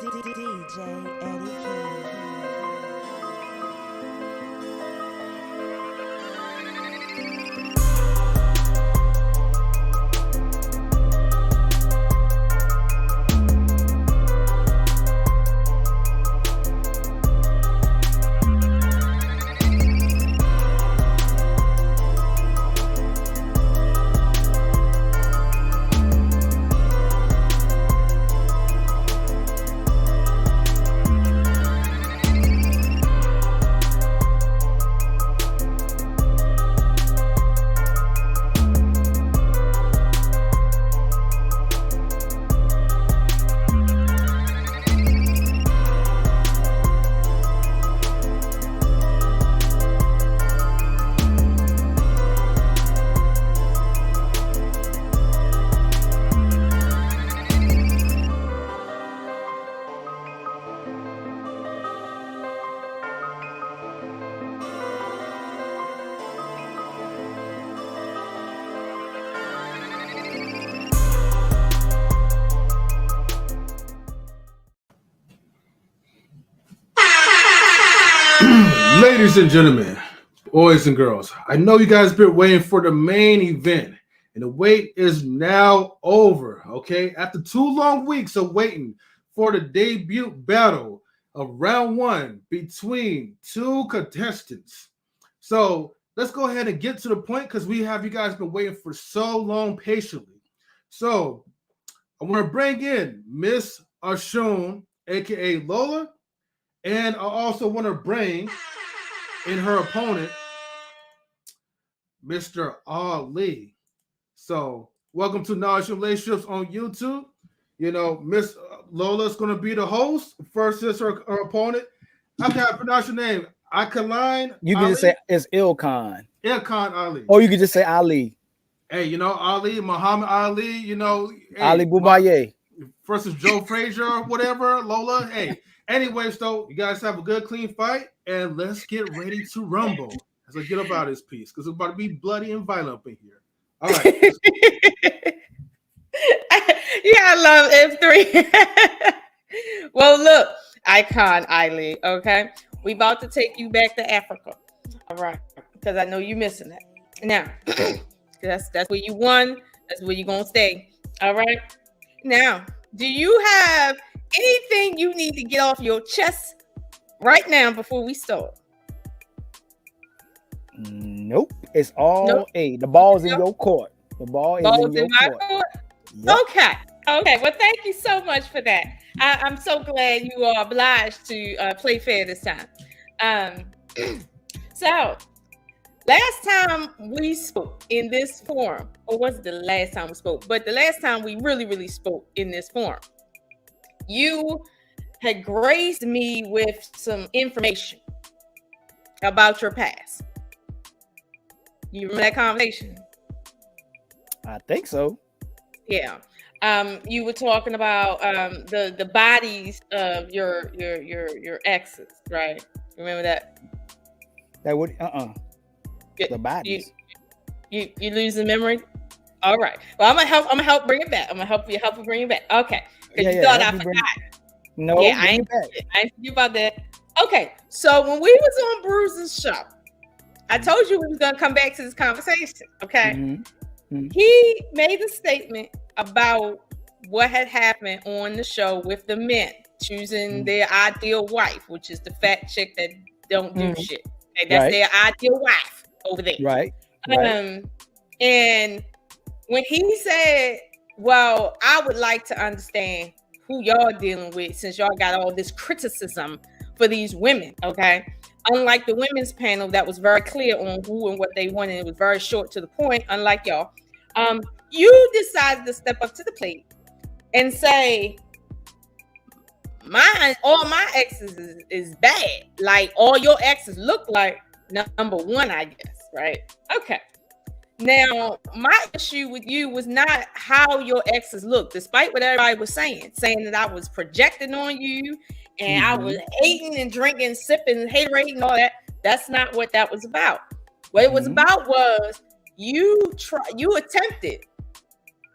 DJ Eddie King. Ladies and gentlemen, boys and girls, I know you guys been waiting for the main event, and the wait is now over, okay? After 2 long weeks of waiting for the debut battle of round 1 between 2 contestants. So let's go ahead and get to the point because we have you guys been waiting for so long patiently. So I want to bring in Miss Ashun, aka Lola, and I also want to bring in her opponent, Mr. Ali. So, welcome to Knowledge Relationships on YouTube. You know, Miss Lola's going to be the host. First is her opponent. How can I pronounce your name? Akaline? You can Ali? just say it's Ilkhan. Ilkhan Ali. Or you can just say Ali. Hey, you know, Ali, Muhammad Ali, you know. Hey, Ali Boubaye. First is Joe Frazier, whatever, Lola. Hey, anyways, though, you guys have a good, clean fight, and let's get ready to rumble as I get up out of this piece because it's about to be bloody and violent up in here. All right. Yeah, I love F3. Well, look, Icon Ali, okay? We about to take you back to Africa. All right, because I know you're missing that. Now, that's where you won. That's where you're going to stay. All right? Now, do you have anything you need to get off your chest right now before we start? Nope. It's all the ball's in your court. The ball is in your court. Yep. Okay. Well, thank you so much for that. I'm so glad you are obliged to play fair this time. So, last time we spoke in this forum, or was it the last time we spoke? But the last time we really spoke in this forum, you had graced me with some information about your past. You remember that conversation? I think so. Yeah. You were talking about the bodies of your exes, right? Remember that? That would the bodies. You lose the memory? All right. Well, I'm gonna help bring it back. I'm gonna help you bring it back. Okay. Because you thought I forgot. No, yeah, I ain't forget about that. Okay. So when we was on Bruce's show, I told you we was gonna come back to this conversation. Okay. Mm-hmm. He made a statement about what had happened on the show with the men choosing their ideal wife, which is the fat chick that don't do shit. Okay, that's their ideal wife over there. Right. And when he said, well, I would like to understand who y'all dealing with since y'all got all this criticism for these women, okay? Unlike the women's panel that was very clear on who and what they wanted, it was very short to the point, unlike y'all. You decided to step up to the plate and say, all my exes is bad. Like all your exes look like number one, I guess, right? Okay. Now, my issue with you was not how your exes look, despite what everybody was saying that I was projecting on you and I was hating and drinking, sipping, hating, all that. That's not what that was about. What it was about was you attempted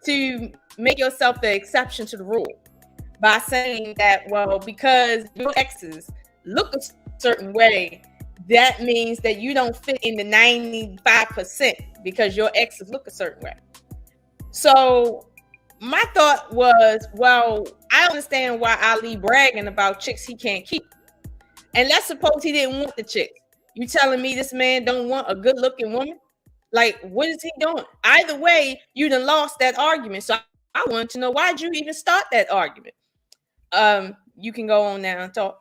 to make yourself the exception to the rule. by saying that, well, because your exes look a certain way, that means that you don't fit in the 95% because your exes look a certain way. So my thought was, well, I understand why Ali bragging about chicks he can't keep. And let's suppose he didn't want the chick. You telling me this man don't want a good looking woman? Like, what is he doing? Either way, you done lost that argument. So I want to know, why did you even start that argument? You can go on now and talk.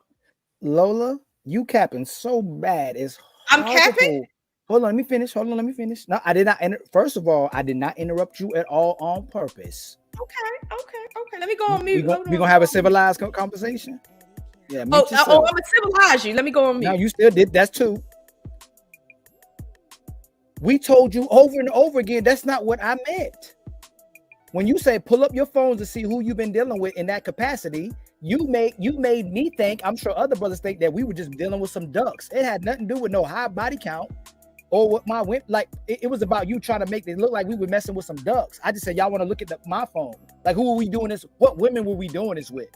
Lola, you capping so bad. It's I'm capping. Hold on, let me finish. No, I did not. First of all, I did not interrupt you at all on purpose. Okay. Let me go on mute. We gonna have a civilized conversation. Yeah. I'm gonna civilize you. Let me go on mute. Now you still did. That's two. We told you over and over again. That's not what I meant. When you say pull up your phones to see who you've been dealing with in that capacity, you made me think. I'm sure other brothers think that we were just dealing with some ducks. It had nothing to do with no high body count. Or what my went like, it was about you trying to make it look like we were messing with some ducks. I just said, y'all want to look at my phone. Like, who are we doing this? What women were we doing this with?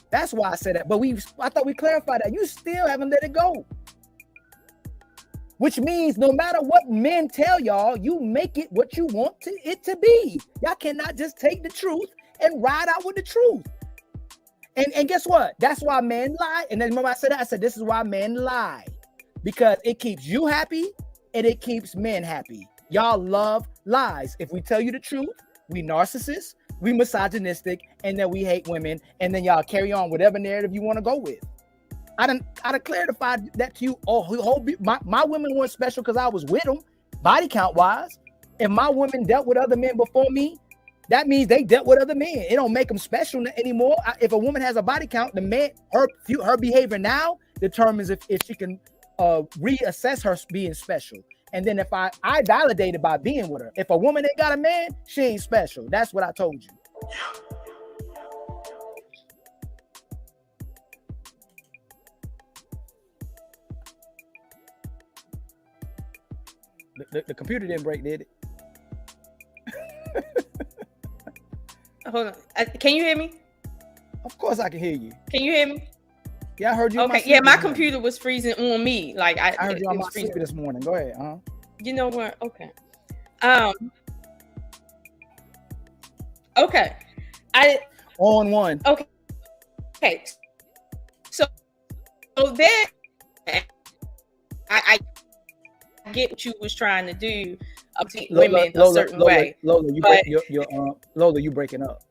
That's why I said that. But I thought we clarified that. You still haven't let it go. Which means no matter what men tell y'all, you make it what you want it to be. Y'all cannot just take the truth and ride out with the truth. And guess what? That's why men lie. And then remember I said that? I said, this is why men lie. Because it keeps you happy. And it keeps men happy. Y'all love lies. If we tell you the truth, we narcissists, we misogynistic, and then we hate women, and then y'all carry on whatever narrative you want to go with. I done clarified that to you. My women weren't special because I was with them, body count wise. If my women dealt with other men before me, that means they dealt with other men. It don't make them special anymore. If a woman has a body count, the man, her behavior now determines if she can reassess her being special. And then if I validated by being with her. If a woman ain't got a man, she ain't special. That's what I told you. The computer didn't break, did it? Hold on. Can you hear me? Of course I can hear you. Can you hear me? Yeah, I heard you. Okay, yeah, my computer was freezing on me. Like I heard you on my sleep this morning. Go ahead. You know what? Okay. Okay. On one. Okay. Okay. So then I get what you was trying to do. Women a certain way. Lola, you breaking up.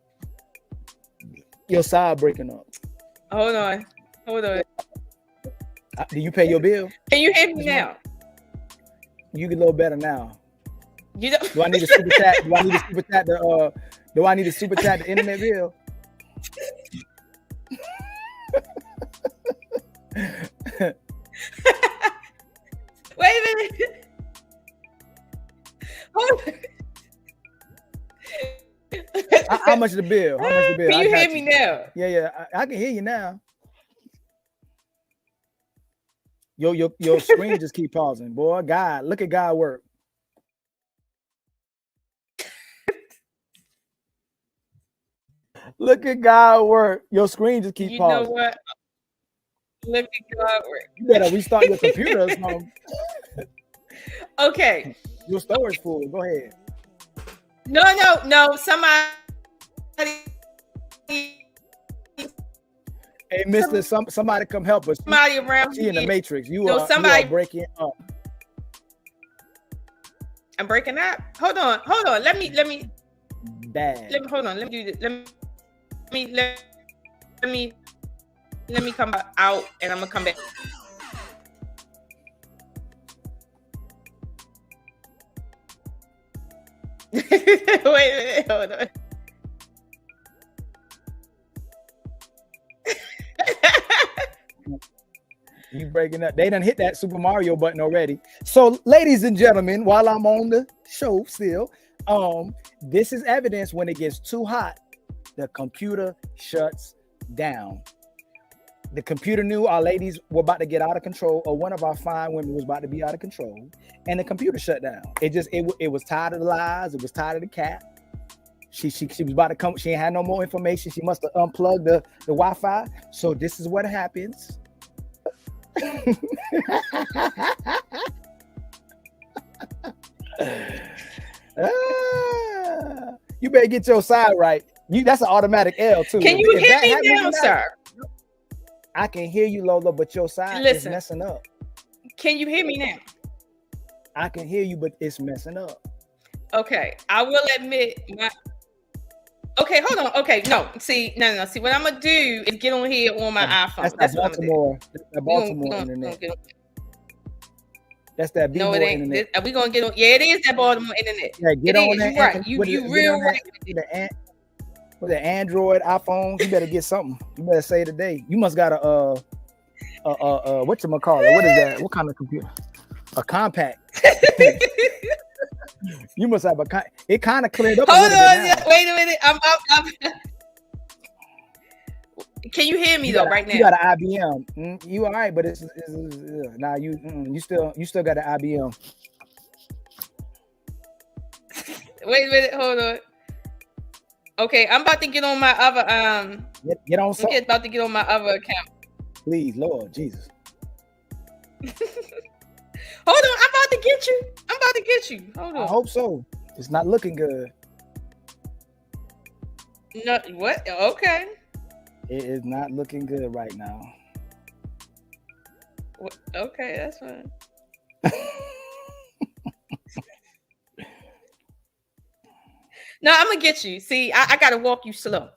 Your side breaking up. Hold on. Do you pay your bill? Can you hear me now? You get a little better now. You know? Do I need a super chat? Do I need a super chat the internet bill? Wait a minute. How much is the bill? Can you hear me now? Yeah. I can hear you now. Your screen just keep pausing, boy. God, look at God work. Look at God work. Your screen just keep pausing. You know what? Look at God work. You better restart your computer or something. Okay. Your storage full. Go ahead. No. Somebody. Hey, Mister, somebody come help us. Somebody around you in the Matrix. You are breaking up. I'm breaking up. Hold on. Let me. Bad. Hold on. Let me do this. Let me come out, and I'm gonna come back. Wait a minute. Hold on. You breaking up. They done hit that Super Mario button already. So, ladies and gentlemen, while I'm on the show still, this is evidence when it gets too hot, the computer shuts down. The computer knew our ladies were about to get out of control, or one of our fine women was about to be out of control, and the computer shut down. It was tired of the lies. It was tired of the cat. She was about to come. She ain't had no more information. She must have unplugged the Wi-Fi. So this is what happens. You better get your side right. That's an automatic L too. Can you hear me now, sir? I can hear you, Lola, but your side is messing up. Can you hear me now? I can hear you, but it's messing up. Okay, I will admit my. Okay, hold on. Okay, no. See, no. See, what I'm gonna do is get on here on my iPhone. That's what Baltimore. That Baltimore internet. That's that B-Boy internet. We gonna get on. Yeah, it is that Baltimore internet. Yeah, get on that. Right. You real right. With the Android iPhone, you better get something. You better say today. You must got a whatchamacallit? What is that? What kind of computer? A compact. You must have it kind of cleared up. Hold on, wait a minute. I'm Can you hear me though right now? You got an IBM. You all right, but it's now you still got an IBM. Wait a minute, hold on. Okay, I'm about to get on my other get on something. I'm about to get on my other account. Please, Lord Jesus. Hold on, I'm about to get you. Hold on. I hope so. It's not looking good. No, what? Okay. It is not looking good right now. What? Okay, that's fine. No, I'm gonna get you. See, I gotta walk you slow.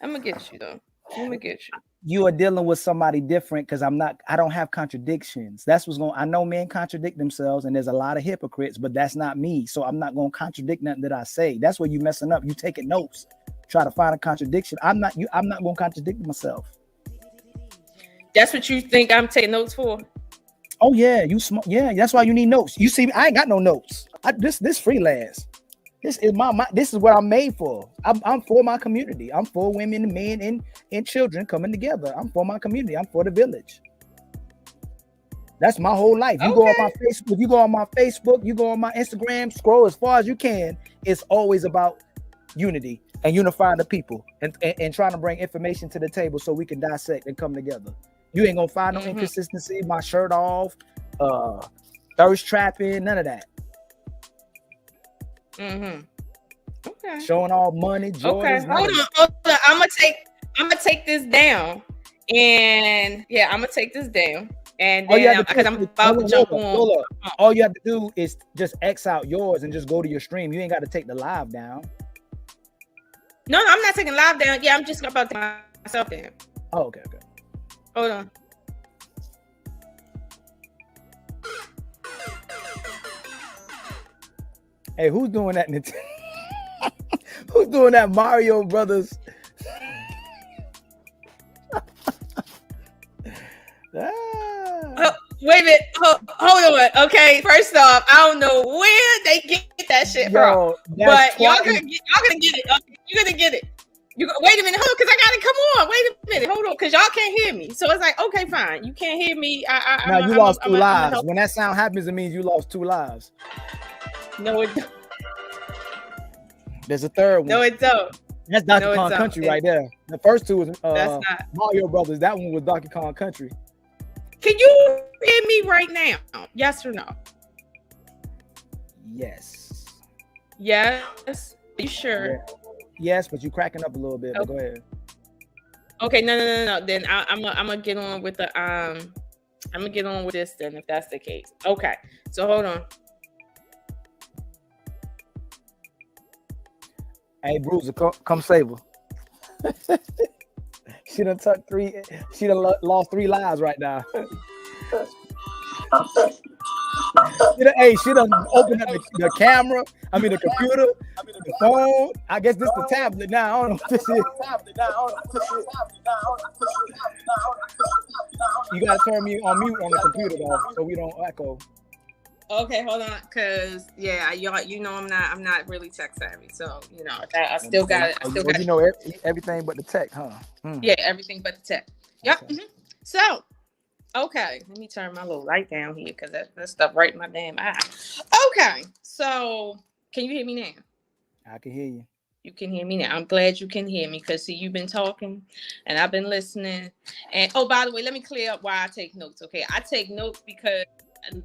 I'm gonna get you though. I'm gonna get you. You are dealing with somebody different because I don't have contradictions. That's what's going. I know men contradict themselves, and there's a lot of hypocrites, but that's not me. So I'm not gonna contradict nothing that I say. That's where you messing up. You taking notes, try to find a contradiction. I'm not gonna contradict myself. That's what you think I'm taking notes for? Oh yeah, yeah, that's why you need notes. You see, I ain't got no notes. This freelance. This is this is what I'm made for. I'm for my community. I'm for women, men, and children coming together. I'm for my community. I'm for the village. That's my whole life. You go on my Facebook, you go on my Instagram, scroll as far as you can. It's always about unity and unifying the people and trying to bring information to the table so we can dissect and come together. You ain't gonna find no inconsistency, my shirt off, thirst trapping, none of that. Okay. Showing all money. Okay. Hold on. I'm gonna take this down, and yeah, I'm gonna take this down, and then because I'm about to jump on. All you have to do is just X out yours and just go to your stream. You ain't got to take the live down. No, I'm not taking live down. Yeah, I'm just about to take myself down. Oh, okay. Hold on. Hey, who's doing that? Who's doing that? Mario Brothers. Wait a minute. Hold on. Okay, first off, I don't know where they get that shit from, but y'all gonna get it. You're gonna get it. Wait a minute, hold on, because I gotta come on. Wait a minute, hold on, because y'all can't hear me. So it's like, okay, fine, you can't hear me. You lost two lives. When that sound happens, it means you lost 2 lives. No, it don't. There's a third one. No, it don't. That's Donkey Kong Country right there. The first 2 was that's not Mario Brothers. That one was Donkey Kong Country. Can you hear me right now? Yes or no? Yes. Yes. Are you sure? Yeah. Yes, but you cracking up a little bit. Okay. Go ahead. Okay, no. Then I'm gonna get on with the I'm gonna get on with this then, if that's the case. Okay, so hold on. Hey, Bruiser, come save her. She done took 3. She done lost 3 lives right now. She done opened up the camera. I mean the computer. The phone. I guess this is the tablet now. I don't know what this is. You gotta turn me on mute on the computer though, so we don't echo. Okay, hold on, cause yeah, y'all, you know, I'm not really tech savvy, so you know, I still got it. You know everything but the tech, huh? Yeah, everything but the tech. Yep. Okay. So, okay, let me turn my little light down here, cause that stuff right in my damn eye. Okay, so can you hear me now? I can hear you. You can hear me now. I'm glad you can hear me because see, you've been talking and I've been listening. And oh, by the way, let me clear up why I take notes. Okay, I take notes because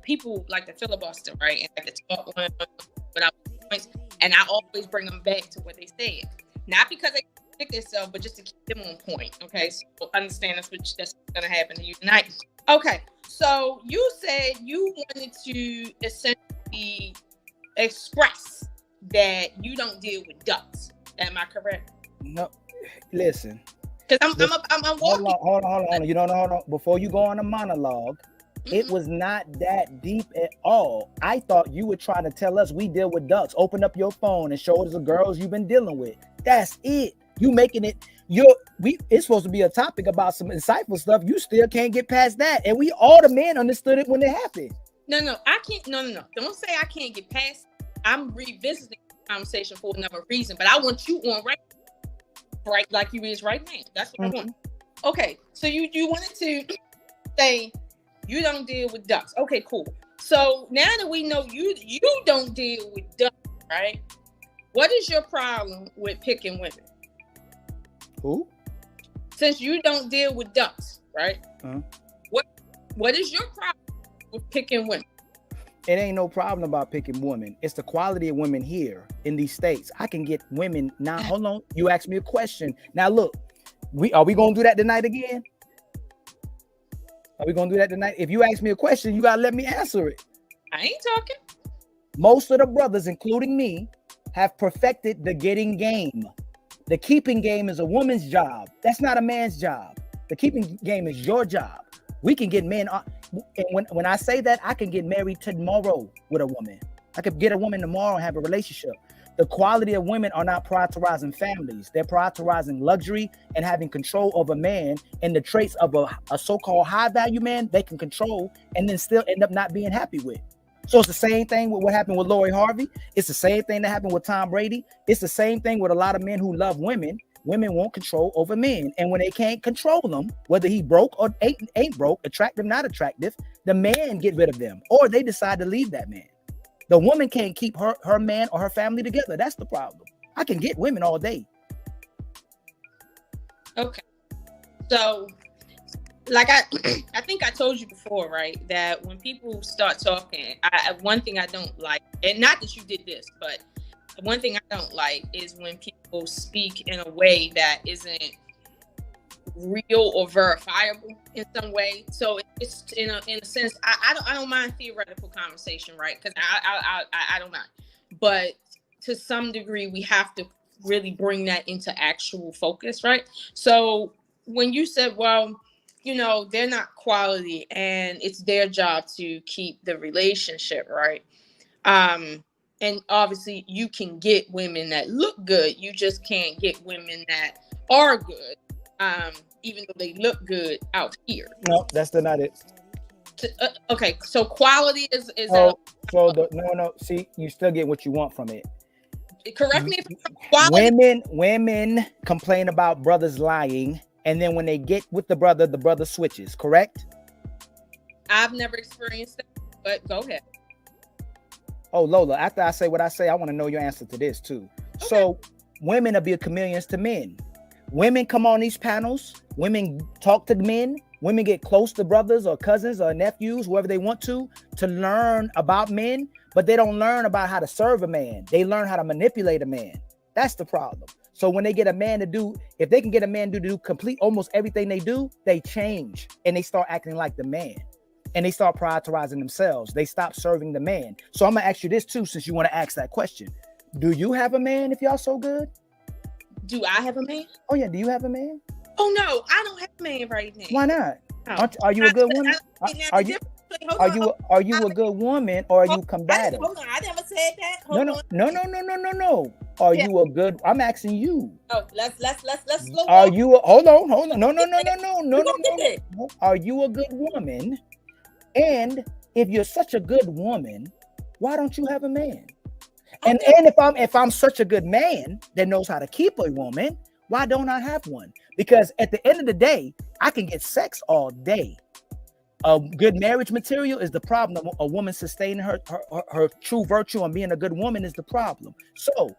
people like to filibuster, right? And like to talk without points, and I always bring them back to what they said, not because they pick themselves, but just to keep them on point. Okay, so understand that's what's going to happen to you tonight. Okay, so you said you wanted to essentially express that you don't deal with ducks. Am I correct? No, listen. Because I'm walking. Hold on. You don't know. Hold on. Before you go on a monologue, it was not that deep at all. I thought you were trying to tell us we deal with ducks. Open up your phone and show us the girls you've been dealing with. That's it. You making it. It's supposed to be a topic about some insightful stuff. You still can't get past that, and we all the men understood it when it happened. No, I can't. No. Don't say I can't get past. I'm revisiting the conversation for another reason, but I want you on right like you is right now. That's what I want. Okay, so you wanted to say you don't deal with ducks. Okay, cool. So now that we know you don't deal with ducks, right? What is your problem with picking women? Who? Since you don't deal with ducks, right? What is your problem with picking women? It ain't no problem about picking women. It's the quality of women here in these states. I can get women now. Hold on. You asked me a question. Now look, are we gonna do that tonight again? Are we gonna do that tonight? If you ask me a question, you gotta let me answer it. I ain't talking. Most of the brothers, including me, have perfected the getting game. The keeping game is a woman's job. That's not a man's job. The keeping game is your job. We can get men on. And when I say that, I can get married tomorrow with a woman. I could get a woman tomorrow and have a relationship. The quality of women are not prioritizing families. They're prioritizing luxury and having control over man, and the traits of a so-called high-value man they can control and then still end up not being happy with. So it's the same thing with what happened with Lori Harvey. It's the same thing that happened with Tom Brady. It's the same thing with a lot of men who love women. Women won't control over men. And when they can't control them, whether he broke or ain't broke, attractive, not attractive, the man get rid of them, or they decide to leave that man. The woman can't keep her man or her family together. That's the problem. I can get women all day. Okay. So, like I think I told you before, right? That when people start talking, one thing I don't like, and not that you did this, but one thing I don't like is when people speak in a way that isn't real or verifiable in some way. So it's in a sense, I don't mind theoretical conversation, right? Because I don't mind, but to some degree we have to really bring that into actual focus, right? So when you said, well, you know, they're not quality and it's their job to keep the relationship, right? And obviously you can get women that look good. You just can't get women that are good, even though they look good out here. No, that's not it. Okay, so quality is see, you still get what you want from it. Correct me if I'm wrong. Women complain about brothers lying, and then when they get with the brother switches, correct? I've never experienced that, but go ahead. Oh, Lola, after I say what I say, I want to know your answer to this too. Okay. So women will be chameleons to men. Women come on these panels. Women talk to men. Women get close to brothers or cousins or nephews, whoever they want to learn about men, but they don't learn about how to serve a man. They learn how to manipulate a man. That's the problem. So when they get a man to do, if they can get a man to do complete almost everything they do, they change and they start acting like the man. And they start prioritizing themselves. They stop serving the man. So I'm gonna ask you this too, since you want to ask that question. Do you have a man if y'all so good? Do I have a man? Oh yeah, do you have a man? Oh no, I don't have a man right now. Why not? Oh. Are you a good woman? Are you a good woman or are you combative? Hold on, I never said that. No. Are you a good? I'm asking you. Oh, let's slow. Are you? Hold on. No. Are you a good woman? And if you're such a good woman, why don't you have a man? And if I'm such a good man that knows how to keep a woman, why don't I have one? Because at the end of the day, I can get sex all day. A good marriage material is the problem. A woman sustaining her true virtue and being a good woman is the problem. So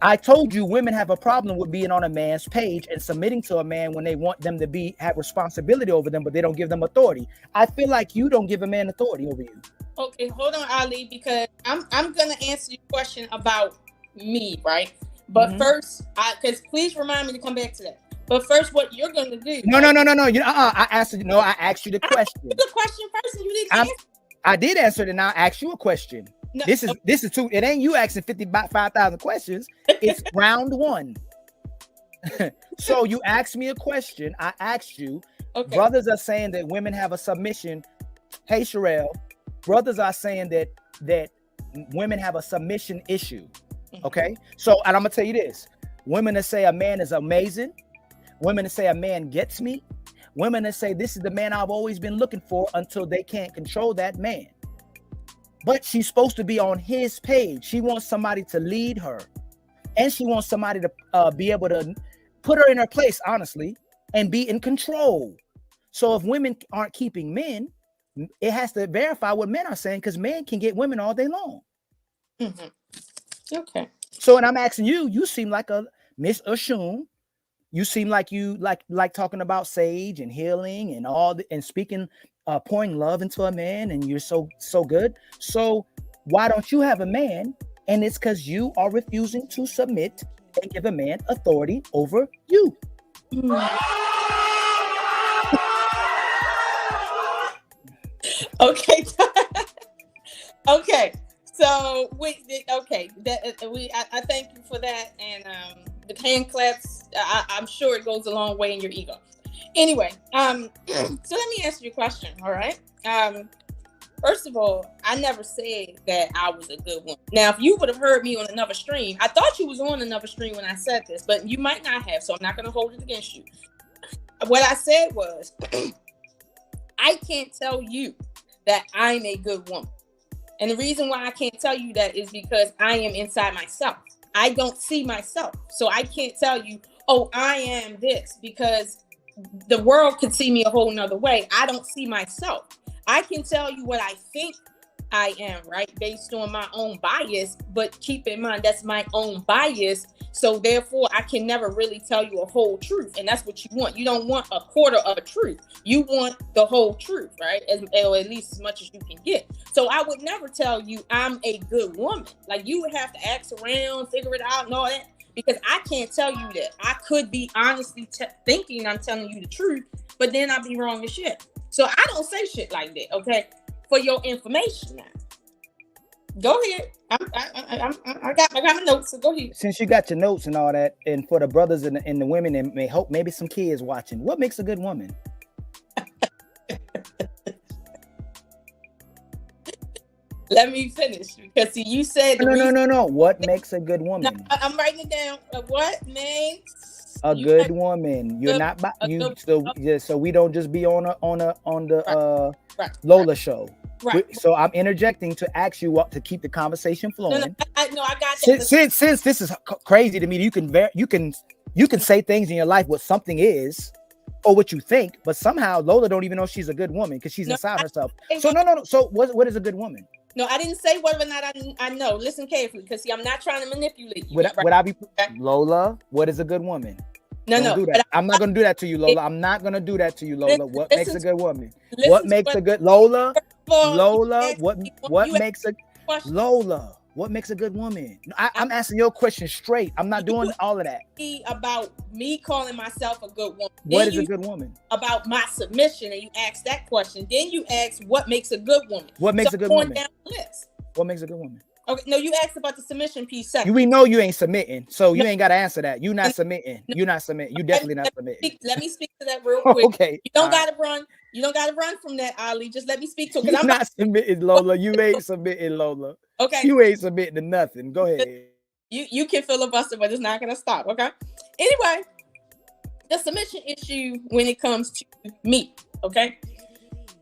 I told you women have a problem with being on a man's page and submitting to a man when they want them to have responsibility over them, but they don't give them authority. I feel like you don't give a man authority over you. Okay, hold on, Ali, because I'm gonna answer your question about me, right? But first, because please remind me to come back to that. But first, what you're gonna do? No. I asked you the question. The question first, and you didn't answer. I did answer it, and I'll ask you a question. No, this is two. It ain't you asking 5,000 questions. It's round one. So you asked me a question. I asked you. Okay. Brothers are saying that women have a submission. Hey, Sherelle. Brothers are saying that women have a submission issue. Okay. So, and I'm gonna tell you this: women that say a man is amazing, women that say a man gets me, women that say this is the man I've always been looking for until they can't control that man. But she's supposed to be on his page. She wants somebody to lead her, and she wants somebody to be able to put her in her place, honestly, and be in control. So if women aren't keeping men, it has to verify what men are saying, because men can get women all day long. Okay. So, and I'm asking you, you seem like a Miss Ashun. You seem like you like talking about sage and healing and and speaking, pouring love into a man, and you're so good. So why don't you have a man? And it's because you are refusing to submit and give a man authority over you. Okay. Okay. So I thank you for that, and the hand claps. I'm sure it goes a long way in your ego. Anyway, so let me answer your question. All right. First of all, I never said that I was a good woman. Now, if you would have heard me on another stream, I thought you was on another stream when I said this, but you might not have, so I'm not going to hold it against you. What I said was, I can't tell you that I'm a good woman. And the reason why I can't tell you that is because I am inside myself. I don't see myself. So I can't tell you, oh, I am this, because the world could see me a whole nother way. I don't see myself. I can tell you what I think I am, right? Based on my own bias, but keep in mind, that's my own bias. So therefore, I can never really tell you a whole truth. And that's what you want. You don't want a quarter of a truth. You want the whole truth, right? Or at least as much as you can get. So I would never tell you I'm a good woman. Like, you would have to ask around, figure it out and all that, because I can't tell you that. I could be honestly thinking I'm telling you the truth, but then I'd be wrong as shit. So I don't say shit like that, okay? For your information now. Go ahead. I got my notes, so go ahead. Since you got your notes and all that, and for the brothers and the women, and maybe some kids watching, what makes a good woman? Let me finish, because see, you said no. What makes a good woman? No, I'm writing it down. What makes a good woman? You're not so we don't just be on the Lola show. Right. So I'm interjecting to ask you what to keep the conversation flowing. I got that. Since this is crazy to me, you can say things in your life what something is or what you think, but somehow Lola don't even know she's a good woman because she's inside herself. So no. So what is a good woman? No, I didn't say whether or not I know. Listen carefully, because see, I'm not trying to manipulate you. Would I be Lola? What is a good woman? No. I'm not gonna do that to you, Lola. I'm not gonna do that to you, Lola. What makes a good woman? What makes a good Lola? Lola, what makes a Lola? What makes a good woman? I'm asking your question straight. I'm not doing all of that. About me calling myself a good woman. What is a good woman? About my submission, and you ask that question. Then you ask, what makes a good woman? What makes a good woman? Down the list. What makes a good woman? Okay, no, you asked about the submission piece second. We know you ain't submitting, so you ain't got to answer that. You're not submitting. You're not submitting. You definitely not submitting. Let me speak to that real quick. Okay. You don't got to run. You don't got to run from that, Ali. Just let me speak to it. You're not submitting, Lola. You ain't submitting, Lola. Okay. You ain't submitting to nothing. Go ahead. You can filibuster, but it's not going to stop, okay? Anyway, the submission issue when it comes to me, okay?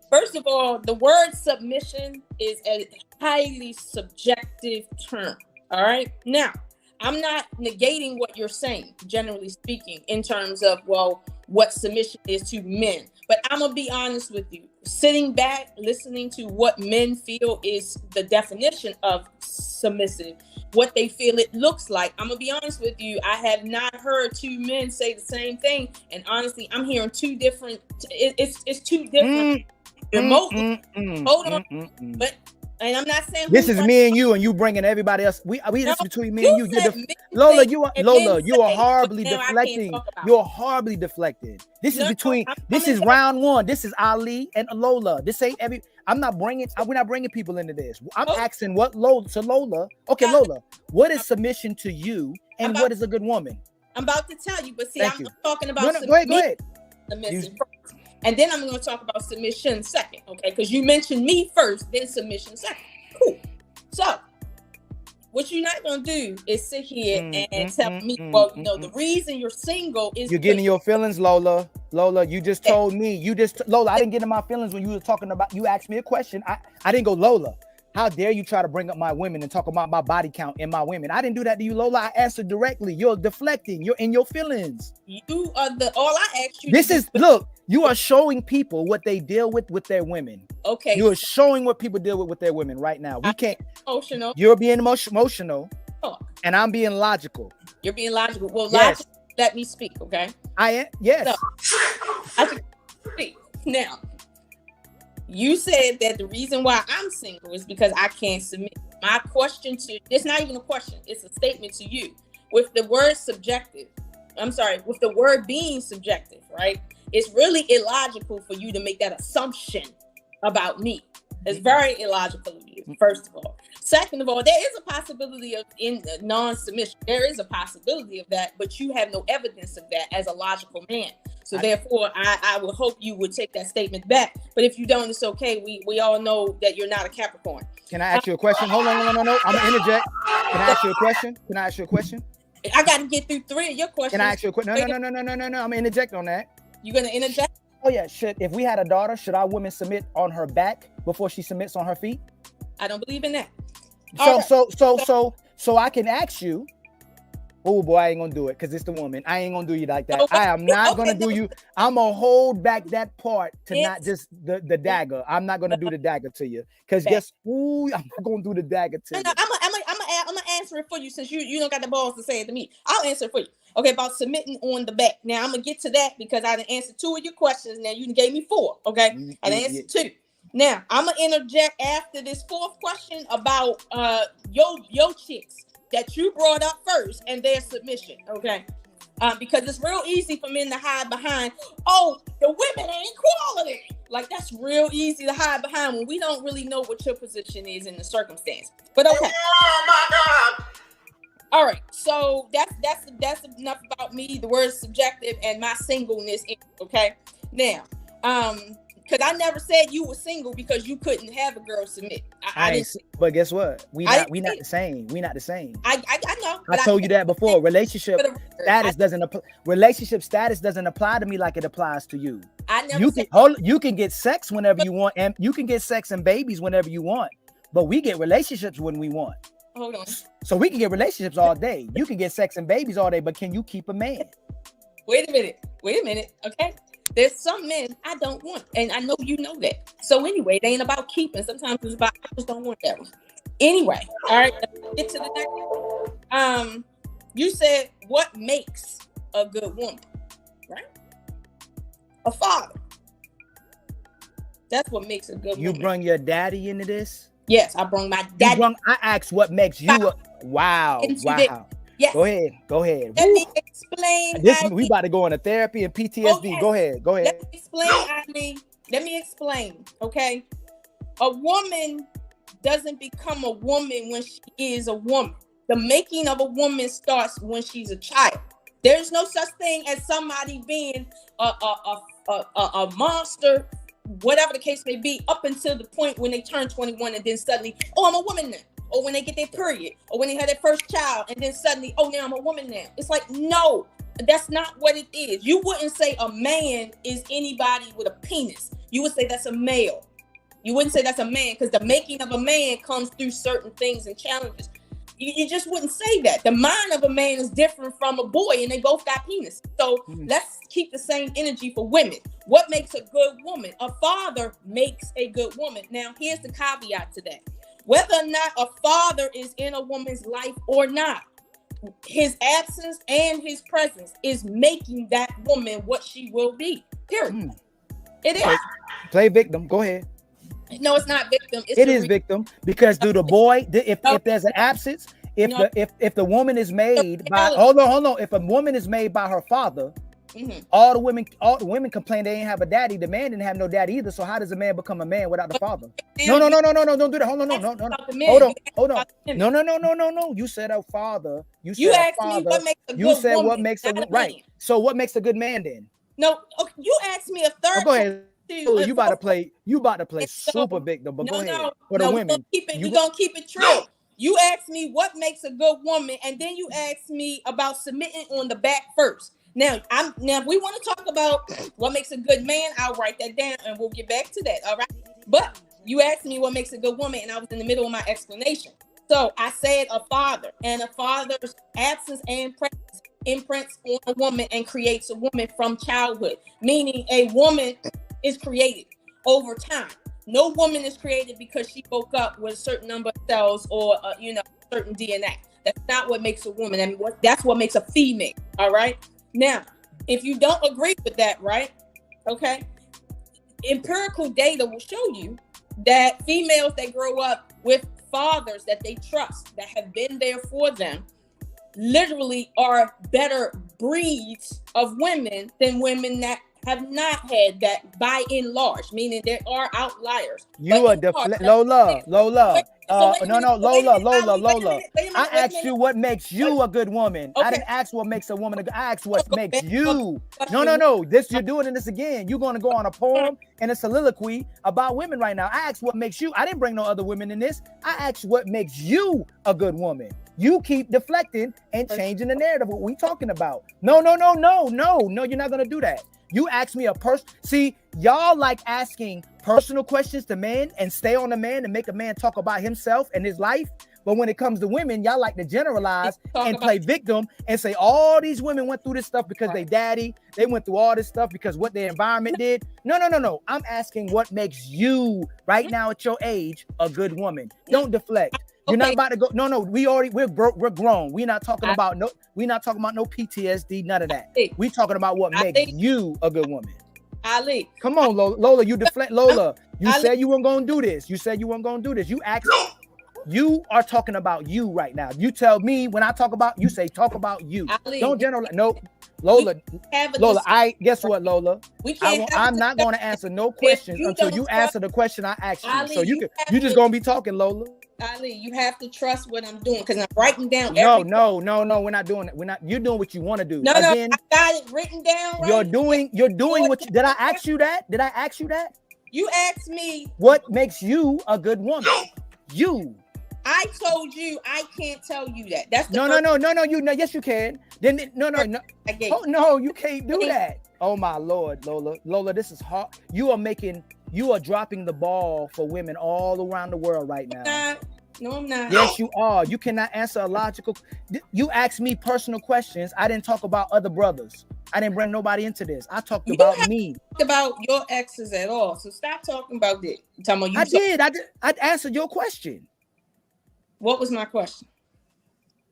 First of all, the word submission is a highly subjective term, all right? Now, I'm not negating what you're saying, generally speaking, in terms of, well, what submission is to men. But I'm gonna be honest with you. Sitting back, listening to what men feel is the definition of submissive, what they feel it looks like. I'm gonna be honest with you. I have not heard two men say the same thing, and honestly, I'm hearing two different. It's two different. Remotely. Hold on, but. And I'm not saying this is me and you bringing everybody else. We this is between me and you. Lola, you are horribly deflecting. You're horribly deflecting. This is between. This is round one. This is Ali and Lola. This ain't every. I'm not bringing. We're not bringing people into this. I'm asking what Lola. So Lola, okay, Lola, what is submission to you, and what is a good woman? I'm about to tell you, but see, I'm talking about. Go ahead. Submission first. And then I'm going to talk about submission second, okay? Because you mentioned me first, then submission second. Cool. So, what you're not going to do is sit here and tell me, well, the reason you're single is you're getting your feelings, Lola. Lola, you just told me. Lola, I didn't get in my feelings when you were talking about. You asked me a question. I didn't go, Lola. How dare you try to bring up my women and talk about my body count and my women? I didn't do that to you, Lola. I answered directly. You're deflecting. You're in your feelings. You are all I asked you. This is look. You are showing people what they deal with their women. Okay. You are showing what people deal with their women right now. We can't. Emotional. You're being emotional, and I'm being logical. You're being logical. Well, yes. Let me speak, okay? I am. Yes. So, I can speak now. You said that the reason why I'm single is because I can't submit. My question to it's not even a question, it's a statement to you. With the word subjective, with the word being subjective, right? It's really illogical for you to make that assumption about me. It's very illogical of you, first of all. Second of all, there is a possibility of in non-submission. There is a possibility of that, but you have no evidence of that as a logical man. So therefore, I would hope you would take that statement back. But if you don't, it's okay. We all know that you're not a Capricorn. Can I ask you a question? Hold on, no. I'm gonna interject. Can I ask you a question? I got to get through three of your questions. Can I ask you a question? No. I'm gonna interject on that. You're gonna interject? Oh yeah. If we had a daughter, should our women submit on her back before she submits on her feet? I don't believe in that. So I can ask you. Oh boy, I ain't gonna do it because it's the woman. I ain't gonna do you like that. I am not gonna do you. I'm gonna hold back that part to not just the dagger. I'm not gonna do the dagger to you because I'm not gonna do the dagger to you. I'm gonna answer it for you since you don't got the balls to say it to me. I'll answer it for you. Okay, about submitting on the back. Now I'm gonna get to that because I done answered two of your questions. Now you gave me four. Okay, I done answered two. Now I'm gonna interject after this fourth question about your chicks that you brought up first and their submission, okay? Because it's real easy for men to hide behind, the women ain't equality. Like that's real easy to hide behind when we don't really know what your position is in the circumstance. But okay. Oh my God. All right, so that's enough about me. The word subjective and my singleness, okay? Now, because I never said you were single because you couldn't have a girl submit. But guess what? We not the same. We not the same. I know. I told you that before. Relationship status doesn't apply to me like it applies to you. You can get sex whenever you want, and you can get sex and babies whenever you want. But we get relationships when we want. Hold on. So we can get relationships all day. You can get sex and babies all day, but can you keep a man? Wait a minute. Okay. There's some men I don't want, and I know you know that. So anyway, it ain't about keeping. Sometimes it's about I just don't want that one. Anyway, all right, let's get to the next one. You said what makes a good woman, right? A father. That's what makes a good woman. You bring your daddy into this? Yes, I brought my daddy. I asked what makes you wow. Yes. Go ahead. Let me explain. We about to go into therapy and PTSD. Okay. Go ahead. Let me explain. Okay. A woman doesn't become a woman when she is a woman. The making of a woman starts when she's a child. There's no such thing as somebody being a monster, whatever the case may be, up until the point when they turn 21 and then suddenly, I'm a woman now. Or when they get their period, or when they had their first child, and then suddenly, now I'm a woman now. It's like, no, that's not what it is. You wouldn't say a man is anybody with a penis. You would say that's a male. You wouldn't say that's a man because the making of a man comes through certain things and challenges. You just wouldn't say that. The mind of a man is different from a boy, and they both got penis. So let's keep the same energy for women. What makes a good woman? A father makes a good woman. Now, here's the caveat to that. Whether or not a father is in a woman's life or not, his absence and his presence is making that woman what she will be. Period. It is. Play victim. Go ahead. No, it's not victim. It is victim because do the boy if there's an absence, if the woman is made by hold on, if a woman is made by her father, all the women complain they ain't have a daddy. The man didn't have no daddy either. So how does a man become a man without the father? No, don't do that. Hold on. No. You said a father. You asked me what makes a good woman. What makes a right. So what makes a good man then? No, okay, you asked me a third. Go ahead. You about to play super victim, but go ahead. For the women, we're gonna keep it true. You asked me what makes a good woman, and then you asked me about submitting on the back first. Now, if we want to talk about what makes a good man, I'll write that down and we'll get back to that. All right. But you asked me what makes a good woman, and I was in the middle of my explanation. So I said a father, and a father's absence and presence imprints on a woman and creates a woman from childhood, meaning a woman is created over time. No woman is created because she woke up with a certain number of cells or certain DNA. That's not what makes a woman. I mean, that's what makes a female. All right. Now, if you don't agree with that, right? Okay. Empirical data will show you that females that grow up with fathers that they trust, that have been there for them, literally are better breeds of women than women that have not had that by and large, meaning there are outliers. You are Lola. Lola. I asked you what makes you a good woman. Okay. I didn't ask what makes a woman. I asked what makes you. No. This you're doing this again. You're going to go on a poem and a soliloquy about women right now. I asked what makes you. I didn't bring no other women in this. I asked what makes you a good woman. You keep deflecting and changing the narrative. What we talking about? No. You're not going to do that. You ask me a person. See, y'all like asking personal questions to men and stay on the man and make a man talk about himself and his life. But when it comes to women, y'all like to generalize and play victim and say all these women went through this stuff because they daddy. They went through all this stuff because what their environment did. No. I'm asking what makes you right now at your age a good woman. Don't deflect. You're not about to go. No. We're grown. We're not talking about no PTSD. None of that. We talking about what makes you a good woman. Ali, come on, Lola. You deflect, Lola. You said you weren't gonna do this. You asked. You are talking about you right now. You tell me when I talk about you. Say talk about you. Ali, don't generalize. No, Lola. Guess what, Lola? I'm not going to answer no questions until you answer the question I asked you. Ali, so you just gonna be talking, Lola. Ali, you have to trust what I'm doing because I'm writing down. No. We're not doing it. You're doing what you want to do. No. I got it written down. Right? You're doing what. Did I ask you that? You asked me what makes you a good woman. You. I told you I can't tell you that. That's the no. Yes, you can. Then no. Oh no, you can't do that. Oh my Lord, Lola, this is hard. You are dropping the ball for women all around the world right now. No, I'm not. Yes, you are. You cannot answer a logical. You asked me personal questions. I didn't talk about other brothers. I didn't bring nobody into this. I talked about me. Talked about your exes at all. So stop talking about this. I answered your question. What was my question?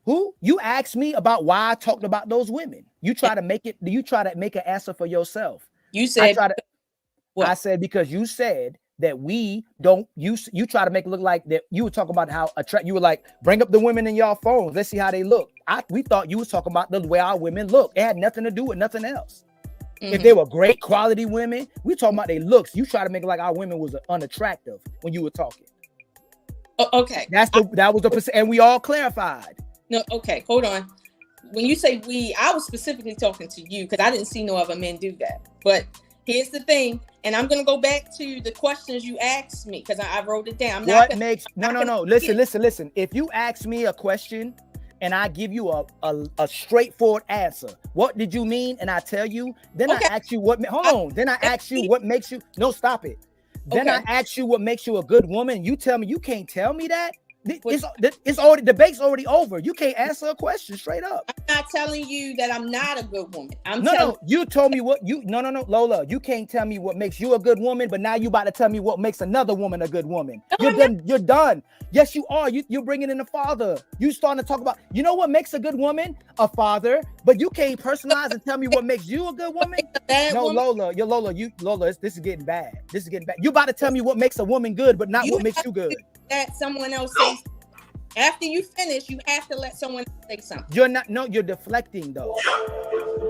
Who? You asked me about why I talked about those women. You try to make an answer for yourself. You said I said because you said that we don't you try to make it look like that you were talking about how you were like bring up the women in y'all phones. Let's see how they look. We thought you was talking about the way our women look. It had nothing to do with nothing else. If they were great quality women, we talking about their looks. You try to make it like our women was unattractive when you were talking. Okay. That was the percent, and we all clarified. No, okay, hold on. When you say we, I was specifically talking to you because I didn't see no other men do that. But here's the thing, and I'm gonna go back to the questions you asked me because I wrote it down. No. Listen. If you ask me a question and I give you a straightforward answer, what did you mean? And I tell you, then I ask you what. Hold on. Then I ask you what makes you. No, stop it. Then I ask you what makes you a good woman. You tell me you can't tell me that. It's already debate's already over. You can't answer a question straight up. I'm not telling you that I'm not a good woman. No, you told me what you no, Lola. You can't tell me what makes you a good woman, but now you about to tell me what makes another woman a good woman. No, You're done. Yes, you are. You're bringing in a father. You starting to talk about, you know what makes a good woman? A father. But you can't personalize and tell me what makes you a good woman. No, woman? Lola, this is getting bad. This is getting bad. You about to tell me what makes a woman good, but not what makes you good. That someone else says. After you finish, you have to let someone else say something. You're not. No, you're deflecting though.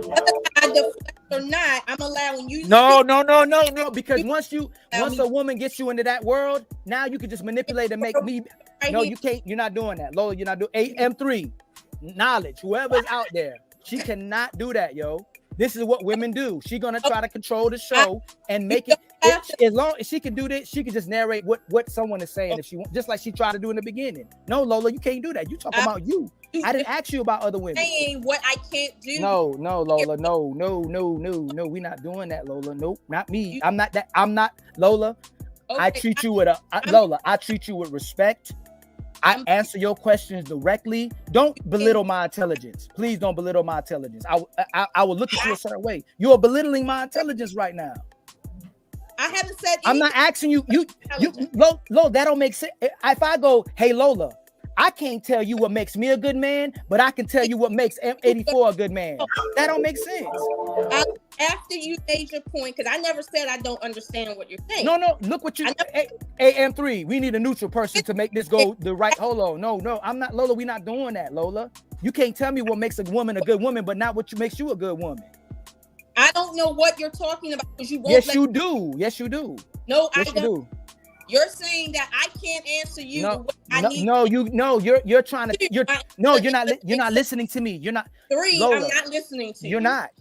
Whether I deflect or not, I'm allowing you. No. Because once a woman gets you into that world, now you can just manipulate and make me. No, you can't. You're not doing that, Lola. You're not doing AM3 knowledge. Whoever's out there, she cannot do that, yo. This is what women do. She's gonna try to control the show and make it. As long as she can do this, she can just narrate what someone is saying if she wants, just like she tried to do in the beginning. No, Lola, you can't do that. You talking about you. I didn't ask you about other women. Saying what I can't do. No, Lola. No. We're not doing that, Lola. Nope, not me. I'm not Lola. Okay, I treat you with Lola. I treat you with respect. I answer your questions directly. Don't belittle my intelligence. Please don't belittle my intelligence. I will look at you a certain way. You are belittling my intelligence right now. I haven't said anything. I'm not asking you. Lola, that don't make sense. If I go, hey Lola, I can't tell you what makes me a good man, but I can tell you what makes M84 a good man. That don't make sense. After you made your point, because I never said I don't understand what you're saying. No, look what you AM3. We need a neutral person to make this go the right. Hold on. No, I'm not Lola. We're not doing that, Lola. You can't tell me what makes a woman a good woman, but not what makes you a good woman. I don't know what you're talking about because you won't. Yes, you do. Yes, you do. No, yes, I don't. You're saying that I can't answer you. You're trying to. You're not listening to me. You're not. Lola, I'm not listening to you. You're not.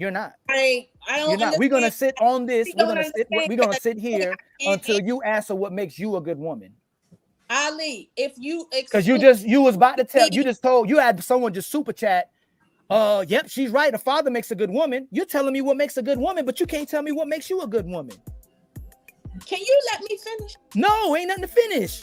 I don't. You're not. We're gonna sit on this. We're gonna sit here until you answer what makes you a good woman. Ali, if you because you was about to tell. You just told. You had someone just super chat. Yep, she's right. A father makes a good woman. You're telling me what makes a good woman, but you can't tell me what makes you a good woman. Can you let me finish? No, ain't nothing to finish.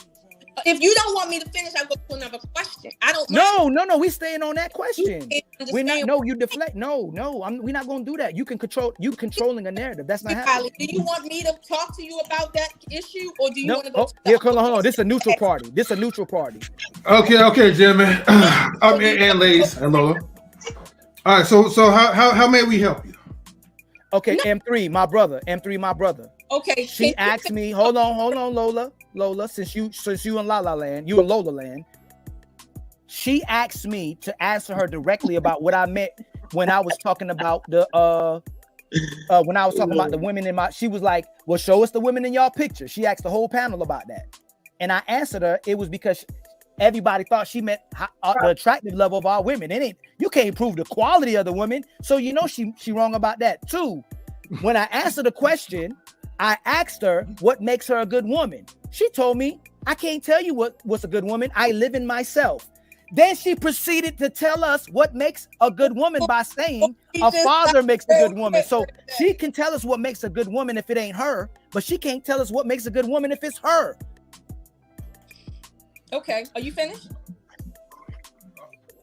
If you don't want me to finish, I'll go to another question. I don't. No. We staying on that question. We're not. No, you deflect. No. We're not gonna do that. You controlling a narrative. That's not happening. Do you want me to talk to you about that issue, or do you want to go? Hold on. This is a neutral party. Okay, gentlemen, and ladies, and Lola. All right. So how may we help you? Okay, no. M3, my brother. Okay. She asked me, hold on, Lola, since you in La La Land, you in Lola Land. She asked me to answer her directly about what I meant when I was talking about the women in my. She was like, "Well, show us the women in y'all picture." She asked the whole panel about that, and I answered her. It was because everybody thought she meant the attractive level of our women. It ain't. You can't prove the quality of the women, so you know she wrong about that too. When I answered the question, I asked her what makes her a good woman. She told me, I can't tell you what's a good woman. I live in myself. Then she proceeded to tell us what makes a good woman by saying a father makes a good woman. So she can tell us what makes a good woman if it ain't her, but she can't tell us what makes a good woman if it's her. Okay, are you finished?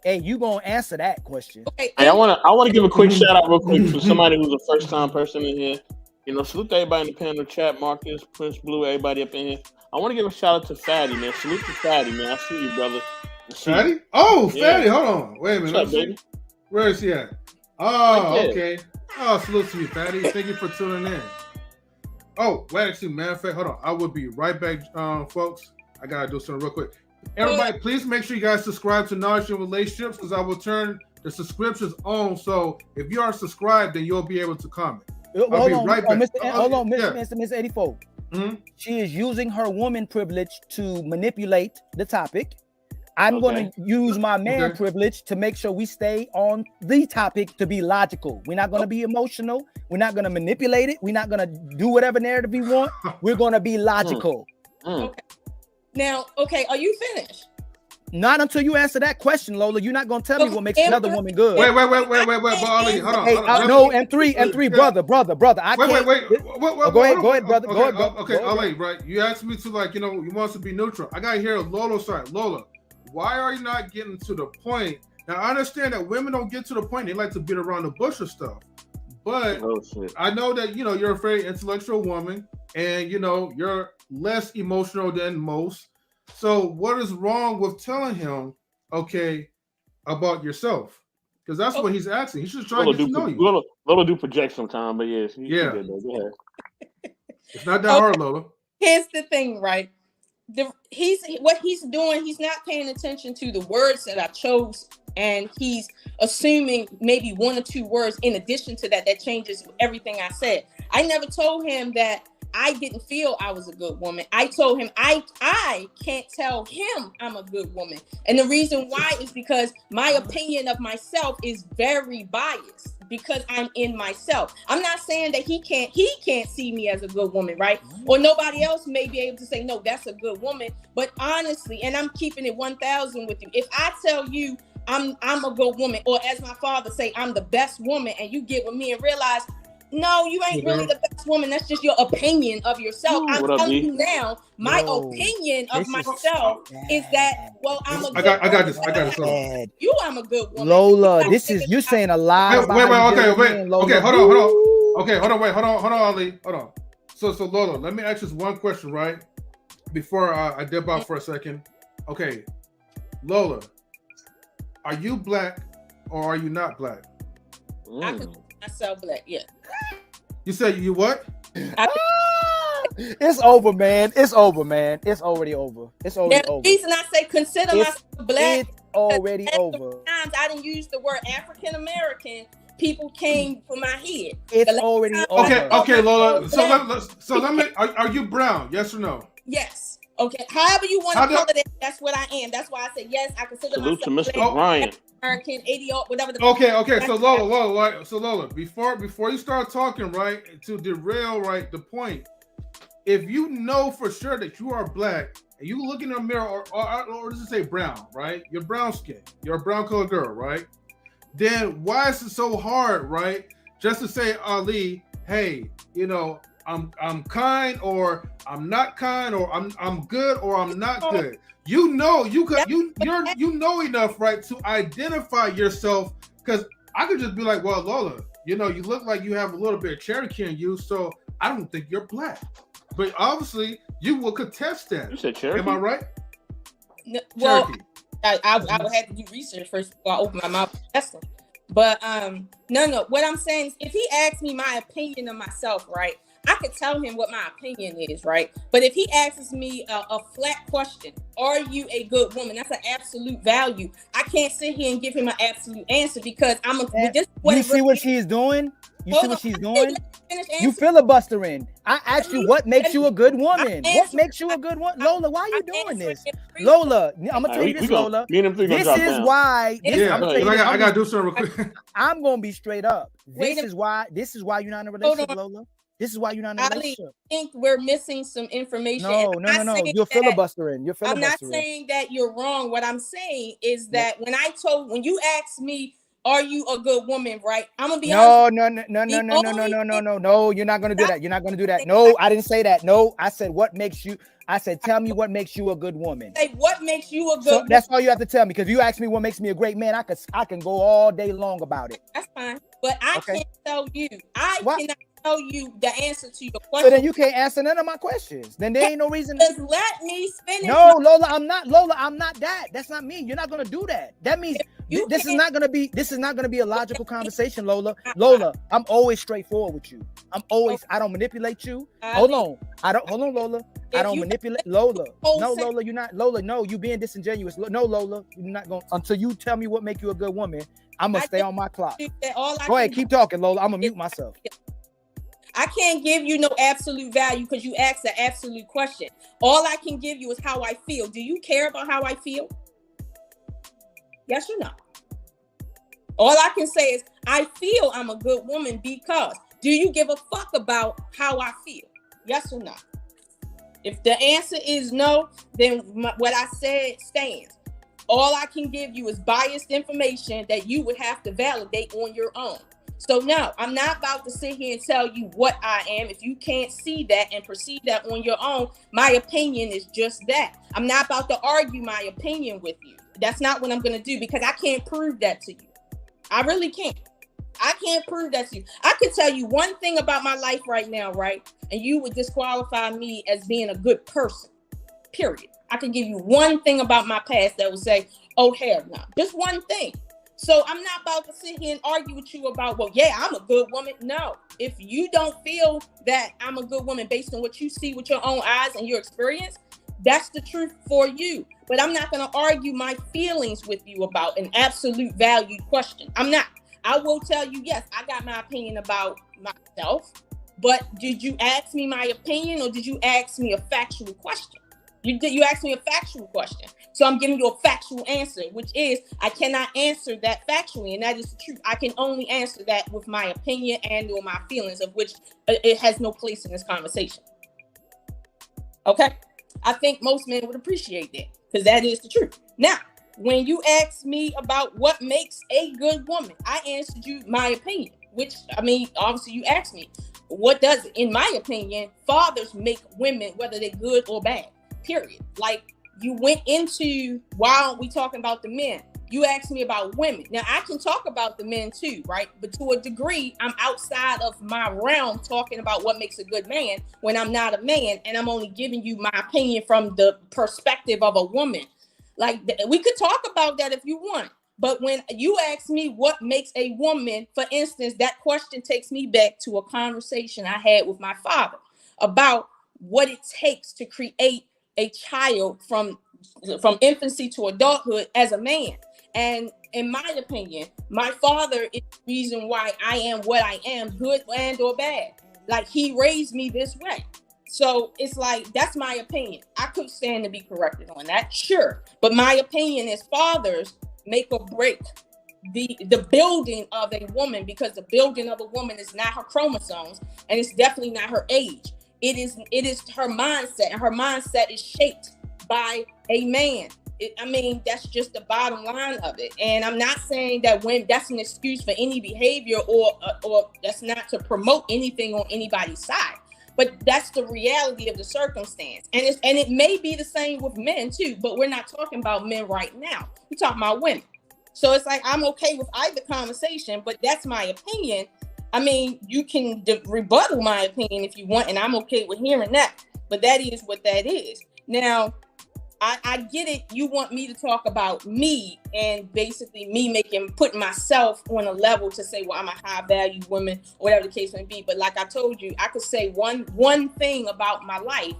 Hey, you gonna answer that question? Okay. Hey, I want to give a quick shout out real quick to somebody who's a first time person in here. You know, salute to everybody in the panel chat, Marcus, Prince Blue, everybody up in here. I want to give a shout out to Fatty, man. Salute to Fatty, man. I see you, brother. Fatty? Oh, Fatty. Yeah. Hold on. Wait a minute. What's up, baby? Where is he at? Oh, okay. Oh, salute to you, Fatty. Thank you for tuning in. Oh, wait, actually, matter of fact, hold on. I will be right back, folks. I got to do something real quick. Everybody, please make sure you guys subscribe to Knowledge and Relationships because I will turn the subscriptions on. So if you are subscribed, then you'll be able to comment. I'll be right back. Mr. 84. Mm-hmm. She is using her woman privilege to manipulate the topic. I'm going to use my man privilege to make sure we stay on the topic to be logical. We're not going to be emotional. We're not going to manipulate it. We're not going to do whatever narrative we want. We're going to be logical. Okay. Now, are you finished? Not until you answer that question, Lola. You're not gonna tell me what makes another woman good. Wait, Ollie, hold on. Hey, no, M3, brother. I can't. Wait. Go ahead, brother. Okay, Ollie, right? You asked me to you want us to be neutral. I gotta hear Lola's side. Lola, why are you not getting to the point? Now, I understand that women don't get to the point. They like to beat around the bush or stuff. But I know that, you're a very intellectual woman and, you're less emotional than most. So what is wrong with telling him, okay, about yourself? Because that's what he's asking. He's just trying to get to know you. Lola do project sometime, but yes. Yeah. Go ahead. It's not that hard, Lola. Here's the thing, right? What he's doing, he's not paying attention to the words that I chose, and he's assuming maybe one or two words in addition to that changes everything I said. I never told him that I didn't feel I was a good woman. I told him I can't tell him I'm a good woman. And the reason why is because my opinion of myself is very biased because I'm in myself. I'm not saying that he can't see me as a good woman, right? Or nobody else may be able to say, no, that's a good woman. But honestly, and I'm keeping it 1,000 with you. If I tell you I'm a good woman, or as my father say, I'm the best woman, and you get with me and realize, no, you ain't really the best woman. That's just your opinion of yourself. I'm telling you now, my opinion of myself is that, well, I'm a good I got this. I'm a good woman. Lola, you're saying a lie. Wait. Okay, hold on. Okay, hold on, Ali. Hold on. So Lola, let me ask you one question, right? Before I dip out for a second. Okay, Lola, are you black or are you not black? I consider myself black, yeah. You said you what? It's over, man. It's already over. The reason I say consider myself black, it's already over. Times I didn't use the word African American. People came for my head. It's already over. Okay, Lola. So let me. Are you brown? Yes or no? Yes. Okay. However you want to call it, that's what I am. That's why I say yes. I consider myself to Mr. Bryant. American, 80, whatever. Okay. So Lola, before you start talking, right, to derail, right, the point. If you know for sure that you are black and you look in the mirror, or does it say brown, right? You're brown skin. You're a brown colored girl, right? Then why is it so hard, right? Just to say, Ali, hey, I'm kind or I'm not kind, or I'm good or I'm not good. You know enough, right, to identify yourself. Because I could just be like, well, Lola, you look like you have a little bit of Cherokee in you, so I don't think you're black. But obviously, you will contest that. You said Cherokee? Am I right? No, well, I would have to do research first before I open my mouth and test them. But no. What I'm saying is, if he asks me my opinion of myself, right, I could tell him what my opinion is, right? But if he asks me a flat question, are you a good woman? That's an absolute value. I can't sit here and give him an absolute answer because you see what she's doing? You see what she's doing? You filibustering. I asked you what makes you a good woman. What makes you a good woman? Lola, why are you doing this? Lola, I'm going to tell you this, Lola. This is why. I got to do something real quick. I'm going to be straight up. This is why you're not in a relationship, Lola. This is why you're not in a relationship. I think we're missing some information. No. You're filibustering. I'm not saying that you're wrong. What I'm saying is that when you asked me, are you a good woman, right? I'm gonna be honest. No. You're not gonna do that. You're not gonna do that. No, I didn't say that. No, I said tell me what makes you a good woman. Say what makes you a good woman. That's all you have to tell me. Because if you ask me what makes me a great man, I can go all day long about it. That's fine. But I can't tell you. Cannot tell you the answer to your question. So then you can't answer none of my questions. Then there ain't no reason. Just let me finish. No, Lola, I'm not that. That's not me. You're not gonna do that. That means this is not gonna be a logical conversation, Lola. Lola, I'm always straightforward with you. I don't manipulate you. Hold on, Lola. I don't manipulate Lola. No, Lola, you're not. Lola, no, you being disingenuous. No, Lola, you're not going until you tell me what make you a good woman. I'm gonna stay on my clock. Go ahead, keep talking, Lola. I'm gonna mute myself. I can't give you no absolute value because you asked an absolute question. All I can give you is how I feel. Do you care about how I feel? Yes or no? All I can say is I feel I'm a good woman because. Do you give a fuck about how I feel? Yes or no? If the answer is no, then what I said stands. All I can give you is biased information that you would have to validate on your own. So no, I'm not about to sit here and tell you what I am. If you can't see that and perceive that on your own, my opinion is just that. I'm not about to argue my opinion with you. That's not what I'm going to do because I can't prove that to you. I really can't. I can't prove that to you. I could tell you one thing about my life right now, right? And you would disqualify me as being a good person, period. I can give you one thing about my past that would say, oh, hell no. Just one thing. So I'm not about to sit here and argue with you about, well, yeah, I'm a good woman. No. If you don't feel that I'm a good woman based on what you see with your own eyes and your experience, that's the truth for you. But I'm not going to argue my feelings with you about an absolute valued question. I'm not. I will tell you, yes, I got my opinion about myself, but did you ask me my opinion or did you ask me a factual question? You asked me a factual question. So I'm giving you a factual answer, which is I cannot answer that factually, and that is the truth. I can only answer that with my opinion and or my feelings, of which it has no place in this conversation. Okay? I think most men would appreciate that because that is the truth. Now, when you ask me about what makes a good woman, I answered you my opinion, which, I mean, obviously you asked me, what does it? In my opinion, fathers make women, whether they're good or bad, period. Like you went into, why aren't we talking about the men? You asked me about women. Now, I can talk about the men too, right? But to a degree, I'm outside of my realm talking about what makes a good man when I'm not a man, and I'm only giving you my opinion from the perspective of a woman. Like, we could talk about that if you want. But when you ask me what makes a woman, for instance, that question takes me back to a conversation I had with my father about what it takes to create a child from infancy to adulthood as a man. And in my opinion, my father is the reason why I am what I am, good and or bad. Like, he raised me this way. So it's like, that's my opinion. I could stand to be corrected on that, sure. But my opinion is fathers make or break the building of a woman, because the building of a woman is not her chromosomes, and it's definitely not her age. It is her mindset, and her mindset is shaped by a man. That's just the bottom line of it. And I'm not saying that when that's an excuse for any behavior or that's not to promote anything on anybody's side. But that's the reality of the circumstance. And it may be the same with men too, but we're not talking about men right now. We're talking about women. So it's like, I'm okay with either conversation, but that's my opinion. I mean, you can rebuttal my opinion if you want, and I'm okay with hearing that. But that is what that is. Now, I get it. You want me to talk about me and basically me putting myself on a level to say, well, I'm a high value woman, or whatever the case may be. But like I told you, I could say one thing about my life,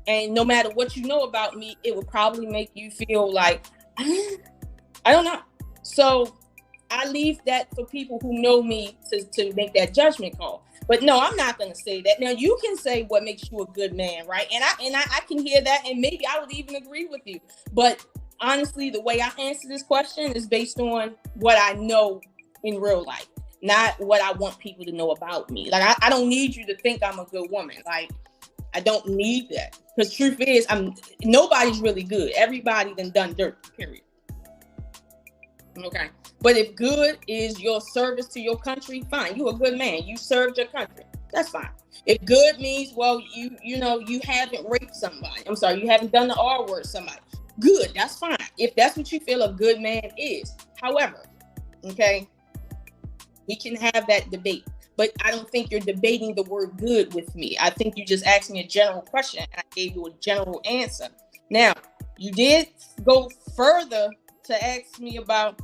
and no matter what you know about me, it would probably make you feel like, I don't know. So I leave that for people who know me to make that judgment call. But no, I'm not going to say that. Now, you can say what makes you a good man, right? And I can hear that, and maybe I would even agree with you. But honestly, the way I answer this question is based on what I know in real life, not what I want people to know about me. Like, I don't need you to think I'm a good woman. Like, I don't need that. Because truth is, nobody's really good. Everybody done dirt, period. Okay. But if good is your service to your country, fine. You're a good man. You served your country. That's fine. If good means, well, you haven't raped somebody. I'm sorry, you haven't done the R word to somebody. Good. That's fine. If that's what you feel a good man is. However, okay, we can have that debate. But I don't think you're debating the word good with me. I think you just asked me a general question, and I gave you a general answer. Now, you did go further to ask me about,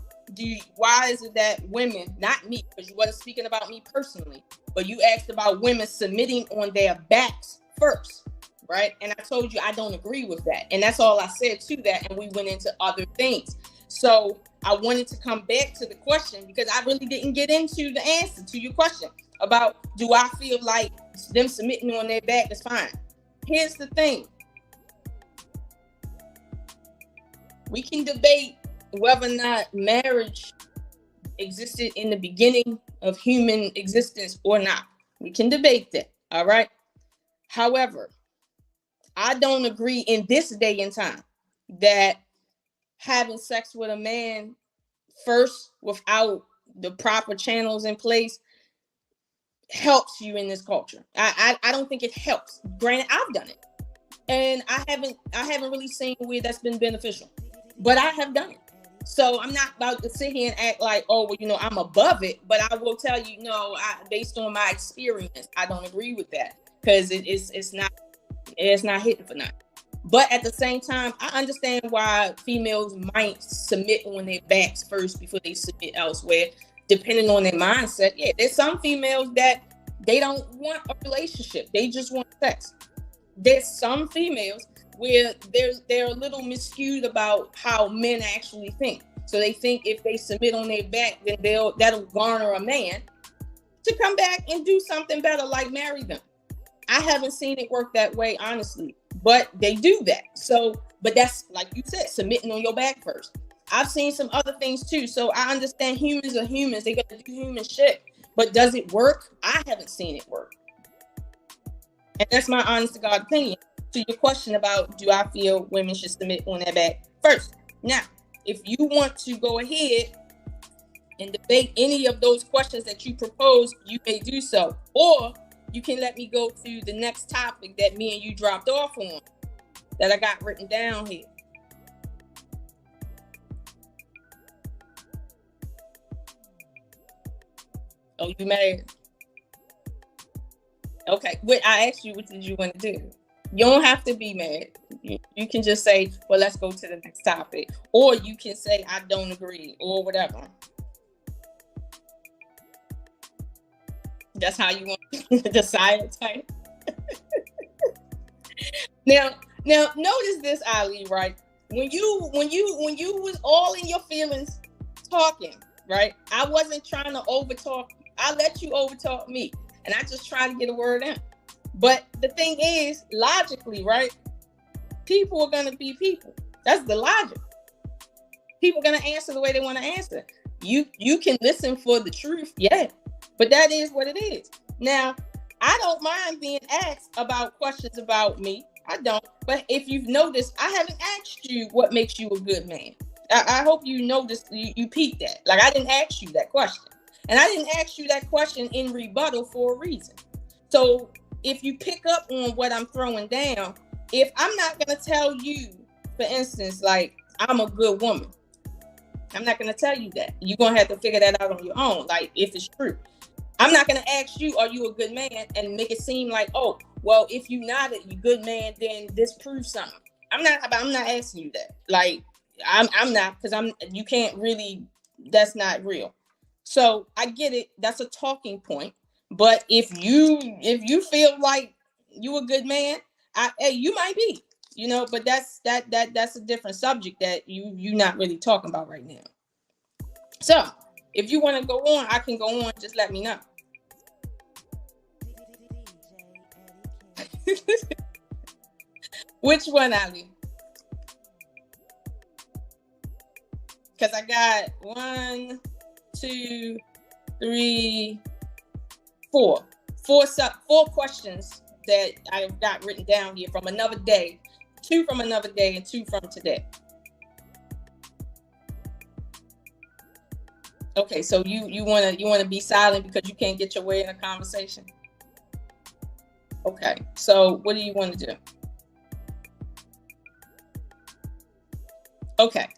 why is it that women, not me, because you wasn't speaking about me personally, but you asked about women submitting on their backs first, right? And I told you I don't agree with that. And that's all I said to that. And we went into other things. So I wanted to come back to the question, because I really didn't get into the answer to your question about, do I feel like them submitting on their back is fine? Here's the thing. We can debate whether or not marriage existed in the beginning of human existence or not. We can debate that, all right? However, I don't agree in this day and time that having sex with a man first without the proper channels in place helps you in this culture. I don't think it helps. Granted, I've done it, and I haven't really seen where that's been beneficial, but I have done it. So I'm not about to sit here and act like, oh, well, you know, I'm above it. But I will tell you, no, based on my experience, I don't agree with that because it's not hitting for nothing. But at the same time, I understand why females might submit on their backs first before they submit elsewhere, depending on their mindset. Yeah, there's some females that they don't want a relationship. They just want sex. There's some females where they're a little miscued about how men actually think. So they think if they submit on their back, then that'll garner a man to come back and do something better, like marry them. I haven't seen it work that way, honestly, but they do that. So, but that's like you said, submitting on your back first. I've seen some other things too. So I understand humans are humans. They got to do human shit. But does it work? I haven't seen it work. And that's my honest to God opinion. To your question about, do I feel women should submit on their back first? Now, if you want to go ahead and debate any of those questions that you propose, you may do so. Or you can let me go to the next topic that me and you dropped off on, that I got written down here. Oh, you married? Okay. I asked you, what did you want to do? You don't have to be mad. You can just say, well, let's go to the next topic. Or you can say, I don't agree, or whatever. That's how you want to decide, type. Now notice this, Ali, right? When you was all in your feelings talking, right? I wasn't trying to overtalk. I let you overtalk me, and I just tried to get a word in. But the thing is, logically, right? People are gonna be people. That's the logic. People are gonna answer the way they want to answer. You can listen for the truth, yeah, but that is what it is. Now, I don't mind being asked about questions about me. I don't. But if you've noticed, I haven't asked you what makes you a good man. I hope you noticed, you peeped that. Like, I didn't ask you that question. And I didn't ask you that question in rebuttal for a reason. So if you pick up on what I'm throwing down, if I'm not going to tell you, for instance, like, I'm a good woman, I'm not going to tell you that. You're going to have to figure that out on your own, like, if it's true. I'm not going to ask you, are you a good man, and make it seem like, oh, well, if you're not a good man, then this proves something. I'm not asking you that. Like, I'm not, because you can't really, that's not real. So I get it. That's a talking point. But if you feel like you a good man, you might be, but that's a different subject that you're not really talking about right now. So if you want to go on, I can go on. Just let me know. Which one, Ali? Because I got 1, 2, 3, 4 questions that I've got written down here from another day, 2 from another day, and 2 from today. Okay, so you wanna be silent because you can't get your way in a conversation. Okay, so what do you want to do? Okay,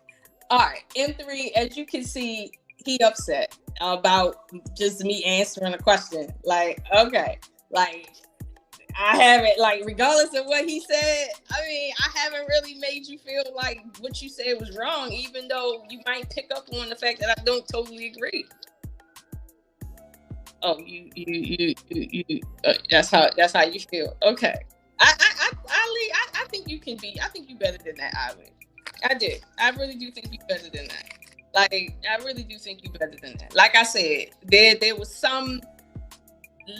all right. M3, as you can see, he upset about just me answering a question. Like, okay, like I haven't, like, regardless of what he said, I mean, I haven't really made you feel like what you said was wrong, even though you might pick up on the fact that I don't totally agree. Oh, you that's how you feel. Okay. I think you can be, I think you better than that, Ali. I did. I really do think you better than that. Like, I really do think you better than that. Like I said, there was some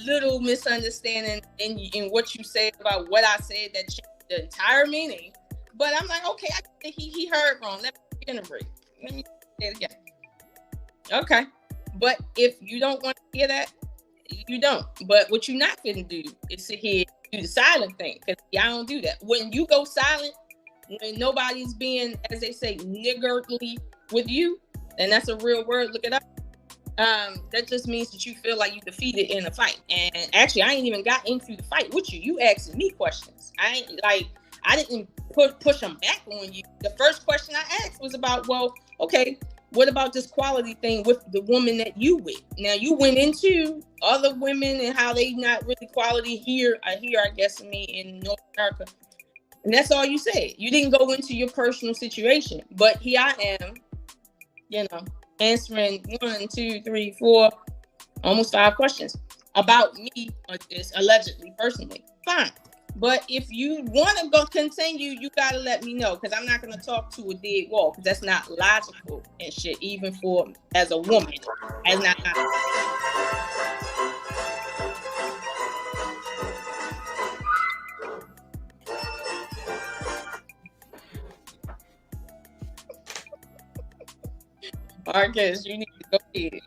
little misunderstanding in what you said about what I said that changed the entire meaning. But I'm like, okay, I think he heard wrong. Let me iterate. Let me say it again. Okay. But if you don't want to hear that, you don't. But what you're not going to do is sit here and do the silent thing, because y'all don't do that. When you go silent, when nobody's being, as they say, niggardly with you, and that's a real word, look it up. That just means that you feel like you defeated in a fight. And actually, I ain't even got into the fight with you. You asking me questions. I didn't push them back on you. The first question I asked was about, well, Okay, what about this quality thing with the woman that you with? Now you went into other women and how they not really quality here, I guess, in North America. And that's all you said. You didn't go into your personal situation. But here I am, answering 1, 2, 3, 4, almost 5 questions about me, allegedly, personally. Fine. But if you want to go continue, you got to let me know, because I'm not going to talk to a dead wall, because that's not logical and shit, even for as a woman. That's not logical. Marcus, you need to go ahead.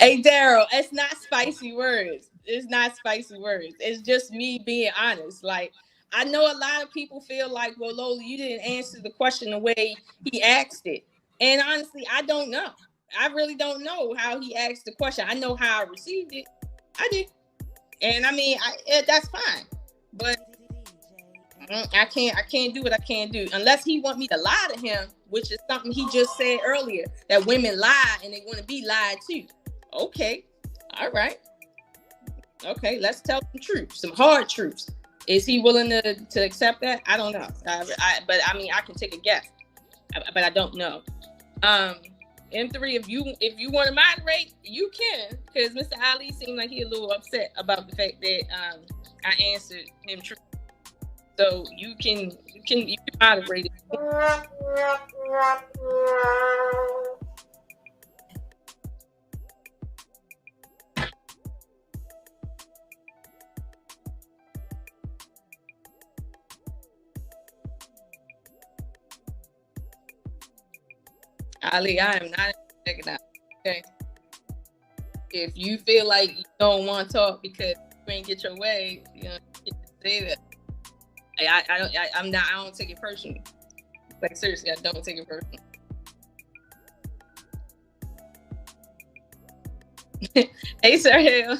Hey, Daryl, it's not spicy words. It's not spicy words. It's just me being honest. Like, I know a lot of people feel like, well, Lola, you didn't answer the question the way he asked it. And honestly, I don't know. I really don't know how he asked the question. I know how I received it. I did. And I mean, that's fine. But I can't do what I can't do unless he want me to lie to him, which is something he just said earlier, that women lie and they want to be lied to. Okay, all right. Okay, let's tell some truths, some hard truths. Is he willing to accept that? I don't know. But I mean, I can take a guess, but I don't know. M3, if you want to moderate, you can, because Mr. Ali seemed like he a little upset about the fact that I answered him true. So you can moderate it. Ali, I am not checking out. Okay. If you feel like you don't want to talk because you ain't get your way, you say that. I don't take it personally. Like, seriously, I don't take it personally. Hey, Sir Hill.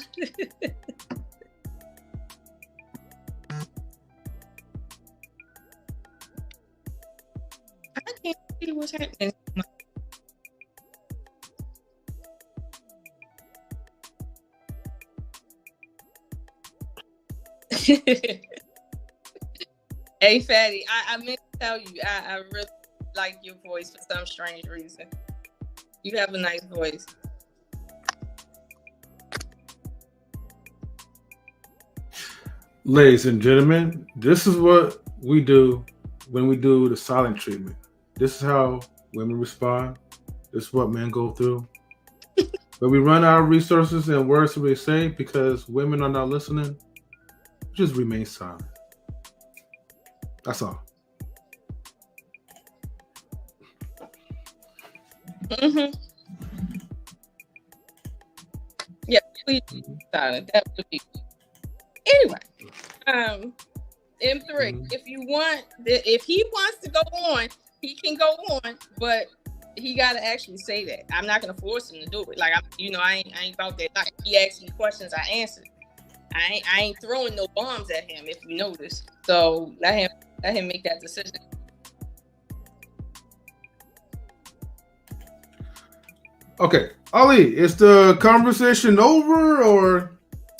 I can't see what's happening. Hey, Fatty, I meant to tell you, I really like your voice for some strange reason. You have a nice voice. Ladies and gentlemen, this is what we do when we do the silent treatment. This is how women respond. This is what men go through. But we run out of resources and words to really say because women are not listening. Just remain silent. That's all. Mm-hmm. Yeah, please silent. That would be. Anyway, M3. If he wants to go on, he can go on, but he gotta actually say that. I'm not gonna force him to do it. Like I ain't about that. Like, he asked me questions, I answered. I ain't throwing no bombs at him, if you notice. So let him make that decision. Okay, Ali, is the conversation over, or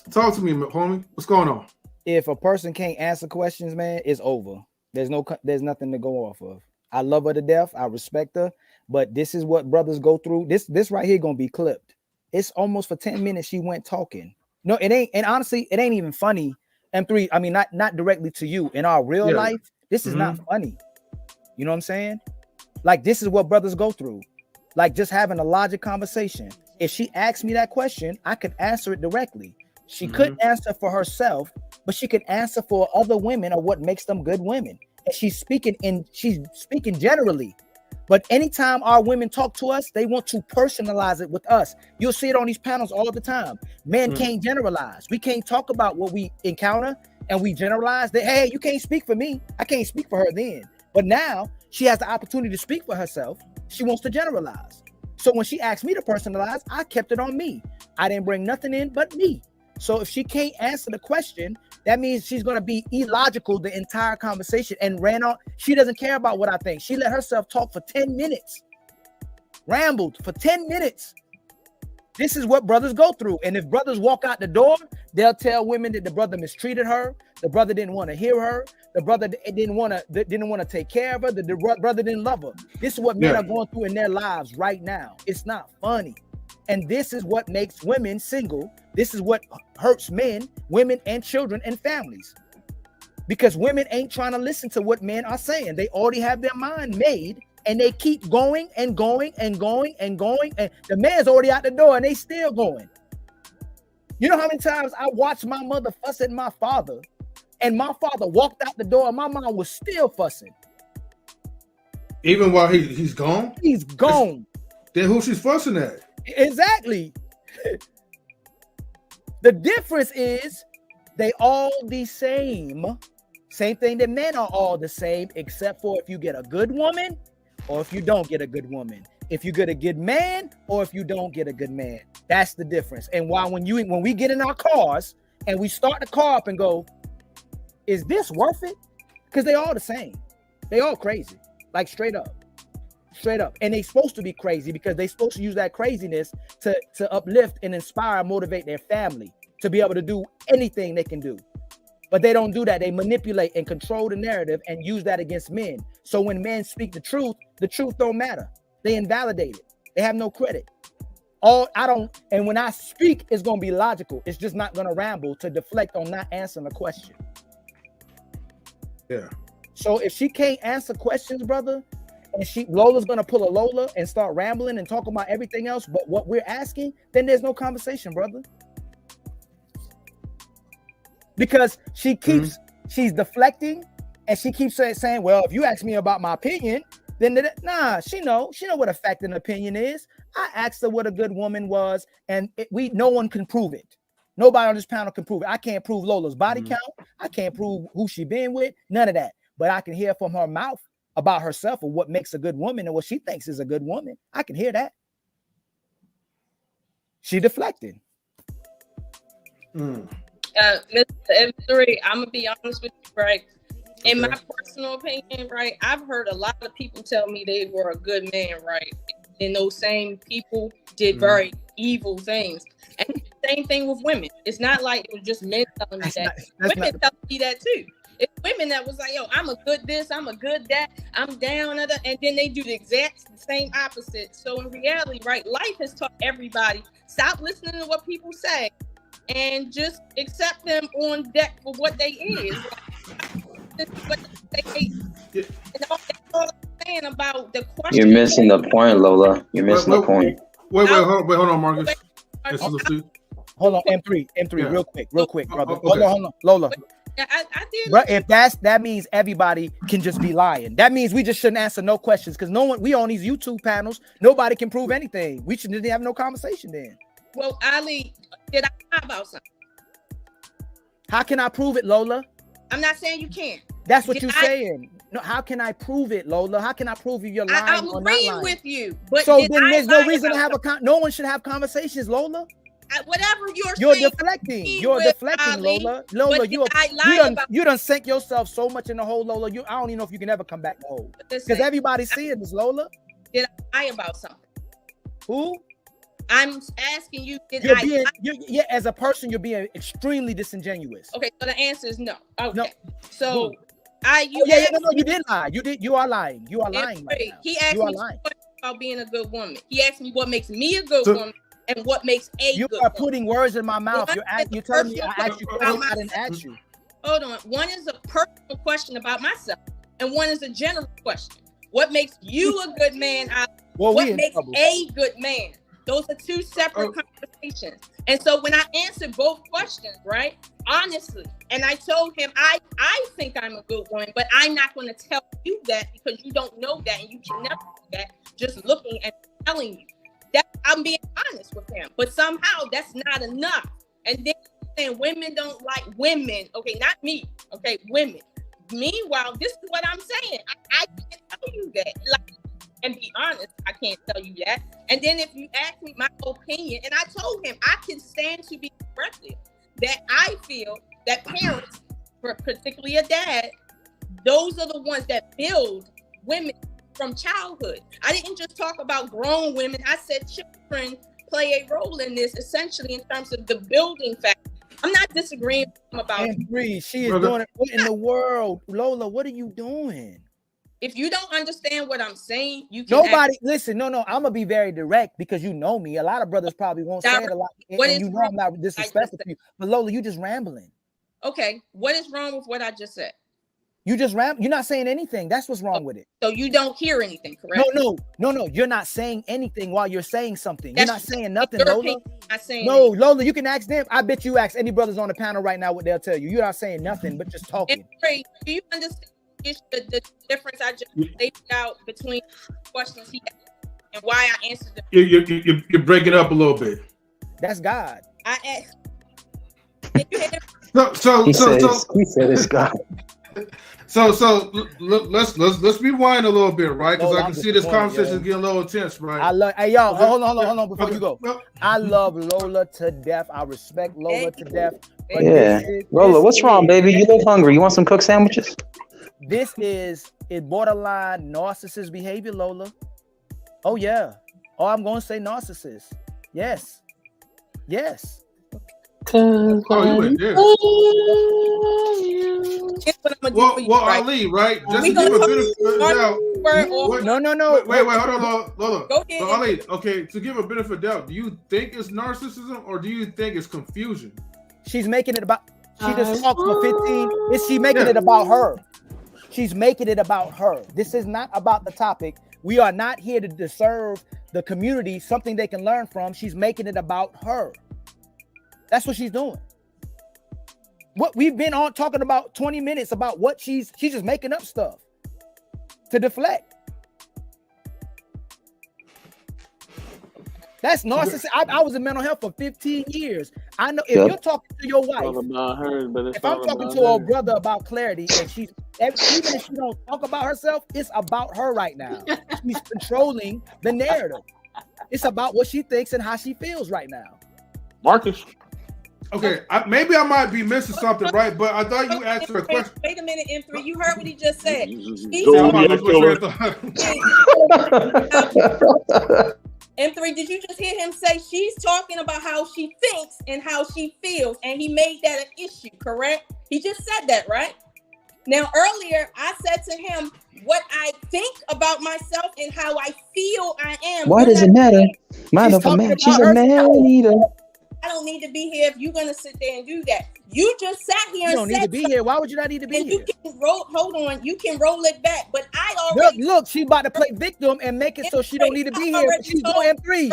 talk to me, homie? What's going on? If a person can't answer questions, man, it's over. There's nothing to go off of. I love her to death. I respect her, but this is what brothers go through. This right here gonna be clipped. It's almost for 10 minutes she went talking. No, it ain't, and honestly, it ain't even funny. M3, I mean, not directly to you. In our real life, this is not funny. You know what I'm saying? Like, this is what brothers go through. Like, just having a logic conversation. If she asked me that question, I could answer it directly. She couldn't answer for herself, but she could answer for other women or what makes them good women. And she's speaking generally. But anytime our women talk to us, they want to personalize it with us. You'll see it on these panels all the time. Men can't generalize. We can't talk about what we encounter and we generalize that, hey, you can't speak for me. I can't speak for her then. But now she has the opportunity to speak for herself. She wants to generalize. So when she asked me to personalize, I kept it on me. I didn't bring nothing in but me. So if she can't answer the question, that means she's going to be illogical the entire conversation and ran on. She doesn't care about what I think. She let herself talk for 10 minutes, rambled for 10 minutes. This is what brothers go through. And if brothers walk out the door, they'll tell women that the brother mistreated her. The brother didn't want to hear her. The brother didn't want to take care of her. The brother didn't love her. This is what men are going through in their lives right now. It's not funny. And this is what makes women single. This is what hurts men, women, and children and families. Because women ain't trying to listen to what men are saying. They already have their mind made, and they keep going and going and going and going. And the man's already out the door, and they still going. You know how many times I watched my mother fuss at my father, and my father walked out the door, and my mom was still fussing. Even while he's gone? He's gone. Then who she's fussing at? Exactly. The difference is they all the same. Same thing that men are all the same, except for if you get a good woman or if you don't get a good woman. If you get a good man or if you don't get a good man. That's the difference. And why when we get in our cars and we start the car up and go, is this worth it? Because they all the same. They all crazy. Like straight up. Straight up. And they supposed to be crazy because they supposed to use that craziness to uplift and inspire, motivate their family to be able to do anything they can do. But they don't do that. They manipulate and control the narrative and use that against men. So when men speak the truth don't matter. They invalidate it. They have no credit. And when I speak, it's going to be logical. It's just not going to ramble to deflect on not answering a question. Yeah. So if she can't answer questions, brother, and Lola's gonna pull a Lola and start rambling and talk about everything else but what we're asking, then there's no conversation, brother. Because she's deflecting and she keeps saying, well, if you ask me about my opinion, then she know what a fact and opinion is. I asked her what a good woman was, and no one can prove it. Nobody on this panel can prove it. I can't prove Lola's body count. I can't prove who she been with, none of that. But I can hear from her mouth about herself or what makes a good woman and what she thinks is a good woman. I can hear that. She deflected. Mr. M3, I'm gonna be honest with you, right? In my personal opinion, right, I've heard a lot of people tell me they were a good man, right? And those same people did very evil things. And the same thing with women. It's not like it was just men telling me that. Women tell me that too. It's women that was like, yo, I'm a good this, I'm a good that, I'm down, and then they do the exact same opposite. So in reality, right, life has taught everybody, stop listening to what people say and just accept them on deck for what they is. What they and all I'm saying about the question. You're missing the point, Lola. You're missing the point. Wait, hold on, Marcus. Hold on, M3, real quick, brother. Okay. Hold on, Lola. I did. Bro, if that means everybody can just be lying. That means we just shouldn't answer no questions because we on these YouTube panels. Nobody can prove anything. We shouldn't have no conversation then. Well, Ali, did I lie about something? How can I prove it, Lola? I'm not saying you can't. That's what you're saying. No, how can I prove it, Lola? How can I prove you're lying? I'm agreeing with you, but so then there's no reason to have no one should have conversations, Lola. Whatever you're deflecting. You're deflecting, Lola. Lola, you done sank yourself so much in the hole, Lola. I don't even know if you can ever come back to the hole. Because everybody's seeing this, Lola. Did I lie about something? Who? I'm asking you, as a person, you're being extremely disingenuous. Okay, so the answer is no. Okay. No. So you did lie. You are lying. You are lying right now. He asked me about being a good woman. He asked me what makes me a good woman and what makes a good woman. You are putting words in my mouth. You're telling me I asked you questions I didn't ask you. Hold on. One is a personal question about myself, and one is a general question. What makes you a good man? What makes a good man? Those are two separate conversations. And so when I answered both questions, right, honestly, and I told him, I think I'm a good woman, but I'm not going to tell you that because you don't know that and you can never do that just looking and telling you. That I'm being honest with him. But somehow that's not enough. And then saying women don't like women. Okay, not me. Okay, women. Meanwhile, this is what I'm saying. I can't tell you that. And be honest, I can't tell you that. And then if you ask me my opinion, and I told him I can stand to be corrected. that I feel that parents, particularly a dad, those are the ones that build women from childhood. I didn't just talk about grown women. I said children play a role in this, essentially in terms of the building factor. I'm not disagreeing about M3. She is doing it. What in the world, Lola? What are you doing? If you don't understand what I'm saying, you can listen. No, I'm gonna be very direct because you know me. A lot of brothers probably won't say it a lot, and you know I'm not disrespectful to you. But Lola, you just rambling. Okay, what is wrong with what I just said? You just You're not saying anything. That's what's wrong with it. So you don't hear anything, correct? No. You're not saying anything while you're saying something. You're not saying nothing, Lola. Opinion, not saying no, anything. Lola. You can ask them. I bet you ask any brothers on the panel right now what they'll tell you. You're not saying nothing, but just talking. Do you understand the difference I just laid out between questions he asked and why I answered them? You're breaking up a little bit. That's God. I asked. He said it's God. So let's rewind a little bit, right? Because I can see this conversation is getting a little intense, right? Hey y'all, hold on before you go. I love Lola to death. I respect Lola to death. Yeah, Lola, what's wrong, baby? You look hungry. You want some cooked sandwiches? This is borderline narcissist behavior, Lola. Oh yeah. Oh, I'm gonna say narcissist. Yes. Oh, you went there. Well, Ali, right? Just to give a benefit of doubt. No. Wait, hold on, Lola. Go ahead. So, Ali, okay, to give a benefit of doubt, do you think it's narcissism or do you think it's confusion? She's making it about. She just talked for 15. Is she making it about her? She's making it about her. This is not about the topic. We are not here to serve the community something they can learn from. She's making it about her. That's what she's doing. What we've been on talking about 20 minutes about what she's just making up stuff to deflect. That's narcissism. I was in mental health for 15 years. I know if you're talking to your wife, if I'm talking to a brother about clarity, and even if she don't talk about herself, it's about her right now. She's controlling the narrative. It's about what she thinks and how she feels right now. Marcus. Okay, maybe I might be missing something, right? But I thought you asked her a question. Wait a minute, M3. You heard what he just said. M3, did you just hear him say she's talking about how she thinks and how she feels, and he made that an issue, correct? He just said that, right? Now, earlier, I said to him what I think about myself and how I feel I am. Why does it matter? She's a man eater. I don't need to be here if you're gonna sit there and do that. You just sat here. You don't need to be here. Why would you not need to be here? You can roll. Hold on. You can roll it back. But I already look. She about to play victim and make it so she don't need to be here. She's doing M3.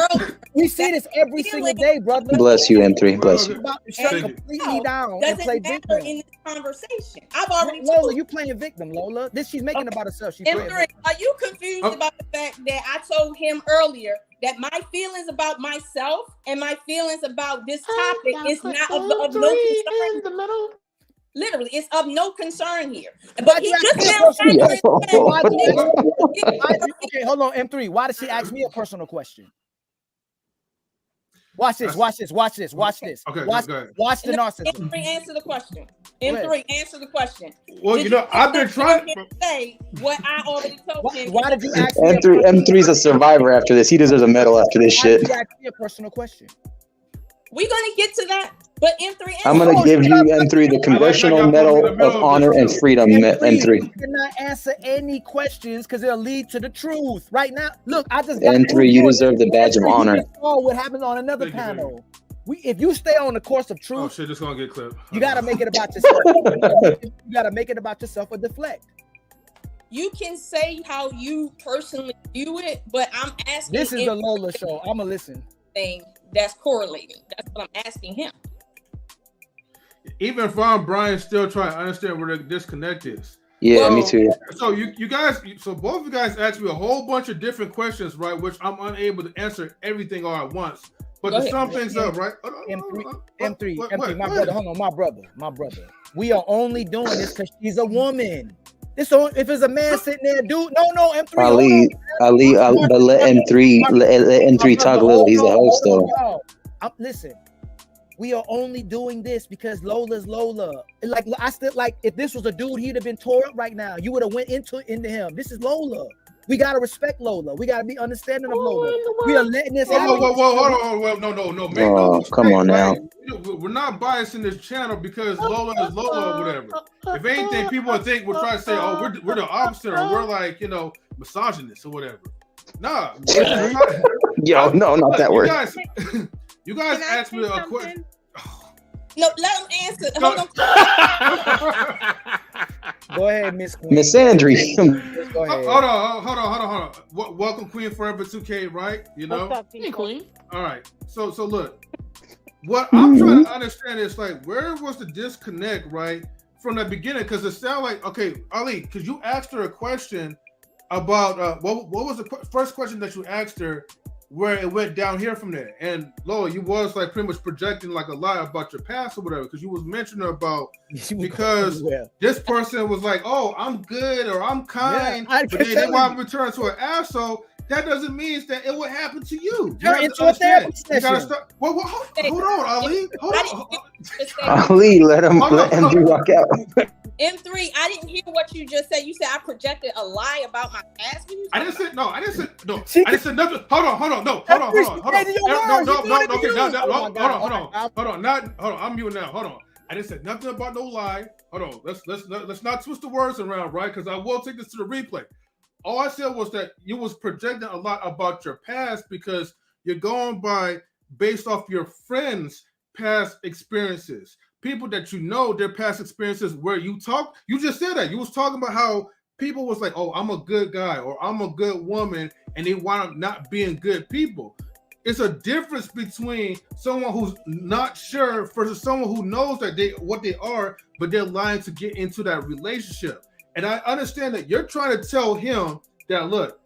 We see this every single day, brother. Bless you, M3. Bless you. She's about to shut completely down and play victim in this conversation. I've already Lola, you playing victim, Lola. This she's making about herself. She's M3. Are you confused about the fact that I told him earlier that my feelings about myself and my feelings about this topic is not of no concern? Literally, it's of no concern here. But he just now okay, hold on, M3. Why did she ask me a personal question? Watch this. Okay, watch the narcissism. M3, answer the question. M3, answer the question. Well, I've been trying to say what I already told him. Why did you ask M3's a survivor after this. He deserves a medal after this shit. Why did you ask me a personal question? We're going to get to that. But M3, I'm going to give you, M3, the Congressional Medal of Honor and Freedom, M3. You cannot answer any questions because it'll lead to the truth. Right now, look, I just M3, you deserve the badge of honor. What happens on another panel? If you stay on the course of truth, shit, this gonna get clipped. You got to make it about yourself. You got to make it about yourself or deflect. You can say how you personally view it, but I'm asking. This is the Lola show. I'm going to listen. Thing that's correlating. That's what I'm asking him. Even Vouaghn Bryant still trying to understand where the disconnect is. Yeah, me too. So you guys, both of you guys asked me a whole bunch of different questions, right? Which I'm unable to answer everything all at once. But to sum things up, right? M3, my brother. Hold on, my brother. We are only doing this because she's a woman. If it's a man sitting there, dude, no, M3. Ali, but let M3 talk a little. He's a host, though. Listen, we are only doing this because Lola's Lola. Like I still like if this was a dude, he'd have been tore up right now. You would have went into him. This is Lola. We gotta respect Lola. We gotta be understanding of Lola. We are letting this happen. Whoa, hold on. Well, no. Make no mistake, come on now. Right? We're not biasing this channel because Lola is Lola or whatever. If anything, people would think we're trying to say, oh, we're the opposite, or we're like, misogynist or whatever. Nah. Yo, no, not that word. You guys asked me a question. No, let him answer. Hold on. Go ahead, Miss Queen. Miss Andre. Go ahead. Hold on. Welcome, Queen Forever 2K, right? Hey, Queen. All right. So look, what I'm trying to understand is like, where was the disconnect, right, from the beginning? Because it sounded like, okay, Ali, because you asked her a question about what was the first question that you asked her, where it went down here from there. And Lola, you was like pretty much projecting like a lie about your past or whatever, because you was mentioning about because this person was like, oh, I'm good or I'm kind, but then they want to return to an asshole. That doesn't mean that it would happen to you. You're into a therapy session. Hold on, Ali. Hold on. Ali, let him rock out. M3, I didn't hear what you just said. You said I projected a lie about my past. I didn't say no. I didn't say nothing. Hold on. I'm muting now. Hold on. I didn't say nothing about no lie. Hold on. Let's not twist the words around, right? Because I will take this to the replay. All I said was that you was projecting a lot about your past because you're going by based off your friends' past experiences. People that you know, their past experiences where you just said that. You was talking about how people was like, oh, I'm a good guy or I'm a good woman, and they wind up not being good people. It's a difference between someone who's not sure versus someone who knows that what they are, but they're lying to get into that relationship. And I understand that you're trying to tell him that, look,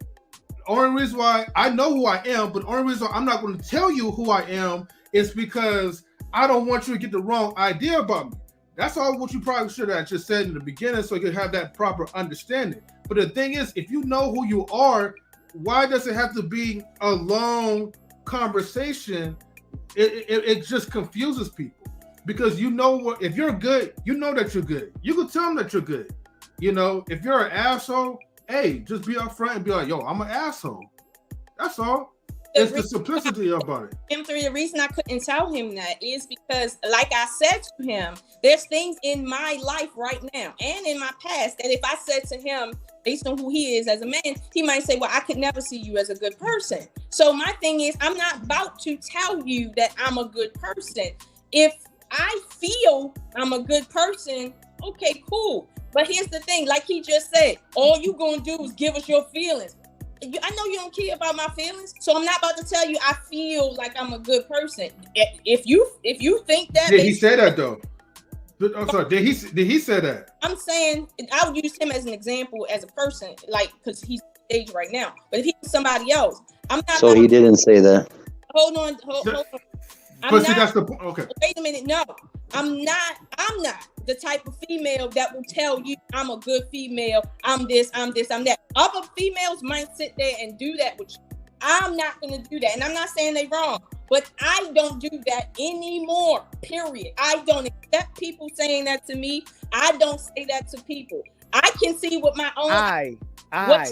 the only reason why I know who I am, but the only reason why I'm not going to tell you who I am is because I don't want you to get the wrong idea about me. That's all what you probably should have just said in the beginning so you could have that proper understanding. But the thing is, if you know who you are, why does it have to be a long conversation? It just confuses people. Because if you're good, you know that you're good. You can tell them that you're good. If you're an asshole, hey, just be upfront and be like, yo, I'm an asshole. That's all. It's the simplicity about it. M3, the reason I couldn't tell him that is because, like I said to him, there's things in my life right now and in my past that if I said to him, based on who he is as a man, he might say, well, I could never see you as a good person. So my thing is, I'm not about to tell you that I'm a good person. If I feel I'm a good person, okay, cool. But here's the thing, like he just said, all you gonna do is give us your feelings. I know you don't care about my feelings, so I'm not about to tell you I feel like I'm a good person. If you think that, he said that though. I'm sorry. Did he say that? I'm saying I would use him as an example as a person, like because he's on stage right now. But if he was somebody else, I'm not. So he didn't say that. Hold on. But see, that's the point. Okay. Wait a minute. No, I'm not the type of female that will tell you I'm a good female. I'm this, I'm that. Other females might sit there and do that with you. I'm not going to do that. And I'm not saying they're wrong, but I don't do that anymore, period. I don't accept people saying that to me. I don't say that to people. I can see with my own eyes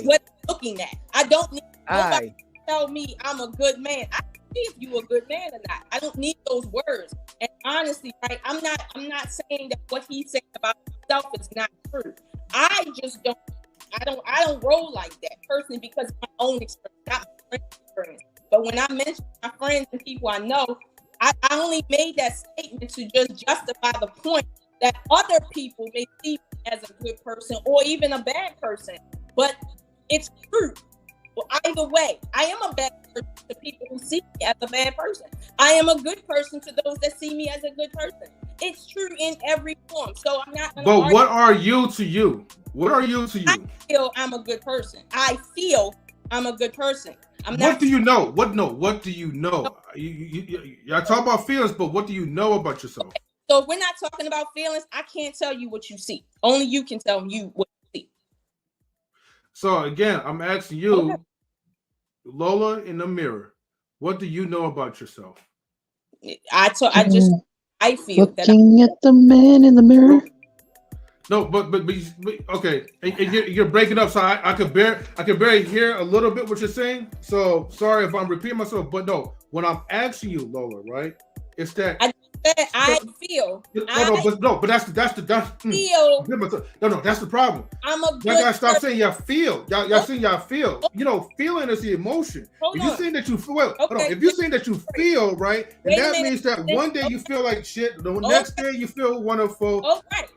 what I'm looking at. I don't need nobody to tell me I'm a good man. I can see if you're a good man or not. I don't need those words. And honestly, right, I'm not saying that what he's saying about himself is not true. I just don't roll like that personally because of my own experience, not my friend's experience. But when I mention my friends and people I know, I only made that statement to just justify the point that other people may see me as a good person or even a bad person. But it's true. Well, either way, I am a bad person to people who see me as a bad person. I am a good person to those that see me as a good person. It's true in every form. So I'm not. But what are you to you? What are you to you? I feel I'm a good person. I feel I'm a good person. What do you know? What do you know? Y'all talk about feelings, but what do you know about yourself? Okay. So if we're not talking about feelings, I can't tell you what you see. Only you can tell you what you see. So again, I'm asking you, Lola in the mirror, what do you know about yourself? I just I feel that Looking at the man in the mirror. No, but okay, and you're breaking up, so I could barely hear a little bit what you're saying. So sorry if I'm repeating myself, but no, when I'm asking you, Lola, right? It's that I feel. But that's Feel. No, that's the problem. I'm a Y'all good gotta stop person. saying y'all feel. Y'all saying y'all feel. You know, feeling is the emotion. If you saying that you feel, hold on. If you saying that you feel, right, and Wait a that minute. means that one day you feel like shit, the next day you feel wonderful. Oh, right.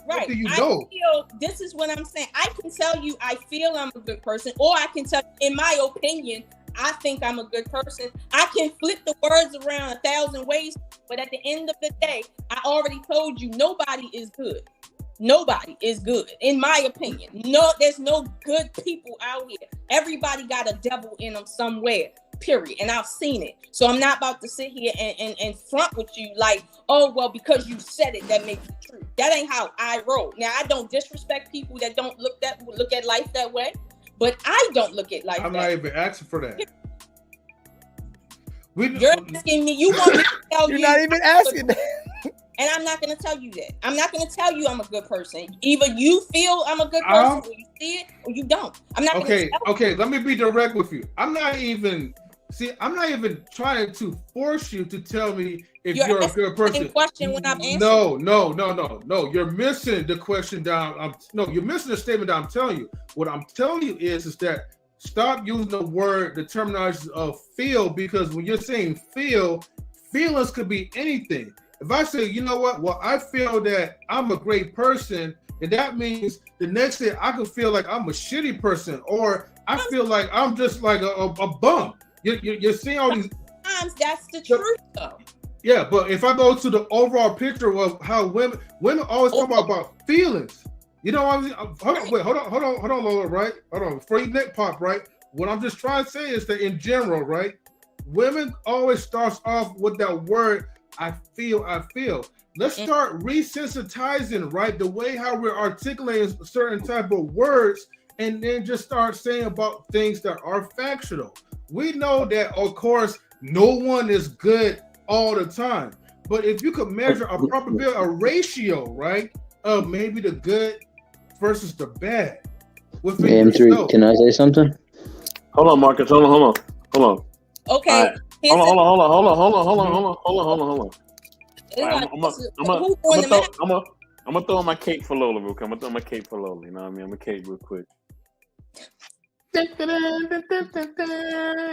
What do you I know? feel, this is what I'm saying. I can tell you I feel I'm a good person, or I can tell you, in my opinion, I think I'm a good person. I can flip the words around 1,000 ways, but at the end of the day, I already told you nobody is good. Nobody is good, in my opinion. No, there's no good people out here. Everybody got a devil in them somewhere, period. And I've seen it. So I'm not about to sit here and front with you like, oh, well, because you said it, that makes it true. That ain't how I roll. Now, I don't disrespect people that don't look at life that way. But I don't look at life. I'm not even asking for that. You're asking me. You want me to tell you? You're not even asking that. And I'm not going to tell you that. I'm not going to tell you I'm a good person. Either you feel I'm a good person, or you see it, or you don't. I'm not. Okay. Let me be direct with you. I'm not even trying to force you to tell me if you're a good person. Question when I'm answering. No. You're missing the question down. You're missing the statement that I'm telling you. What I'm telling you is that stop using the terminology of feel, because when you're saying feel, feelings could be anything. If I say, you know what? Well, I feel that I'm a great person, and that means the next day I could feel like I'm a shitty person, or I feel like I'm just like a bum. You're seeing all these. Sometimes that's the truth, though. Yeah, but if I go to the overall picture of how women always talk about feelings, you know what I mean? Hold on, Lola, right? Hold on, before you neck pop, right? What I'm just trying to say is that in general, right, women always starts off with that word, I feel. Let's start resensitizing, right, the way how we're articulating certain type of words, and then just start saying about things that are factual. We know that, of course, no one is good all the time, but if you could measure a ratio, right, of maybe the good versus the bad. M3, can I say something? Hold on, Marcus. Hold on. Okay. Right. Hold on. I'm gonna throw my cape for Lola real quick. You know what I mean? I'm a cape real quick. You know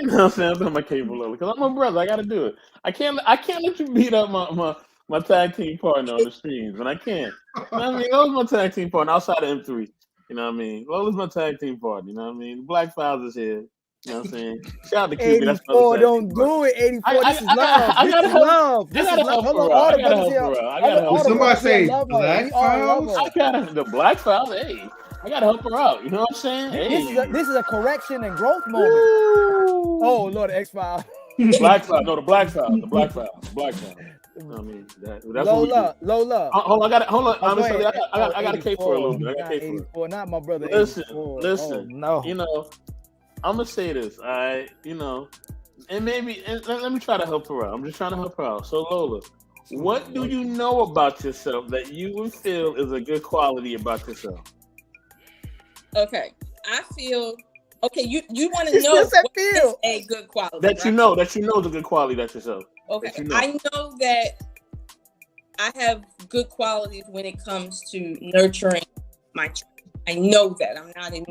what I'm saying? I'm throwing my cape for Lola because I'm my brother. I gotta do it. I can't let you beat up my tag team partner on the streams, and I can't. You know what I mean? Lola's my tag team partner outside of M3. You know what I mean? Lola's my tag team partner. You know what I mean? Black Files is here. You know what I'm saying? Shout out to QueBee. 84, don't do it. 84, this is love. This is love. This is love. Hold on, all the brothers here. Somebody say Black Files? The Black Files, hey. I gotta help her out. You know what I'm saying? Hey. This is a correction and growth moment. Ooh. Oh, Lord, the X-Files. Black Files. No, the Black Files. The Black Files. I mean, that's Lola. Hold on. Honestly, I got a cape for a little bit. I got a cape for it. Not my brother. Listen. Oh, no. You know, I'm gonna say this. All right. You know, and let me try to help her out. I'm just trying to help her out. So, Lola, what do you know about yourself that you would feel is a good quality about yourself? Okay, I feel. Okay, you want to know what is a good quality that you know is a good quality about yourself. Okay, I know that I have good qualities when it comes to nurturing my children. I know that I'm not in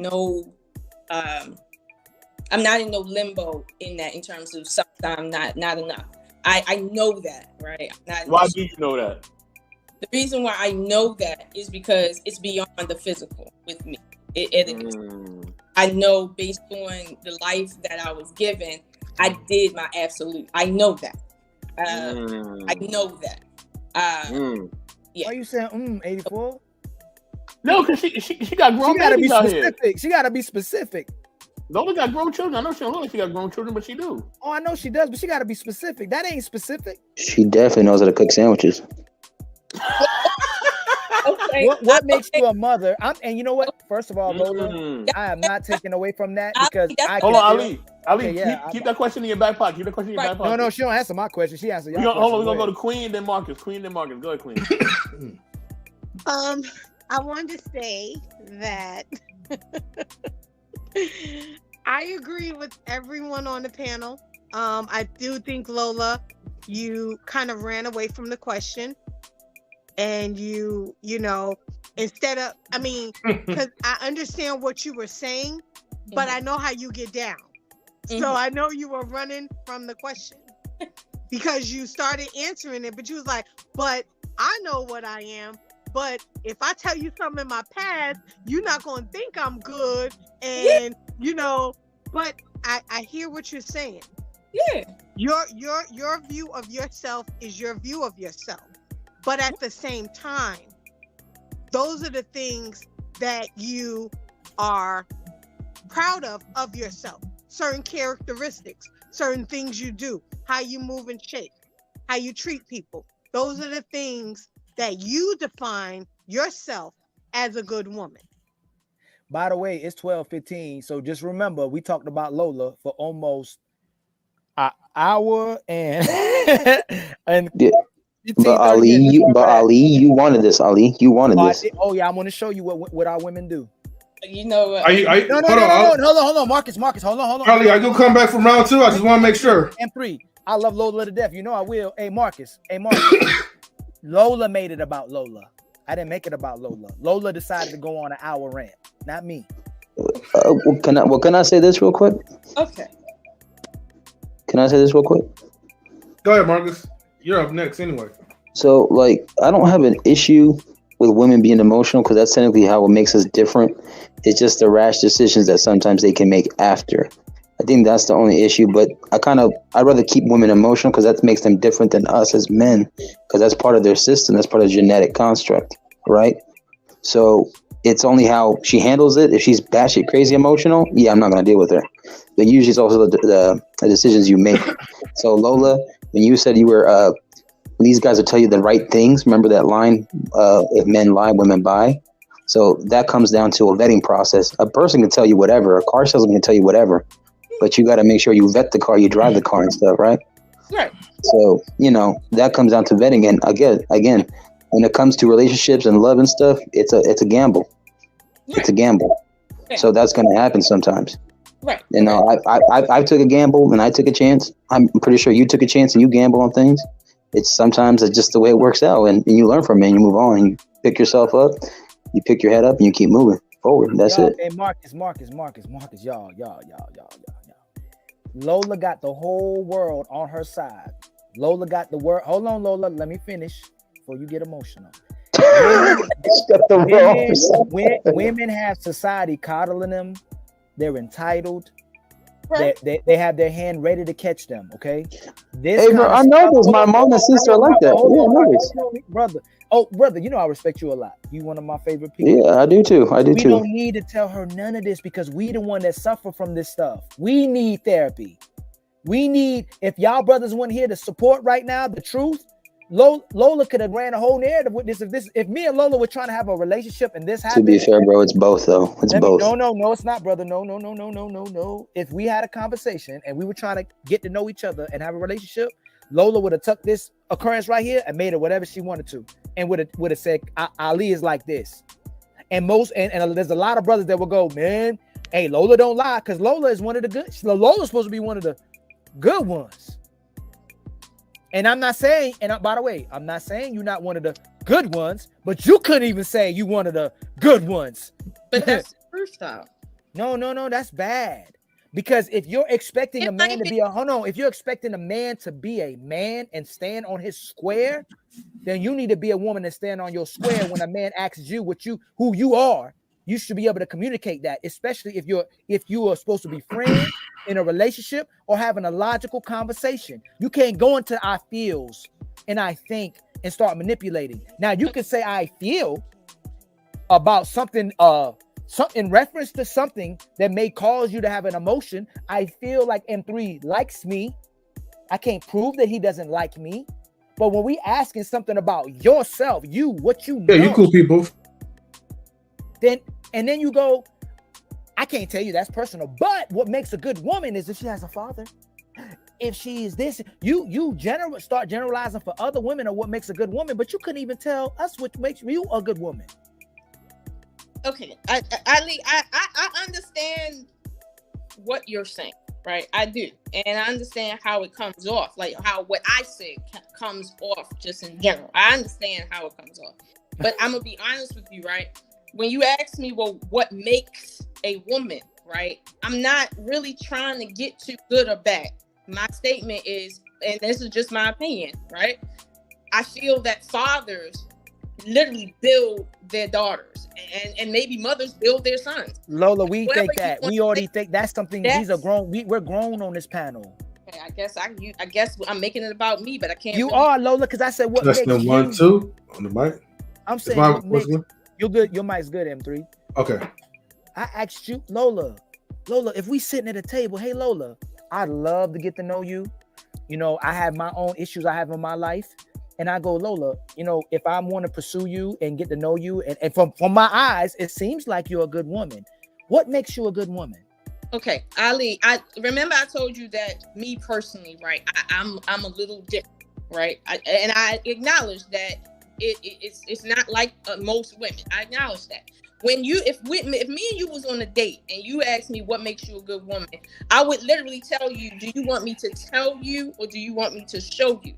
no limbo in that, in terms of sometimes not enough. I know that, right? Why do you know that? The reason why I know that is because it's beyond the physical with me. It is. I know based on the life that I was given, I did my absolute. I know that. I know that. Yeah. Why are you saying 84? No, because she got grown babies out here. She got to be specific. Lola got grown children. I know she don't look like she got grown children, but she do. Oh, I know she does, but she got to be specific. That ain't specific. She definitely knows how to cook sandwiches. Okay. What makes you a mother? And you know what? First of all, Lola, I am not taking away from that because hold on, Ali, Okay, keep that question in your back pocket. Keep that question in your back pocket. No, she don't answer my question. She answered your question. Hold on, we're gonna go to Queen, then Marcus. Queen, then Marcus. Go ahead, Queen. I wanted to say that I agree with everyone on the panel. I do think, Lola, you kind of ran away from the question, and you know, instead of, I mean, because I understand what you were saying, but I know how you get down. So I know you were running from the question because you started answering it, but you was like, but I know what I am. But if I tell you something in my past, you're not going to think I'm good. And, you know, but I hear what you're saying. Yeah. Your view of yourself is your view of yourself. But at the same time, those are the things that you are proud of yourself. Certain characteristics, certain things you do, how you move and shake, how you treat people. Those are the things that you define yourself as a good woman. By the way, it's 12:15. So just remember, we talked about Lola for almost an hour and Yeah. But Ali, you wanted this, Ali. You wanted this. Oh yeah, I'm going to show you what our women do. You know what? Hold on, Marcus, hold on. Ali, I go come back from round 2. I just want to make sure. M3. I love Lola to death. You know I will. Hey, Marcus. Lola made it about Lola. I didn't make it about Lola. Lola decided to go on an hour rant, not me. Can I say this real quick? Okay. Can I say this real quick? Go ahead, Marcus. You're up next anyway. So, like, I don't have an issue with women being emotional because that's technically how it makes us different. It's just the rash decisions that sometimes they can make after. I think that's the only issue, but I'd rather keep women emotional because that makes them different than us as men because that's part of their system. That's part of the genetic construct, right? So it's only how she handles it. If she's batshit crazy emotional, yeah, I'm not going to deal with her. But usually it's also the decisions you make. So Lola, when you said you were, these guys will tell you the right things. Remember that line, if men lie, women buy. So that comes down to a vetting process. A person can tell you whatever. A car salesman can tell you whatever. But you got to make sure you vet the car, you drive the car and stuff, right? Right. So, you know, that comes down to vetting. And again, when it comes to relationships and love and stuff, it's a gamble. Right. It's a gamble. Right. So that's going to happen sometimes. Right. You know, I took a gamble and I took a chance. I'm pretty sure you took a chance and you gamble on things. It's just the way it works out, and you learn from it and you move on and you pick yourself up, you pick your head up and you keep moving forward. That's it. Hey, Marcus, y'all. Lola got the whole world on her side. Lola got the world. Hold on, Lola. Let me finish before you get emotional. Women have society coddling them. They're entitled. Right. They have their hand ready to catch them. Okay. Hey, bro, I know this. My mom and sister are like that. Yeah, I know this. Brother. Oh, brother, you know I respect you a lot. You one of my favorite people. Yeah, I do too. We don't need to tell her none of this because we the one that suffer from this stuff. We need therapy. We need, if y'all brothers weren't here to support right now the truth, Lola could have ran a whole narrative with this. If me and Lola were trying to have a relationship and this happened. To be fair, bro, it's both though. It's both. No, it's not, brother. No. If we had a conversation and we were trying to get to know each other and have a relationship, Lola would have took this occurrence right here and made it whatever she wanted to, and would have said Ali is like this. And there's a lot of brothers that will go, man, hey, Lola don't lie, because Lola is one of the good. Lola's supposed to be one of the good ones. And I'm not saying, by the way, I'm not saying you're not one of the good ones, but you couldn't even say you one of the good ones. But that's the first time. No, that's bad. Because if you're expecting a man to be if you're expecting a man to be a man and stand on his square, then you need to be a woman and stand on your square. When a man asks you who you are, you should be able to communicate that, especially if you are supposed to be friends in a relationship or having a logical conversation. You can't go into I feels and I think and start manipulating. Now you can say I feel about something in reference to something that may cause you to have an emotion. I feel like M3 likes me. I can't prove that he doesn't like me. But when we asking something about yourself, what you know. Yeah, you cool people. Then you go, I can't tell you that's personal. But what makes a good woman is if she has a father. If she is this, you start generalizing for other women or what makes a good woman, but you couldn't even tell us what makes you a good woman. Okay, I understand what you're saying, right? I do, and I understand how it comes off, like how what I say comes off just in general. I understand how it comes off, but I'm gonna be honest with you, right? When you ask me, well, what makes a woman, right? I'm not really trying to get to good or bad. My statement is, and this is just my opinion, right? I feel that fathers literally build their daughters, and maybe mothers build their sons. Lola, we Whatever think that. We already think that's something. These are grown. We're grown on this panel. Okay, I guess I'm making it about me, but I can't. You are, Lola, because I said what That's makes the 1, 2 on the mic. I'm saying what makes, you're good. Your mic's good, M3. Okay. I asked you, Lola, if we sitting at a table, hey Lola, I'd love to get to know you. You know, I have my own issues I have in my life. And I go, Lola, you know, if I want to pursue you and get to know you, and from my eyes, it seems like you're a good woman. What makes you a good woman? Okay, Ali, I remember I told you that me personally, right? I'm a little different, right? I acknowledge that it's not like most women. I acknowledge that. If me and you was on a date and you asked me what makes you a good woman, I would literally tell you, do you want me to tell you or do you want me to show you?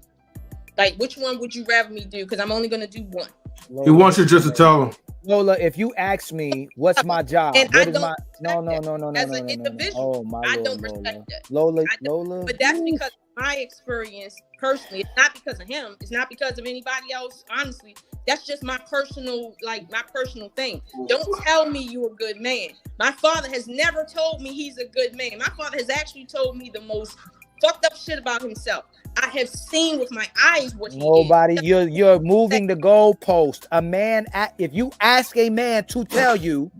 Like, which one would you rather me do? Because I'm only going to do one. Lola, He wants you just to tell him. Lola, if you ask me what's my job, and what I is don't my no. As an individual, Oh my I Lord, don't respect that. Lola. But that's because of my experience personally. It's not because of him. It's not because of anybody else. Honestly, that's just my personal thing. Don't tell me you're a good man. My father has never told me he's a good man. My father has actually told me the most fucked up shit about himself. I have seen with my eyes what he is. You're moving the goalpost. A man, if you ask a man to tell you,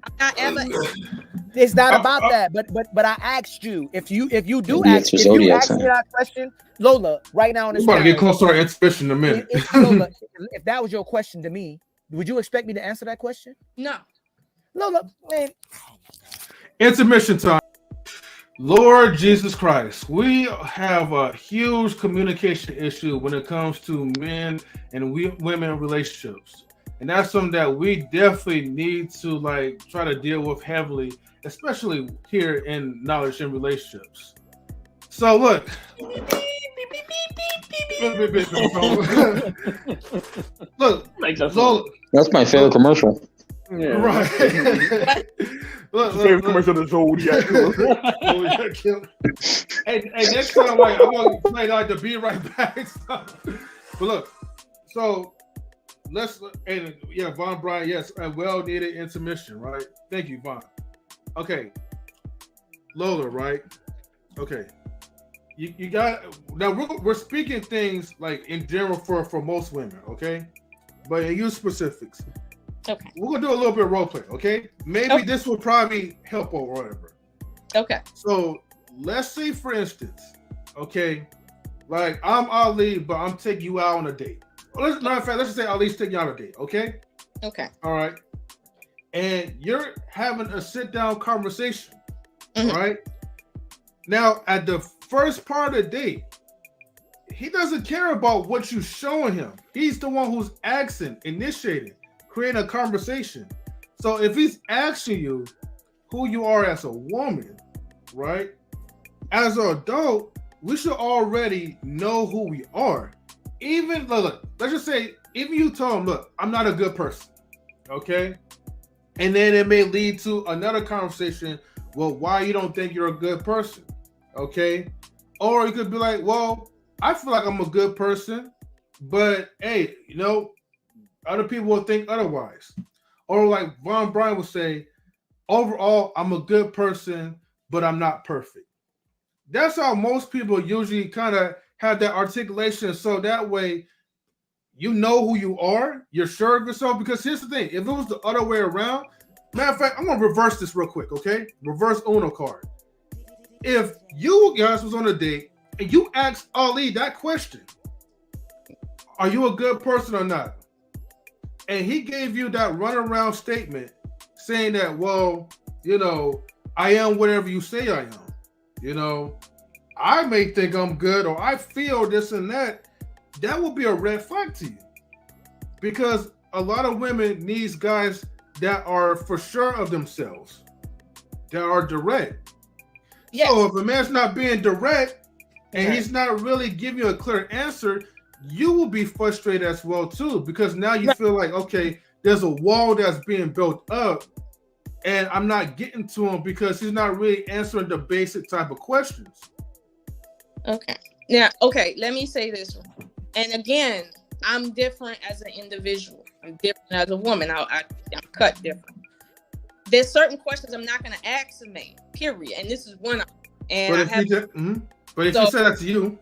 it's not about that. But I asked you if you ask me that question, Lola, right now in this we're about to get close to our exhibition in a minute. Lola, if that was your question to me, would you expect me to answer that question? No, Lola, man. Intermission time. Lord Jesus Christ, we have a huge communication issue when it comes to men and women relationships. And that's something that we definitely need to try to deal with heavily, especially here in knowledge and relationships. So look. Look, that's my favorite commercial. Yeah. Right. Favorite commercial of the Zodiac. Hey, next time, I'm gonna play the Be Right Back stuff. But look, so Vouaghn Bryant, yes, a well-needed intermission, right? Thank you, Vaughn. Okay, Lola, right? Okay, you got now. We're speaking things like in general for most women, okay? But in you specifics. Okay. We're gonna do a little bit of role play, okay? Maybe this will probably help or whatever. Okay. So let's say, for instance, okay, like I'm Ali, but I'm taking you out on a date. Let's just say Ali's taking you out on a date, okay? Okay. All right. And you're having a sit-down conversation, right? Now, at the first part of the date, he doesn't care about what you're showing him. He's the one who's initiating. Creating a conversation. So if he's asking you who you are as a woman, right? As an adult, we should already know who we are. Even look, let's just say, even you tell him, look, I'm not a good person, okay? And then it may lead to another conversation. Well, why you don't think you're a good person, okay? Or you could be like, well, I feel like I'm a good person, but hey, other people will think otherwise. Or like Vouaghn Bryant would say, overall, I'm a good person, but I'm not perfect. That's how most people usually kind of have that articulation. So that way, you know who you are, you're sure of yourself. Because here's the thing, if it was the other way around, matter of fact, I'm going to reverse this real quick, okay? Reverse Uno card. If you guys was on a date and you asked Ali that question, are you a good person or not? And he gave you that runaround statement saying that, well, I am whatever you say I am. You know, I may think I'm good or I feel this and that. That will be a red flag to you. Because a lot of women needs guys that are for sure of themselves, that are direct. Yes. So if a man's not being direct and he's not really giving you a clear answer, you will be frustrated as well too, because now you feel like, okay, there's a wall that's being built up and I'm not getting to him because he's not really answering the basic type of questions. Okay. Now, okay, let me say this one. And again, I'm different as an individual. I'm different as a woman. I'm cut different. There's certain questions I'm not going to ask a man, period. And this is one of them. And but if you said that to you.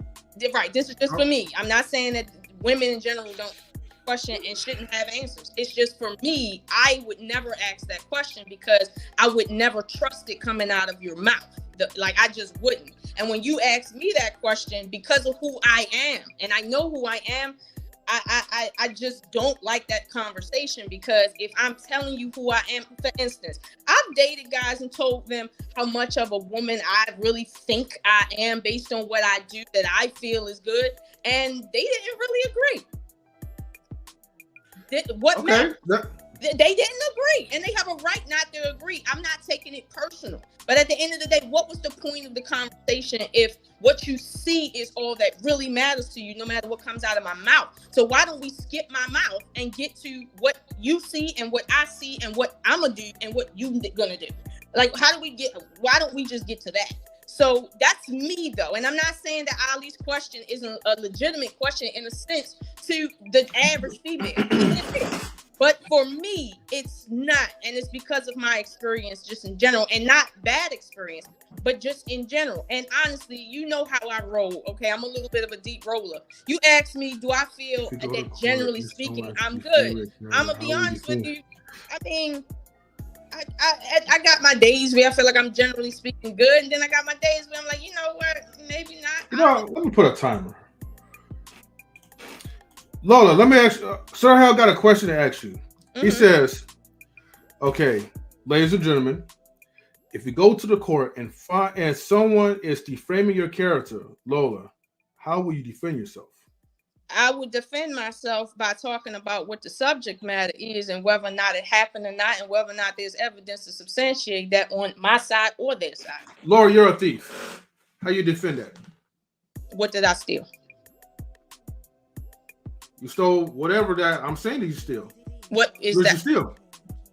Right. This is just for me. I'm not saying that women in general don't question and shouldn't have answers. It's just for me, I would never ask that question because I would never trust it coming out of your mouth. I just wouldn't. And when you ask me that question, because of who I am, and I know who I am, I just don't like that conversation, because if I'm telling you who I am, for instance, I've dated guys and told them how much of a woman I really think I am based on what I do that I feel is good, and they didn't really agree. They didn't agree, and they have a right not to agree. I'm not taking it personal. But at the end of the day, what was the point of the conversation if what you see is all that really matters to you, no matter what comes out of my mouth? So why don't we skip my mouth and get to what you see and what I see and what I'm going to do and what you're going to do? Like, why don't we just get to that? So that's me, though. And I'm not saying that Ali's question isn't a legitimate question in a sense to the average female. But for me, it's not. And it's because of my experience just in general, and not bad experience, but just in general. And honestly, you know how I roll. Okay, I'm a little bit of a deep roller. You ask me, do I feel that generally speaking, I'm good? I'm going to be honest with you. I mean, I got my days where I feel like I'm generally speaking good. And then I got my days where I'm like, you know what, maybe not. You know, let me put a timer. Lola, let me ask you. Sir Hal got a question to ask you. Mm-hmm. He says, okay, ladies and gentlemen, if you go to the court and someone is defaming your character, Lola, how will you defend yourself? I would defend myself by talking about what the subject matter is and whether or not it happened or not, and whether or not there's evidence to substantiate that on my side or their side. Laura, you're a thief. How you defend that? What did I steal? You stole whatever that I'm saying that you steal. What is that? You steal?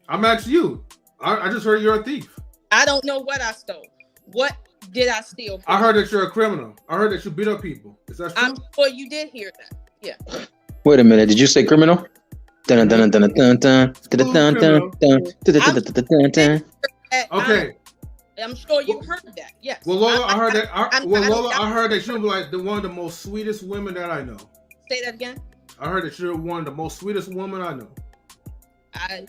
I'm asking you. I just heard you're a thief. I don't know what I stole. What did I steal? I heard that you're a criminal. I heard that you beat up people. Is that true? I'm sure you did hear that. Yeah. Wait a minute. Did you say criminal? Okay. I'm sure you heard that. Yes. Well, Lola, I heard that. I heard that you're like one of the most sweetest women that I know. Say that again. I heard that you're one of the most sweetest women I know.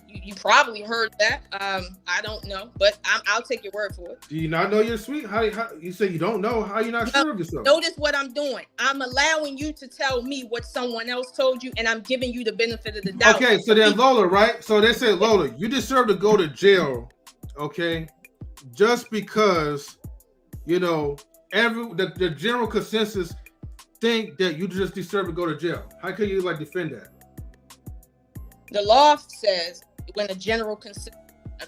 You probably heard that. I don't know, but I'll take your word for it. Do you not know you're sweet? How you say you don't know? How you not sure of yourself? Notice what I'm doing. I'm allowing you to tell me what someone else told you, and I'm giving you the benefit of the doubt. Okay, so then Lola, right? So they say, Lola, you deserve to go to jail, okay? Just because, you know, the general consensus think that you just deserve to go to jail. How can you defend that? The law says when a general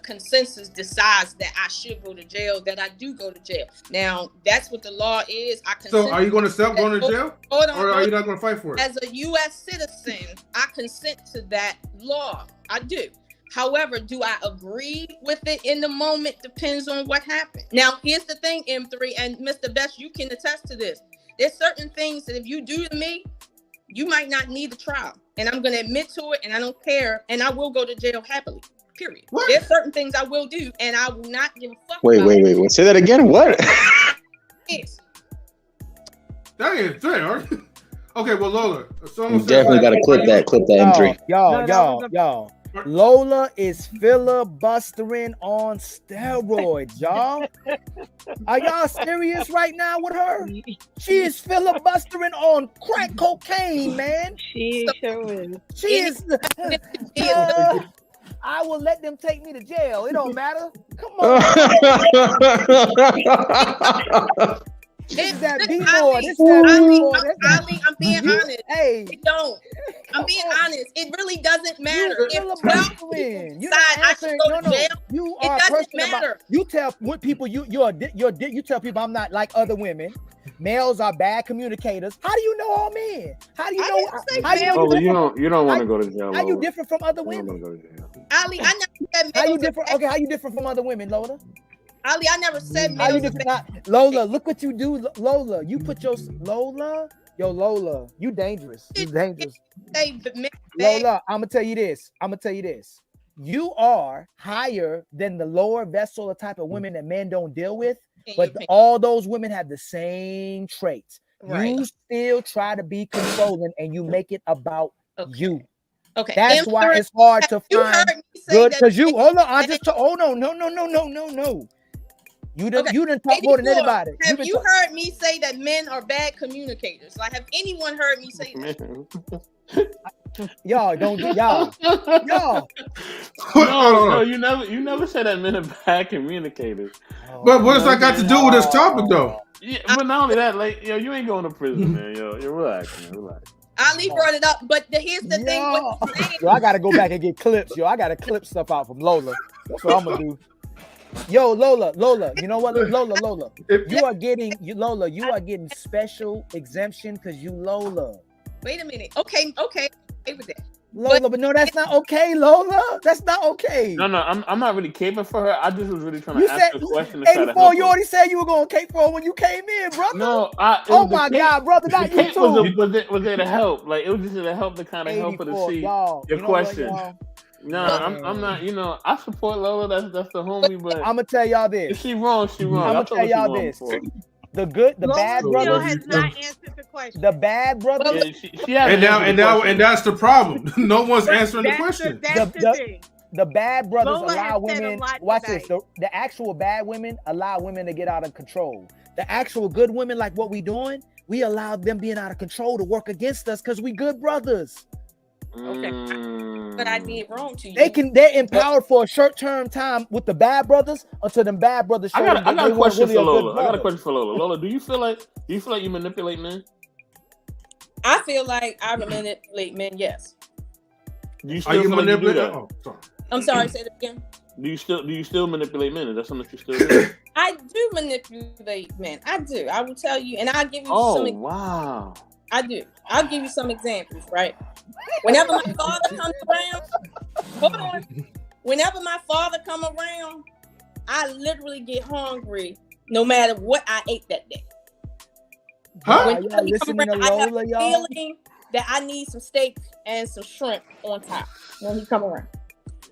consensus decides that I should go to jail, that I do go to jail. Now, that's what the law is. So are you going to stop going to jail? Hold on, or are you not going to fight for it? As a U.S. citizen, I consent to that law. I do. However, do I agree with it in the moment? Depends on what happened. Now, here's the thing, M3, and Mr. Best, you can attest to this. There's certain things that if you do to me, you might not need a trial. And I'm going to admit to it, and I don't care, and I will go to jail happily, period. What? There's certain things I will do, and I will not give a fuck Wait. Say that again? What? Yes. That ain't fair. Okay, well, Lola. You definitely got to clip that M3. Y'all. Lola is filibustering on steroids, y'all. Are y'all serious right now with her? She is filibustering on crack cocaine, man. She sure is. She is. I will let them take me to jail. It don't matter. Come on. This is that B more. This is that B more. Ali, I'm being honest. Hey, It don't. I'm being honest. It really doesn't matter. You're If a 12 black people man. You're decide not I should answering. go to No. jail, You it are doesn't personal matter. about. You tell what people you tell people I'm not like other women. Males are bad communicators. How do you know all men? How do you I know? didn't say How you males. know? You don't want to go to jail. How you Lola. different from other You don't women? want to go to jail. Ali, I never said How you males. different? Okay, how you different from other women, Lola? Ali, I never said How you males. different? Lola, look what you do, Lola. You put your Lola, you dangerous. You dangerous. Say men Lola, I'm gonna tell you this. You are higher than the lower vessel, the type of women that men don't deal with. But all those women have the same traits. Right. You still try to be controlling, and you make it about you. Okay. That's why it's hard to You find heard me say good. that. Because you hold on, I just hold on. No. You done talk more than anybody. Have you heard me say that men are bad communicators? Like, have anyone heard me say that? Y'all don't y'all. No, you never said that men are bad communicators. But what does that got to do with this topic, though? Yeah, but not only that, like, yo, you ain't going to prison, man. Yo, relax, man, relax. Ali brought it up, but here's the thing. What he's saying, Yo, I gotta go back and get clips. Yo, I gotta clip stuff out from Lola. That's what I'm gonna do. Yo, Lola, you know what? Lola. You are getting special exemption because you Lola. wait a minute. Okay, with that. Lola, but no, that's not okay, Lola. That's not okay. No, I'm not really caping for her. I just was really trying to ask her a question. 84, you already said you were gonna cape for her when you came in, brother. No, oh my God, brother, not you too. Was there to help? Like, it was just to help to kind of help her to see your question. No, I'm not. You know, I support Lola. That's the homie. But I'm gonna tell y'all this. If she wrong, she wrong. I'm gonna tell y'all this. The bad brothers has not answered the question. The bad brothers. Yeah, and that's the problem. No one's answering the question. The bad brothers Lola allow women. Watch tonight. this. The actual bad women allow women to get out of control. The actual good women, like what we doing, we allow them being out of control to work against us because we good brothers. Okay, but I did wrong to you. They're empowered for a short-term time with the bad brothers until them bad brothers. I got a question for Lola. I got a question for Lola. Lola, do you feel like you manipulate men? I feel like I manipulate men. Yes. Do you still manipulate? I'm sorry. Say it again. Do you still manipulate men? Is that something that you still do? I do manipulate men. I do. I will tell you, and I'll give you some. Wow. I do. I'll give you some examples, right? Whenever my father comes around, hold on. Whenever my father come around, I literally get hungry no matter what I ate that day. Huh? When he come around, I have a feeling that I need some steak and some shrimp on top when he come around.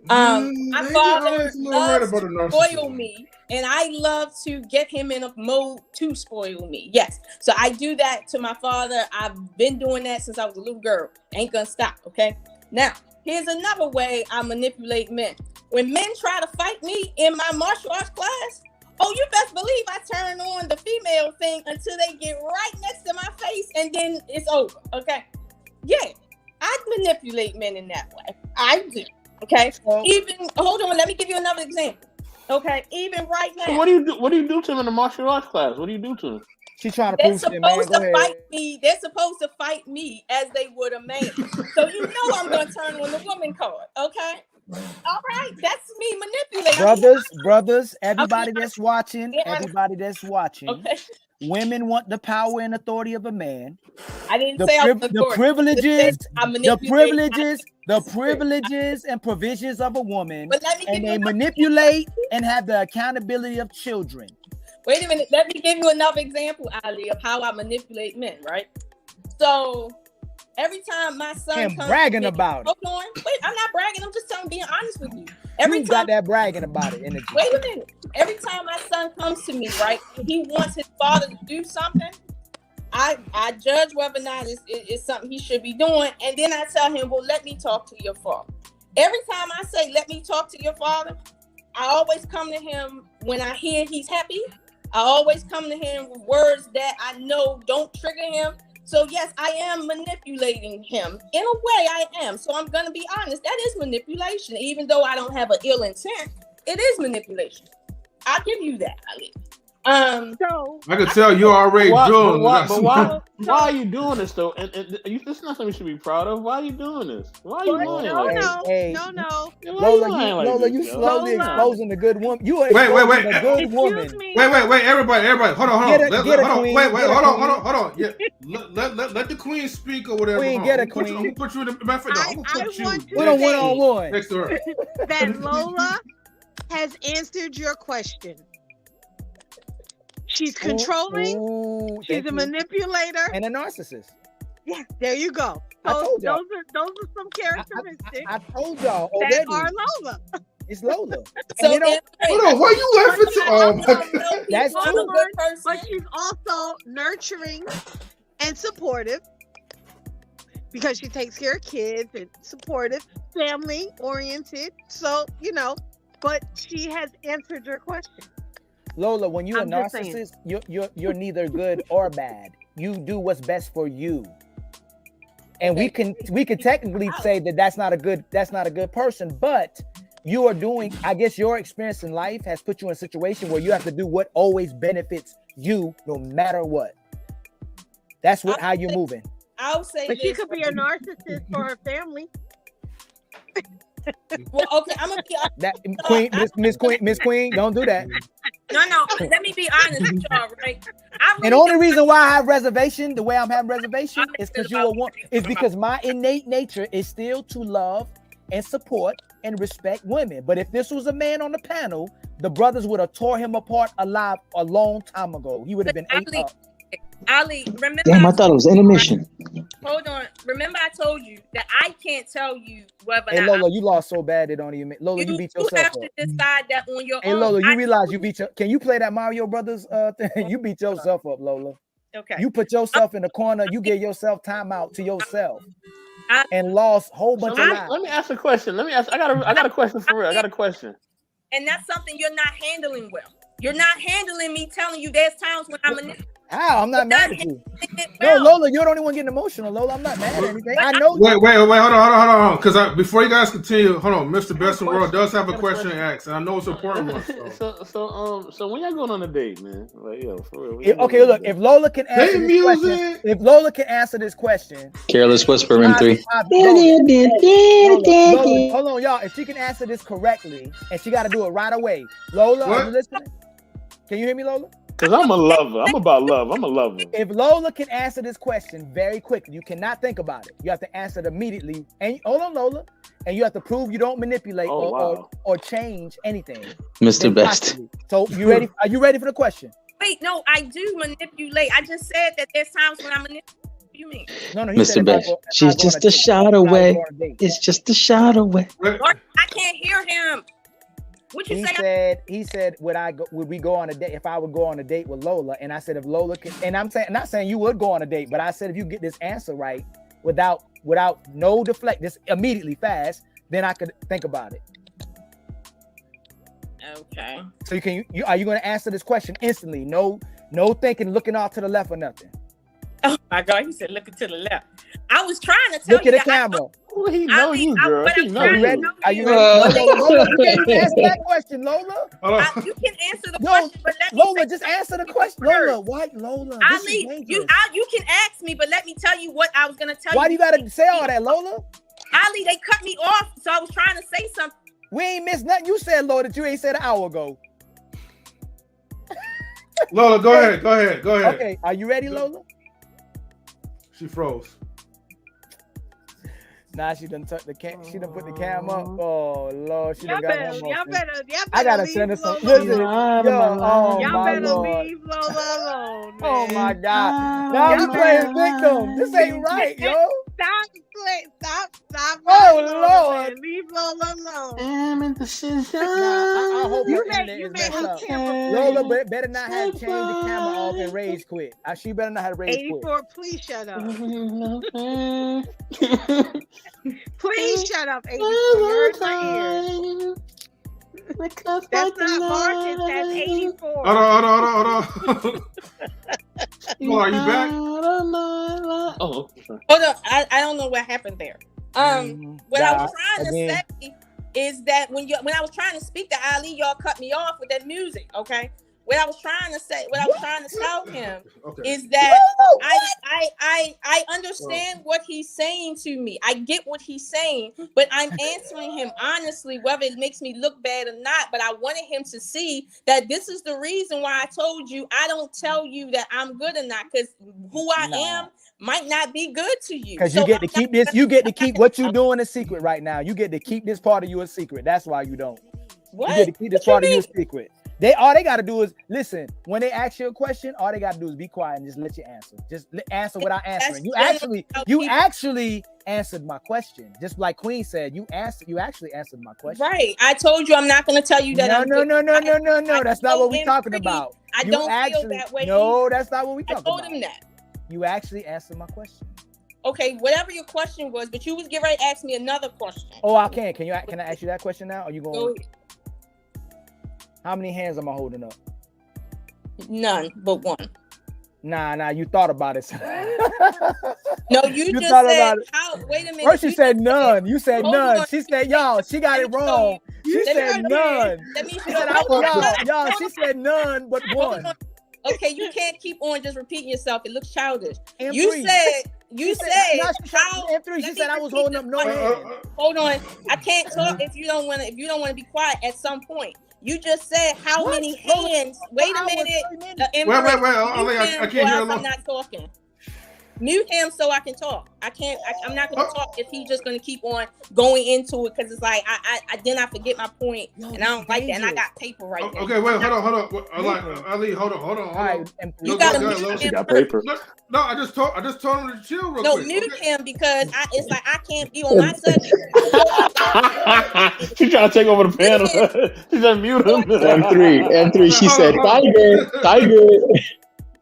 My father loves to spoil me, and I love to get him in a mode to spoil me. Yes, so I do that to my father. I've been doing that since I was a little girl. Ain't gonna stop. Okay. Now, here's another way I manipulate men. When men try to fight me in my martial arts class, oh, you best believe I turn on the female thing until they get right next to my face, and then it's over. Okay. Yeah, I manipulate men in that way. I do. Okay. Even hold on, let me give you another example. Okay, even right now. What do you do? What do you do to them in the martial arts class? What do you do to them? She's trying to prove it, man. Go ahead. Fight me. They're supposed to fight me as they would a man. So you know I'm gonna turn on the woman card. Okay. All right, that's me manipulating. Brothers, everybody that's watching, Okay. Women want the power and authority of a man. I didn't say the privileges and provisions of a woman, and they manipulate and have the accountability of children. Wait a minute, let me give you another example, Ali, of how I manipulate men, right? So every time my son comes bragging about it. Hold on. Wait, I'm not bragging, I'm just being honest with you. You got that bragging about it energy. Wait a minute. Every time my son comes to me, right, and he wants his father to do something, I judge whether or not it's something he should be doing, and then I tell him, well, let me talk to your father. Every time I say, let me talk to your father, I always come to him when I hear he's happy. I always come to him with words that I know don't trigger him. So yes, I am manipulating him. In a way, I am. So I'm gonna be honest. That is manipulation. Even though I don't have an ill intent, it is manipulation. I'll give you that, Ali. So I can tell you're already doing why are you doing this though? And this is not something you should be proud of. Why are you doing this? Why are you lying? No. Lola, you slowly exposing the good woman. You are wait. a good woman. Excuse me. Wait, everybody, hold on. Get a queen. Wait, Get a hold on. Yeah, let the queen speak or whatever. Queen, get a queen. I'm gonna put you in the matter. I'm gonna put you Put a one-on-one next to her. That Lola has answered your question. She's controlling. She's a manipulator and a narcissist. Yeah, there you go. Those are some characteristics. I told y'all that already. are Lola. It's Lola. So hold on, why you laughing to? Oh my God. That's I'm true. a good person. But she's also nurturing and supportive because she takes care of kids and supportive, family oriented. So, but she has answered your question. Lola, when you're a I'm just saying. narcissist, you're neither good or bad. You do what's best for you. And we can technically say that that's not a good person, but you are doing, I guess your experience in life has put you in a situation where you have to do what always benefits you no matter what. That's how you're moving. I'll say but she could be a narcissist for her family. Well, okay, I'm gonna be that Queen, Miss Queen, don't do that. No, let me be honest with y'all, right? And the only reason why I have reservation, the way I'm having reservation, is because you're a woman. Is because my innate nature is still to love and support and respect women. But if this was a man on the panel, the brothers would have tore him apart alive a long time ago. He would have been ate up. Ali, remember? Damn, I thought it was intermission. Hold on. Remember, I told you that I can't tell you whether. Hey Lola, you lost so bad it don't even. Lola, you beat yourself up. You have to decide that on your own. Hey Lola, you realize you beat your. Can you play that Mario Brothers thing? You beat yourself up, Lola. Okay. You put yourself in the corner. You gave yourself timeout to yourself, and lost a whole bunch of lives. Let me ask a question. I got a question for real. I got a question. And that's something you're not handling well. You're not handling me telling you there's times when I'm How? I'm not mad at you. No, Lola, you're the only one getting emotional. Lola, I'm not mad at anything. I know. Wait, hold on. Because before you guys continue, hold on. Mr. Best in the World does have a question to ask, and I know it's an important one. So when y'all going on a date, man? Like, yo, for real. Okay, look. If Lola can answer this question, this question, Careless Whisper in 3. Lola, hold on, y'all. If she can answer this correctly, and she got to do it right away, Lola, are you listening? Can you hear me, Lola? Because I'm a lover. I'm about love. I'm a lover. If Lola can answer this question very quickly, you cannot think about it. You have to answer it immediately. And hold on, Lola. And you have to prove you don't manipulate or change anything. Mr. Best. So you ready? Are you ready for the question? Wait, no, I do manipulate. I just said that there's times when I manipulate. What do you mean? No, Mr. Best. She's just a shot away. It's just a shot away. Lord, I can't hear him. What you say? He said, would we go on a date? If I would go on a date with Lola, and I said if Lola could, and I'm not saying you would go on a date, but I said if you get this answer right without no deflect, just immediately fast, then I could think about it. Okay. So are you going to answer this question instantly? No thinking, looking off to the left or nothing. Oh my God, he said looking to the left. I was trying to tell you. Look at the camera. He know you, girl. He know you. Ready? Are you ready? Lola, you can't answer that question, Lola. You can answer the question, but let me Lola, just answer the question. Lola, why, Lola? Ali, you can ask me, but let me tell you what I was gonna tell you. Why do you gotta say all that, Lola? Ali, they cut me off, so I was trying to say something. We ain't missed nothing. You said, Lola, that you ain't said an hour ago. Lola, go ahead. Okay, are you ready, Lola? She froze. Nah, she done took she done put the cam up. Oh Lord, she done got one more. Y'all better I gotta send her some. Listen, y'all better Lord. leave Lola alone. Man. Oh my God! Now we playing victim. This ain't right, yo. Stop. Oh Lord, man. Leave Lola alone. I'm in decision. I hope you is messed up. camera. Lola better not have changed the camera off and rage quit. She better not have rage 84, quit. please shut up. Please shut up, 84. You hurt my ears. That's not Marcus, that's 84. Hold on. Oh, are you back? Oh, sorry. Hold on. I don't know what happened there. What I was trying to say is that when I was trying to speak to Ali, y'all cut me off with that music. Okay. What I was trying to say, what I was trying to tell him is that I understand what he's saying to me. I get what he's saying, but I'm answering him honestly, whether it makes me look bad or not. But I wanted him to see that this is the reason why I told you I don't tell you that I'm good or not, because who I am might not be good to you. Because you get to keep this, you get to keep what you're doing a secret right now. You get to keep this part of you a secret. That's why you don't. What? You get to keep this part of you a secret. All they got to do is listen. When they ask you a question, all they got to do is be quiet and just let you answer. Just answer without answering. You actually answered my question. Just like Queen said, you actually answered my question. Right. I told you I'm not going to tell you that. No. That's not what we're talking about. I don't feel that way. No, that's not what we're talking about. I told him that. You actually answered my question. Okay, whatever your question was, but you was getting ready to ask me another question. Oh, I can. Can I ask you that question now? Are you going? Go ahead. How many hands am I holding up? None but one. Nah, you thought about it. No, you just said how. Wait a minute. First you said none. You said none. She said, y'all, she got it wrong. She said none. She said, she said none but one. Okay, you can't keep on just repeating yourself. It looks childish. M3. You said how. M3. She said I was holding up no hand. Hold on. I can't talk if you don't want to be quiet at some point. You just said how many hands? Wait a minute. Wait. I can't hear. I'm not talking. Mute him so I can talk. I'm not going to talk if he's just going to keep on going into it, because it's like I forget my point, and I don't like that. And I got paper right there. Okay, wait, hold on. Ali, hold on. Right. You got to mute him. Got paper. No, I just told him to chill real quick. No, mute him, because it's like I can't be on my subject. She trying to take over the panel. She just mute him. M3. She said, Tiger.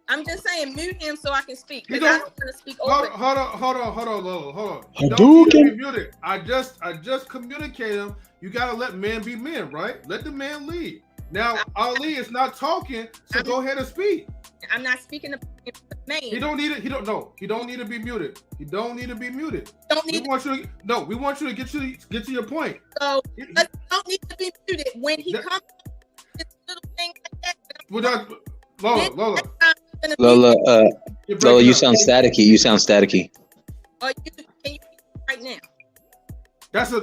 I'm just saying, mute him so I can speak. Because I don't want to speak over. Hold on, Lola. Hold on. You don't need to be muted. I just communicated him. You gotta let men be men, right? Let the man lead. Now Ali is not talking, so go ahead and speak. I'm not speaking to man. He don't need it. He don't need to be muted. He don't need to be muted. We want you to get to your point. So don't need to be muted when he comes with this little thing like that. Lola, you sound staticky. Can you right now?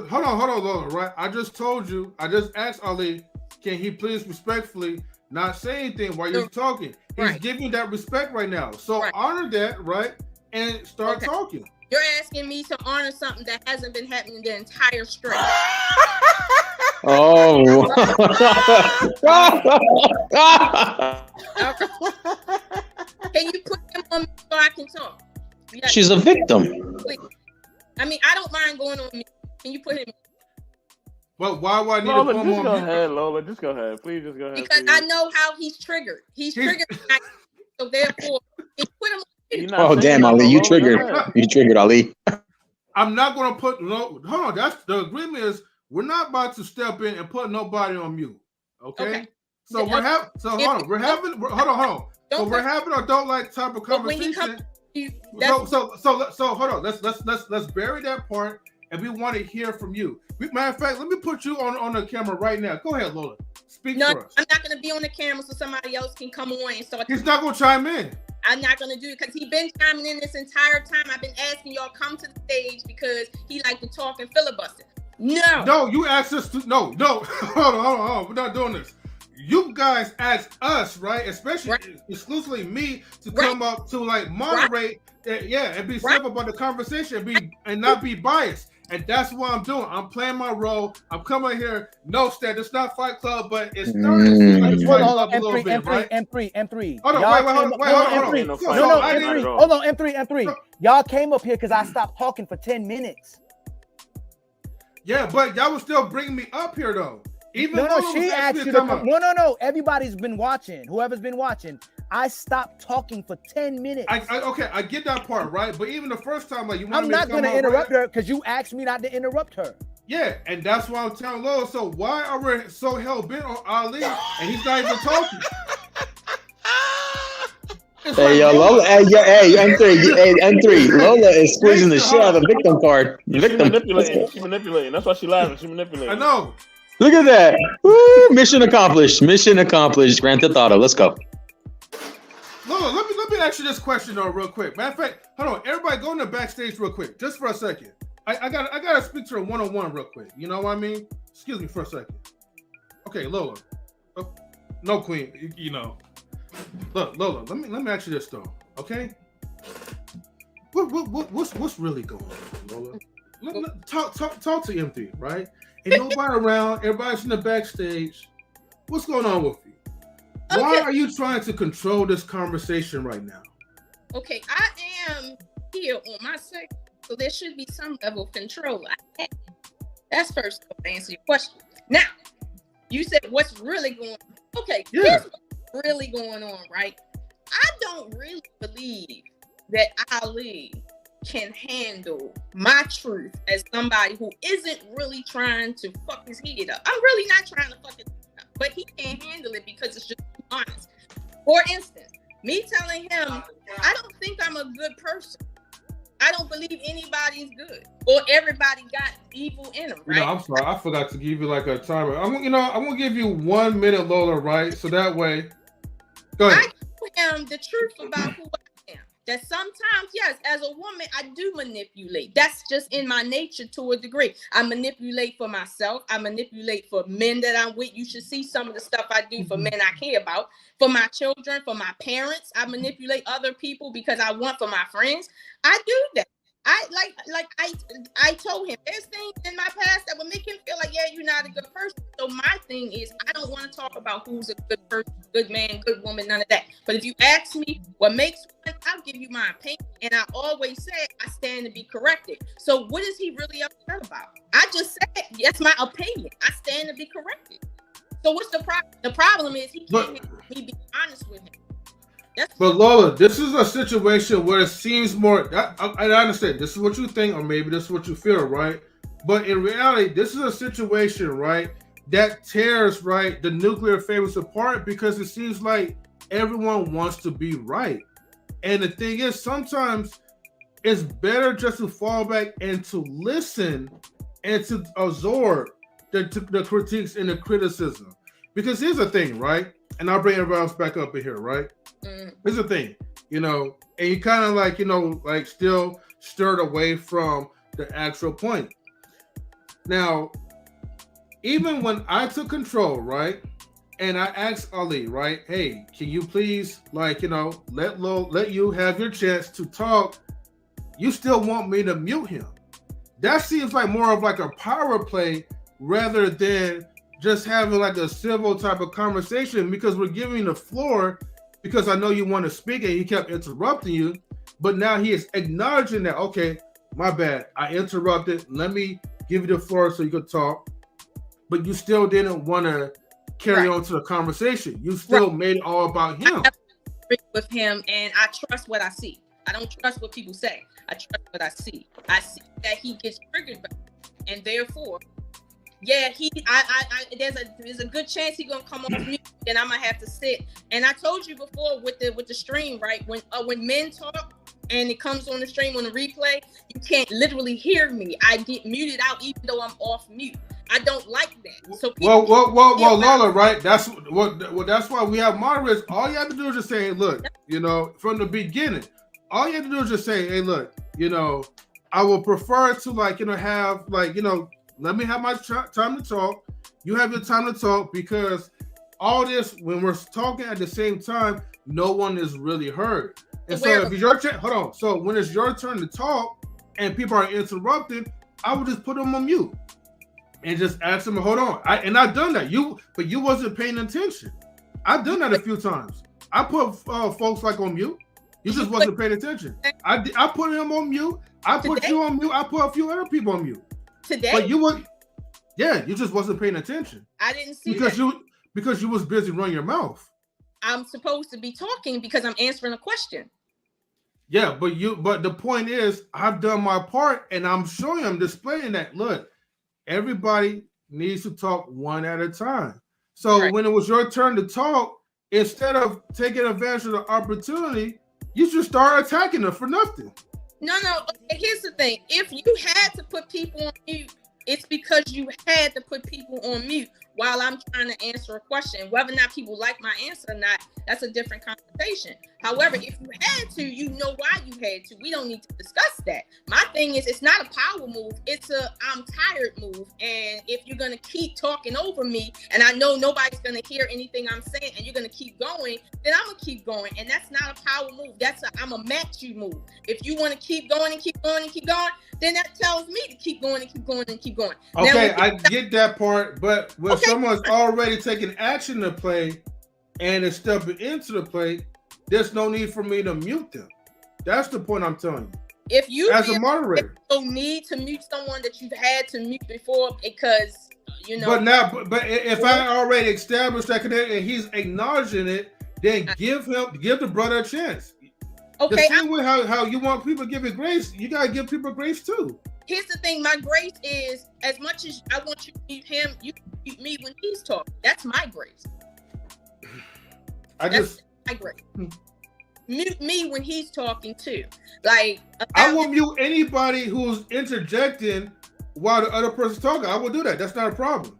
Hold on, Lola, right? I just told you, I just asked Ali, can he please respectfully not say anything while you're talking? He's giving you that respect right now. So honor that, right? And start talking. You're asking me to honor something that hasn't been happening the entire stretch. Oh. Can you put him on me so I can talk? She's a victim. Please. I mean, I don't mind going on me. Can you put him? Well, why do I need to put him on me? Just go ahead, Lola. Just go ahead. Please just go ahead. Because I know how he's triggered. He's triggered. So therefore, you put him on. Oh, damn, Ali. You triggered, Ali. I'm not going to put hold on. That's the agreement is we're not about to step in and put nobody on mute. Okay. So we're having adult-like type of conversation. So hold on. Let's bury that part, and we want to hear from you. Matter of fact, let me put you on the camera right now. Go ahead, Lola. Speak for us. I'm not going to be on the camera so somebody else can come on and start. He's not going to chime in. I'm not going to do it because he's been chiming in this entire time. I've been asking y'all come to the stage because he like to talk and filibuster. No, you asked us to. No. Hold on. We're not doing this. You guys asked us, right? Especially exclusively me to come up to like moderate, and be safe about the conversation, and not be biased. And that's what I'm doing. I'm playing my role. I'm coming here. No, Stan, it's not Fight Club, but it's starting to like Fight Club a little bit, right? M3. Hold on, wait. Hold on, M3. Y'all came up here because I stopped talking for 10 minutes. Yeah, but y'all was still bringing me up here, though. She asked you to come. No. Everybody's been watching. Whoever's been watching. I stopped talking for 10 minutes. I get that part, right? But even the first time, like, I'm not going to interrupt her because you asked me not to interrupt her. Yeah, and that's why I'm telling Lola. So why are we so hell bent on Ali and he's not even talking? It's Hey, yo, Lola. Hey, M3. Hey, M3. Lola is squeezing the shit out of the victim card. She manipulating. That's why she laughing. She manipulating. I know. Look at that. Woo, mission accomplished. Mission accomplished. Grand Theft Auto. Let's go. Lola, let me ask you this question though, real quick. Matter of fact, hold on. Everybody go in the backstage real quick, just for a second. I gotta speak to her one-on-one real quick. You know what I mean? Excuse me for a second. Okay, Lola. Oh, no, Queen. You know. Look, Lola. Let me ask you this though. Okay. What's really going on, Lola? Talk to M3, right? Ain't nobody around. Everybody's in the backstage. What's going on with you? Why are you trying to control this conversation right now? Okay, I am here on my second, so there should be some level of control. That's first to answer your question. Now, you said what's really going on. Okay, here's what's really going on, right? I don't really believe that Ali can handle my truth as somebody who isn't really trying to fuck his head up. I'm really not trying to fuck his head up, but he can't handle it because it's just honest. For instance, me telling him, I don't think I'm a good person. I don't believe anybody's good or everybody got evil in them, right? You know, I'm sorry, I forgot to give you like a timer. I'm gonna give you 1 minute, Lola, right? So that way, go ahead. I tell him the truth about who I am. That sometimes, yes, as a woman, I do manipulate. That's just in my nature to a degree. I manipulate for myself. I manipulate for men that I'm with. You should see some of the stuff I do for men I care about. For my children, for my parents, I manipulate other people because I want for my friends. I do that. I told him there's things in my past that would make him feel like, yeah, you're not a good person. So my thing is, I don't want to talk about who's a good person, good man, good woman, none of that. But if you ask me what makes one, I'll give you my opinion. And I always say I stand to be corrected. So what is he really upset about? I just said, that's my opinion. I stand to be corrected. So what's the problem? The problem is he can't be honest with him. But Lola, this is a situation where it seems more. I understand this is what you think, or maybe this is what you feel, right? But in reality, this is a situation, right, that tears the nuclear families apart because it seems like everyone wants to be right. And the thing is, sometimes it's better just to fall back and to listen and to absorb the critiques and the criticism. Because here's the thing, right? And I'll bring everybody else back up in here, right? Here's the thing, and you kind of still stirred away from the actual point. Now, even when I took control, right, and I asked Ali, right, hey, can you please, let you have your chance to talk, you still want me to mute him. That seems like more of like a power play rather than just having like a civil type of conversation, because we're giving the floor because I know you want to speak and he kept interrupting you, but now he is acknowledging that, okay, my bad, I interrupted, let me give you the floor so you could talk, but you still didn't want to carry on to the conversation. You still made it all about him. I agree with him, and I trust what I see. I don't trust what people say. I trust what I see. I see that he gets triggered by it, and therefore, yeah, there's a good chance he's gonna come off mute, and I'm gonna have to sit. And I told you before with the stream, right? When men talk and it comes on the stream on the replay, you can't literally hear me. I get muted out even though I'm off mute. I don't like that. So well, Lola, right? That's why we have moderators. All you have to do is just say, hey, look, from the beginning, all you have to do is just say, hey, look, I would prefer to have let me have my time to talk. You have your time to talk, because all this, when we're talking at the same time, no one is really heard. And so if it's your turn, hold on. So when it's your turn to talk and people are interrupted, I would just put them on mute and just ask them to hold on. I've done that. But you wasn't paying attention. I've done that a few times. I put folks on mute. You just wasn't paying attention. I put him on mute. I put you on mute. I put a few other people on mute. Today? But you just wasn't paying attention. I didn't see because you was busy running your mouth. I'm supposed to be talking because I'm answering a question. Yeah, but the point is, I've done my part, and I'm showing them, displaying that, look, everybody needs to talk one at a time. So when it was your turn to talk, instead of taking advantage of the opportunity, you should start attacking them for nothing. No. Here's the thing. If you had to put people on mute, it's because you had to put people on mute while I'm trying to answer a question. Whether or not people like my answer or not, that's a different conversation. However, if you had to, you know why you had to. We don't need to discuss that. My thing is, it's not a power move. It's a I'm tired move. And if you're going to keep talking over me, and I know nobody's going to hear anything I'm saying, and you're going to keep going, then I'm going to keep going. And that's not a power move. That's a I'm a match you move. If you want to keep going and keep going and keep going, then that tells me to keep going and keep going and keep going. Okay, now, I get that part, but when someone's already taking action to play and is stepping into the play, there's no need for me to mute them. That's the point I'm telling you. If you as a moderator, no need to mute someone that you've had to mute before because you know. But if I already established that connection and he's acknowledging it, then give the brother a chance. Okay, the same way how you want people to give you grace, you gotta give people grace too. Here's the thing, my grace is as much as I want you to mute him, you mute me when he's talking. That's my grace. That's my grace. Mute me when he's talking too. Like I will mute anybody who's interjecting while the other person's talking. I will do that. That's not a problem.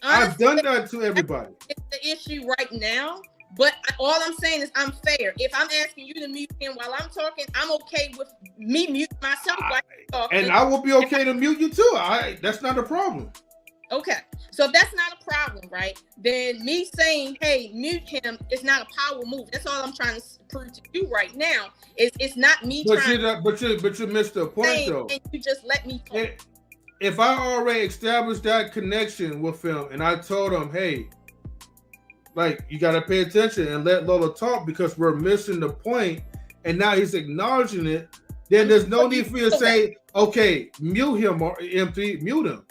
Honestly, I've done that to everybody. It's the issue right now. But all I'm saying is I'm fair. If I'm asking you to mute him while I'm talking, I'm okay with me mute myself while I'm talking. And I will be okay to mute you too. That's not a problem. Okay. So if that's not a problem, right? Then me saying, hey, mute him is not a power move. That's all I'm trying to prove to you right now. It's not me but trying you missed the point though. And you just let me talk. If I already established that connection with him and I told him, hey, like, you got to pay attention and let Lola talk because we're missing the point, and now he's acknowledging it, then there's no need for you to say, okay, mute him or empty, mute him.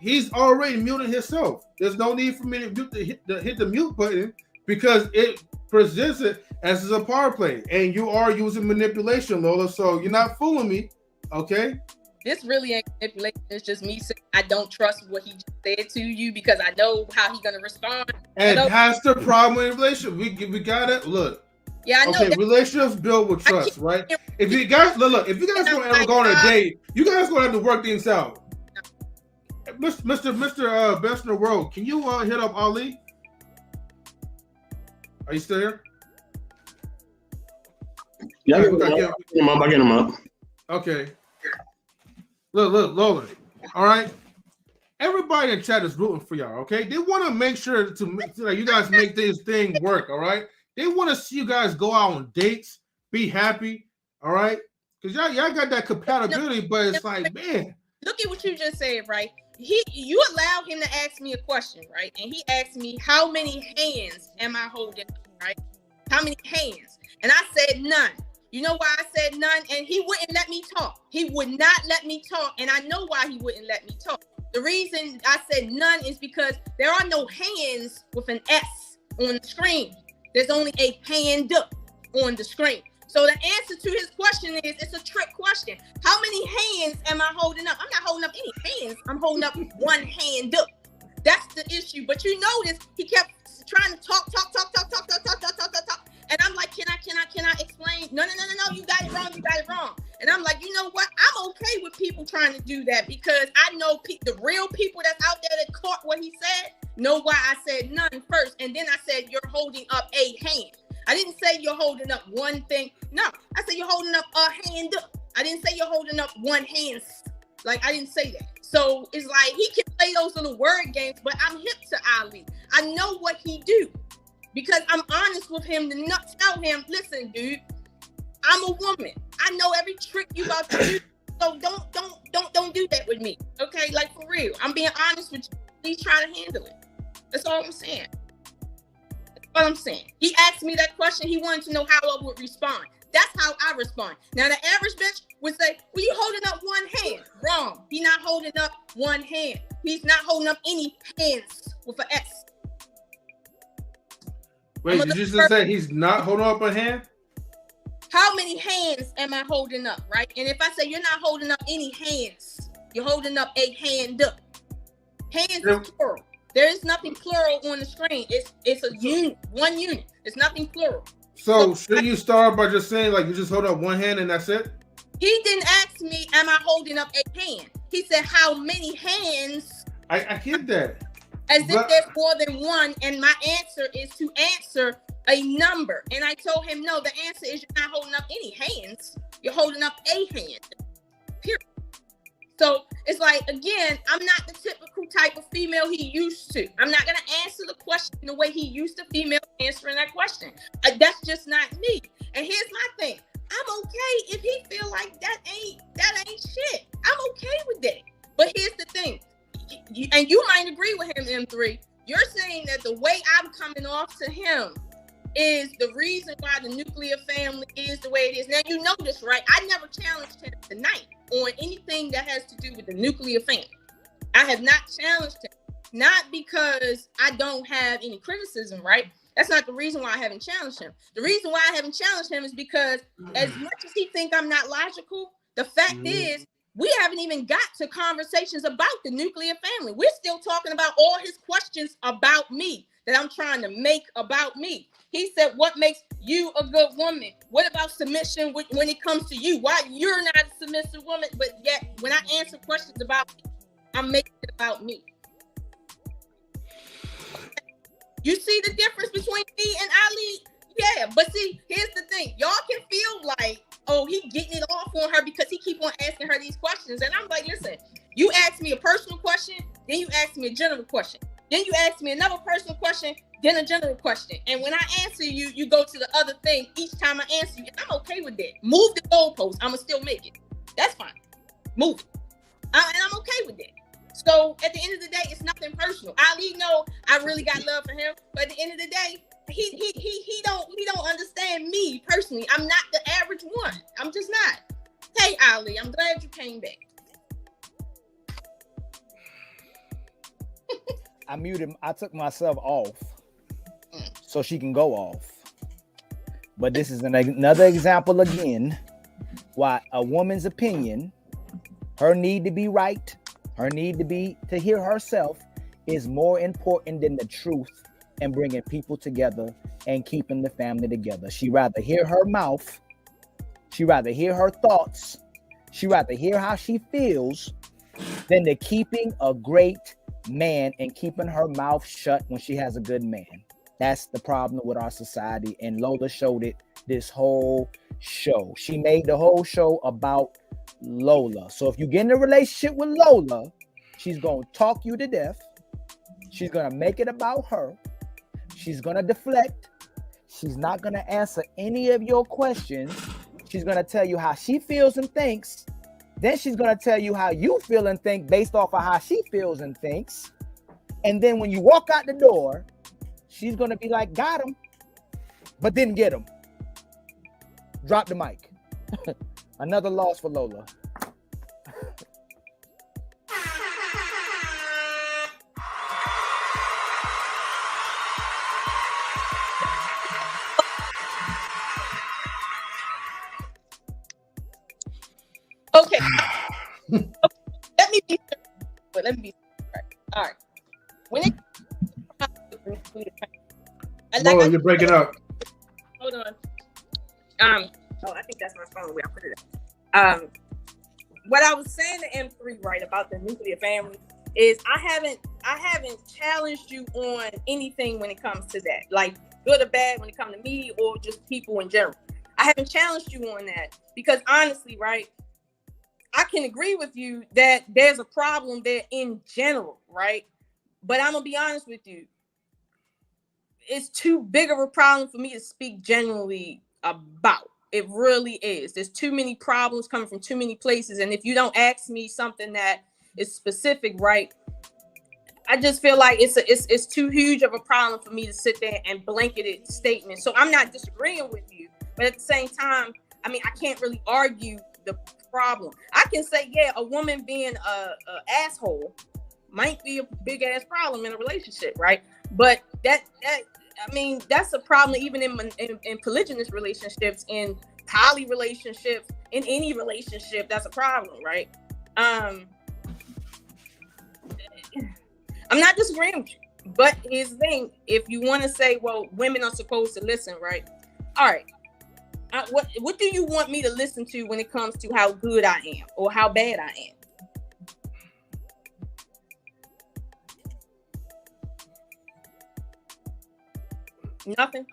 He's already muting himself. There's no need for me to hit the mute button because it presents it as a power play, and you are using manipulation, Lola, so you're not fooling me, okay? This really ain't manipulation. It's just me saying I don't trust what he just said to you because I know how he's gonna respond. And that's the problem in relation. We gotta look. Yeah, I know. Okay, relationships built with trust, right? If you guys look, if you guys don't ever go on a date, you guys gonna have to work things out. Mr. Best in the World, can you hit up Ali? Are you still here? Yeah, I get him up. Okay. Look, Lola. All right. Everybody in chat is rooting for y'all. Okay, they want to make sure to you guys make this thing work. All right. They want to see you guys go out on dates, be happy. All right, because y'all got that compatibility, but it's like, man. Look at what you just said, right? You allow him to ask me a question, right? And he asked me, how many hands am I holding, right? How many hands? And I said none. You know why I said none? And he wouldn't let me talk. He would not let me talk. And I know why he wouldn't let me talk. The reason I said none is because there are no hands with an S on the screen. There's only a hand up on the screen. So the answer to his question is, it's a trick question. How many hands am I holding up? I'm not holding up any hands. I'm holding up one hand up. That's the issue. But you notice he kept trying to talk. And I'm like, can I explain? No, you got it wrong. And I'm like, you know what? I'm okay with people trying to do that because I know the real people that's out there that caught what he said know why I said none first. And then I said, you're holding up a hand. I didn't say you're holding up one thing. No, I said you're holding up a hand up. I didn't say you're holding up one hand. Like, I didn't say that. So it's like he can play those little word games, but I'm hip to Ali. I know what he do. Because I'm honest with him to not tell him, listen, dude, I'm a woman. I know every trick you about to do. So don't do that with me. Okay, like for real. I'm being honest with you. Please try to handle it. That's all I'm saying. That's all I'm saying. He asked me that question. He wanted to know how I would respond. That's how I respond. Now the average bitch would say, well, you holding up one hand. Wrong. He's not holding up one hand. He's not holding up any hands with an S. Wait, did you just say he's not holding up a hand? How many hands am I holding up, right? And if I say you're not holding up any hands, you're holding up a hand up. Hands is plural. There is nothing plural on the screen. It's a unit, one unit. It's nothing plural. So should you start by just saying like you just hold up one hand and that's it? He didn't ask me, am I holding up a hand? He said, how many hands? I get that. As if there's more than one, and my answer is to answer a number. And I told him, no, the answer is you're not holding up any hands. You're holding up a hand. Period. So it's like, again, I'm not the typical type of female he used to. I'm not going to answer the question the way he used to female answering that question. That's just not me. And here's my thing. I'm okay if he feel like that ain't shit. I'm okay with that. But here's the thing. And you might agree with him, M3. You're saying that the way I'm coming off to him is the reason why the nuclear family is the way it is. Now, you know this, right? I never challenged him tonight on anything that has to do with the nuclear family. I have not challenged him. Not because I don't have any criticism, right? That's not the reason why I haven't challenged him. The reason why I haven't challenged him is because as much as he think I'm not logical, the fact is we haven't even got to conversations about the nuclear family. We're still talking about all his questions about me that I'm trying to make about me. He said, what makes you a good woman? What about submission when it comes to you? Why you're not a submissive woman, but yet when I answer questions about me, I'm making it about me. You see the difference between me and Ali? Yeah, but see, here's the thing. Y'all can feel like, oh, he getting it off on her because he keep on asking her these questions. And I'm like, listen, you ask me a personal question, then you ask me a general question. Then you ask me another personal question, then a general question. And when I answer you, you go to the other thing each time I answer you. And I'm okay with that. Move the goalpost. I'm going to still make it. That's fine. Move it. And I'm okay with that. So at the end of the day, it's nothing personal. Ali know I really got love for him, but at the end of the day, he don't understand me personally. I'm not the average one. I'm just not. Hey Ali, I'm glad you came back. I muted. I took myself off so she can go off. But this is another example again why a woman's opinion, her need to be right, her need to hear herself is more important than the truth and bringing people together and keeping the family together. She rather hear her mouth. She rather hear her thoughts. She rather hear how she feels than the keeping a great man and keeping her mouth shut when she has a good man. That's the problem with our society. And Lola showed it this whole show. She made the whole show about Lola. So if you get in a relationship with Lola, she's going to talk you to death. She's going to make it about her. She's going to deflect. She's not going to answer any of your questions. She's going to tell you how she feels and thinks. Then she's going to tell you how you feel and think based off of how she feels and thinks. And then when you walk out the door, she's going to be like, got him, but didn't get him. Drop the mic. Another loss for Lola. Okay. Let me be right. All right. When it Lola, you're breaking up. Hold on. I think that's my phone where I put it up. What I was saying to M3 right about the nuclear family is I haven't challenged you on anything when it comes to that, like good or bad when it comes to me or just people in general. I haven't challenged you on that because honestly, right, I can agree with you that there's a problem there in general, right? But I'm gonna be honest with you. It's too big of a problem for me to speak generally about. It really is. There's too many problems coming from too many places. And if you don't ask me something that is specific, right, I just feel like it's too huge of a problem for me to sit there and blanketed statement. So I'm not disagreeing with you, but at the same time, I mean, I can't really argue the problem. I can say, yeah, a woman being a asshole might be a big ass problem in a relationship, right? But that I mean, that's a problem even in polygynous relationships, in poly relationships, in any relationship. That's a problem, right? I'm not disagreeing with you. But here's the thing: if you want to say, well, women are supposed to listen, right? All right. What do you want me to listen to when it comes to how good I am or how bad I am? Nothing.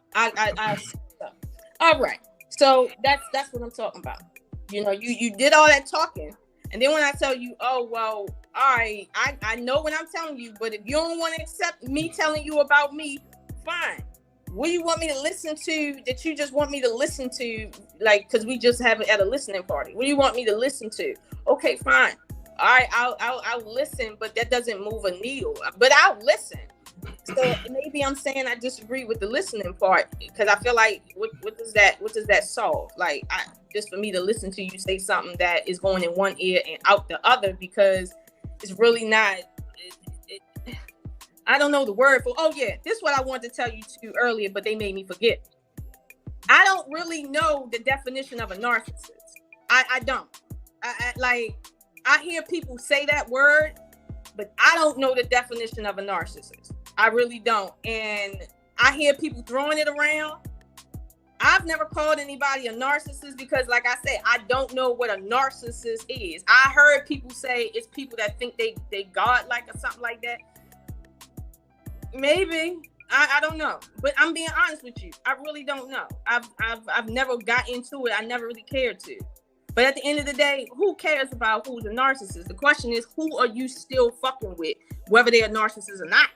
All right. So that's what I'm talking about. You know, you did all that talking, and then when I tell you, oh well, all right, I know what I'm telling you, but if you don't want to accept me telling you about me, fine. What do you want me to listen to that you just want me to listen to? Like, because we just have it at a listening party. What do you want me to listen to? Okay, fine. All right, I'll listen, but that doesn't move a needle. But I'll listen. So maybe I'm saying I disagree with the listening part because I feel like what does that solve? Like, just for me to listen to you say something that is going in one ear and out the other because it's really not. I don't know the word for. Oh yeah, this is what I wanted to tell you too earlier, but they made me forget. I don't really know the definition of a narcissist. I don't. I hear people say that word, but I don't know the definition of a narcissist. I really don't. And I hear people throwing it around. I've never called anybody a narcissist because, like I said, I don't know what a narcissist is. I heard people say it's people that think they godlike or something like that. Maybe. I don't know. But I'm being honest with you. I really don't know. I've never got into it. I never really cared to. But at the end of the day, who cares about who's a narcissist? The question is, who are you still fucking with, whether they're a narcissist or not?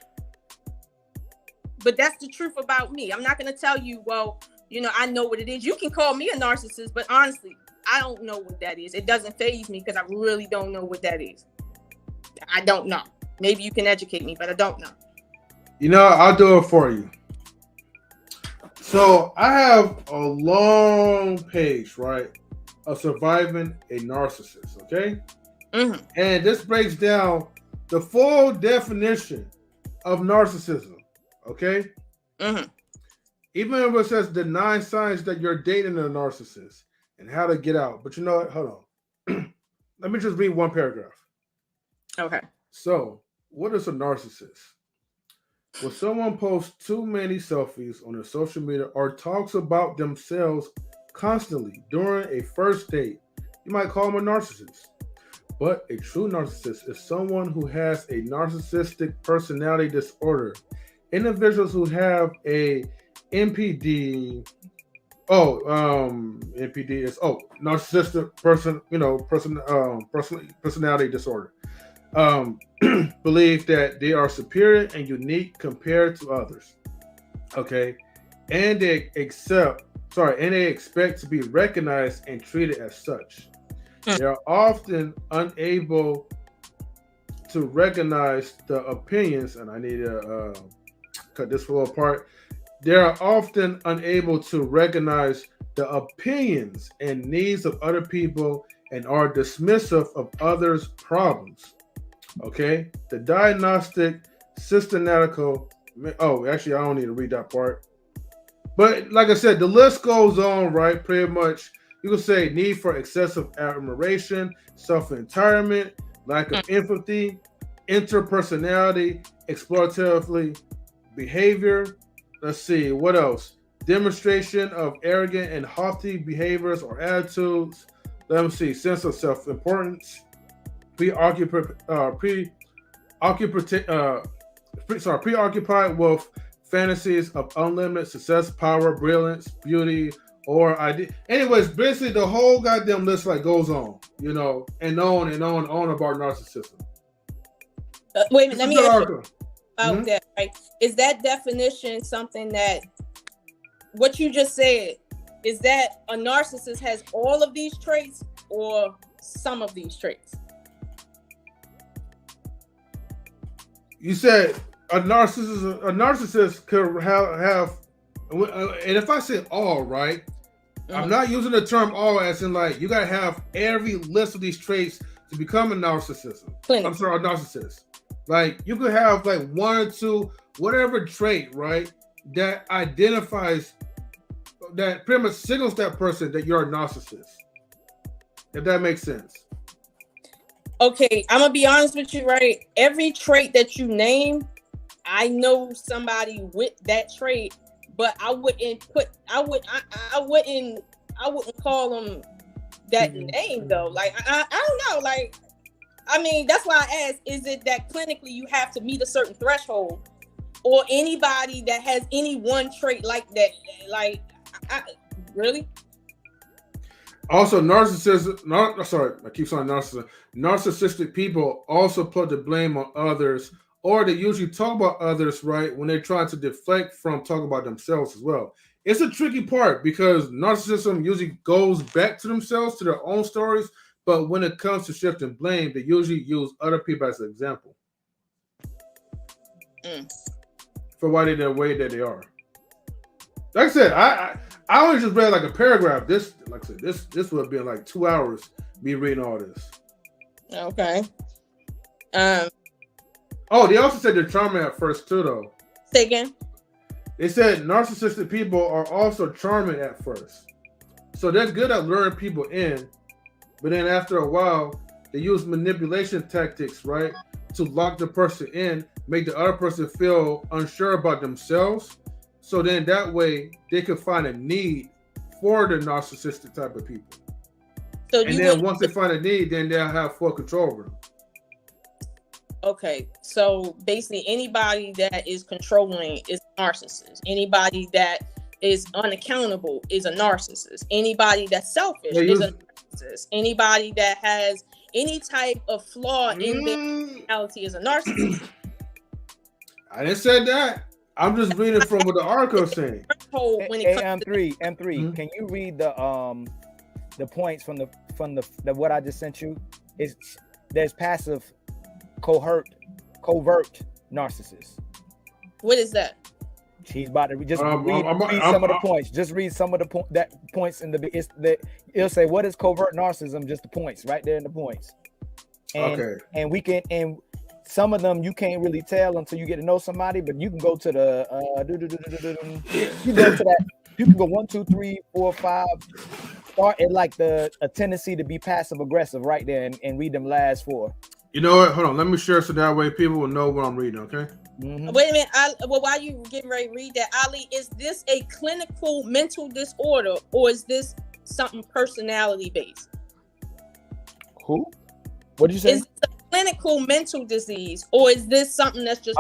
But that's the truth about me. I'm not going to tell you, well, you know, I know what it is. You can call me a narcissist, but honestly, I don't know what that is. It doesn't faze me because I really don't know what that is. I don't know. Maybe you can educate me, but I don't know. You know, I'll do it for you. So I have a long page, right, of surviving a narcissist, okay? Mm-hmm. And this breaks down the full definition of narcissism, okay? Mm-hmm. Even if it says the 9 signs that you're dating a narcissist and how to get out. But you know what? Hold on. Let me just read one paragraph. Okay. So, what is a narcissist? When someone posts too many selfies on their social media or talks about themselves constantly during a first date, you might call them a narcissist. But a true narcissist is someone who has a narcissistic personality disorder. Individuals who have a NPD. NPD is narcissistic personality disorder. Believe that they are superior and unique compared to others. Okay, and they expect to be recognized and treated as such. They are often unable to recognize the opinions, and I need to cut this flow apart. They are often unable to recognize the opinions and needs of other people and are dismissive of others' problems. Okay, the diagnostic systematical. Oh, actually, I don't need to read that part. But like I said, the list goes on, right? Pretty much, you can say need for excessive admiration, self-entirement, lack of empathy, interpersonality, exploitative behavior. Let's see, what else? Demonstration of arrogant and haughty behaviors or attitudes. Let me see, sense of self-importance, preoccupied with fantasies of unlimited success, power, brilliance, beauty, or idea. Anyways, basically the whole goddamn list like goes on, you know, and on and on and on about narcissism. Wait a minute, let me ask you about that. Right? Is that definition something that what you just said? Is that a narcissist has all of these traits or some of these traits? You said a narcissist could have and if I say all, right, I'm not using the term all as in like you gotta have every list of these traits to become a narcissist. I'm sorry, a narcissist. Like you could have like 1 or 2, whatever trait, right, that identifies, that pretty much signals that person that you're a narcissist. If that makes sense. Okay, I'm gonna be honest with you, right? Every trait that you name, I know somebody with that trait, but I wouldn't call them that name though. Like I don't know. Like, I mean, that's why I asked, is it that clinically you have to meet a certain threshold, or anybody that has any one trait like that? Like, really? Also, narcissism. I keep saying narcissism. Narcissistic people also put the blame on others, or they usually talk about others, right, when they're trying to deflect from talking about themselves as well. It's a tricky part because narcissism usually goes back to themselves, to their own stories, but when it comes to shifting blame, they usually use other people as an example for why they're the way that they are. Like I said, I only just read like a paragraph. This, like I said, this would have been like 2 hours me reading all this. Okay. Oh, they also said they're charming at first too, though. Say again. They said narcissistic people are also charming at first, so they're good at luring people in, but then after a while, they use manipulation tactics, right, to lock the person in, make the other person feel unsure about themselves. So then that way they could find a need for the narcissistic type of people. So and then once they find a need, then they'll have full control over them. Okay, so basically anybody that is controlling is a narcissist. Anybody that is unaccountable is a narcissist. Anybody that's selfish is a narcissist. Anybody that has any type of flaw in their personality is a narcissist. I didn't say that. I'm just reading from what the article is saying. M3, can you read the points from the what I just sent you? There's passive, covert narcissist. What is that? He's about to read some of the points. Just read some of the points in it'll say what is covert narcissism. Just the points right there in the points. And we can some of them you can't really tell until you get to know somebody, but you can go to the you go to that. You can go 1, 2, 3, 4, 5. Start at like a tendency to be passive aggressive right there, and read them last 4. You know what? Hold on. Let me share so that way people will know what I'm reading. Okay. Mm-hmm. Wait a minute. While you getting ready to read that, Ali, is this a clinical mental disorder or is this something personality based? Who? What did you say? Is this a clinical mental disease or is this something that's just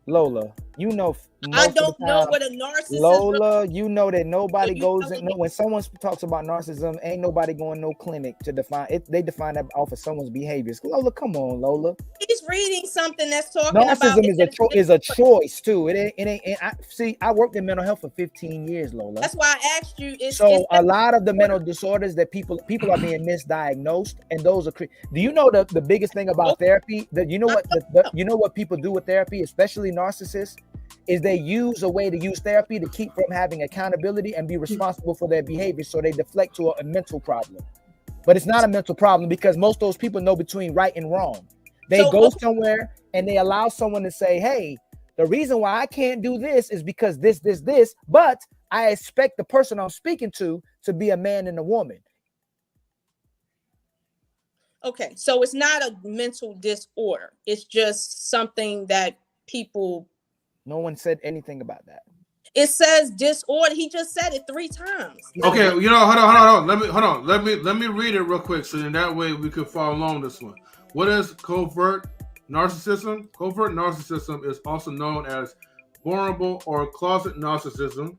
Lola, you know, I don't know what a narcissist. Lola, you know that nobody goes in. When someone talks about narcissism, ain't nobody going no clinic to define it. They define that off of someone's behaviors. Lola, come on, Lola. He's reading something that's talking narcissism about is a choice too. It ain't. I worked in mental health for 15 years, Lola. That's why I asked you. A lot of the mental disorders that people are being misdiagnosed, and those are. Do you know the biggest thing about therapy? That you know what you know what people do with therapy, especially narcissists, is they use a way to use therapy to keep from having accountability and be responsible for their behavior, so they deflect to a mental problem. But it's not a mental problem because most of those people know between right and wrong. They go somewhere and they allow someone to say, hey, the reason why I can't do this is because this, but I expect the person I'm speaking to be a man and a woman. Okay, so it's not a mental disorder. It's just something that people... No one said anything about that. It says disorder. He just said it 3 times. Okay, you know, hold on. Let me read it real quick, so then that way we could follow along this one. What is covert narcissism? Covert narcissism is also known as vulnerable or closet narcissism.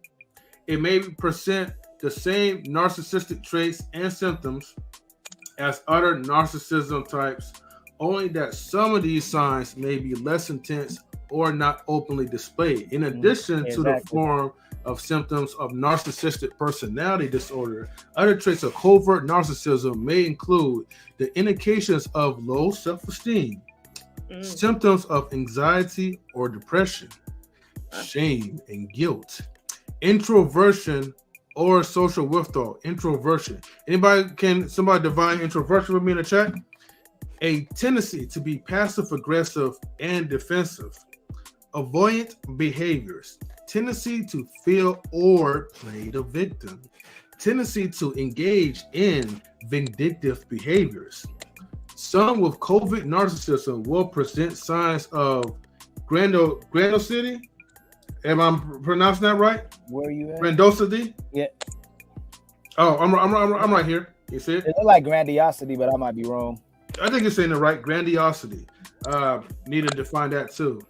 It may present the same narcissistic traits and symptoms as other narcissism types, only that some of these signs may be less intense or not openly displayed. In addition to the form of symptoms of narcissistic personality disorder, other traits of covert narcissism may include the indications of low self-esteem, symptoms of anxiety or depression, shame and guilt, introversion or social withdrawal. Introversion. Somebody define introversion with me in the chat? A tendency to be passive aggressive and defensive. Avoidant behaviors, tendency to feel or play the victim, tendency to engage in vindictive behaviors. Some with covert narcissism will present signs of grandiosity. Am I pronouncing that right? Where are you at? Grandiosity? Yeah. Oh, I'm right here. You see it? It looks like grandiosity, but I might be wrong. I think you're saying it right. Grandiosity. Need to define that too.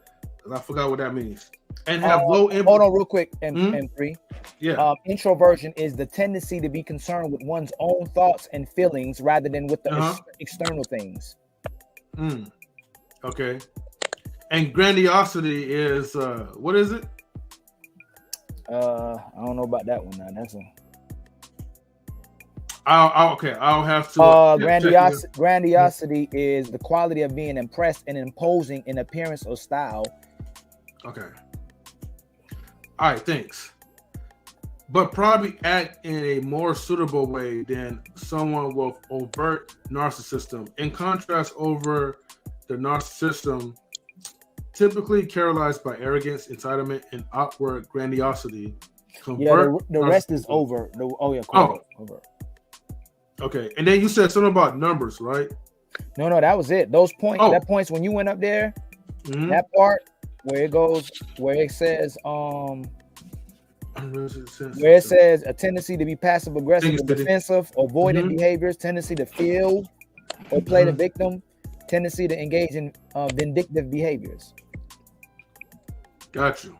I forgot what that means. And have low empathy. Hold on real quick. And three. Yeah. Introversion is the tendency to be concerned with one's own thoughts and feelings rather than with the external things. Okay. And grandiosity is what is it? I don't know about that one now. That's a I'll have to grandiosity is the quality of being impressed and imposing in appearance or style. Okay. All right, thanks. But probably act in a more suitable way than someone with overt narcissism. In contrast, over the narcissism, typically characterized by arrogance, entitlement, and outward grandiosity. The rest is over. Over. Okay, and then you said something about numbers, right? No, that was it. Those points, that points when you went up there, that part where it goes, where it says, where it says a tendency to be passive aggressive and defensive, avoidant behaviors, tendency to feel or play the victim, tendency to engage in vindictive behaviors. Got you.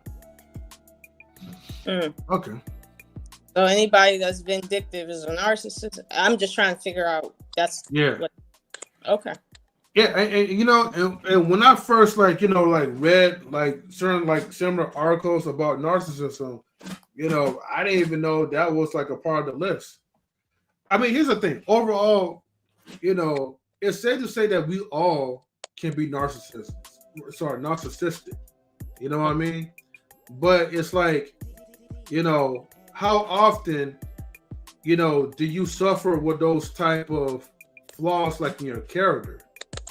Okay. So anybody that's vindictive is a narcissist. I'm just trying to figure out. Okay. Yeah, and when I first read certain similar articles about narcissism, I didn't even know that was a part of the list. I mean, here's the thing. Overall, it's safe to say that we all can be narcissistic. You know what I mean? But it's how often, do you suffer with those type of flaws in your character?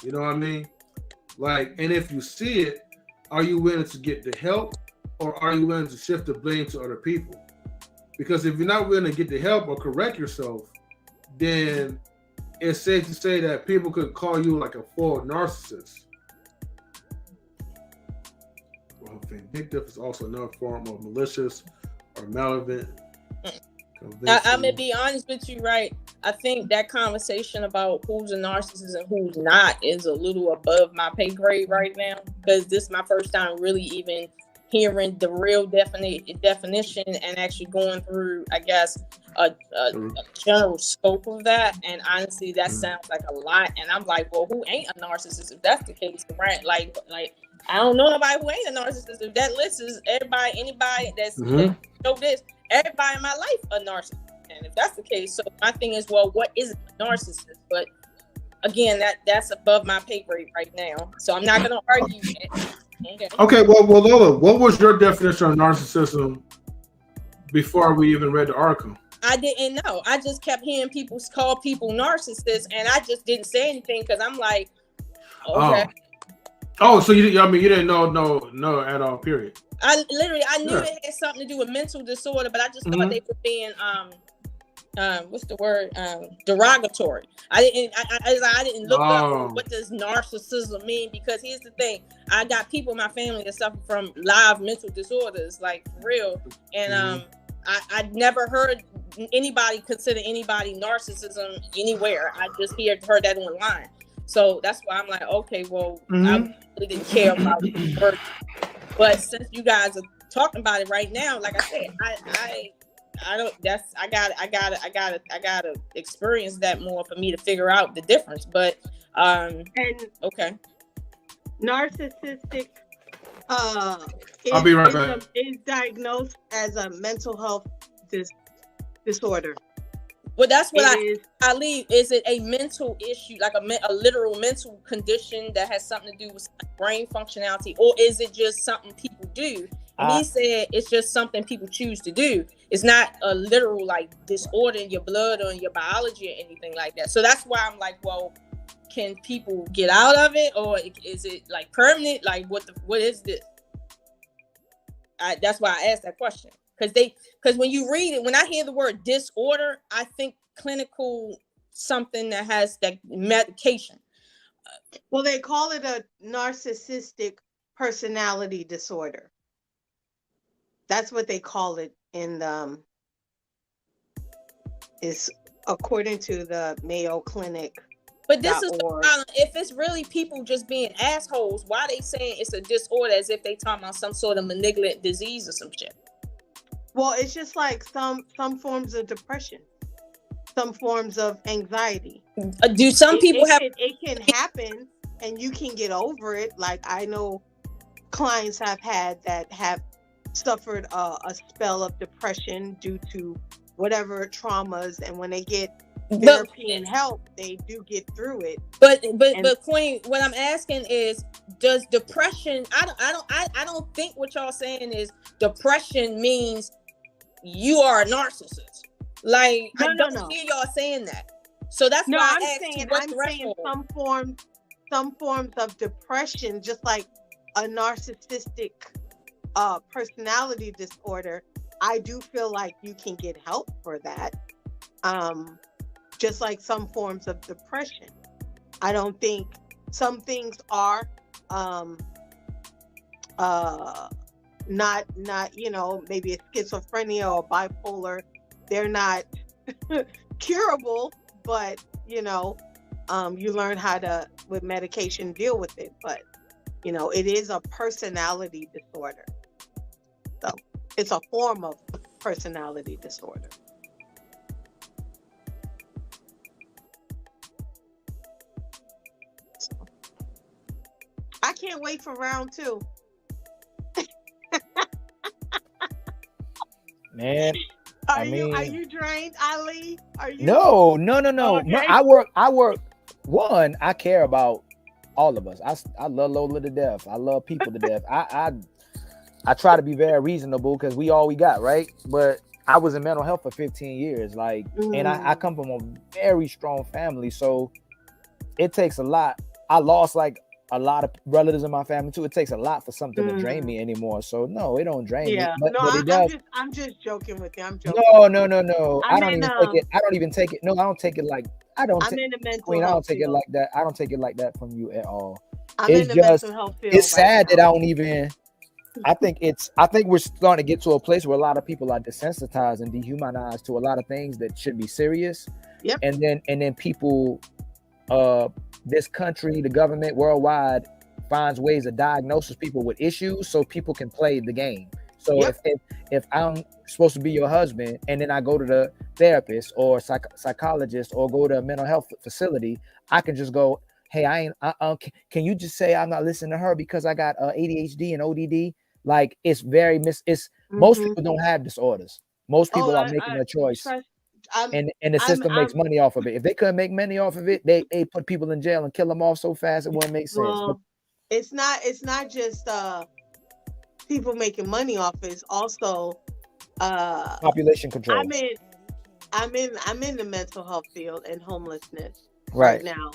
You know what I mean? And if you see it, are you willing to get the help or are you willing to shift the blame to other people? Because if you're not willing to get the help or correct yourself, then it's safe to say that people could call you a full narcissist. Well, vindictive is also another form of malicious or malevolent. I'm gonna be honest with you, right? I think that conversation about who's a narcissist and who's not is a little above my pay grade right now, because this is my first time really even hearing the real definition and actually going through, I guess, a general scope of that. And honestly, that sounds like a lot. And I'm like, well, who ain't a narcissist if that's the case, right? Like I don't know nobody who ain't a narcissist. If that list is anybody that's know this, everybody in my life a narcissist. And if that's the case, so my thing is, well, what is a narcissist? But again, that's above my pay grade right now. So I'm not going to argue that. Okay, well, Lola, what was your definition of narcissism before we even read the article? I didn't know. I just kept hearing people call people narcissists, and I just didn't say anything because I'm like, okay. So you didn't know at all, period. I knew it had something to do with mental disorder, but I just thought they were being what's the word? Derogatory. I didn't look up what does narcissism mean, because here's the thing. I got people in my family that suffer from live mental disorders, like for real. And I never heard anybody consider anybody narcissism anywhere. I just heard that online. So that's why I'm like, okay, well, I really didn't care about the word. But since you guys are talking about it right now, like I said, I gotta experience that more for me to figure out the difference. But okay. Narcissistic I'll be right back. Is diagnosed as a mental health disorder. Well, that's what I leave. Is it a mental issue, like a literal mental condition that has something to do with brain functionality, or is it just something people do? And he said it's just something people choose to do. It's not a literal disorder in your blood or in your biology or anything like that. So that's why I'm like, well, can people get out of it, or is it permanent? What is this? That's why I asked that question. Because when you read it, when I hear the word disorder, I think clinical something that has that medication. Well, they call it a narcissistic personality disorder. That's what they call it in is according to the Mayo Clinic. But this is the problem. If it's really people just being assholes, why they saying it's a disorder as if they talking about some sort of malignant disease or some shit? Well, it's just like some forms of depression, some forms of anxiety. Do some people have? It can happen, and you can get over it. Like I know clients have had that have suffered a spell of depression due to whatever traumas, and when they get therapy and help, they do get through it. But Queen, what I'm asking is, does depression? I don't think what y'all saying is depression means you are a narcissist. Like I don't hear y'all saying that. So that's why I asked you what threshold. Some forms of depression, just like a narcissistic personality disorder. I do feel like you can get help for that. Just like some forms of depression. I don't think some things are not maybe a schizophrenia or bipolar. They're not curable, but you learn how to with medication deal with it. But it is a personality disorder. So it's a form of personality disorder. I can't wait for round 2. Man, are you drained, Ali? Are you? No. Okay. I work. One, I care about all of us. I love Lola to death. I love people to death. I try to be very reasonable because we all we got, right? But I was in mental health for 15 years, and I come from a very strong family, so it takes a lot. I lost a lot of relatives in my family too. It takes a lot for something to drain me anymore. So no, it don't drain me. But it does. I'm just joking with you. I'm joking. No. I don't even take it. No, I don't take it like I don't. I'm in the mental Queen, I health don't take field. it like that. I don't take it like that from you at all. I'm It's in the just mental health field. it's sad that I don't even. I think we're starting to get to a place where a lot of people are desensitized and dehumanized to a lot of things that should be serious. Yep. And then people, this country, the government worldwide finds ways to diagnose people with issues so people can play the game. So if I'm supposed to be your husband and then I go to the therapist or psychologist or go to a mental health facility, I can just go, hey, can you just say I'm not listening to her because I got ADHD and ODD? Like it's most people don't have disorders. Most people are making a choice. And the system makes money off of it. If they couldn't make money off of it, they put people in jail and kill them off so fast it wouldn't make sense. Well, it's not just people making money off it. It's also population control. I'm in the mental health field and homelessness right now,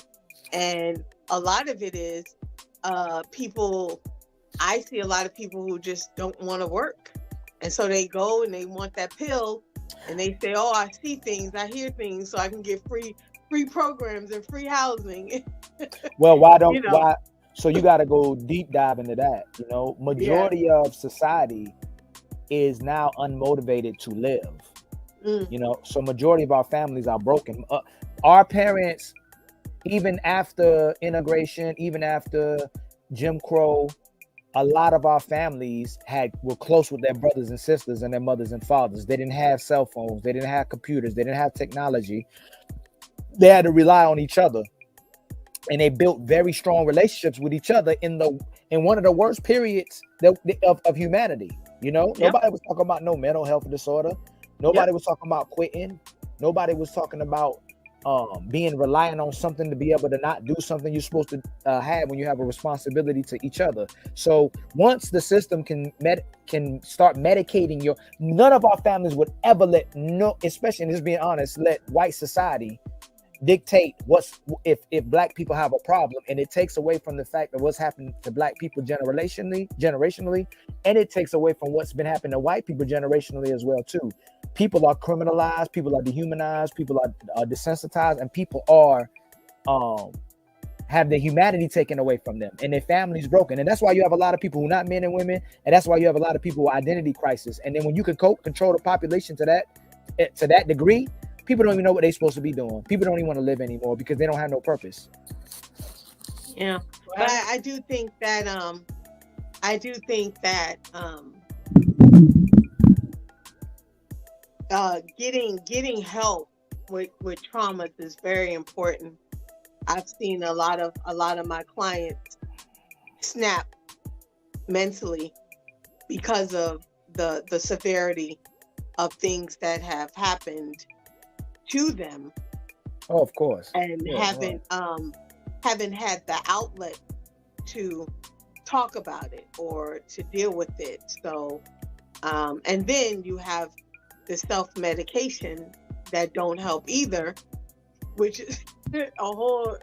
and a lot of it is people. I see a lot of people who just don't want to work, and so they go and they want that pill. And they say, "Oh, I see things, I hear things, so I can get free programs and free housing." Well, why? So you got to go deep dive into that. Majority of society is now unmotivated to live. So majority of our families are broken. Our parents, even after integration, even after Jim Crow, a lot of our families were close with their brothers and sisters and their mothers and fathers. They didn't have cell phones. They didn't have computers. They didn't have technology. They had to rely on each other. And they built very strong relationships with each other in one of the worst periods of humanity. Nobody was talking about no mental health disorder. Nobody was talking about quitting. Nobody was talking about being reliant on something to be able to not do something you're supposed to have when you have a responsibility to each other. So once the system can start medicating none of our families would ever especially, and just being honest, let white society dictate if black people have a problem, and it takes away from the fact of what's happened to black people generationally, and it takes away from what's been happening to white people generationally as well too. people are criminalized, people are dehumanized, people are desensitized, and people are have their humanity taken away from them, and their families broken. And that's why you have a lot of people who are not men and women, and that's why you have a lot of people with identity crisis. And then when you can control the population to that degree, people don't even know what they're supposed to be doing. People don't even want to live anymore because they don't have no purpose. Yeah, but I do think that getting help with traumas is very important. I've seen a lot of my clients snap mentally because of the severity of things that have happened to them. Oh, of course. And haven't had the outlet to talk about it or to deal with it. So and then you have the self-medication that don't help either, which is whole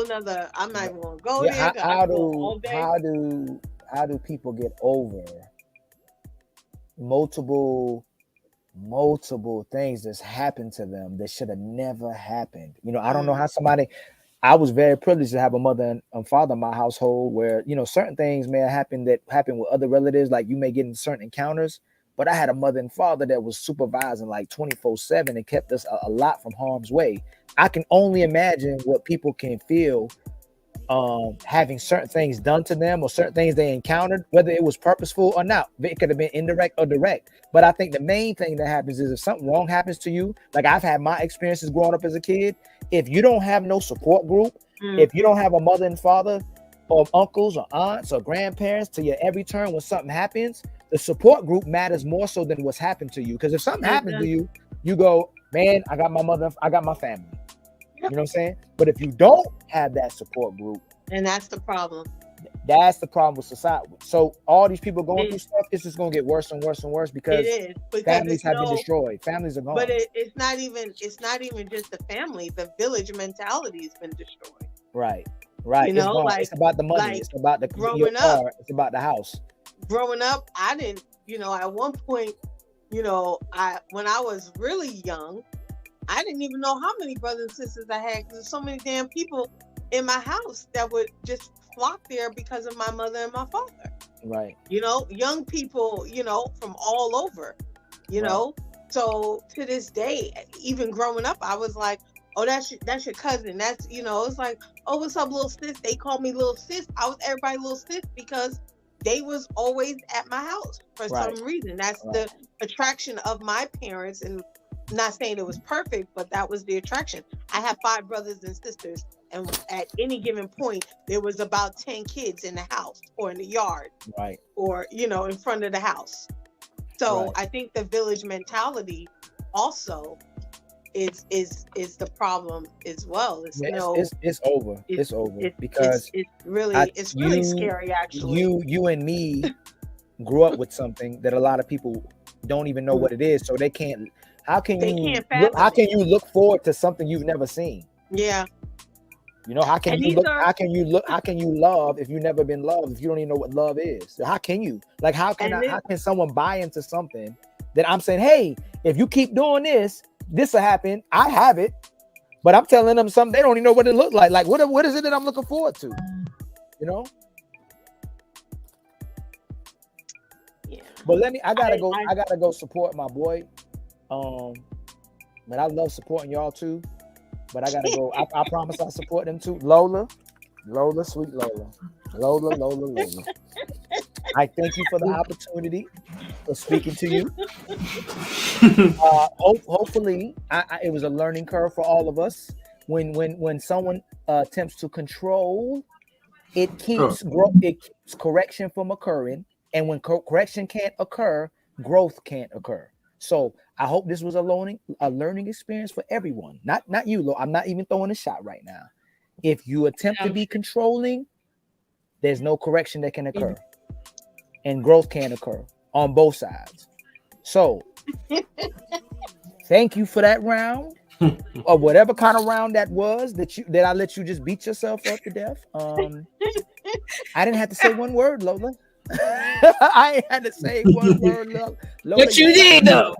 nother. I'm not even gonna go there. How do people get over multiple things that's happened to them that should have never happened? I don't know how somebody. I was very privileged to have a mother and father in my household where certain things may have happened that happened with other relatives, like you may get in certain encounters. But I had a mother and father that was supervising like 24/7 and kept us a lot from harm's way. I can only imagine what people can feel having certain things done to them or certain things they encountered, whether it was purposeful or not. It could have been indirect or direct. But I think the main thing that happens is if something wrong happens to you, like I've had my experiences growing up as a kid, if you don't have no support group, if you don't have a mother and father or uncles or aunts or grandparents to your every turn when something happens, the support group matters more so than what's happened to you. Because if something happens to you, you go, man, I got my mother, I got my family. You know what I'm saying? But if you don't have that support group, and that's the problem. That's the problem with society. So all these people going through stuff, it's just going to get worse and worse and worse because families have been destroyed. Families are gone. But it's not even just the family. The village mentality has been destroyed. Right. It's about the money. It's about the growing up. It's about the house. Growing up, I didn't. At one point, when I was really young, I didn't even know how many brothers and sisters I had because there's so many damn people in my house that would just flock there because of my mother and my father. Right. Young people, from all over, know. So to this day, even growing up, I was like, oh, that's your cousin. That's, it's like, oh, what's up, little sis? They called me little sis. I was everybody little sis because they was always at my house for some reason. That's the attraction of my parents. And not saying it was perfect, but that was the attraction. I have 5 brothers and sisters. And at any given point, there was about 10 kids in the house or in the yard, or in front of the house. So I think the village mentality also is the problem as well. It's over. It's over because it's really scary. Actually, you and me grew up with something that a lot of people don't even know what it is, so they can't. How can you look forward to something you've never seen? Yeah. How can you love if you've never been loved, if you don't even know what love is? So how can you? Like, how can someone buy into something that I'm saying, hey, if you keep doing this will happen. I have it, but I'm telling them something they don't even know what it looks like. Like, what is it that I'm looking forward to? Yeah. But I gotta go support my boy. But I love supporting y'all too. But I gotta go. I promise I'll support them too. Lola, sweet Lola. I thank you for the opportunity of speaking to you. Hopefully, it was a learning curve for all of us. When someone attempts to control, it keeps correction from occurring, and when correction can't occur, growth can't occur. So I hope this was a learning experience for everyone. Not you, Lo. I'm not even throwing a shot right now. If you attempt to be controlling, there's no correction that can occur. And growth can't occur on both sides. So thank you for that round. Or whatever kind of round that was that I let you just beat yourself up to death. I didn't have to say one word, Lola. I ain't had to say one word. Lola, But you did though.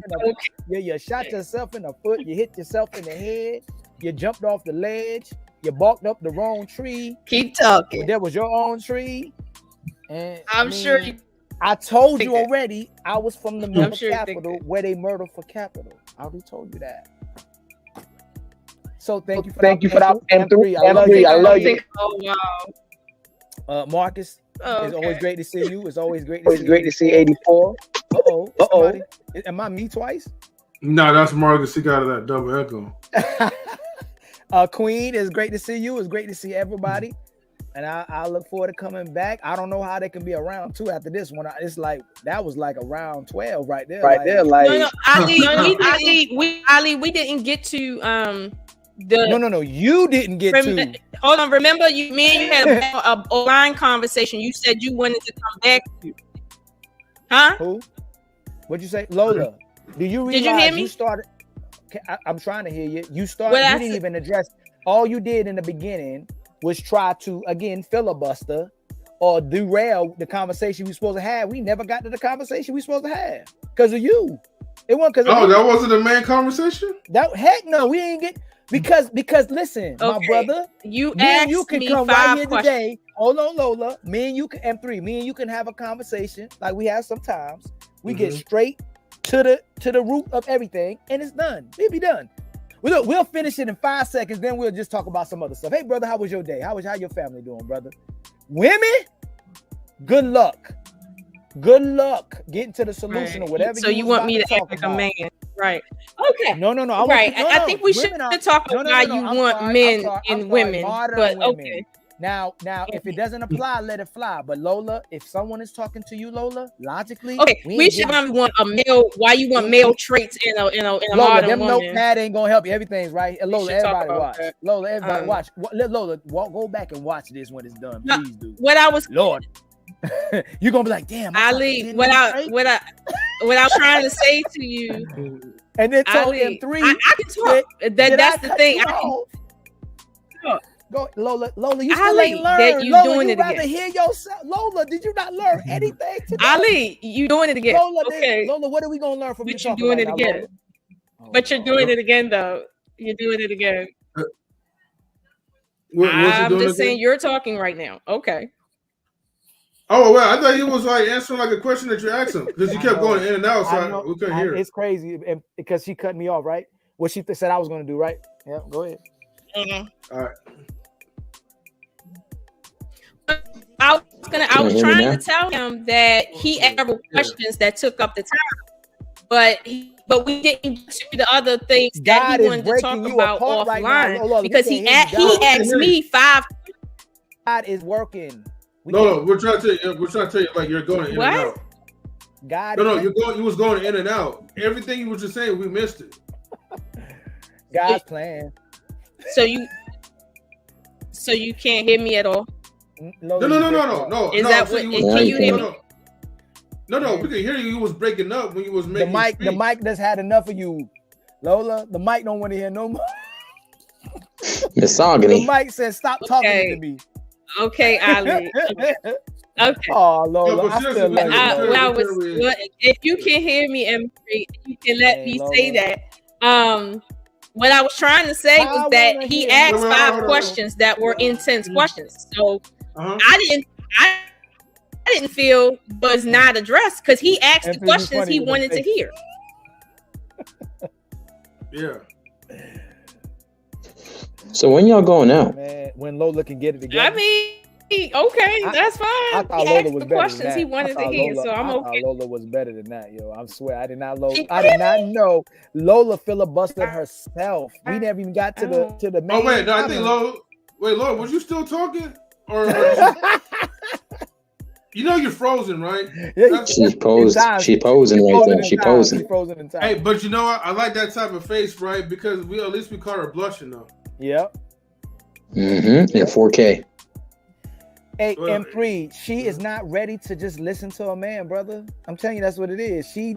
Yeah, you shot yourself in the foot. You hit yourself in the head. You jumped off the ledge. You barked up the wrong tree. Keep talking. That was your own tree. And I'm sure you. I told you already. I was from the murder sure capital where they murder for capital. I already told you that. So thank you for that. M3. I love you. Oh wow. Marcus, Oh, it's always great to see you. It's always great to see 84. Uh-oh. Am I me twice? No, that's Marcus. He got that double echo. Queen, it's great to see you. It's great to see everybody. And I look forward to coming back. I don't know how they can be around two after this one. It's like that was like around 12 right there. No, Ali, we didn't get to No. You didn't get to. Hold on. Remember, me and you had a line conversation. You said you wanted to come back. Huh? Who? What'd you say, Lola? Do you realize Did you hear me? You started? I'm trying to hear you. You started. You didn't even address. All you did in the beginning was try to again filibuster or derail the conversation we were supposed to have. We never got to the conversation we were supposed to have because of you. It wasn't because. Oh, that wasn't the main conversation. Heck no, we ain't get because listen, my brother, you can come right here today. Hold on, Lola. Me and you can M3. Me and you can have a conversation like we have sometimes. We get straight to the root of everything, and it's done. We'll be done. We'll finish it in 5 seconds. Then we'll just talk about some other stuff. Hey, brother, how was your day? How your family doing, brother? Women, good luck. Good luck getting to the solution or whatever. So you want me to act like a man, right? Okay. No. I think we should talk about why you want men and women. But okay. Now, if it doesn't apply, let it fly. But Lola, if someone is talking to you, Lola, logically, okay, we should want a male. Why you want male traits in a Lola, modern them woman? Notepad ain't gonna help you. Everything's right. And Lola, everybody watch. That. Lola, everybody watch. Lola, go back and watch this when it's done. Please do. Lord, you're gonna be like, damn, Ali. What I was trying to say to you, and then told him three. I can talk. That's the thing. Go, Lola, you still ain't learned. That you Lola, doing you it rather again. hear yourself. Lola, did you not learn anything today? Ali, you doing it again. Lola, okay. Lola, what are we gonna learn from you? But you're doing it again. But you're doing it again, though. You're doing it again. I'm just saying you're talking right now. Okay. Oh well, I thought he was like answering like a question that you asked him because you kept going in and out, so we couldn't hear it. It's crazy because she cut me off, right? What she said I was gonna do, right? Yeah, go ahead. Mm-hmm. All right. I was trying to tell him that he asked several questions that took up the time, but we didn't get to the other things that he wanted to talk about offline because he asked me 5. God is working. No, we're trying to tell you like you're going in and out. God, you was going in and out. Everything you were just saying, we missed it. God's plan. So you can't hear me at all. No. Is that what? Can you hear me? No. We can hear you. You was breaking up when you was making the mic just had enough of you, Lola. The mic don't want to hear no more. Misogyny. The mic says, "Stop talking to me." Okay, Ali. Okay. Oh, Lola, I still love you. If you can hear me, M3, you can let me say that. What I was trying to say was that he asked 5 questions that were intense questions. So I didn't feel was not addressed because he asked the questions he wanted to hear. Yeah. So when y'all going out? Man, when Lola can get it together. I mean, okay, that's fine. I thought he Lola asked was the better questions than that. he wanted to hear, so I'm okay. Lola was better than that, yo. I swear, I did not know Lola filibustered herself. We never even got to the main. Oh wait, no, I think Lola, was you still talking? Or you know you're frozen, right? Yeah, she's posing right there. She's posing. Hey, but you know what? I like that type of face, right? Because at least we caught her blushing though. Yep. Mm-hmm. Yeah, 4K. Hey, M3, she is not ready to just listen to a man, brother. I'm telling you, that's what it is. She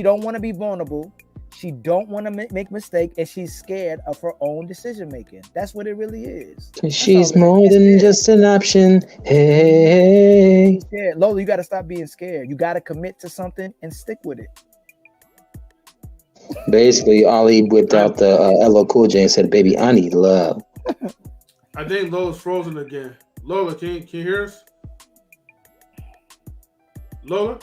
don't want to be vulnerable. She don't want to make mistake, and she's scared of her own decision making. That's what it really is. She's more than just an option. Hey. She's scared. Lola, you got to stop being scared. You got to commit to something and stick with it. Basically, Ali whipped out the LL Cool J and said, "Baby, I need love." I think Lola's frozen again. Lola, can you hear us? Lola?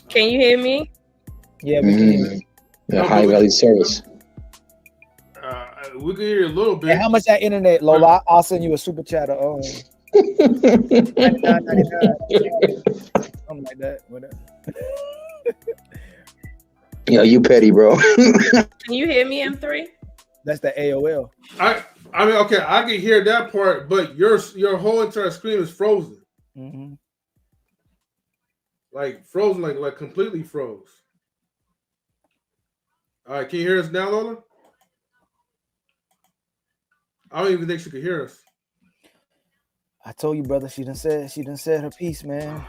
Can you hear me? Yeah, we can hear you. The high value service. We can hear you a little bit. Hey, how much that internet, Lola? I'll send you a super chat. Something like that. Whatever. Yo, you petty, bro. Can you hear me, M3? That's the AOL. I mean, okay, I can hear that part, but your whole entire screen is frozen. Mm-hmm. Like frozen, like completely froze. All right, can you hear us now, Lola? I don't even think she could hear us. I told you, brother. She done said her piece, man.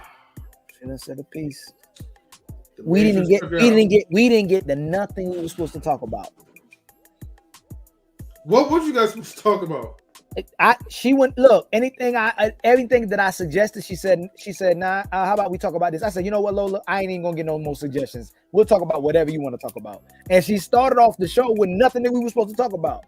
She done said her piece. We didn't get the nothing we were supposed to talk about. What was you guys supposed to talk about? She went look everything that I suggested. She said nah. How about we talk about this? I said, you know what, Lola, I ain't even gonna get no more suggestions. We'll talk about whatever you want to talk about. And she started off the show with nothing that we were supposed to talk about.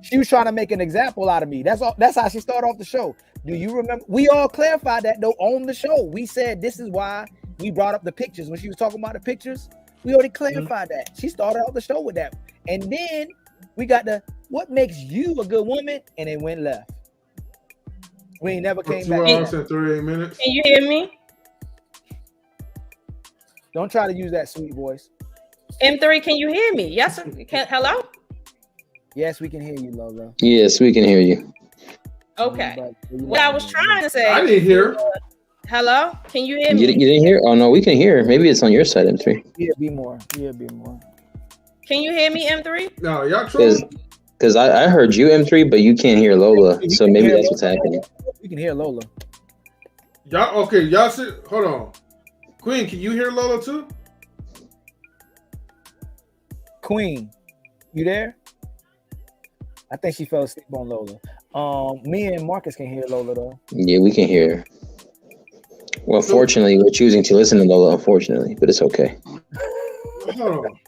She was trying to make an example out of me. That's all. That's how she started off the show. Do you remember? We all clarified that though on the show. We said this is why we brought up the pictures when she was talking about the pictures. We already clarified that. She started off the show with that, and then we got the what makes you a good woman, and it went left. We ain't never came back. 2 hours and 38 minutes. Can you hear me? Don't try to use that sweet voice. M3, can you hear me? Yes. Hello? Yes, we can hear you, Lola. Yes, we can hear you. Okay. What I was trying to say. I didn't hear. Hello? Can you hear me? You didn't hear? Oh no, we can hear. Maybe it's on your side, M3. Yeah, be more. Can you hear me, M3? No, y'all trolling. Because I heard you, M3, but you can't hear Lola. So maybe that's what's happening. We can hear Lola. Y'all okay? Y'all sit. Hold on. Queen, can you hear Lola too? Queen, you there? I think she fell asleep on Lola. Me and Marcus can hear Lola though. Yeah, we can hear her. Well, fortunately, we're choosing to listen to Lola, unfortunately, but it's okay. Hold on.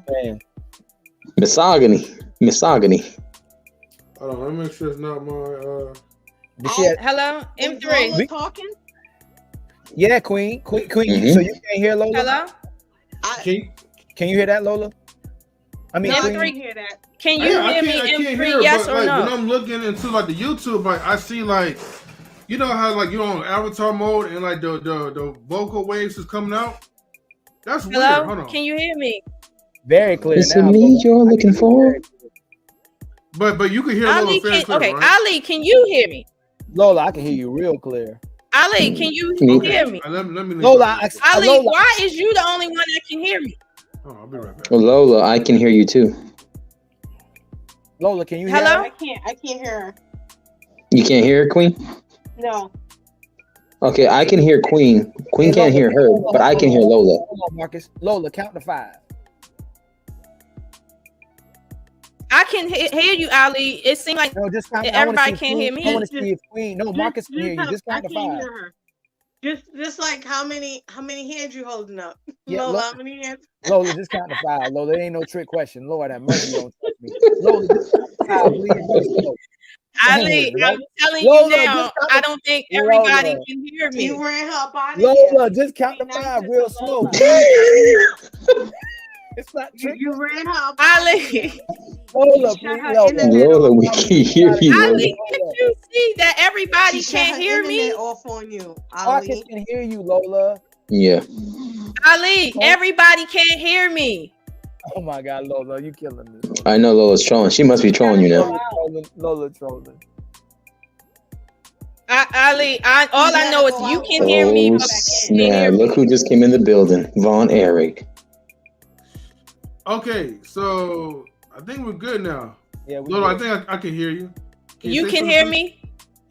Man. Misogyny. Hold on, let me make sure it's not my. Hello, M3. We talking? Yeah, Queen. Mm-hmm. So you can't hear Lola? Hello. Can you hear that, Lola? I mean, M3, I can hear that. Can you hear me, M3? Yes or like, no? When I'm looking into like the YouTube, like I see like, you know how like you're on avatar mode and like the vocal waves is coming out. That's weird. Hold on. Can you hear me? Very clear. Is now, it me Lola. you're looking for? But you can hear Ali, Lola fair clear, okay, right? Ali, can you hear me? Lola, I can hear you real clear. Ali, can you hear me? Let me Lola, Ali, Lola, why is you the only one that can hear me? Oh, I'll be right back. Well, Lola, I can hear you too. Lola, can you hear Hello? her? I can't hear her. You can't hear her, Queen? No. Okay, I can hear Queen. Queen can't hear her, but I can hear Lola. Hold on, Marcus. Lola, count to 5. I can hear you, Ali. It seems like No, just count. everybody can't hear me. I want to see if Queen. No, Marcus can hear you. Just count to 5. Hear her. Just like how many hands you holding up? Yeah, Lola, how many hands? Lola, just count to 5. Lola, it ain't no trick question. Lord have mercy, don't touch me. Lola, just count to 5, please. Ali, I'm telling Lola, you now, just count I to- don't think everybody Lola. can hear me. You ran her up out of Lola, here. just count to 5 real slow. It's not trick. You ran her up out of here. Ali, Lola, Shut please. her Lola. internet Lola, we can hear you, Lola. Ali, can't you see that everybody She shut can't her hear me? internet off on you, Marcus Ali. can hear you, Lola. Yeah. Ali, everybody can't hear me. Oh my God, Lola, you killing me. I know Lola's trolling. She must be trolling you now. Lola trolling. Ali, all I know is you can hear me, Oh, but you can't hear snap. me. Look who just came in the building. Vaughn Eric. Okay, so I think we're good now. Yeah, we Lola, I good. think I can hear you. You say can something, hear please? me?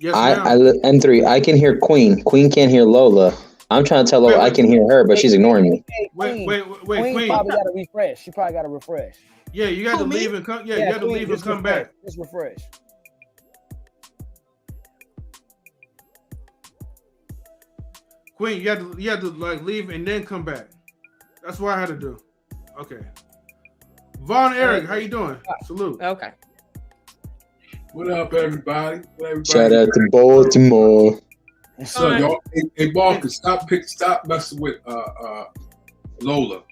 Yes, M3. I can hear Queen. Queen can't hear Lola. I'm trying to tell Lola I can hear her, but she's ignoring me. Wait, Queen probably got to refresh. She probably got to refresh. Yeah, you got to leave and come. Yeah, you got to leave and come back. Just refresh. Queen, you had to like leave and then come back. That's what I had to do. Okay. Vaughn, Eric, how you doing? Salute. Okay. What up, everybody? Shout out to Baltimore. So y'all, hey, Marcus, stop messing with Lola.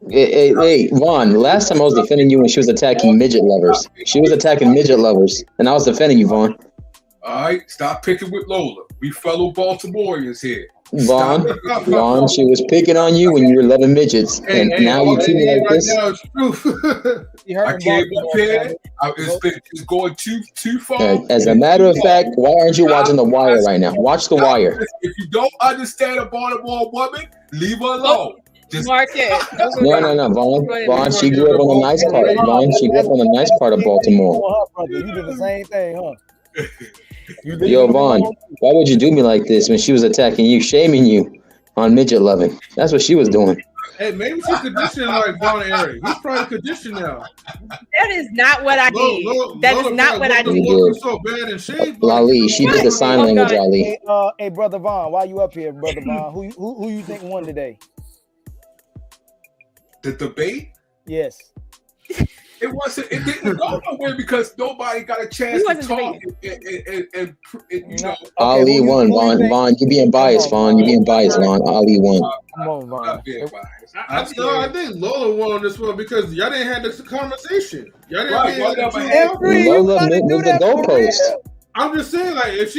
Hey, Vaughn. Last time I was defending you when she was attacking midget lovers. She was attacking midget lovers, and I was defending you, Vaughn. All right, stop picking with Lola. We fellow Baltimoreans here. Vaughn, she was picking on you when you were loving midgets, and now you treat me like this. Now it's true. I can't compare. It's going too far. As a matter of fact, why aren't you watching The Wire right now? Watch The Wire. If you don't understand a Baltimore woman, leave her alone. Marcus. No, Vaughn, she grew up on the nice part. Vaughn, she grew up on the nice part of Baltimore. You did the same thing, huh? Yo, Vaughn, why would you do me like this when she was attacking you, shaming you on midget loving? That's what she was doing. Hey, maybe she's conditioned like Vaughn and Eric. He's probably conditioned now. That is not what I did. That is not what I did. So bad in shape. Ali, she did the sign language, Ali. Hey, brother Vaughn, why you up here, brother Vaughn? Who you think won today? The debate? Yes. It didn't go nowhere because nobody got a chance to talk and you know. Ali won, Vaughn. You being biased, Vaughn. You being biased, Vaun. Ali won. Come on, Vaughn. I think Lola won on this one because y'all didn't have this conversation. Y'all didn't Lola moved the goalpost. I'm just saying, like, if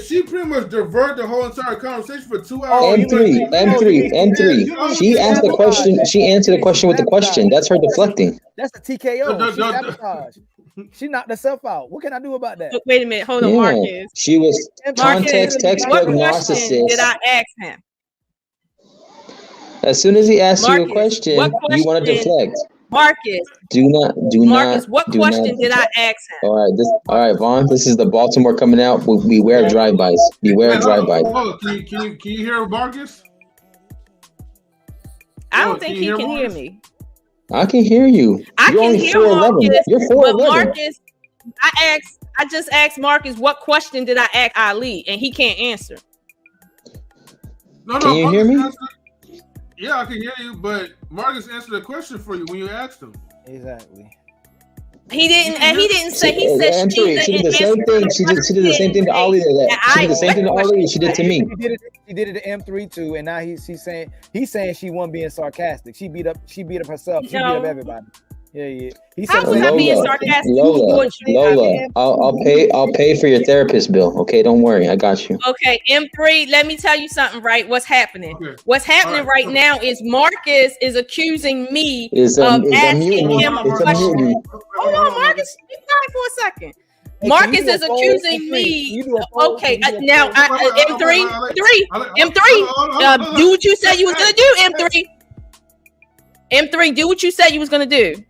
she pretty much divert the whole entire conversation for 2 hours. M3. She asked the question. She answered the question with the question. That's her deflecting. That's a TKO. She sabotage. She knocked herself out. What can I do about that? Look, wait a minute. Hold on, Marcus. She was context textbook narcissist. Did I ask him? As soon as he asks you a question, you want to deflect. Marcus, what question did I ask him? All right, Vaughn. This is the Baltimore coming out. Beware drive-bys. Beware drive-bys. Can you hear Marcus? I don't think he can hear me. I can hear you. I can hear Marcus. You're 4'11". But Marcus, I just asked Marcus what question did I ask Ali, and he can't answer. No, can you hear me? Yeah, I can hear you, but Marcus answered the question for you when you asked him. Exactly. He didn't, and he didn't say. He said she did the same thing. She did the same thing to Ali. She did the same thing to Ali. She did to me. She did it to M3 too, and now he's saying she wasn't being sarcastic. She beat up herself. She beat up everybody. Yeah. He said, how was I being sarcastic? Lola, I'll pay for your therapist bill. Okay, don't worry, I got you. Okay, M3. Let me tell you something. Right, what's happening? Okay. What's happening right now is Marcus is accusing me of asking him a question. Hold on, Marcus. Be quiet for a second. Marcus is accusing me. Okay, now M3. Do what you said you was gonna do, M3. M3, do what you said you was gonna do.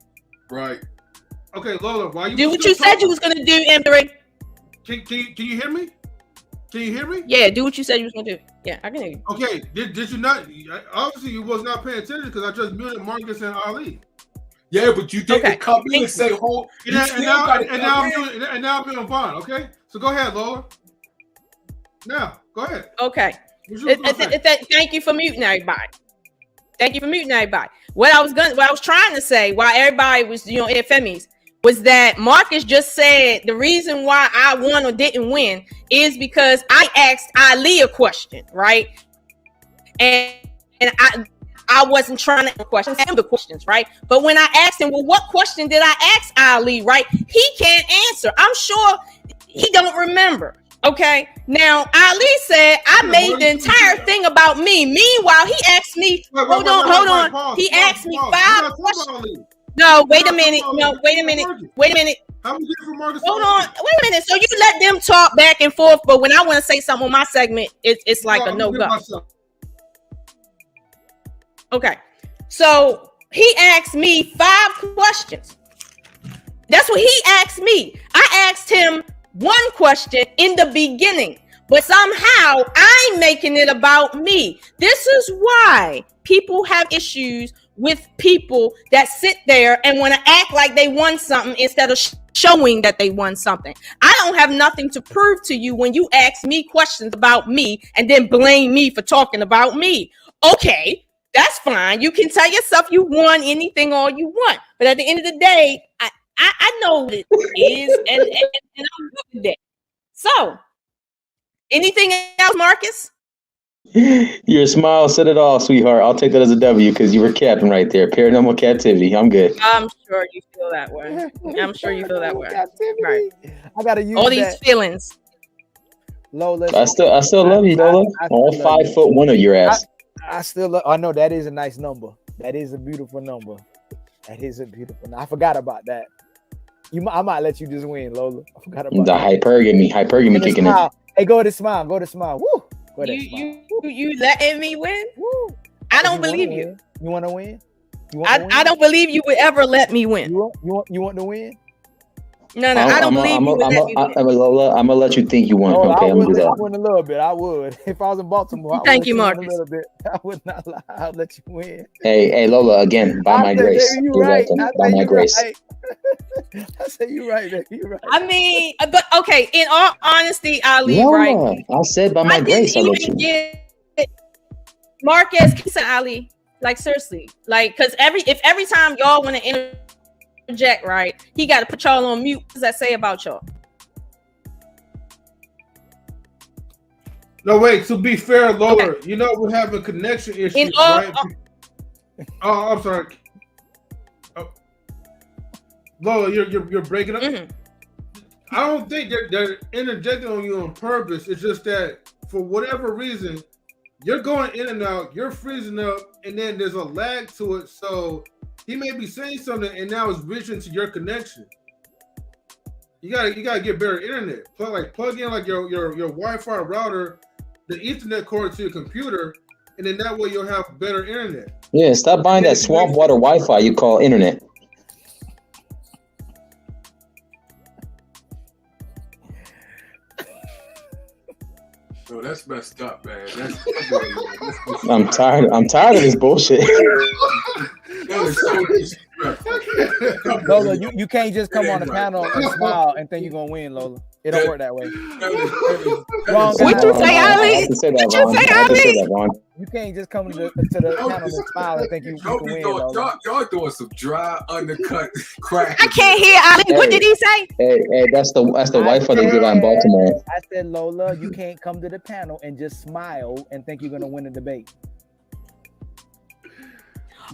Right. Okay, Lola, why you do what you said you was gonna do, M3? Can you hear me? Can you hear me? Yeah, do what you said you was gonna do. Yeah, I can hear you. Okay, did you not? Obviously, you was not paying attention because I just muted Marcus and Ali. Yeah, but you didn't come in and say, "Hold." And now I'm muting Vaughn. Okay, so go ahead, Lola. Now, go ahead. Okay. Thank you for muting everybody. What I was trying to say while everybody was, FMEs, was that Marcus just said the reason why I won or didn't win is because I asked Ali a question, right? And I wasn't trying to question the questions, right? But when I asked him, well, what question did I ask Ali, right? He can't answer. I'm sure he don't remember. Okay, now Ali said I made the entire thing about me. Meanwhile, he asked me, hold on. He asked me 5 questions. No, wait a minute. Hold on. Wait a minute. So you let them talk back and forth, but when I want to say something on my segment, it's like a no go. Okay, so he asked me 5 questions. That's what he asked me. I asked him one question in the beginning, but somehow I'm making it about me. This is why people have issues with people that sit there and want to act like they won something instead of showing that they won something. I don't have nothing to prove to you when you ask me questions about me and then blame me for talking about me. Okay, that's fine. You can tell yourself you won anything all you want, but at the end of the day, I know what it is, and I'm good with that. So, anything else, Marcus? Your smile said it all, sweetheart. I'll take that as a W because you were capping right there. Paranormal captivity. I'm good. I'm sure you feel that way. I'm sure you feel that way. Right. I gotta use all these feelings. Lola. I still love you, Lola. All 5'1" of your ass. I still love. I know that is a nice number. That is a beautiful number. That is a beautiful. I forgot about that. I might let you just win, Lola. I forgot about the hypergamy kicking in. Hey, go to smile. Go to smile. Woo. Go to smile. You letting me win? Woo. I don't believe you. You want to win? I don't believe you would ever let me win. You want to win? No, I don't believe you would let me win. Lola, I'm gonna let you think you won. Okay, I'm gonna do that. I win a little bit. I would. If I was in Baltimore, thank you, Marcus. A little bit. I would not lie. I'll let you win. Hey, Lola, again, by my grace. You're welcome. By my grace. I say you're right, baby. You're right. I mean, but okay. In all honesty, Ali, Lola, right? I said by my grace, I let you. Marcus, said Ali, like seriously, like because every time y'all want to interject, right? He got to put y'all on mute. What does that say about y'all? No, wait. To be fair, Lola, okay. You know we're having connection issues, right? Oh, I'm sorry. Lola, you're breaking up. Mm-hmm. I don't think they're interjecting on you on purpose. It's just that for whatever reason, you're going in and out, you're freezing up, and then there's a lag to it. So he may be saying something, and now it's reaching to your connection. You gotta get better internet. Plug in like your Wi-Fi router, the Ethernet cord to your computer, and then that way you'll have better internet. Yeah, stop buying that swamp water Wi-Fi you call internet. No, that's messed up, man. I'm tired of this bullshit. Lola, you can't just come on the panel and smile and think you're gonna win, Lola. It don't work that way. What you say, Ali? What you say, Ali? You can't just come to the panel and smile and think you can win, Lola. Y'all doing some dry undercut crack. I can't hear Ali. What did he say? Hey, that's the Wi-Fi they give out in Baltimore. I said, Lola, you can't come to the panel and just smile and think you're gonna win the debate.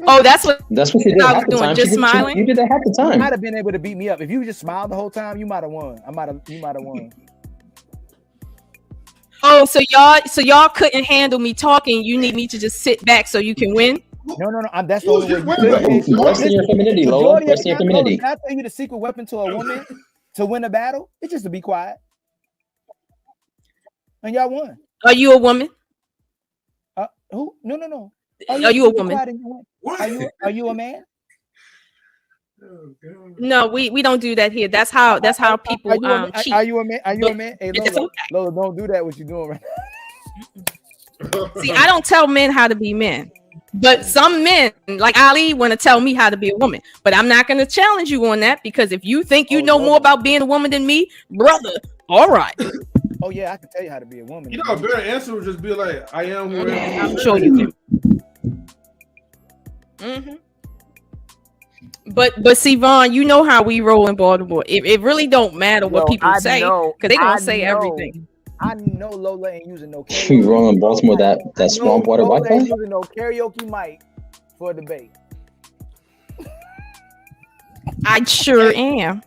Oh, that's what you did half the time. Just smiling. You did that half the time. You might have been able to beat me up if you just smiled the whole time. You might have won. You might have won. Oh, so y'all couldn't handle me talking. You need me to just sit back so you can win. No. That's the only way. Rest in your femininity, Lola. Rest in your femininity. Can I tell you the secret weapon to a woman to win a battle? It's just to be quiet. And y'all won. Are you a woman? Who? No. Are you a woman? Are you a man? No, we don't do that here. That's how people cheat. Are you a man? Are you a man? Hey, Lola, don't do that. What you doing right now? See, I don't tell men how to be men, but some men like Ali want to tell me how to be a woman. But I'm not going to challenge you on that because if you think you know more about being a woman than me, brother, all right. Oh yeah, I can tell you how to be a woman. You know, a better answer would just be like, "I am who I am." I'm sure you can. Mm-hmm. But see, Vaughn, you know how we roll in Baltimore. It really don't matter what people say because they gonna say everything. I know Lola ain't using no karaoke. You roll in Baltimore that swamp water Lola Wi-Fi? ain't using no karaoke mic for a debate. I sure am.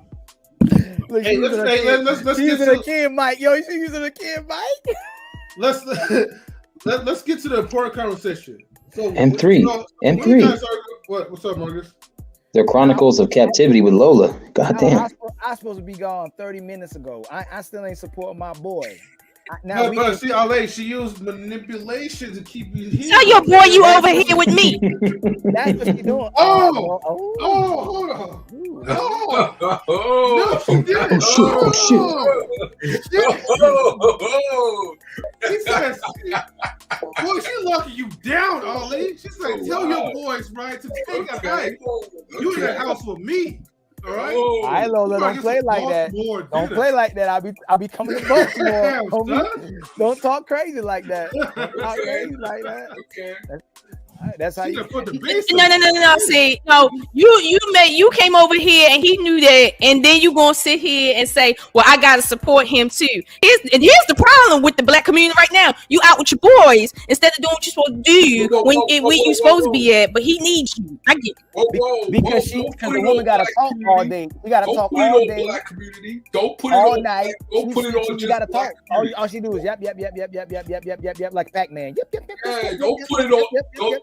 Look, hey, let's get to a kid mic. Yo, she's using a kid mic. Let's get to the important conversation. So M3. What's up, Marcus? The Chronicles of Captivity with Lola. God damn. I supposed to be gone 30 minutes ago. I still ain't supporting my boy. Now but see, Ale, she used manipulation to keep you here. Tell your boy you over here with me. That's what she's doing. Hold on. No, she didn't. She says, boy, she locking you down, Ale. She's like, tell your boys, right, to take a hike. You in the house with me. All right. All right, Lola, don't play like that. Don't play like that. I'll be coming to Baltimore. Don't talk crazy like that. Talk crazy like that. Okay. That's how you put the base. No. See, no, you came over here and he knew that, and then you gonna sit here and say, "Well, I gotta support him too." Here's the problem with the black community right now. You out with your boys instead of doing what you're supposed to do when you're supposed to be at. But he needs you. I get it. Because the woman gotta talk all day. We gotta talk all day. Black community. Don't put it all on night. Don't put it on. She gotta talk. All she do is yep, like Pac-Man. Yep. Don't put it on.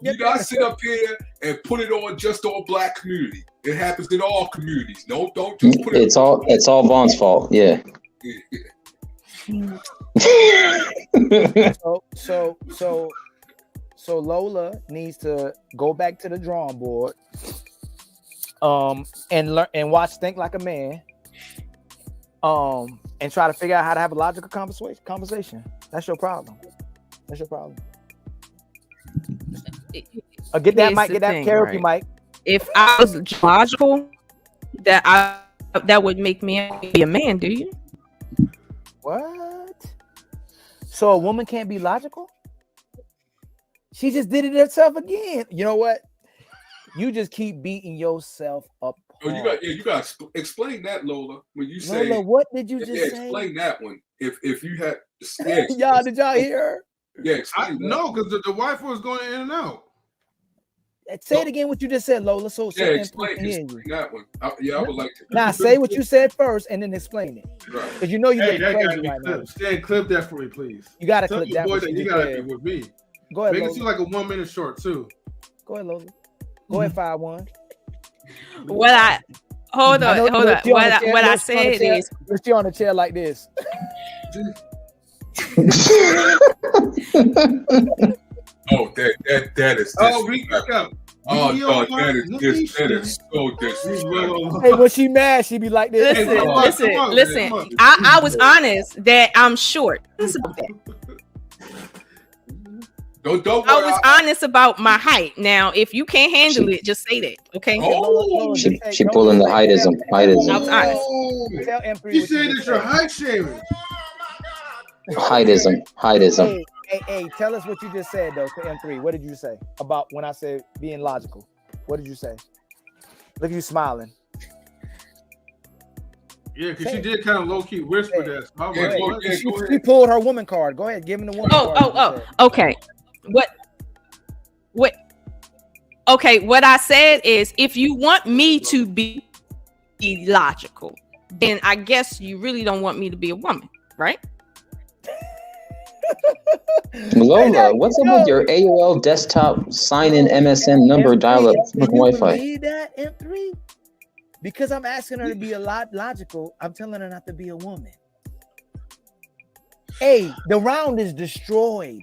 You guys sit up here and put it on just on black community. It happens in all communities. Don't just put it. It's all Vaughn's fault. Yeah. So Lola needs to go back to the drawing board, and learn and watch Think Like a Man, and try to figure out how to have a logical conversation. That's your problem. Get that mic. Get that karaoke mic. If I was logical, that would make me be a man. Do you? What? So a woman can't be logical? She just did it herself again. You know what? You just keep beating yourself up. Oh, you got to explain that, Lola. When you say Lola, what did you just say? Explain that one. If you had, did y'all hear her? Yeah, no, because the wife was going in and out. Say it again. What you just said, Lola. So explain that one. I would like to. Now say what you said first, and then explain it. Right. Because you know you're getting crazy right now. Stan, clip that for me, please. You gotta clip that. You gotta be with me. Go ahead. Make it seem like a 1 minute short too. Go ahead, Lola. Go ahead, 5-1. Hold on. What I said is, let's you on the chair like this. Oh, that is. Oh, read back up. Oh no, that is so disrespectful. Hey, when she mad, she be like this. Listen. I was honest that I'm short. Don't I was honest about my height. Now, if you can't handle it, just say that. Okay. Oh, she pulling the heightism. I was honest. She said it's your height shaming. Heightism. Hey, tell us what you just said though to M3. What did you say about when I said being logical? What did you say? Look at you smiling. Yeah, because she did kind of low-key whisper that. She pulled her woman card. Go ahead, give him the woman card. Okay. What? Okay, what I said is if you want me to be logical, then I guess you really don't want me to be a woman, right? Lola, what's up with your AOL desktop sign-in MSN number dial-up Wi-Fi? Believe that, M3? Because I'm asking her to be a lot logical, I'm telling her not to be a woman. Hey, the round is destroyed.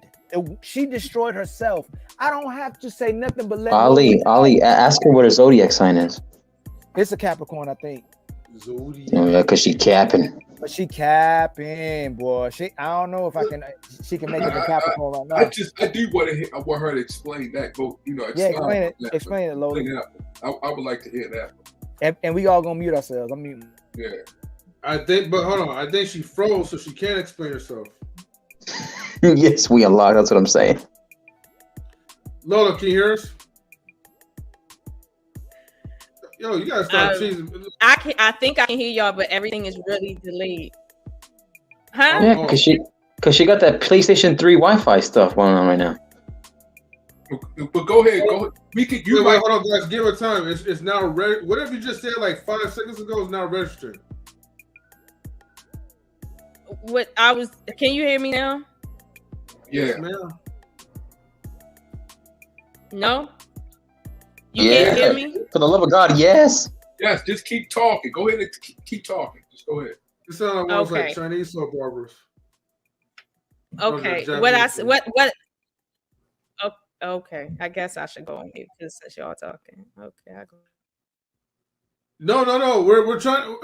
She destroyed herself. I don't have to say nothing but let Ali, ask her what her zodiac sign is. It's a Capricorn, I think. Zodiac. Oh yeah, because she capping. But she capping, boy. I don't know if she can make it a Capricorn right now. I do want her to explain that. Go, explain it, Lola. I would like to hear that. And we all gonna mute ourselves. I'm muting. Yeah. But hold on. I think she froze, so she can't explain herself. Yes, we unlocked. That's what I'm saying. Lola, can you hear us? Yo, you gotta stop cheesing. I think I can hear y'all, but everything is really delayed. Huh? Yeah, because she got that PlayStation 3 Wi-Fi stuff going on right now. But go ahead. We could. Hold on, guys. Give her time. It's now ready. Whatever you just said like 5 seconds ago is now registered. Can you hear me now? Yeah. No? You can't hear me? For the love of God, yes. Yes, just keep talking. Go ahead and keep talking. Just go ahead. It sounds like Chinese soap barbers. Okay. Japanese What I food. what? Okay. I guess I should go on mute because since y'all talking. Okay. I go. No. We're trying.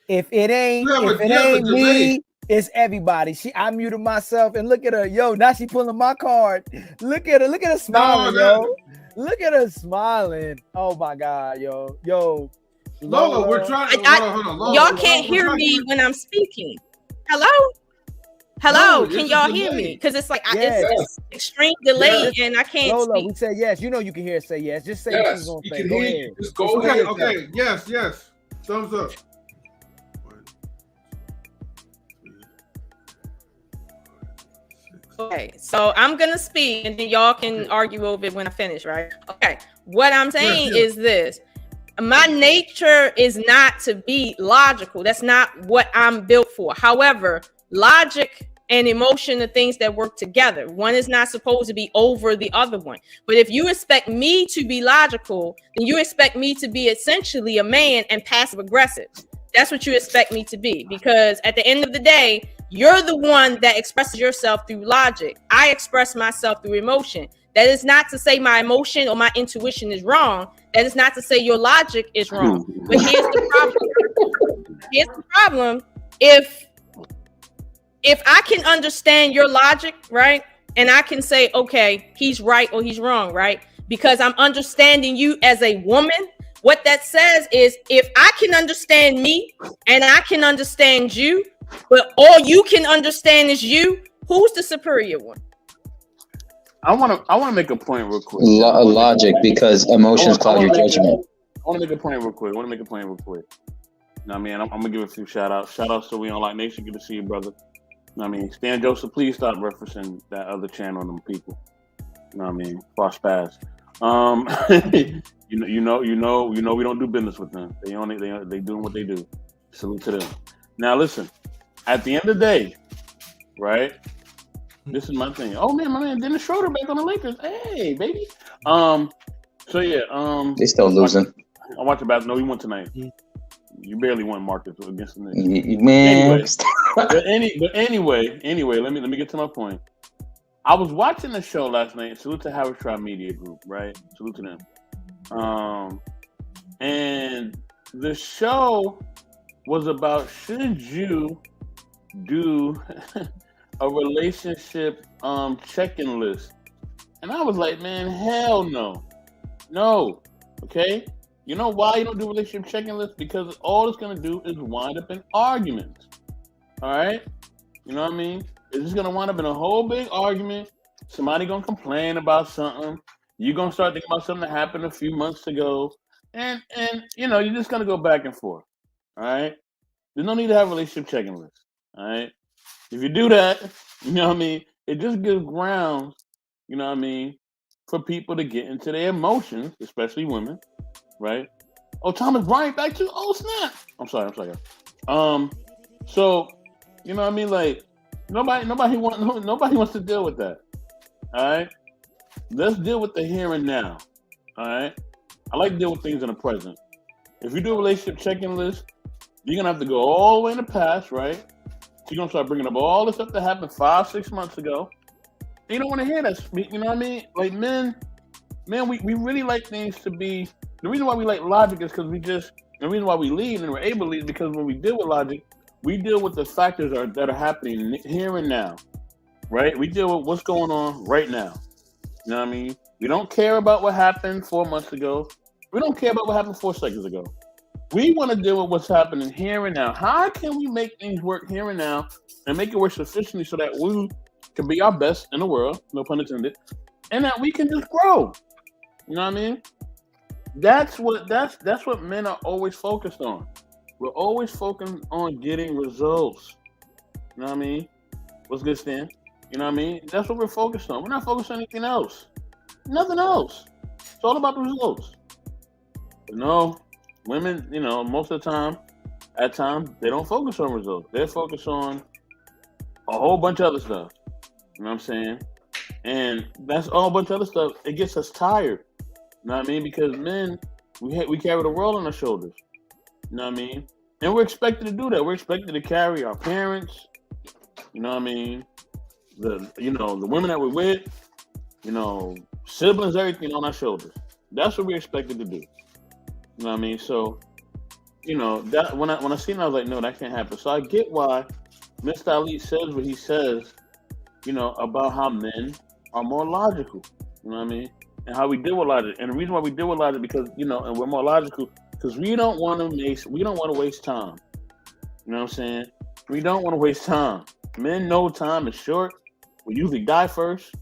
If it ain't You have a delay. me, it's everybody. I muted myself and look at her. Yo, now she pulling my card. Look at her smiling, yo. Look at her smiling. Oh my God, yo. Lola, we're trying. Hold on. Lola, y'all can't hear me when I'm speaking. Hello? No, Can y'all hear me? Because it's like Yes. it's extreme delay and I can't Lola, speak. we said yes. You know you can hear us say yes. Just say what Yes, you're you gonna say. can Go hear ahead. you. Just go ahead. Okay. Yes. Thumbs up. Okay, so I'm gonna speak and then y'all can argue over it when I finish, right? Okay, what I'm saying is this. My nature is not to be logical. That's not what I'm built for. However, logic and emotion are things that work together. One is not supposed to be over the other one. But if you expect me to be logical, then you expect me to be essentially a man and passive aggressive. That's what you expect me to be, because at the end of the day, you're the one that expresses yourself through logic. I express myself through emotion. That is not to say my emotion or my intuition is wrong. That is not to say your logic is wrong. But here's the problem. Here's the problem. If I can understand your logic, right? And I can say, okay, he's right or he's wrong, right? Because I'm understanding you as a woman. What that says is if I can understand me and I can understand you, but all you can understand is you, who's the superior one? I want to make a point real quick. Logic, because emotions cloud your judgment. I want to make a point real quick. Know what I mean, I'm gonna give a few shout outs. Shout outs to We On Like Nation. Good to see you, brother. Know what I mean, Stan Joseph, please stop referencing that other channel on them people. Know what I mean, Frost Pass. You know, we don't do business with them. They doing what they do. Salute to them. Now listen, at the end of the day, right? This is my thing. Oh man, my man Dennis Schroeder back on the Lakers. Hey, baby. So yeah, They still losing. I watched about. No, he won tonight. You barely won, Marcus, against the Knicks. Man. Anyway, let me get to my point. I was watching the show last night. Salute to Howard Tribe Media Group, right? Salute to them. And the show was about should you do a relationship check-in list, and I was like, man, hell no. Okay, you know why you don't do relationship check-in list? Because all it's gonna do is wind up in arguments. All right, you know what I mean? It's just gonna wind up in a whole big argument. Somebody gonna complain about something. You're gonna start thinking about something that happened a few months ago, and you know, you're just gonna go back and forth. All right, there's no need to have a relationship check-in list. All right. If you do that, you know what I mean, it just gives grounds, you know what I mean, for people to get into their emotions, especially women, right? Oh, Thomas Bryant back too. Oh, snap. I'm sorry. So, you know what I mean, like nobody wants to deal with that. All right? Let's deal with the here and now. All right? I like to deal with things in the present. If you do a relationship check-in list, you're gonna have to go all the way in the past, right? You're gonna start bringing up all the stuff that happened 5-6 months ago. You don't want to hear that. You know what I mean? Like men, we really like things to be. The reason why we like logic is because the reason why we lead and we're able to lead is because when we deal with logic, we deal with the factors that are happening here and now, right? We deal with what's going on right now. You know what I mean? We don't care about what happened 4 months ago. We don't care about what happened 4 seconds ago. We want to deal with what's happening here and now. How can we make things work here and now and make it work sufficiently so that we can be our best in the world, no pun intended, and that we can just grow? You know what I mean? That's what men are always focused on. We're always focused on getting results. You know what I mean? What's good, Stan? You know what I mean? That's what we're focused on. We're not focused on anything else. Nothing else. It's all about the results. But no. Women, you know, most of the time, at times, they don't focus on results. They focus on a whole bunch of other stuff. You know what I'm saying? And that's a whole bunch of other stuff. It gets us tired. You know what I mean? Because men, we carry the world on our shoulders. You know what I mean? And we're expected to do that. We're expected to carry our parents, You know what I mean? The women that we're with, siblings, everything on our shoulders. That's what we're expected to do. You know what I mean? So, that when I seen it, I was like, no, that can't happen. So I get why Mr. Ali says what he says, about how men are more logical. You know what I mean? And how we deal with logic. And the reason why we deal with logic because, and we're more logical because we don't want to waste time. You know what I'm saying? We don't want to waste time. Men know time is short. We usually die first.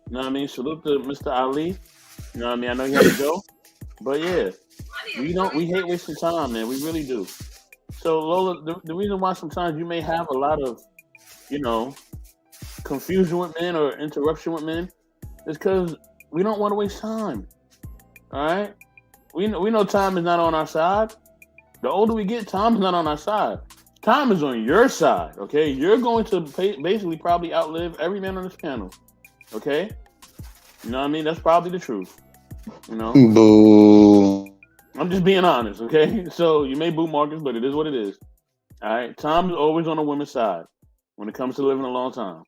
You know what I mean? Salute to Mr. Ali. You know what I mean? I know you had to go. But yeah, we hate wasting time, man. We really do. So Lola, the reason why sometimes you may have a lot of, confusion with men or interruption with men is because we don't want to waste time. All right? We know time is not on our side. The older we get, time is not on our side. Time is on your side, okay? You're going to basically probably outlive every man on this panel, okay? You know what I mean? That's probably the truth, Boo. I'm just being honest, okay? So you may boo Marcus, but it is what it is, all right? Time is always on the women's side when it comes to living a long time.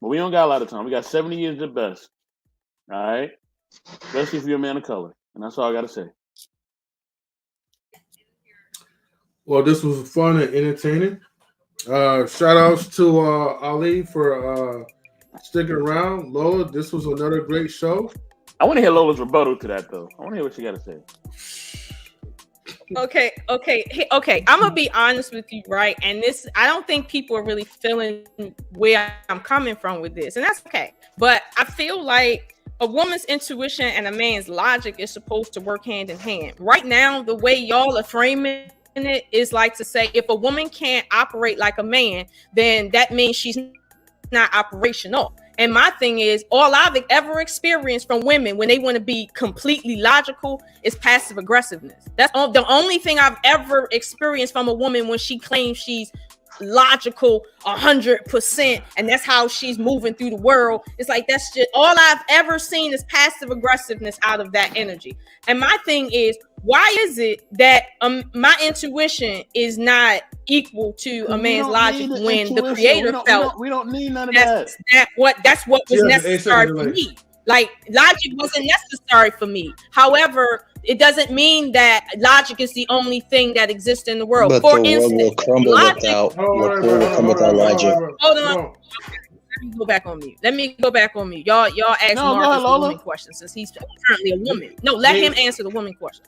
But we don't got a lot of time. We got 70 years at best, all right? Especially if you're a man of color, and that's all I got to say. Well, this was fun and entertaining. Shout outs to Ali for sticking around. Lola, this was another great show. I want to hear Lola's rebuttal to that, though. I want to hear what she got to say. Okay. I'm gonna be honest with you, right? And I don't think people are really feeling where I'm coming from with this, and that's okay. But I feel like a woman's intuition and a man's logic is supposed to work hand in hand. Right now, the way y'all are framing it is like to say if a woman can't operate like a man, then that means she's not operational. And my thing is, all I've ever experienced from women when they want to be completely logical is passive aggressiveness. That's the only thing I've ever experienced from a woman when she claims she's logical 100% and that's how she's moving through the world. It's like that's just all I've ever seen is passive aggressiveness out of that energy. And my thing is, why is it that my intuition is not equal to a man's logic when the creator felt we don't need none of that's what was necessary for me? Like logic wasn't necessary for me. However, it doesn't mean that logic is the only thing that exists in the world. But For the instance, world will crumble without logic. Hold on. Let me go back on mute. Y'all ask Marcus the woman question since he's currently a woman. No, let him answer the woman question.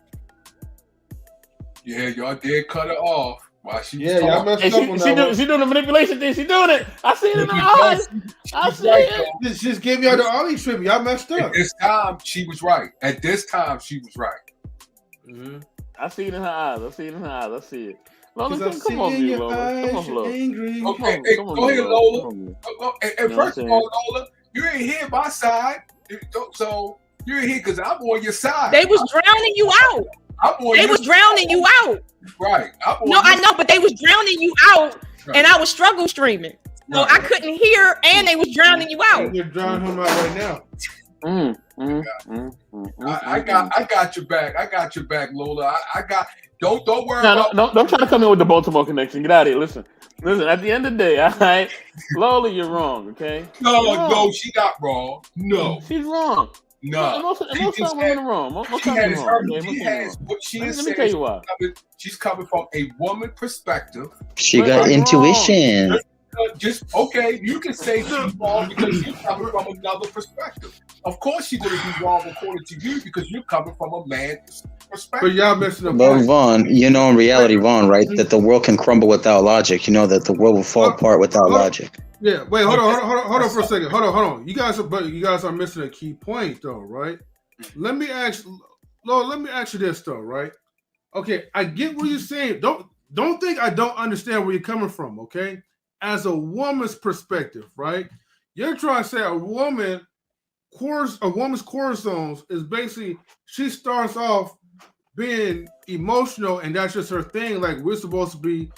Yeah, y'all did cut her off while she was y'all messed up on that one. She doing the manipulation thing. She doing it. I see it in her eyes. I see it. Just give y'all the Ali tribute. Y'all messed up. At this time, she was right. Mm-hmm. I see it in her eyes. I see it. Lola, come on, you, Lola. Come on, Lola. Okay, go ahead, Lola. And first of all, Lola, you ain't hear my side. So you ain't here because I'm on your side. They was drowning you out. They was drowning you out. Right. No, I know, but they was drowning you out, and I was struggle streaming. So I couldn't hear, and they was drowning you out. You're drowning him out right now. I got your back. I got your back, Lola. I got. Don't worry. Don't try to come in with the Baltimore connection. Get out of here. Listen. At the end of the day, all right, Lola, you're wrong. Okay. No, she not wrong. No, she's wrong. No, most women are wrong. Most women are wrong. Let me tell you why. She's coming from a woman perspective. She got intuition. Just okay, you can say she's wrong because she's coming from another perspective. Of course, she's going to be wrong according to you because you're coming from a man's perspective. But y'all messing up. But Vaughn, in reality, Vaughn, right? That the world can crumble without logic. That the world will fall apart without logic. Yeah, wait, hold on for a second. Hold on. You guys are missing a key point though, right? Let me ask you this though, right? Okay, I get what you're saying. Don't think I don't understand where you're coming from, okay? As a woman's perspective, right? You're trying to say a woman's cornerstones is basically she starts off being emotional and that's just her thing. Like we're supposed to be,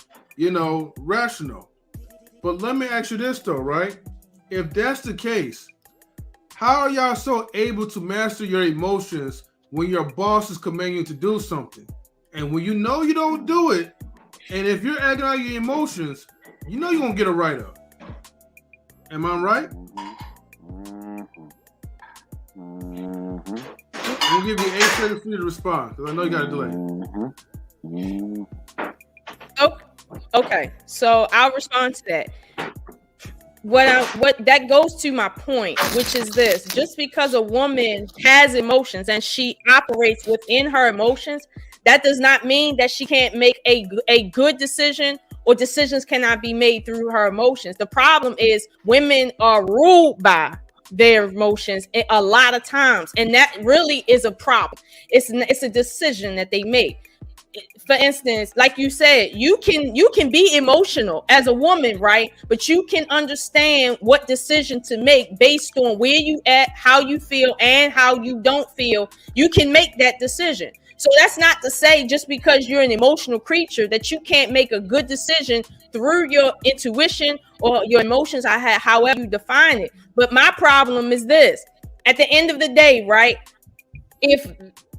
rational. But let me ask you this though, right? If that's the case, how are y'all so able to master your emotions when your boss is commanding you to do something? And when you know you don't do it, and if you're acting out your emotions, you're gonna get a write-up. Am I right? We'll give you 8 seconds for you to respond because I know you got a delay. Okay, so I'll respond to that. What that goes to my point, which is this: just because a woman has emotions and she operates within her emotions, that does not mean that she can't make a good decision, or decisions cannot be made through her emotions. The problem is women are ruled by their emotions a lot of times, and that really is a problem. It's a decision that they make. For instance, like you said, you can be emotional as a woman, right? But you can understand what decision to make based on where you at, how you feel, and how you don't feel. You can make that decision. So that's not to say just because you're an emotional creature that you can't make a good decision through your intuition or your emotions, however you define it. But my problem is this: at the end of the day, right?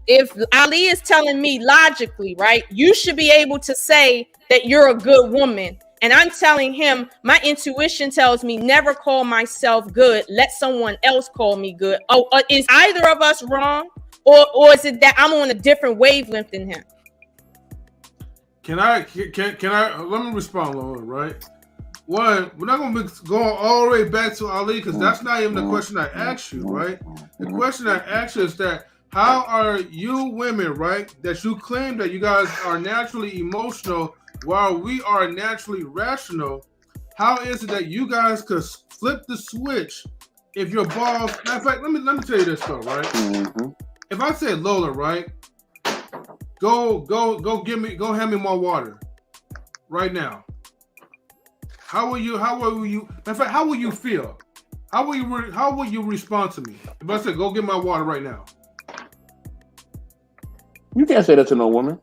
If Ali is telling me logically, right, you should be able to say that you're a good woman. And I'm telling him, my intuition tells me never call myself good. Let someone else call me good. Oh, is either of us wrong? Or is it that I'm on a different wavelength than him? Can I let me respond, Lola, right? One, we're not going to be going all the way back to Ali because that's not even the question I asked you, right? The question I asked you is that how are you women, right, that you claim that you guys are naturally emotional while we are naturally rational? How is it that you guys could flip the switch if your boss? Matter of fact, let me tell you this though, right? If I say Lola, right, go hand me more water right now. How will you? Matter of fact, how will you feel? How will you respond to me if I say go get my water right now? You can't say that to no woman.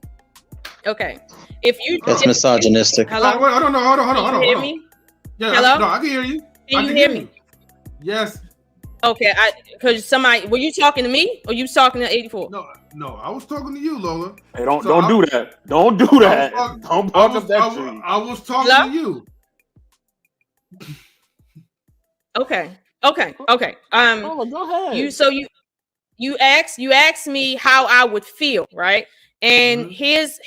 Okay. If you That's misogynistic. Hello? Wait, hold on. Can you hear me? Yeah, Hello? I can hear you. Can you hear me? Yes. Okay, because somebody, were you talking to me or you talking to 84? No, I was talking to you, Lola. Hey, don't do that. Don't do that. Don't bark up that tree. I was talking to you. Okay. Oh, go ahead. You asked me how I would feel, right? And here's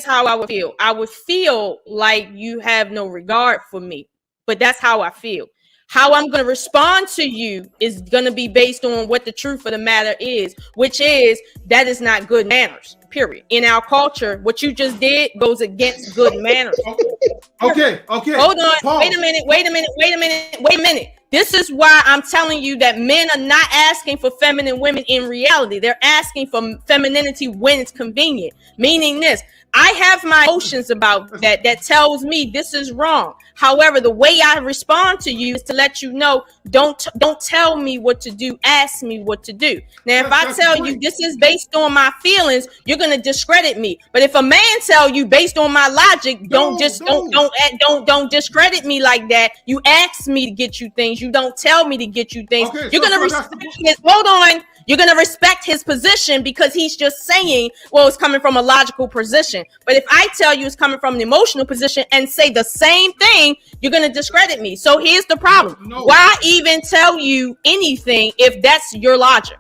how I would feel. I would feel like you have no regard for me, but that's how I feel. How I'm going to respond to you is going to be based on what the truth of the matter is, which is that is not good manners, period. In our culture, what you just did goes against good manners. Okay. Hold on. Pause. Wait a minute. This is why I'm telling you that men are not asking for feminine women in reality. They're asking for femininity when it's convenient. Meaning this, I have my emotions about that tells me this is wrong. However, the way I respond to you is to let you know, don't tell me what to do. Ask me what to do. Now, if I tell you this is based on my feelings, you're going to discredit me. But if a man tell you based on my logic, don't discredit me like that. You ask me to get you things. You don't tell me to get you things. Okay, you're going to respect his, hold on. You're going to respect his position because he's just saying, well, it's coming from a logical position. But if I tell you it's coming from an emotional position and say the same thing, you're going to discredit me. So here's the problem. No. Why even tell you anything if that's your logic?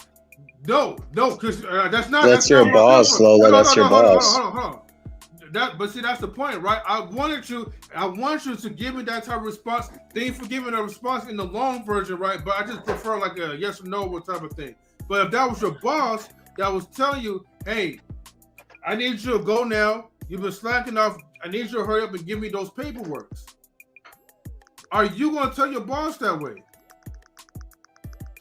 No, because that's not. That's your boss, Lola. That's your boss. Hold on. But see, that's the point, right? I want you to give me that type of response. Thank you for giving a response in the long version, right? But I just prefer like a yes or no type of thing. But if that was your boss that was telling you, hey, I need you to go now. You've been slacking off. I need you to hurry up and give me those paperwork. Are you going to tell your boss that way?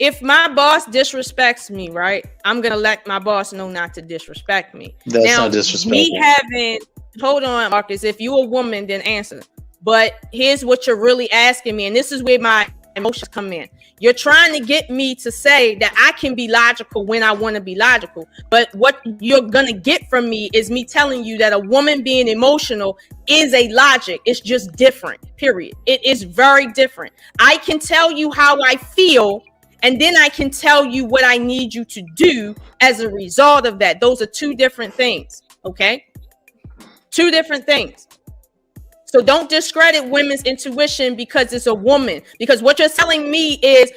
If my boss disrespects me, right, I'm going to let my boss know not to disrespect me. That's now, not disrespectful. Hold on, Marcus. If you're a woman, then answer. But here's what you're really asking me, and this is where my emotions come in. You're trying to get me to say that I can be logical when I want to be logical. But what you're going to get from me is me telling you that a woman being emotional is a logic. It's just different, period. It is very different. I can tell you how I feel, and then I can tell you what I need you to do as a result of that. Those are two different things, okay? Two different things. So don't discredit women's intuition because it's a woman. Because what you're telling me is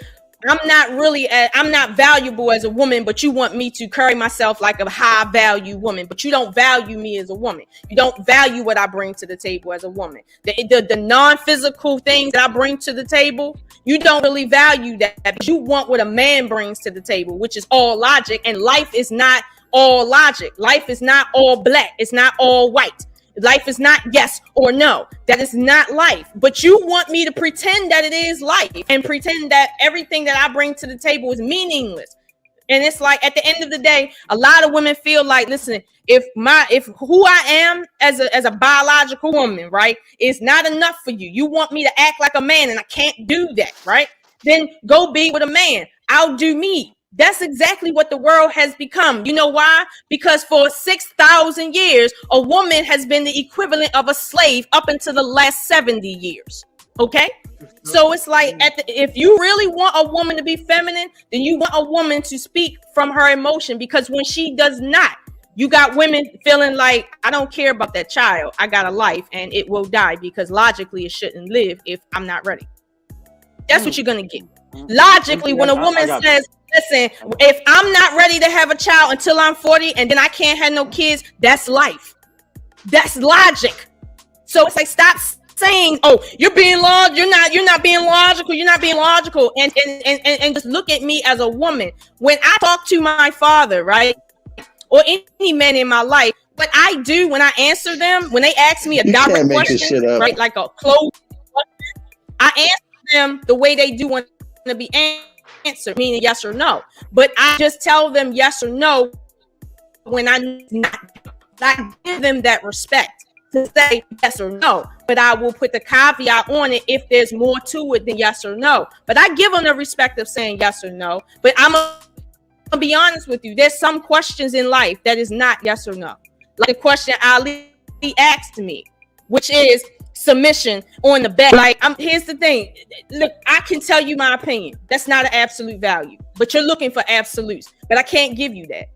I'm not valuable as a woman, but you want me to carry myself like a high value woman, but you don't value me as a woman. You don't value what I bring to the table as a woman. The non-physical things that I bring to the table, you don't really value that because you want what a man brings to the table, which is all logic. And life is not all logic. Life is not all black. It's not all white. Life is not yes or no. That is not life. But you want me to pretend that it is life and pretend that everything that I bring to the table is meaningless. And it's like at the end of the day, a lot of women feel like, listen, if who I am as a biological woman, right, is not enough for you. You want me to act like a man and I can't do that, right? Then go be with a man. I'll do me. That's exactly what the world has become. You know why? Because for 6,000 years, a woman has been the equivalent of a slave up until the last 70 years. Okay? So it's like if you really want a woman to be feminine, then you want a woman to speak from her emotion, because when she does not, you got women feeling like, I don't care about that child. I got a life and it will die because logically it shouldn't live if I'm not ready. That's what you're going to get. Logically, when a woman says, listen, if I'm not ready to have a child until I'm 40 and then I can't have no kids, that's life. That's logic. So it's like, stop saying, oh, you're being logical. You're not being logical. You're not being logical. And just look at me as a woman. When I talk to my father, right, or any man in my life, what I do when I answer them, when they ask me a direct question, right, like a closed question, I answer them the way they do want to be answered, meaning yes or no. But I just tell them yes or no when I not give them that respect to say yes or no. But I will put the caveat on it if there's more to it than yes or no. But I give them the respect of saying yes or no. But I'm gonna be honest with you. There's some questions in life that is not yes or no. Like the question Ali asked me, which is submission on the bed. Like, here's the thing. Look, I can tell you my opinion. That's not an absolute value, but you're looking for absolutes. But I can't give you that.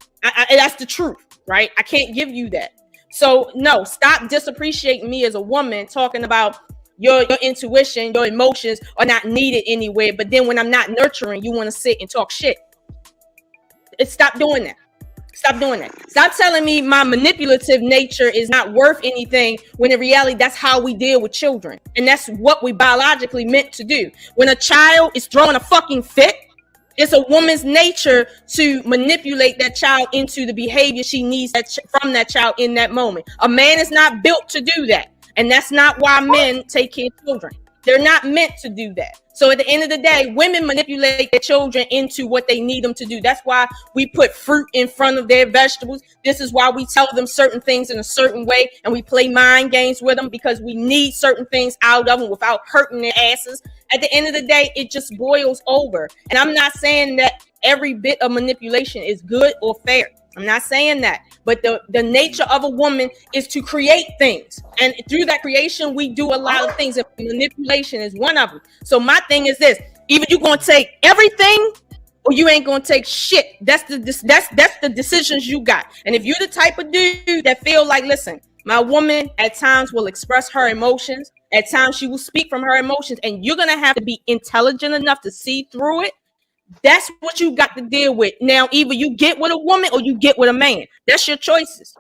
That's the truth, right? I can't give you that. So no, stop disappreciating me as a woman, talking about your intuition, your emotions are not needed anywhere. But then when I'm not nurturing, you want to sit and talk shit. Stop doing that. Stop doing that. Stop telling me my manipulative nature is not worth anything when in reality, that's how we deal with children. And that's what we biologically meant to do. When a child is throwing a fucking fit, it's a woman's nature to manipulate that child into the behavior she needs from that child in that moment. A man is not built to do that. And that's not why men take care of children. They're not meant to do that. So at the end of the day, women manipulate their children into what they need them to do. That's why we put fruit in front of their vegetables. This is why we tell them certain things in a certain way, and we play mind games with them because we need certain things out of them without hurting their asses. At the end of the day, it just boils over. And I'm not saying that every bit of manipulation is good or fair. I'm not saying that. But the nature of a woman is to create things. And through that creation, we do a lot of things. And manipulation is one of them. So my thing is this. Either you're going to take everything or you ain't going to take shit. That's the decisions you got. And if you're the type of dude that feel like, listen, my woman at times will express her emotions. At times she will speak from her emotions. And you're going to have to be intelligent enough to see through it. That's what you got to deal with. Now, either you get with a woman or you get with a man. That's your choices.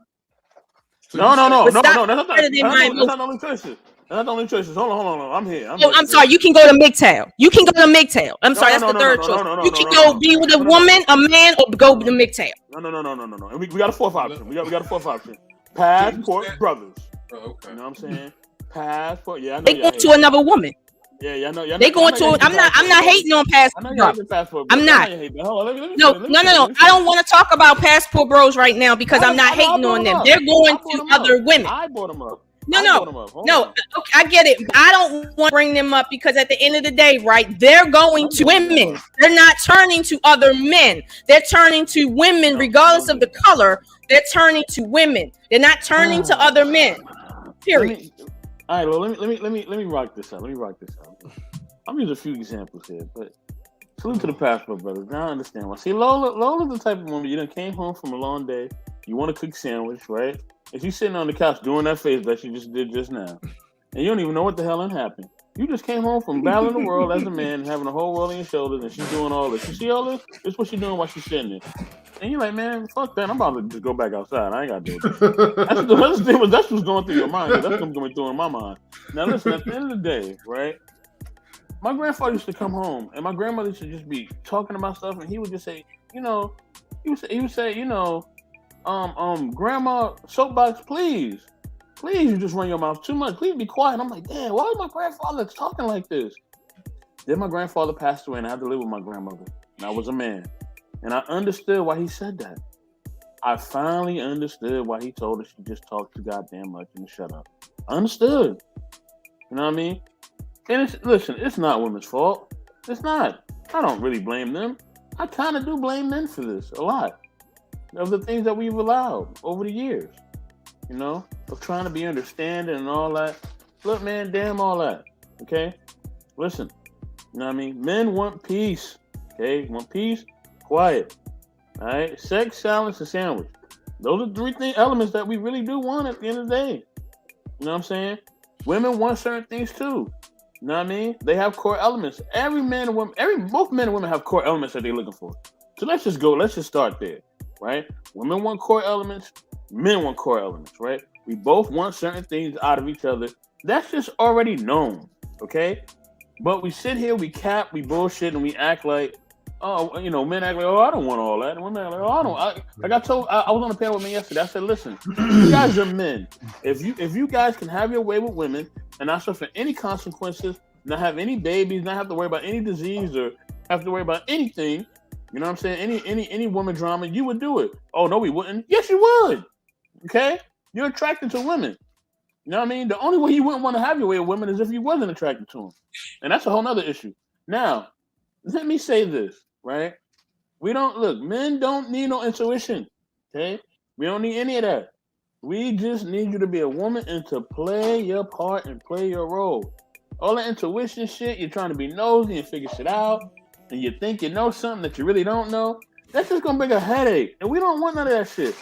No. That's not the only choices. That's not the only choices. Hold on. I'm here. I'm sorry. You can go to MGTOW. I'm sorry. That's the third choice. You can go be with a woman, a man, or go to MGTOW. No. And we got a fourth option. We got a fourth option. Passport brothers. Oh, okay. You know what I'm saying? Passport. Yeah, I know. They go to another woman. Yeah, I know. They going to. I'm not hating on passport. I'm not. No. I don't want to talk about passport bros right now because I'm not hating on them. They're going to other women. I brought them up. No. Okay, I get it. I don't want to bring them up because at the end of the day, right? They're going to women. They're not turning to other men. They're turning to women, regardless of the color. They're turning to women. They're not turning to other men. Period. All right, well, let me rock this out. I'm using a few examples here, but salute to the passport brothers. Now I understand why. See, Lola's the type of woman you done came home from a long day. You want to cook sandwich, right? And she's sitting on the couch doing that face that she just did just now. and you don't even know what the hell happened. You just came home from battling the world as a man, having the whole world on your shoulders, and she's doing all this. You see all this? This is what she's doing while she's sitting there. And you're like, man, fuck that. I'm about to just go back outside. I ain't got to do it. That's what's going through your mind. That's what's going through in my mind. Now, listen, at the end of the day, right? My grandfather used to come home, and my grandmother used to just be talking about stuff, and he would just say, he would say, Grandma, soapbox, please, you just run your mouth too much. Please be quiet. I'm like, damn, why is my grandfather talking like this? Then my grandfather passed away, and I had to live with my grandmother, and I was a man. And I understood why he said that. I finally understood why he told her she just talked too goddamn much and shut up. I understood. You know what I mean? And it's not women's fault. It's not. I don't really blame them. I kind of do blame men for this a lot. Of the things that we've allowed over the years. You know? Of trying to be understanding and all that. Look, man, damn all that. Okay? Listen. You know what I mean? Men want peace. Okay? Want peace? Quiet. All right? Sex, silence, and sandwich. Those are three elements that we really do want at the end of the day. You know what I'm saying? Women want certain things too. You know what I mean? They have core elements. Both men and women have core elements that they're looking for. So let's just start there, right? Women want core elements, men want core elements, right? We both want certain things out of each other. That's just already known, okay? But we sit here, we cap, we bullshit, and we act like, men act like, I don't want all that. And women act like, I was on the panel with men yesterday. I said, listen, you guys are men. If you guys can have your way with women and not suffer any consequences, not have any babies, not have to worry about any disease or have to worry about anything, you know what I'm saying? Any woman drama, you would do it. Oh, no, we wouldn't. Yes, you would. Okay? You're attracted to women. You know what I mean? The only way you wouldn't want to have your way with women is if you wasn't attracted to them. And that's a whole nother issue. Now, let me say this, right? Men don't need no intuition. Okay? We don't need any of that. We just need you to be a woman and to play your part and play your role. All the intuition shit, you're trying to be nosy and figure shit out, and you think you know something that you really don't know, that's just gonna bring a headache. And we don't want none of that shit.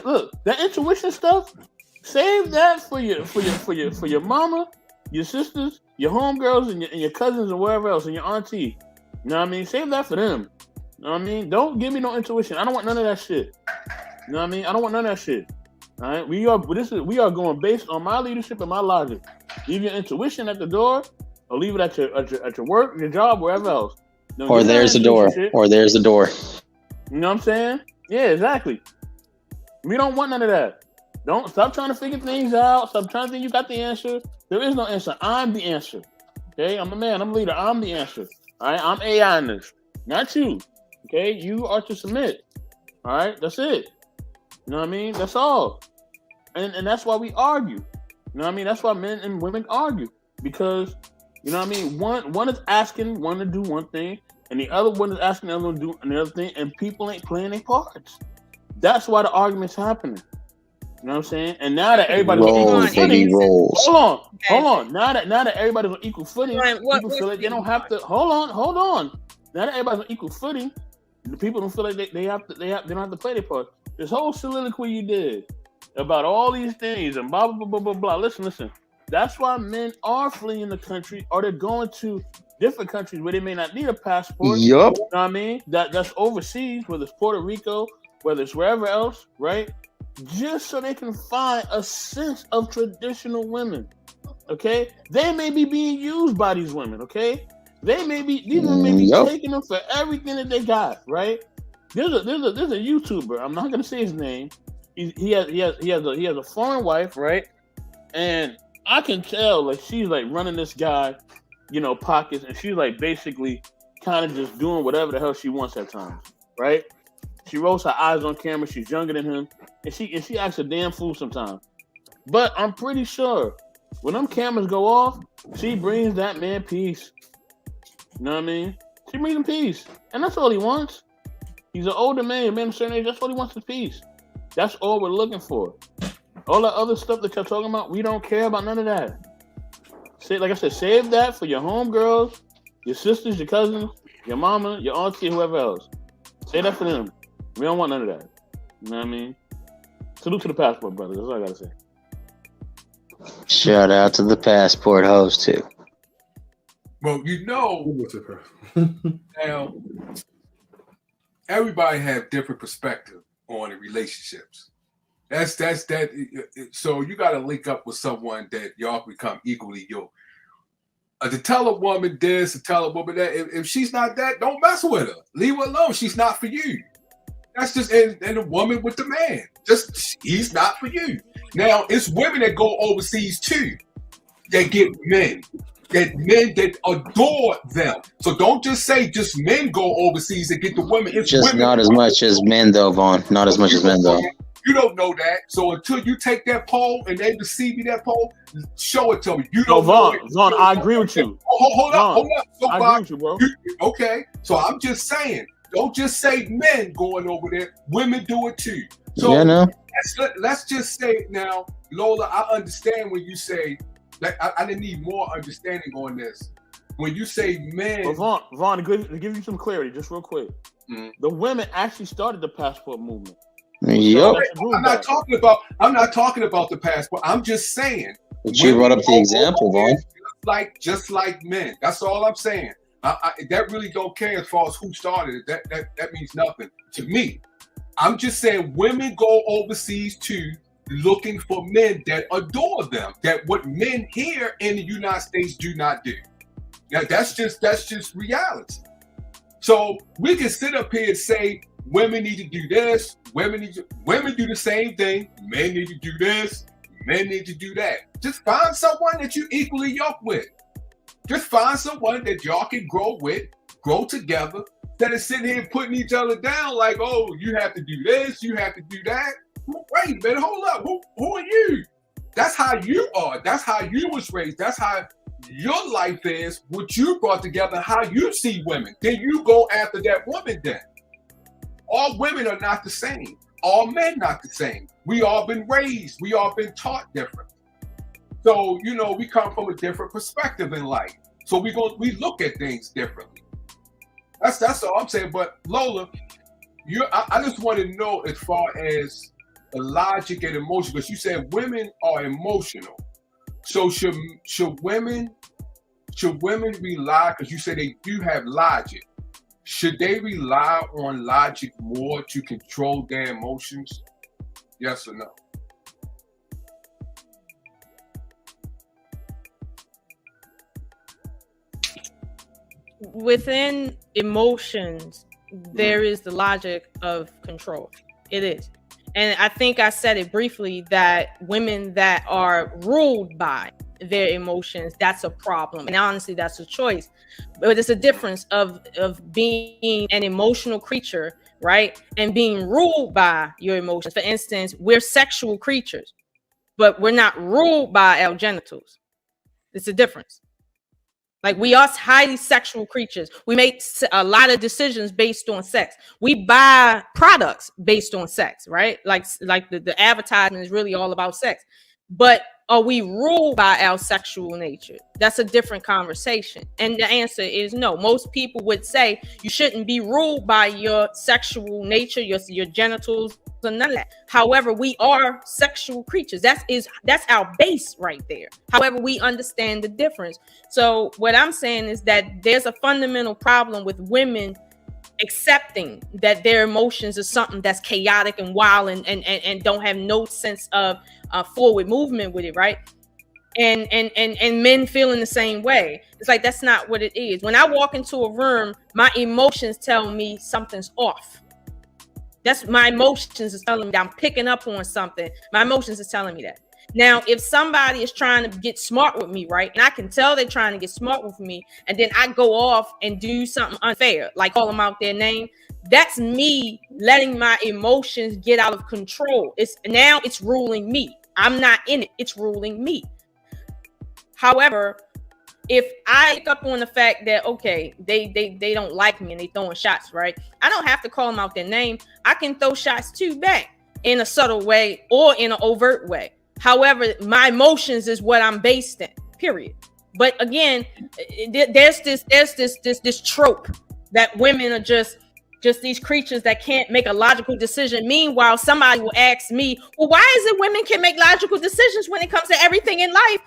Look, that intuition stuff, save that for your mama, your sisters, your homegirls, and your cousins and wherever else, and your auntie. You know what I mean? Save that for them. You know what I mean? Don't give me no intuition. I don't want none of that shit. You know what I mean? I don't want none of that shit. All right, we are going based on my leadership and my logic. Leave your intuition at the door, or leave it at your work, your job, wherever else. Or there's the door. Or there's the door. You know what I'm saying? Yeah, exactly. We don't want none of that. Don't stop trying to figure things out. Stop trying to think you got the answer. There is no answer. I'm the answer. Okay, I'm a man. I'm a leader. I'm the answer. All right, I'm AI in this, not you. Okay, you are to submit. All right, that's it. You know what I mean? That's all. And that's why we argue. You know what I mean? That's why men and women argue. Because, you know what I mean? One is asking one to do one thing, and the other one is asking the other one to do another thing, and people ain't playing their parts. That's why the argument's happening. You know what I'm saying? And now that everybody's on equal footing, hold on. Now that everybody's on equal footing, people feel like they don't have to. Hold on. Now that everybody's on equal footing, the people don't feel like they don't have to play their part. This whole soliloquy you did about all these things and blah blah blah blah blah. Listen. That's why men are fleeing the country, or they're going to different countries where they may not need a passport. Yup. You know what I mean? That's overseas, whether it's Puerto Rico, whether it's wherever else, right? Just so they can find a sense of traditional women. Okay? They may be being used by these women, okay? These women may be taking them for everything that they got, right? There's a YouTuber. I'm not gonna say his name. He has a foreign wife, right? And I can tell like she's like running this guy, pockets, and she's like basically kind of just doing whatever the hell she wants at times, right? She rolls her eyes on camera. She's younger than him, and she acts a damn fool sometimes. But I'm pretty sure when them cameras go off, she brings that man peace. You know what I mean? She brings him peace, and that's all he wants. He's an older man, a man of a certain age. That's all he wants is peace. That's all we're looking for. All that other stuff that you're talking about, we don't care about none of that. Like I said, save that for your homegirls, your sisters, your cousins, your mama, your auntie, whoever else. Say that for them. We don't want none of that. You know what I mean? Salute to the passport, brother. That's all I gotta say. Shout out to the passport host too. Well, now everybody have different perspective on the relationships. That's that. So you got to link up with someone that y'all become equally yoked. To tell a woman this, to tell a woman that, if she's not that, don't mess with her. Leave her alone. She's not for you. That's just and a woman with the man. Just he's not for you. Now it's women that go overseas too, that get men. That men that adore them. So don't just say just men go overseas and get the women. It's just women. Not as much as men though, Vaughn. Not as much as men though. You don't know that. So until you take that poll and they receive me that poll, show it to me. You don't know it. Vaughn, I agree with you. Hold up. So I agree with you, bro. Okay. So I'm just saying, don't just say men going over there. Women do it too. So yeah, no. let's just say now, Lola, I understand when you say, like, I didn't need more understanding on this. When you say men, well, Vaughn, to give you some clarity, just real quick, the women actually started the passport movement. Yep. I'm not talking about the passport. I'm just saying. But you brought up the example, Vaughn. Just like men. That's all I'm saying. That really don't care as far as who started it. That means nothing to me. I'm just saying women go overseas too, looking for men that adore them. That what men here in the United States do not do. Now that's just reality. So we can sit up here and say women need to do this. Women do the same thing. Men need to do this. Men need to do that. Just find someone that you equally yoked with. Just find someone that y'all can grow with, grow together. Instead of sitting here putting each other down like, oh, you have to do this, you have to do that. Wait a minute, hold up. Who are you? That's how you are. That's how you was raised. That's how your life is, what you brought together, how you see women. Then you go after that woman then. All women are not the same. All men not the same. We all been raised. We all been taught different. So, we come from a different perspective in life. So we look at things differently. That's all I'm saying. But Lola, I just want to know as far as the logic and emotion, because you said women are emotional. So should women rely, because you said they do have logic, should they rely on logic more to control their emotions? Yes or no? Within emotions, there is the logic of control. It is. And I think I said it briefly that women that are ruled by their emotions, that's a problem. And honestly, that's a choice. But it's a difference of being an emotional creature, right? And being ruled by your emotions. For instance, we're sexual creatures, but we're not ruled by our genitals. It's a difference. Like, we are highly sexual creatures. We make a lot of decisions based on sex. We buy products based on sex, right? Like the advertisement is really all about sex. But are we ruled by our sexual nature? That's a different conversation. And the answer is no. Most people would say you shouldn't be ruled by your sexual nature, your genitals, and none of that. However, we are sexual creatures. That's our base right there. However, we understand the difference. So what I'm saying is that there's a fundamental problem with women accepting that their emotions are something that's chaotic and wild and don't have no sense of forward movement with it, right? And men feeling the same way. It's like, that's not what it is. When I walk into a room, my emotions tell me something's off. That's my emotions is telling me that I'm picking up on something. My emotions is telling me that. Now, if somebody is trying to get smart with me, right, and I can tell they're trying to get smart with me, and then I go off and do something unfair, like call them out their name, that's me letting my emotions get out of control. It's ruling me. I'm not in it. It's ruling me. However, if I pick up on the fact that, okay, they don't like me and they throwing shots, right? I don't have to call them out their name. I can throw shots too back in a subtle way or in an overt way. However, my emotions is what I'm based in, period. But again, there's this trope that women are just just these creatures that can't make a logical decision. Meanwhile, somebody will ask me, well, why is it women can make logical decisions when it comes to everything in life?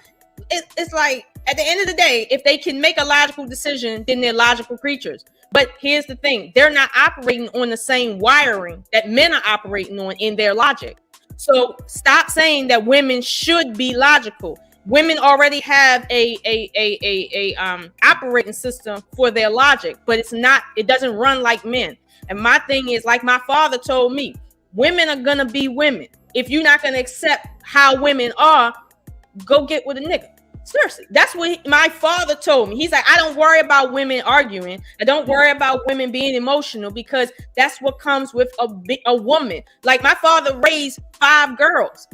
It's like, at the end of the day, if they can make a logical decision, then they're logical creatures. But here's the thing, they're not operating on the same wiring that men are operating on in their logic. So stop saying that women should be logical. Women already have a operating system for their logic, but it doesn't run like men. And my thing is, like my father told me, women are gonna be women. If you're not gonna accept how women are, go get with a nigga. Seriously, that's what my father told me. He's like, I don't worry about women arguing. I don't worry about women being emotional, because that's what comes with a woman. Like, my father raised 5 girls,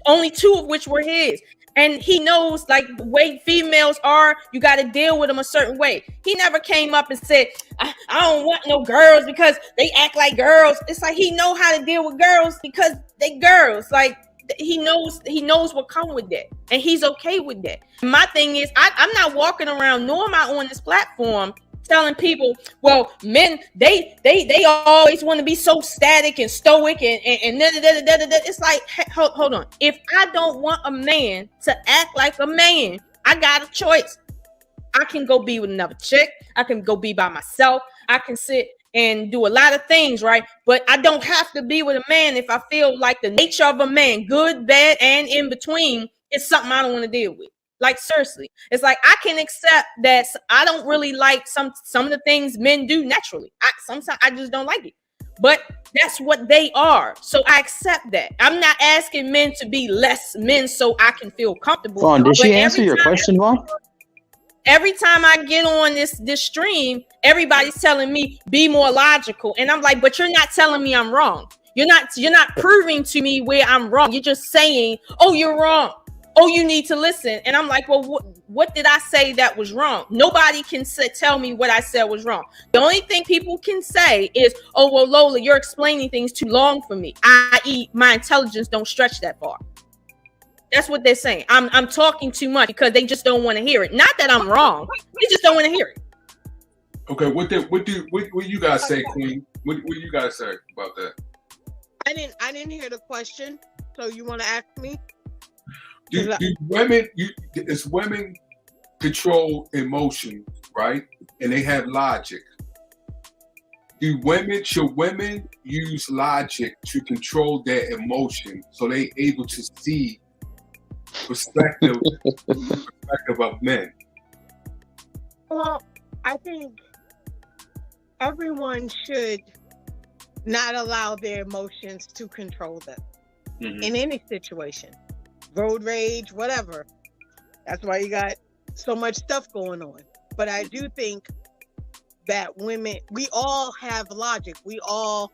only 2 of which were his. And he knows, like, the way females are, you got to deal with them a certain way. He never came up and said, I don't want no girls because they act like girls. It's like, he know how to deal with girls because they girls. Like, he knows what comes with that, and he's okay with that. My thing is, I'm not walking around, nor am I on this platform telling people, well, men, they always want to be so static and stoic and da, da, da, da, da, da. It's like, hold on. If I don't want a man to act like a man, I got a choice. I can go be with another chick. I can go be by myself. I can sit and do a lot of things, right? But I don't have to be with a man if I feel like the nature of a man, good, bad, and in between, is something I don't want to deal with. Like, seriously, it's like, I can accept that I don't really like some of the things men do naturally. Sometimes I just don't like it, but that's what they are. So I accept that. I'm not asking men to be less men so I can feel comfortable. Vaughn, did she answer your question, Vaughn? Every time I get on this stream, everybody's telling me be more logical, and I'm like, but you're not telling me I'm wrong. You're not proving to me where I'm wrong. You're just saying, oh, you're wrong. Oh, you need to listen. And I'm like, well, what did I say that was wrong? Nobody can tell me what I said was wrong. The only thing people can say is, oh, well, Lola, you're explaining things too long for me, i.e. my intelligence don't stretch that far. That's what they're saying. I'm talking too much because they just don't want to hear it. Not that I'm wrong. They just don't want to hear it. Okay, what you guys say, Queen? What do you guys say about that? I didn't hear the question. So you want to ask me? Do women control emotion, right? And they have logic. Should women use logic to control their emotion so they're able to see perspective of men? Well, I think everyone should not allow their emotions to control them in any situation. Road rage, whatever. That's why you got so much stuff going on. But I do think that women, we all have logic. We all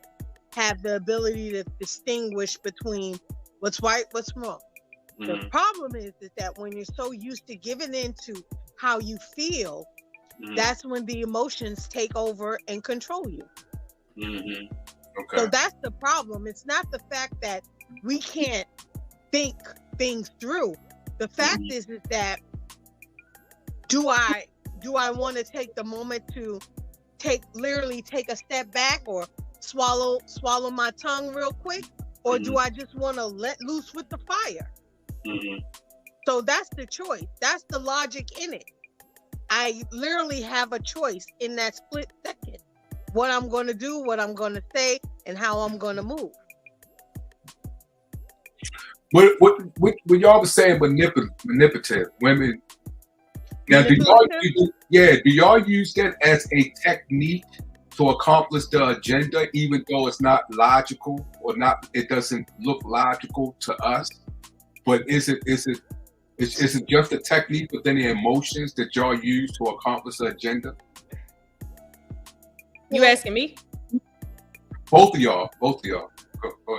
have the ability to distinguish between what's right, what's wrong. The problem is that when you're so used to giving in to how you feel, that's when the emotions take over and control you. Okay. So that's the problem. It's not the fact that we can't think things through. The fact is that do I want to take the moment to literally take a step back or swallow my tongue real quick, or do I just want to let loose with the fire? So that's the choice. That's the logic in it. I literally have a choice in that split second. What I'm going to do, what I'm going to say, and how I'm going to move. What y'all was saying manipulative women. Now, do y'all use that as a technique to accomplish the agenda, even though it's not logical or not? It doesn't look logical to us. But is it just a technique within the emotions that y'all use to accomplish the agenda? You asking me? Both of y'all. Go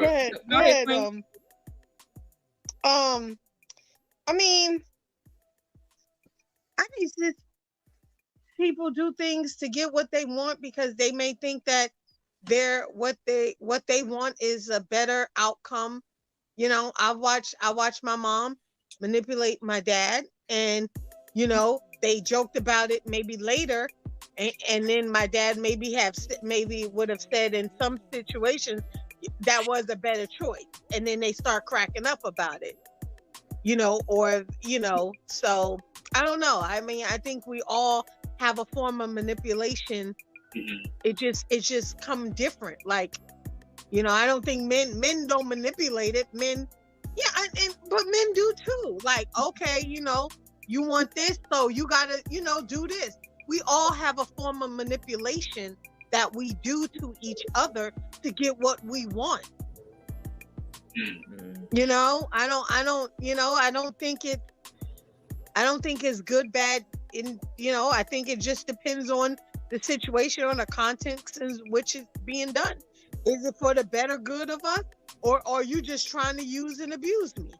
ahead. Go ahead. I mean, I think it's just people do things to get what they want because they may think that what they want is a better outcome. You know, I watched my mom manipulate my dad, and you know, they joked about it maybe later, and then my dad maybe would have said in some situations that was a better choice, and then they start cracking up about it, or so I don't know. I mean, I think we all have a form of manipulation. It just come different. Like, I don't think men don't manipulate it. Men, yeah, but men do too. Like, okay, you want this, so you gotta, do this. We all have a form of manipulation that we do to each other to get what we want. I don't think it's good, bad. I think it just depends on the situation or the context in which it's being done. Is it for the better good of us, or are you just trying to use and abuse me?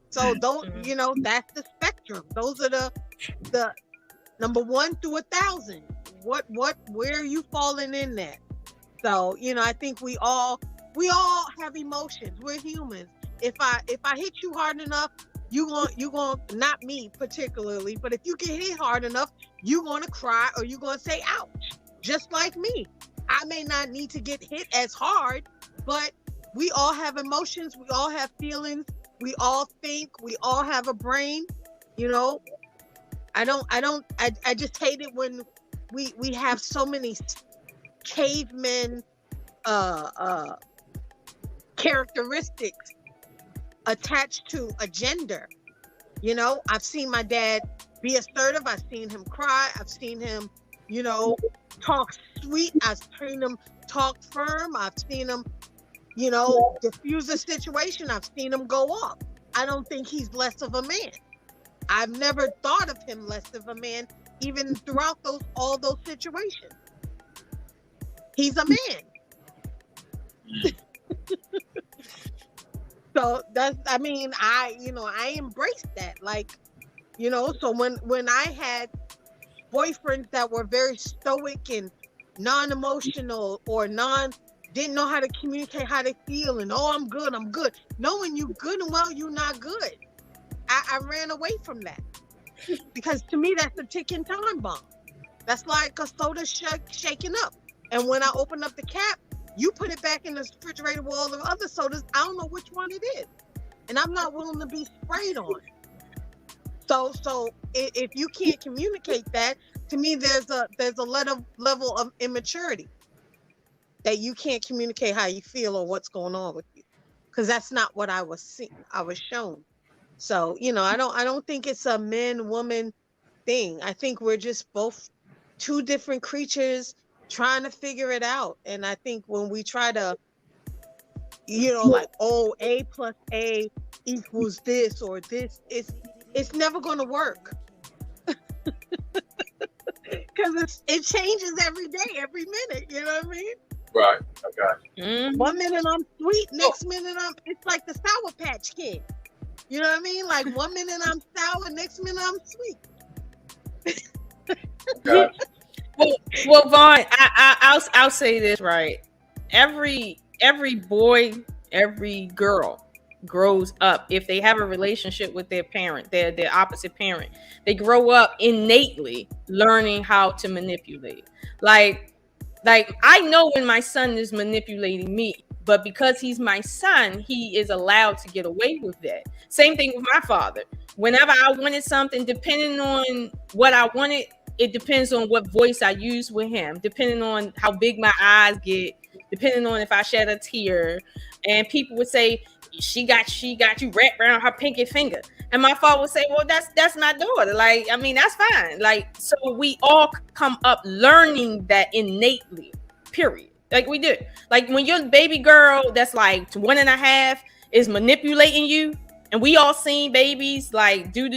So that's the spectrum. Those are the number 1 through 1,000. Where are you falling in that? So, I think we all have emotions. We're humans. If I hit you hard enough, you going not me particularly, but if you get hit hard enough, you gonna cry or you gonna say ouch. Just like me. I may not need to get hit as hard, but we all have emotions, we all have feelings, we all think, we all have a brain, I just hate it when we have so many cavemen characteristics attached to a gender. I've seen my dad be assertive, I've seen him cry, I've seen him, talk sweet, I've seen him talk firm, I've seen him, diffuse a situation, I've seen him go off. I don't think he's less of a man. I've never thought of him less of a man, even throughout all those situations. He's a man. So I embraced that. Like, so when I had boyfriends that were very stoic and non-emotional or didn't know how to communicate how they feel and I'm good. Knowing you good and well, you're not good. I ran away from that because to me that's a ticking time bomb. That's like a soda shaking up, and when I open up the cap, you put it back in the refrigerator with all the other sodas. I don't know which one it is, and I'm not willing to be sprayed on. So if you can't communicate that, to me there's a level of immaturity that you can't communicate how you feel or what's going on with you, because that's not what I was shown. So, I don't think it's a man-woman thing. I think we're just both two different creatures trying to figure it out. And I think when we try to, A plus A equals this or this, it's never going to work. Because it changes every day, every minute. You know what I mean? Right. I got you. Mm-hmm. 1 minute I'm sweet, next minute it's like the Sour Patch Kid. You know what I mean? Like 1 minute I'm sour, next minute I'm sweet. Well, Vaughn, I'll say this, right? Every boy, every girl grows up, if they have a relationship with their parent, their opposite parent, they grow up innately learning how to manipulate. Like I know when my son is manipulating me, but because he's my son, he is allowed to get away with that. Same thing with my father. Whenever I wanted something, depending on what I wanted, it depends on what voice I use with him, depending on how big my eyes get, depending on if I shed a tear. And people would say, she got you wrapped around her pinky finger. And my father would say, well, that's my daughter. Like, I mean, that's fine. Like, so we all come up learning that innately, period. Like we do. Like when your baby girl that's like 1.5 is manipulating you, and we all seen babies like do.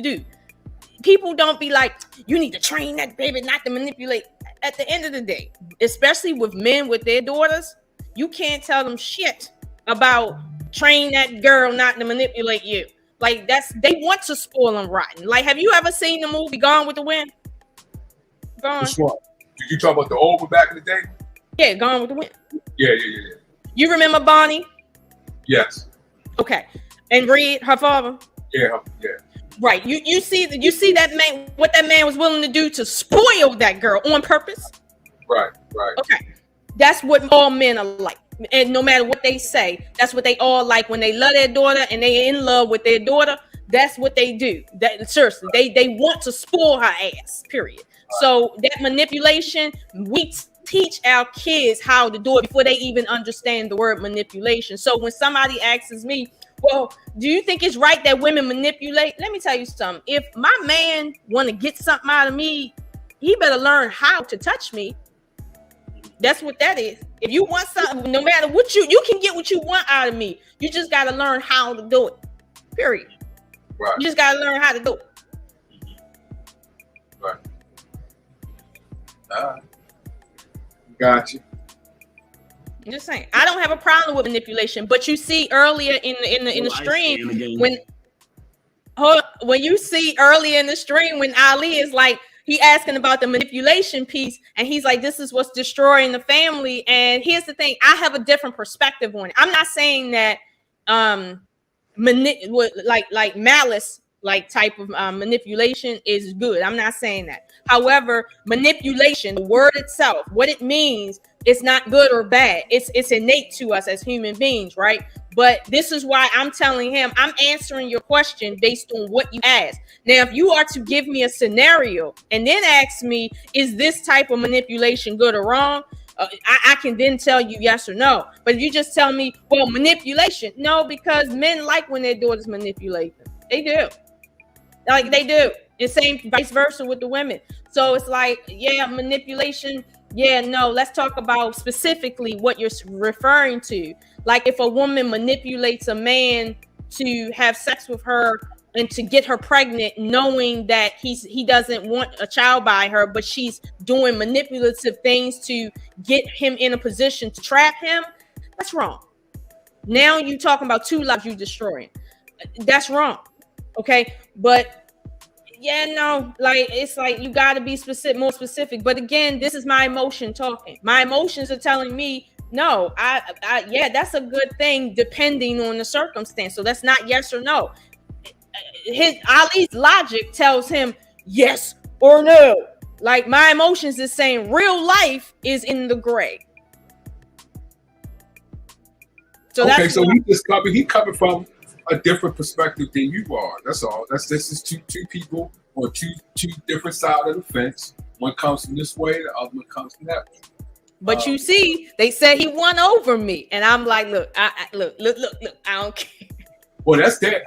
People don't be like, you need to train that baby not to manipulate. At the end of the day, especially with men with their daughters, you can't tell them shit about train that girl not to manipulate you. Like they want to spoil them rotten. Like, have you ever seen the movie Gone with the Wind? Gone. Which one? Did you talk about the old one back in the day? Yeah, Gone with the Wind. Yeah. You remember Bonnie? Yes. Okay. And Reed, her father? Yeah. Right. You see that man, what that man was willing to do to spoil that girl on purpose. Right. Okay. That's what all men are like. And no matter what they say, that's what they all like. When they love their daughter and they in love with their daughter, that's what they do. That seriously, they want to spoil her ass, period. So that manipulation, we teach our kids how to do it before they even understand the word manipulation. So when somebody asks me, well, do you think it's right that women manipulate? Let me tell you something. If my man want to get something out of me, he better learn how to touch me. That's what that is. If you want something, no matter what you can get what you want out of me. You just got to learn how to do it. Period. Right. You just got to learn how to do it. Right. Gotcha. I'm just saying. I don't have a problem with manipulation, but you see earlier in the stream when you see earlier in the stream when Ali is like, he asking about the manipulation piece, and he's like, this is what's destroying the family. And here's the thing, I have a different perspective on it. I'm not saying that like malice, like type of manipulation is good. I'm not saying that. However, manipulation, the word itself, what it means, it's not good or bad. It's innate to us as human beings, right? But this is why I'm telling him, I'm answering your question based on what you asked. Now, if you are to give me a scenario and then ask me, is this type of manipulation good or wrong? I can then tell you yes or no. But if you just tell me, well, manipulation, no, because men like when their daughters manipulate them. They do. Like they do. And same vice versa with the women. So it's like, yeah, manipulation. Yeah, no, let's talk about specifically what you're referring to. Like if a woman manipulates a man to have sex with her and to get her pregnant, knowing that he doesn't want a child by her, but she's doing manipulative things to get him in a position to trap him, that's wrong. Now you talking about two lives you destroying. That's wrong. Okay, but yeah, no, like it's like you got to be specific, more specific. But again, this is my emotion talking. My emotions are telling me no. Yeah, that's a good thing depending on the circumstance. So that's not yes or no. Ali's logic tells him yes or no. Like my emotions is saying real life is in the gray. So okay, that's so he coming from a different perspective than you are. That's all. This is two people on two different sides of the fence. One comes from this way, the other one comes from that way. But you see, they said he won over me, and I'm like, look, look. I don't care. Well, that's their.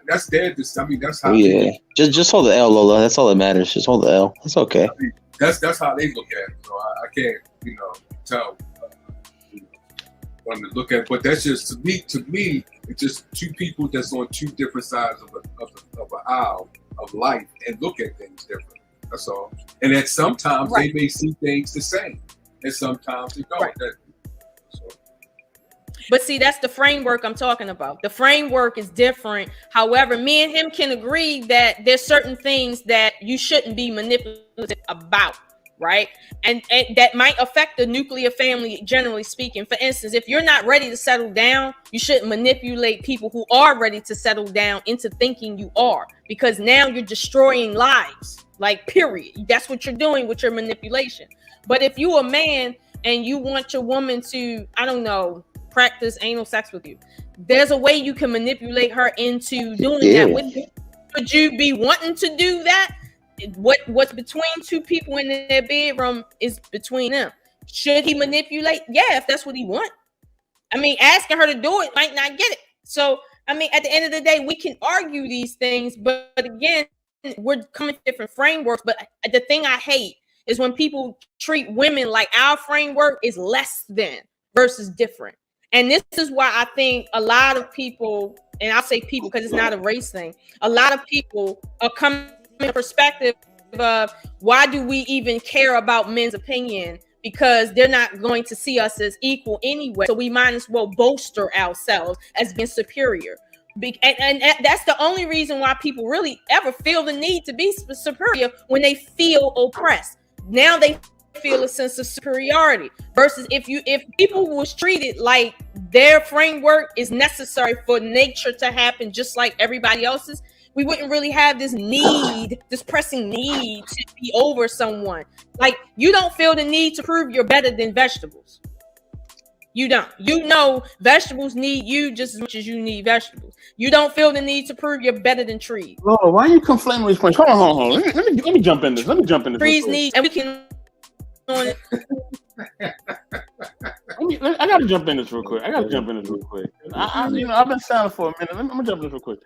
That's their. I mean, that's how. Yeah, just hold the L, Lola. That's all that matters. Just hold the L. That's okay. I mean, that's how they look at it. So I can't, tell. To look at, but that's just to me, it's just two people that's on two different sides of an aisle of life and look at things different. That's all. And then sometimes they may see things the same, and sometimes they don't. Right. But see, that's the framework I'm talking about. The framework is different. However, me and him can agree that there's certain things that you shouldn't be manipulative about. Right. And that might affect the nuclear family, generally speaking. For instance, if you're not ready to settle down, you shouldn't manipulate people who are ready to settle down into thinking you are, because now you're destroying lives, like period. That's what you're doing with your manipulation. But if you're a man and you want your woman to, I don't know, practice anal sex with you, there's a way you can manipulate her into doing that with you. Would you be wanting to do that? What's between two people in their bedroom is between them. Should he manipulate? Yeah, if that's what he wants. I mean, asking her to do it might not get it. So, I mean, at the end of the day, we can argue these things, but again, we're coming from different frameworks. But the thing I hate is when people treat women like our framework is less than versus different. And this is why I think a lot of people, and I'll say people because it's not a race thing, a lot of people are coming perspective of why do we even care about men's opinion, because they're not going to see us as equal anyway, so we might as well bolster ourselves as being superior. And that's the only reason why people really ever feel the need to be superior, when they feel oppressed. Now they feel a sense of superiority, versus if people was treated like their framework is necessary for nature to happen just like everybody else's, we wouldn't really have this pressing need to be over someone. Like, you don't feel the need to prove you're better than vegetables. You don't. You know vegetables need you just as much as you need vegetables. You don't feel the need to prove you're better than trees. Lola, why are you conflating these points? Hold on. Let me jump in this. Trees need, and we can. I gotta jump in this real quick. I've been silent for a minute. I'm gonna jump in this real quick.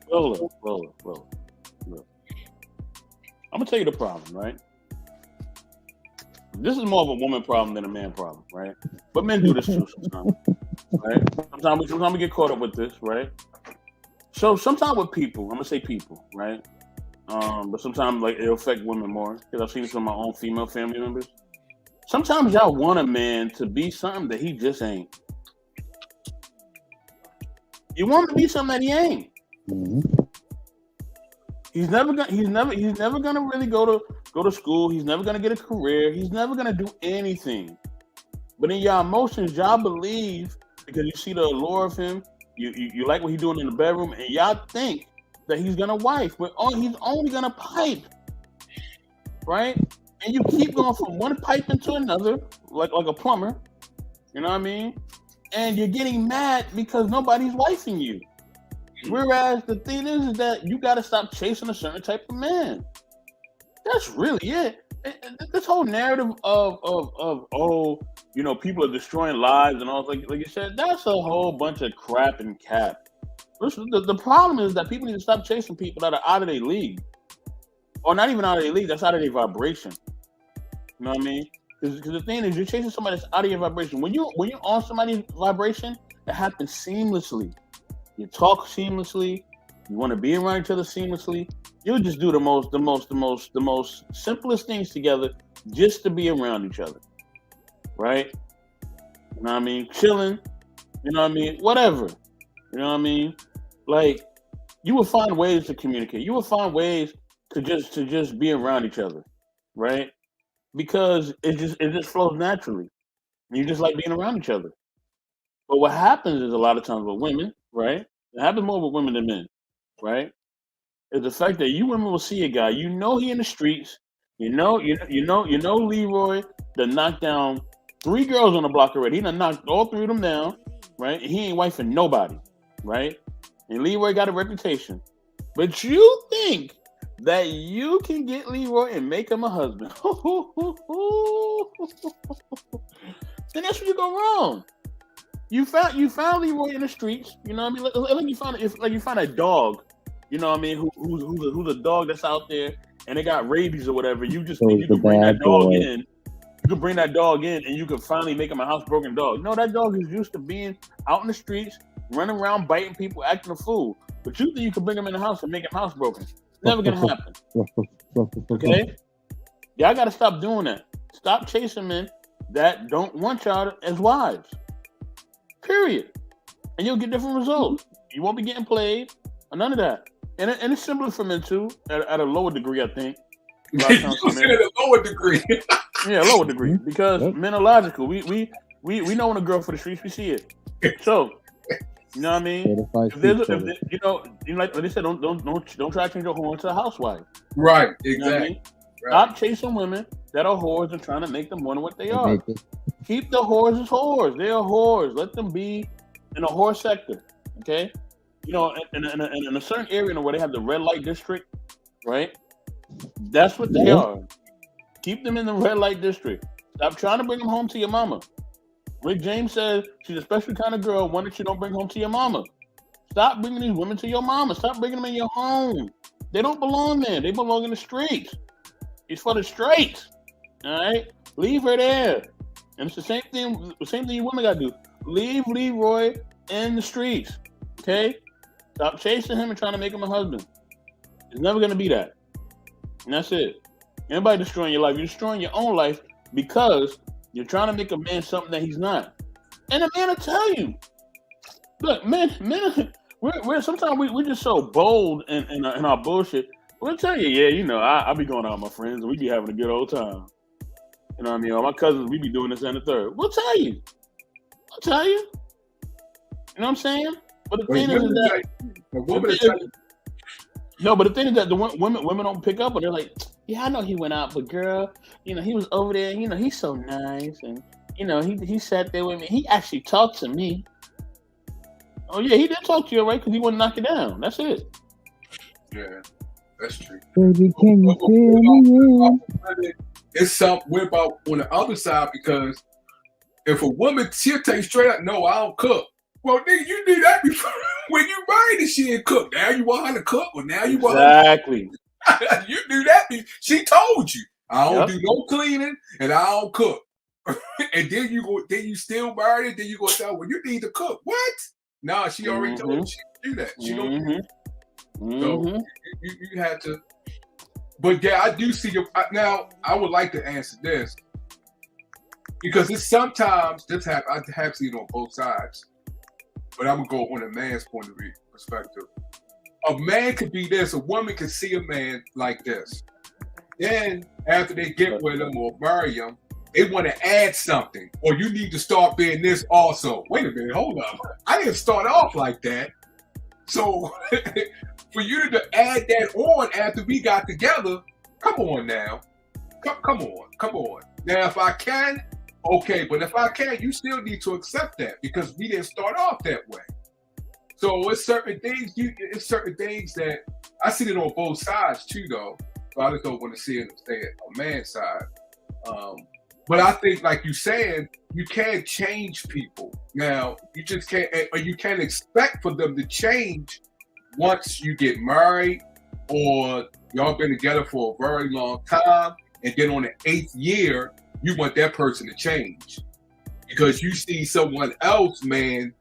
Lola. Look. I'm gonna tell you the problem, right? This is more of a woman problem than a man problem, right? But men do this too sometimes, right? Sometimes we get caught up with this, right? So sometimes with people, I'm gonna say people, right? But sometimes like it'll affect women more because I've seen this with my own female family members. Sometimes y'all want a man to be something that he just ain't. You want him to be something that he ain't. Mm-hmm. He's never gonna really go to school. He's never gonna get a career. He's never gonna do anything. But in your emotions, y'all believe because you see the allure of him. You like what he's doing in the bedroom, and y'all think that he's gonna wife, but he's only gonna pipe, right? And you keep going from one pipe into another, like a plumber. You know what I mean? And you're getting mad because nobody's wifing you. Whereas the thing is that you got to stop chasing a certain type of man. That's really it. This whole narrative of people are destroying lives and all, like you said, that's a whole bunch of crap and cap. Listen, the problem is that people need to stop chasing people that are out of their league. Or not even out of their league, that's out of their vibration. You know what I mean? Because the thing is, you're chasing somebody that's out of your vibration. When you're on somebody's vibration, it happens seamlessly. You talk seamlessly. You want to be around each other seamlessly. You'll just do the most simplest things together just to be around each other, right? You know what I mean? Chilling. You know what I mean? Whatever. You know what I mean? Like, you will find ways to communicate. You will find ways to just be around each other, right? Because it just flows naturally. You just like being around each other. But what happens is a lot of times with women, right? It happens more with women than men, right? Is the fact that you women will see a guy, you know he in the streets, you know Leroy that knocked down 3 girls on the block already. He done knocked all 3 of them down, right? And he ain't wifing nobody, right? And Leroy got a reputation. But you think that you can get Leroy and make him a husband. Then that's where you go wrong. You found Leroy in the streets, you know what I mean? Like you find a dog, you know what I mean, who's a dog that's out there and they got rabies or whatever. You just think you can bring that dog in. You can bring that dog in and you can finally make him a housebroken dog. No, that dog is used to being out in the streets, running around biting people, acting a fool. But you think you can bring him in the house and make him housebroken. It's never gonna happen. Okay? Y'all gotta stop doing that. Stop chasing men that don't want y'all as wives. Period. And you'll get different results. You won't be getting played or none of that. And it's simpler for men too, at a lower degree, I think. You said at a lower degree. Yeah, lower degree. Because men are logical. We know when a girl for the streets, we see it. So, you know what I mean? Like they said, don't try to change your whore into a housewife. Right, exactly. You know what I mean? Right. Stop chasing women that are whores and trying to make them more than what they are. Keep the whores as whores. They are whores. Let them be in a whore sector. Okay? You know, in a certain area where they have the red light district, right? That's what they are. Keep them in the red light district. Stop trying to bring them home to your mama. Rick James says she's a special kind of girl, one that you don't bring home to your mama. Stop bringing these women to your mama. Stop bringing them in your home. They don't belong there. They belong in the streets. It's for the straights. All right? Leave her there. And it's the same thing you women got to do. Leave Leroy in the streets. Okay? Stop chasing him and trying to make him a husband. It's never going to be that. And that's it. Anybody destroying your life, you're destroying your own life because you're trying to make a man something that he's not. And a man will tell you. Look, men, we're sometimes we're just so bold in our bullshit. We'll tell you, yeah, you know, I be going out with my friends and we be having a good old time. You know what I mean? Or my cousins, we be doing this and the third. We'll tell you. You know what I'm saying? But the thing is that No, but the thing is that the women don't pick up, but they're like, yeah, I know he went out, but girl, you know, he was over there. You know, he's so nice, and you know, he sat there with me. He actually talked to me. Oh yeah, he did talk to you, right? Because he wouldn't knock you down. That's it. Yeah, that's true. Baby, can you feel me? It's something we're about on the other side, because if a woman, she'll tell you straight up, no, I don't cook. Well, nigga, you did that before. When you married, she didn't cook. Now you want her to cook, or now you want exactly. her to... You do that. She told you, I don't do no cleaning and I don't cook. And then you still married, then you go tell her, well, you need to cook. What? Nah, she already told you she do that. She don't do that. So you had to. But yeah, I do see your. Now, I would like to answer this, because it's sometimes this I have seen it on both sides. But I'm gonna go on a man's point of view perspective. A man could be this. A woman could see a man like this. Then after they get with him or marry him, they want to add something. Or you need to start being this also. Wait a minute, hold up. I didn't start off like that. So for you to add that on after we got together, come on now. Come on. Now, if I can, okay, but if I can't, you still need to accept that, because we didn't start off that way. So it's certain things that I see it on both sides too, though. So I just don't want to see it on a man's side. But I think, like you saying, you can't change people. Now, you just can't, or you can't expect for them to change once you get married, or y'all been together for a very long time, and then on the 8th year, you want that person to change because you see someone else, man,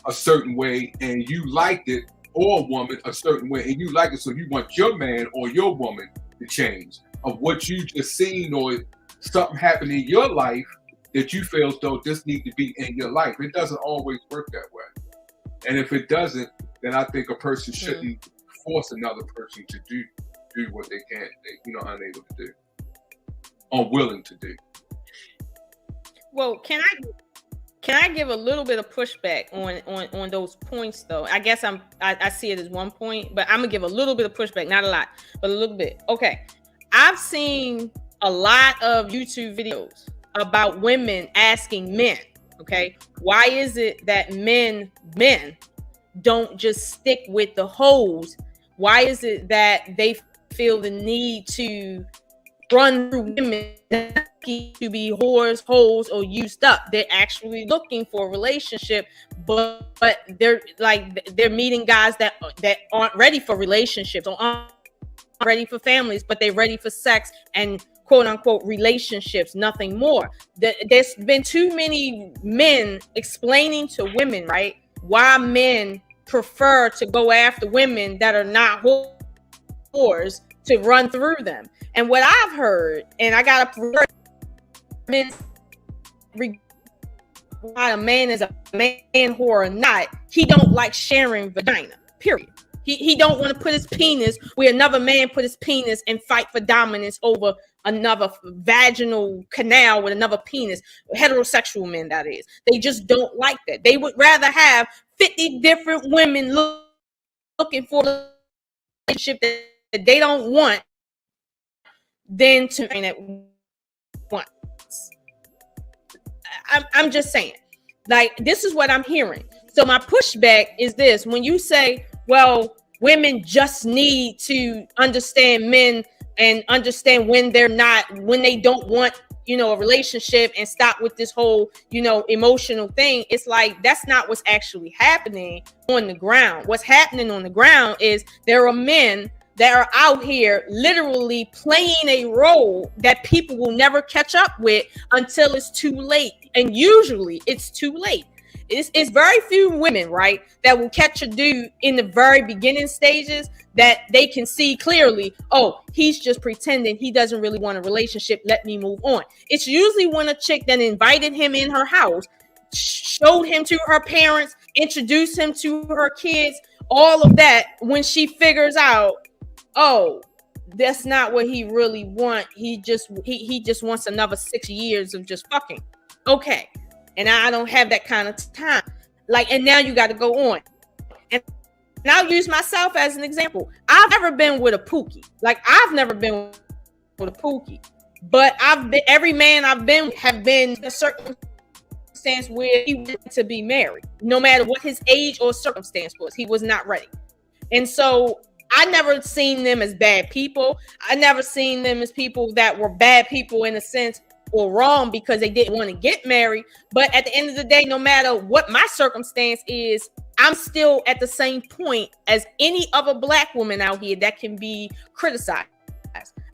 a certain way, and you liked it, or a woman a certain way, and you like it, so you want your man or your woman to change of what you just seen, or something happened in your life that you feel as though this need to be in your life. It doesn't always work that way. And if it doesn't, then I think a person shouldn't force another person to do what they can't, unable to do, unwilling to do. Well, can I give a little bit of pushback on those points though? I guess I see it as one point, but I'm gonna give a little bit of pushback, not a lot, but a little bit. Okay, I've seen a lot of YouTube videos about women asking men, okay, why is it that men don't just stick with the hoes? Why is it that they feel the need to run through women to be whores, hoes, or used up? They're actually looking for a relationship, but they're meeting guys that aren't ready for relationships or aren't ready for families, but they're ready for sex and quote unquote relationships, nothing more. There's been too many men explaining to women, right, why men prefer to go after women that are not whores to run through them. And what I've heard, and I got to men, why a man is a man whore or not, he don't like sharing vagina, period. He don't want to put his penis where another man put his penis and fight for dominance over another vaginal canal with another penis. Heterosexual men, that is. They just don't like that. They would rather have 50 different women looking for a relationship that they don't want than to find at once. I'm just saying, like, this is what I'm hearing. So my pushback is this: when you say, well, women just need to understand men and understand when they don't want, a relationship, and stop with this whole, emotional thing. It's like, that's not what's actually happening on the ground. What's happening on the ground is there are men that are out here literally playing a role that people will never catch up with until it's too late. And usually it's too late. It's very few women, right, that will catch a dude in the very beginning stages that they can see clearly, oh, he's just pretending, he doesn't really want a relationship, let me move on. It's usually when a chick that invited him in her house, showed him to her parents, introduced him to her kids, all of that, when she figures out, oh, that's not what he really wants. He just wants another 6 years of just fucking. Okay. And I don't have that kind of time. Like, and now you got to go on. And I'll use myself as an example. I've never been with a Pookie. Like, I've never been with a Pookie. But every man I've been with have been in a circumstance where he wanted to be married. No matter what his age or circumstance was, he was not ready. And so I never seen them as bad people. I never seen them as people that were bad people in a sense or wrong because they didn't want to get married. But at the end of the day, no matter what my circumstance is, I'm still at the same point as any other black woman out here that can be criticized.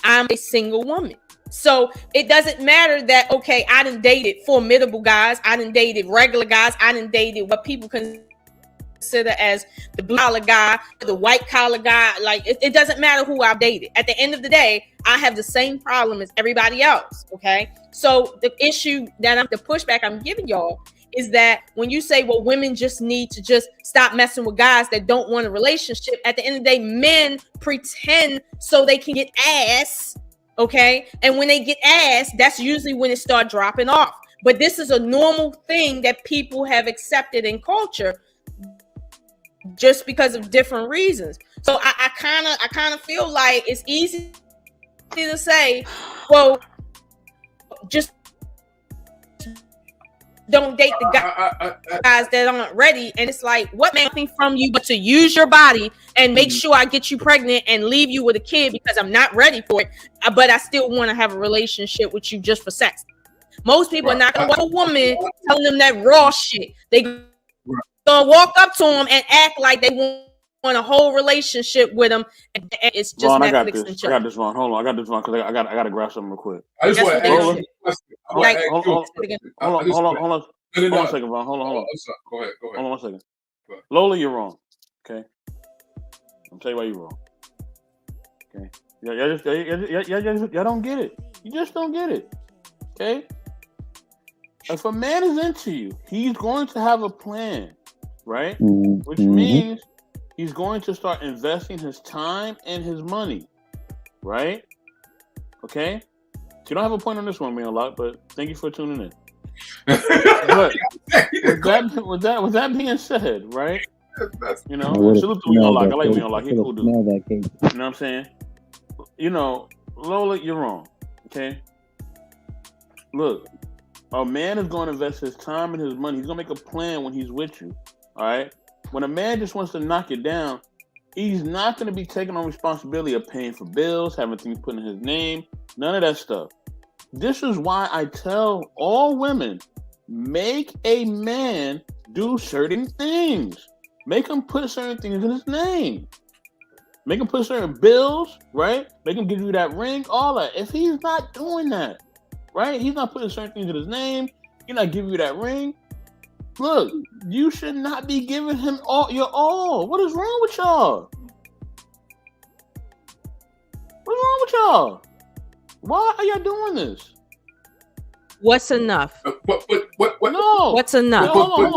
I'm a single woman. So it doesn't matter that, okay, I done dated formidable guys. I done dated regular guys. I done dated what people consider as the blue collar guy, the white collar guy. Like, it doesn't matter who I've dated. At the end of the day, I have the same problem as everybody else. Okay. So the issue the pushback I'm giving y'all is that when you say, well, women just need to just stop messing with guys that don't want a relationship, at the end of the day, men pretend so they can get ass. Okay. And when they get ass, that's usually when it starts dropping off. But this is a normal thing that people have accepted in culture just because of different reasons. So I kind of feel like it's easy to say, well, just don't date the guys that aren't ready. And it's like, what man think from you but to use your body and make sure I get you pregnant and leave you with a kid because I'm not ready for it, but I still want to have a relationship with you just for sex. Most people are not going to want a woman telling them that raw shit. They going to walk up to them and act like they want a whole relationship with them. And it's just Ron, Netflix and chill. I got this one. Hold on. I got this one because I got to grab something real quick. I just want to ask you a question. Hold on one second, Ron. Hold on. Go ahead. Hold on 1 second. Lola, you're wrong. Okay. I'll tell you why you're wrong. Okay. Y'all don't get it. You just don't get it. Okay. If a man is into you, he's going to have a plan, right? Which means he's going to start investing his time and his money, right? Okay. So you don't have a point on this one, man, a lot, but thank you for tuning in. But with that being said, right? You know, salute to Leon Locke. I like Leon Locke. He's a cool dude. You know what I'm saying? You know, Lola, you're wrong. Okay. Look, a man is going to invest his time and his money. He's going to make a plan when he's with you. All right. When a man just wants to knock it down, he's not going to be taking on responsibility of paying for bills, having things put in his name, none of that stuff. This is why I tell all women, make a man do certain things. Make him put certain things in his name. Make him put certain bills, right? Make him give you that ring, all that. If he's not doing that, right? He's not putting certain things in his name. He's not giving you that ring. Look, you should not be giving him your all. What is wrong with y'all? What's wrong with y'all? Why are y'all doing this? What's enough? What? No. What's enough? Hold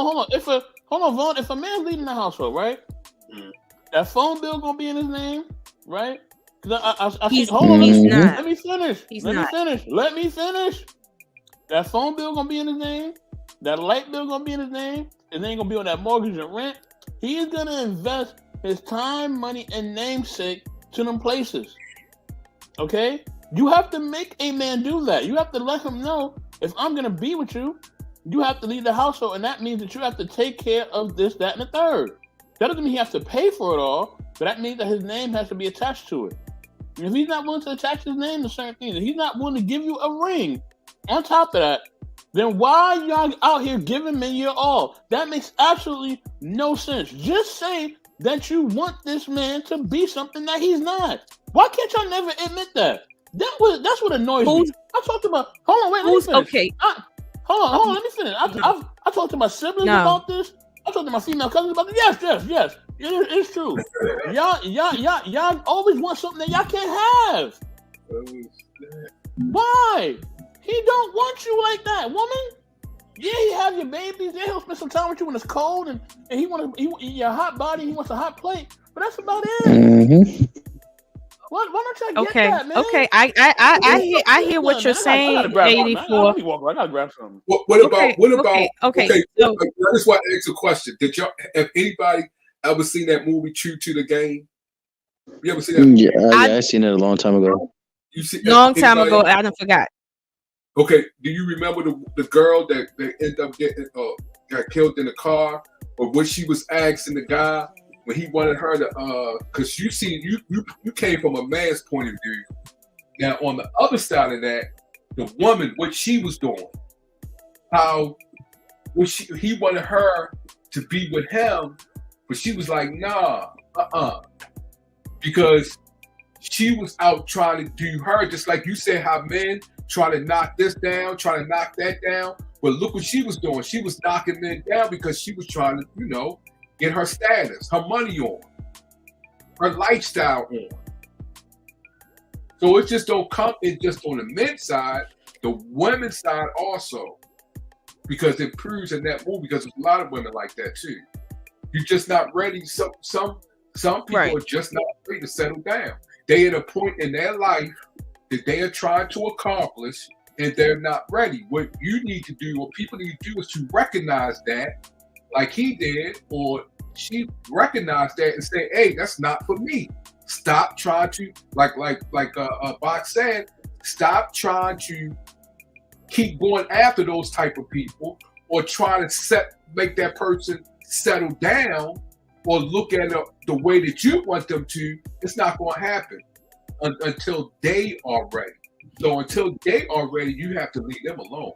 on, Vaughn. If a man's leaving the household, right? That phone bill gonna be in his name, right? Because He's hold on, not. let me finish. Let me finish. That phone bill gonna be in his name. That light bill gonna be in his name. And then gonna be on that mortgage and rent. He is gonna invest his time, money, and namesake to them places. Okay? You have to make a man do that. You have to let him know, if I'm gonna be with you, you have to leave the household, and that means that you have to take care of this, that, and the third. That doesn't mean he has to pay for it all, but that means that his name has to be attached to it. And if he's not willing to attach his name to certain things, if he's not willing to give you a ring on top of that, then why are y'all out here giving men your all? That makes absolutely no sense. Just say that you want this man to be something that he's not. Why can't y'all never admit that? That's what annoys me. I talked about. Hold on, wait. Let me finish. Okay. Hold on. Let me finish. I talked to my siblings about this. I talked to my female cousins about this. Yes. It's true. Y'all always want something that y'all can't have. Why? He don't want you like that, woman. Yeah, he have your babies. Yeah, he'll spend some time with you when it's cold, and he your hot body. He wants a hot plate, but that's about it. Mm-hmm. Why don't y'all get that, man? Okay, I hear what you're saying, 84. I gotta grab something. What about? Okay. I just want to ask a question. Have anybody Ever seen that movie True to the Game? You ever seen that movie? Yeah, I seen it a long time ago. You see, Long time anybody- ago, I done forgot. Okay, do you remember the girl that ended up getting got killed in the car, or what she was asking the guy when he wanted her to because you came from a man's point of view. Now on the other side of that, the woman, what she was doing, how he wanted her to be with him, but she was like, nah, because she was out trying to do her, just like you said, how men try to knock this down, try to knock that down. But look what she was doing. She was knocking men down because she was trying to, get her status, her money on, her lifestyle on. So it just don't come in just on the men's side, the women's side also. Because it proves in that movie, because there's a lot of women like that too. You're just not ready. Some people are just not ready to settle down. They at a point in their life that they are trying to accomplish, and they're not ready. What you need to do, what people need to do, is to recognize that, like he did, or she recognized that and say, "Hey, that's not for me." Stop trying to, like Box said, stop trying to keep going after those type of people, or try to make that person settle down, or look at it the way that you want them to. It's not going to happen until they are ready. So until they are ready, you have to leave them alone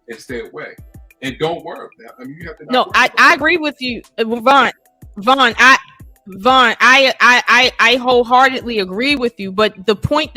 and stay away. And don't worry. I mean, you have to. No, I agree with you, Vaughn. I wholeheartedly agree with you. But the point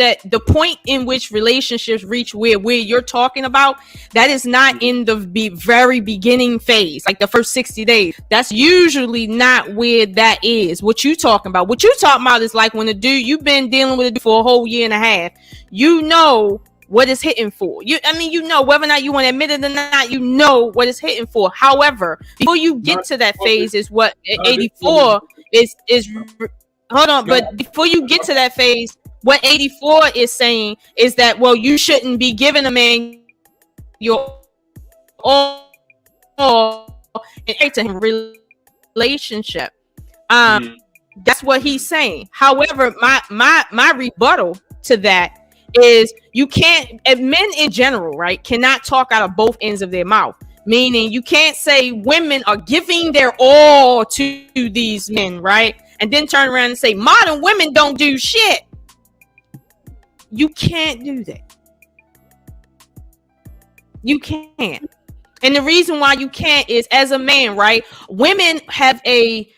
in which relationships reach where you're talking about, that is not in the very beginning phase, like the first 60 days. That's usually not where that is. What you talking about is like when you've been dealing with a dude for a whole year and a half. You know what it's hitting for. Whether or not you want to admit it or not, you know what it's hitting for. However, before you get to that phase is what 84 is hold on, but before you get to that phase, what 84 is saying is that, well, you shouldn't be giving a man your all in a relationship. That's what he's saying. However, my rebuttal to that is you can't, men in general, right, cannot talk out of both ends of their mouth. Meaning you can't say women are giving their all to these men, right? And then turn around and say modern women don't do shit. You can't do that. You can't. And the reason why you can't is, as a man, right? Women have a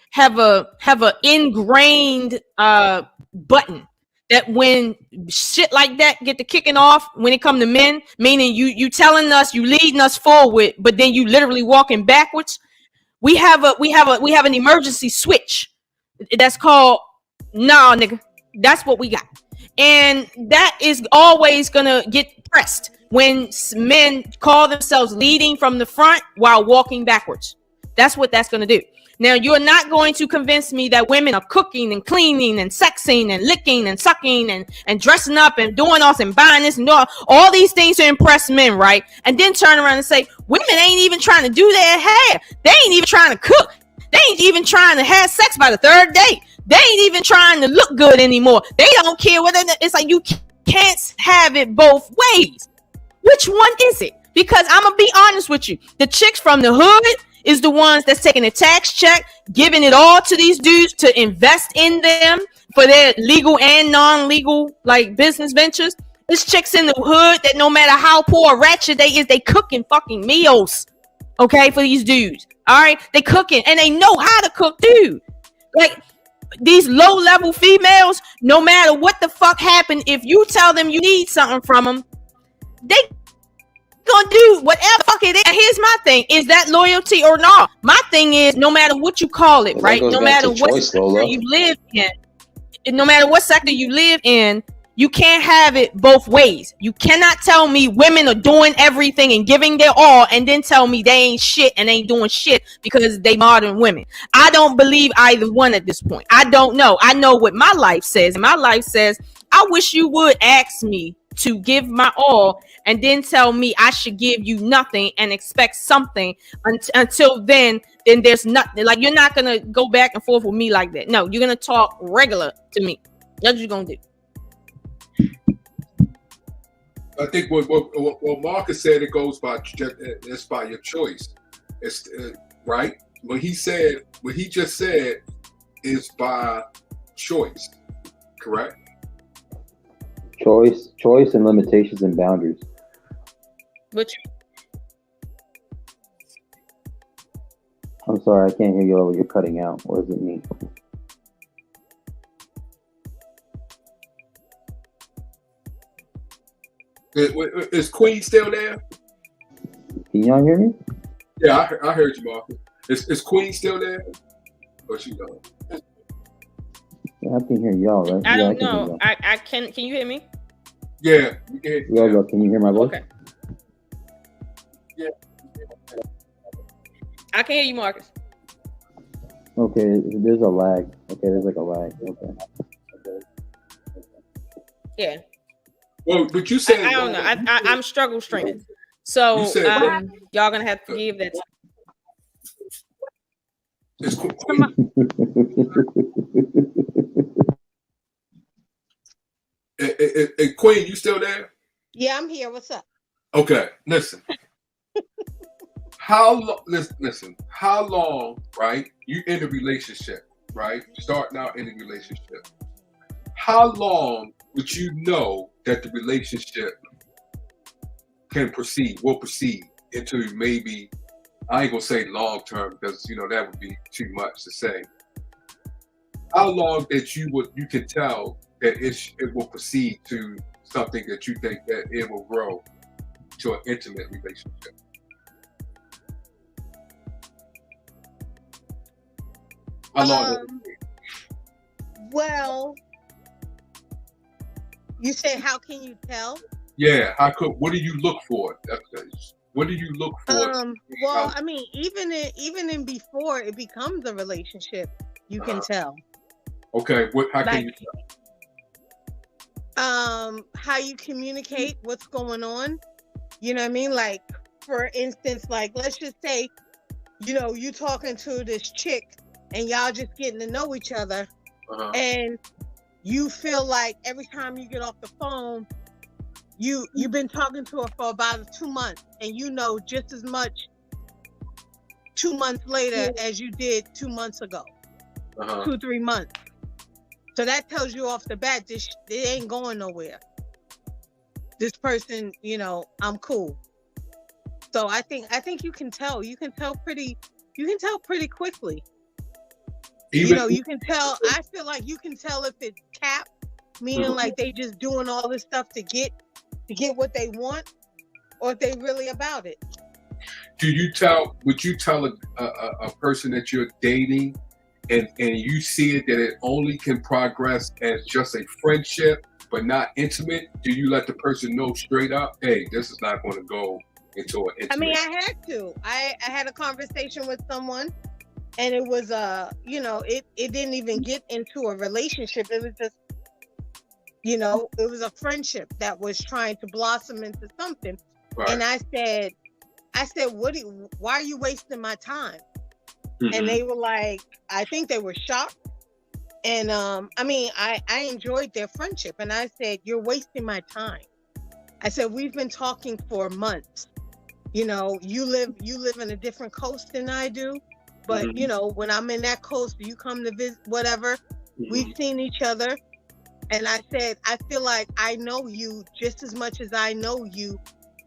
ingrained button that when shit like that get to kicking off, when it come to men, meaning you telling us, you leading us forward, but then you literally walking backwards. We have an emergency switch that's called nah, nigga. That's what we got, and that is always gonna get pressed when men call themselves leading from the front while walking backwards. That's what that's gonna do. Now, you're not going to convince me that women are cooking and cleaning and sexing and licking and sucking and dressing up and doing all and buying this and doing all these things to impress men, right? And then turn around and say, women ain't even trying to do their hair. They ain't even trying to cook. They ain't even trying to have sex by the third date. They ain't even trying to look good anymore. They don't care whether it's like you can't have it both ways. Which one is it? Because I'm going to be honest with you. The chicks from the hood is the ones that's taking a tax check, giving it all to these dudes to invest in them for their legal and non-legal like business ventures. There's chicks in the hood that no matter how poor or ratchet they is, they cooking fucking meals, okay, for these dudes. All right, they cooking and they know how to cook, dude. Like these low-level females, no matter what the fuck happened, if you tell them you need something from them, they gonna do whatever fuck it is. Here's my thing: is that loyalty or not? My thing is, no matter what you call it, right? No matter what sector you live in, no matter what sector you live in, you can't have it both ways. You cannot tell me women are doing everything and giving their all, and then tell me they ain't shit and ain't doing shit because they modern women. I don't believe either one at this point. I don't know. I know what my life says. My life says, I wish you would ask me to give my all and then tell me I should give you nothing and expect something until then there's nothing. Like, you're not gonna go back and forth with me like that. No, you're gonna talk regular to me. That's what you're gonna do. I think what Marcus said, it goes by, it's by your choice. It's right. What he just said is by choice, correct? Choice and limitations and boundaries. Which I'm sorry, I can't hear you. You're cutting out. What does it mean? Is Queen still there? Can y'all hear me? Yeah, I heard you, Marcus. Is Queen still there? Or she gone? Yeah, I can hear y'all, right? I yeah, don't know. I can you hear me? Yeah, you can. Yo, can you hear my voice? Okay. Yeah. I can hear you, Marcus. Okay, there's a lag. Okay, there's like a lag. Okay. Yeah. Well, but you said I don't know. I'm struggle streaming. So y'all gonna have to forgive that. It's Queen. Queen, you still there? Yeah, I'm here. What's up? Okay, listen. How long, right? You in a relationship, right? Starting out in a relationship. How long would you know that the relationship will proceed into maybe, I ain't gonna say long term because that would be too much to say. How long that you can tell that it will proceed to something that you think that it will grow to an intimate relationship? How long? Well, you say how can you tell? Yeah, what do you look for? What do you look for? Well, I mean, even in before it becomes a relationship, you can tell. Okay, how can you tell? How you communicate, what's going on. You know what I mean? Like, for instance, like, let's just say, you talking to this chick and y'all just getting to know each other, and you feel like every time you get off the phone, you've been talking to her for about 2 months, and just as much 2 months later as you did 2 months ago, 2-3 months. So that tells you off the bat, it ain't going nowhere. This person, I'm cool. So I think you can tell. You can tell pretty quickly. You can tell. I feel like you can tell if it's capped, meaning like they just doing all this stuff to get what they want, or if they really about it. Would you tell a person that you're dating and you see it that it only can progress as just a friendship but not intimate? Do you let the person know straight up, hey, this is not going to go into an intimate? I mean, I had to. I had a conversation with someone, and it was it didn't even get into a relationship. It was just it was a friendship that was trying to blossom into something. Right. And I said, why are you wasting my time? Mm-hmm. And they were like, I think they were shocked. And I enjoyed their friendship. And I said, you're wasting my time. I said, we've been talking for months. You live in a different coast than I do. But, when I'm in that coast, you come to visit, whatever. Mm-hmm. We've seen each other. And I said, I feel like I know you just as much as I know you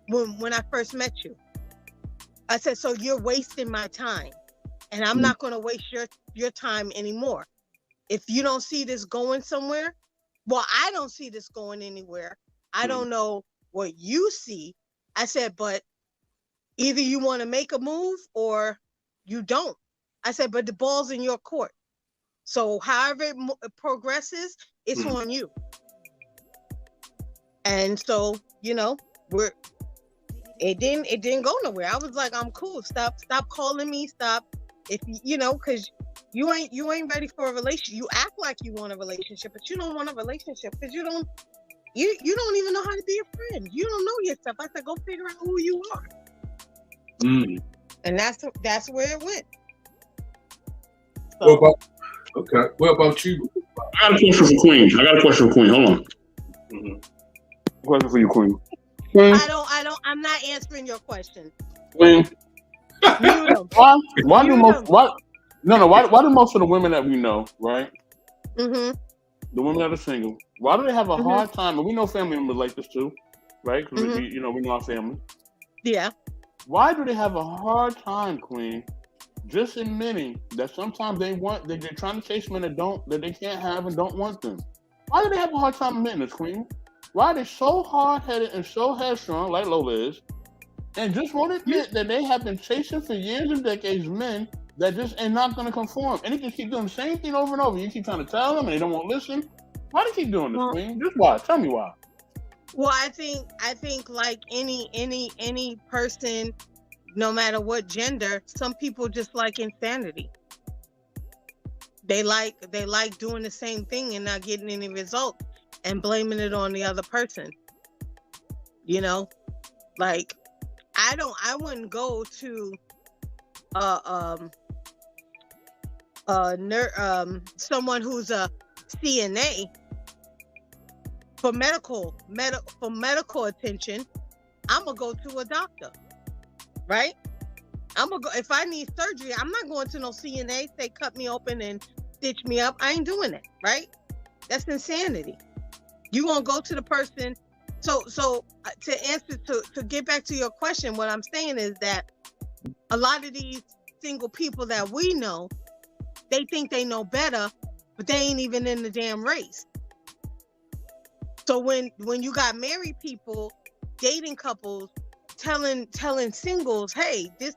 when I first met you. I said, so you're wasting my time. And I'm not going to waste your time anymore. If you don't see this going somewhere, well, I don't see this going anywhere. I don't know what you see. I said, but either you want to make a move or you don't. I said, but the ball's in your court. So however it progresses, it's on you. And so, it didn't go nowhere. I was like, I'm cool. Stop calling me. Stop. If because you ain't ready for a relationship. You act like you want a relationship, but you don't want a relationship because you You don't even know how to be a friend. You don't know yourself. I said, go figure out who you are. And that's where it went. So, What about you? I got a question for Queen. Hold on. Question for you, Queen. I'm not answering your question. Queen. Mute them. Why do most of the women that we know, right? Mm-hmm. The women that are single, why do they have a hard time? And we know family members like this too, right? Because we know our family. Yeah. Why do they have a hard time, Queen, just admitting that sometimes they're trying to chase men that they can't have and don't want them? Why do they have a hard time admitting this, Queen? Why are they so hard-headed and so headstrong, like Lola is, and just won't admit that they have been chasing for years and decades men that just ain't not going to conform, and they just keep doing the same thing over and over. You keep trying to tell them, and they don't want to listen. Why do you keep doing this, Queen? Just why? Tell me why. Well, I think like any person, no matter what gender, some people just like insanity. They like doing the same thing and not getting any results and blaming it on the other person. You know, like I wouldn't go to someone who's a CNA for medical attention. I'm gonna go to a doctor, right? I'm gonna go if I need surgery. I'm not going to no CNA. Say cut me open and stitch me up. I ain't doing it, right? That's insanity. You gonna go to the person. So to answer to get back to your question, what I'm saying is that a lot of these single people that we know, they think they know better, but they ain't even in the damn race. So when you got married people, dating couples, telling singles, hey, this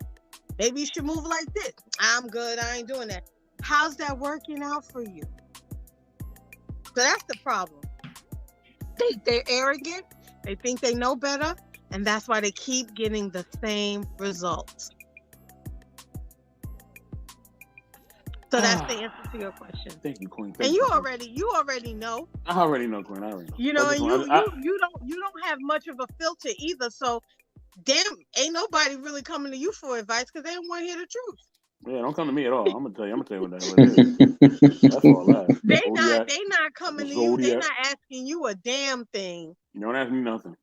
maybe you should move like this. I'm good, I ain't doing that. How's that working out for you? So that's the problem. They're arrogant, they think they know better, and that's why they keep getting the same results. So that's the answer to your question. Thank you, Queen. And you already know. I already know, Queen. I already know. You know, and you don't have much of a filter either. So, damn, ain't nobody really coming to you for advice because they don't want to hear the truth. Yeah, don't come to me at all. I'm gonna tell you what that is. That's all that. They not coming to you. They not asking you a damn thing. You don't ask me nothing.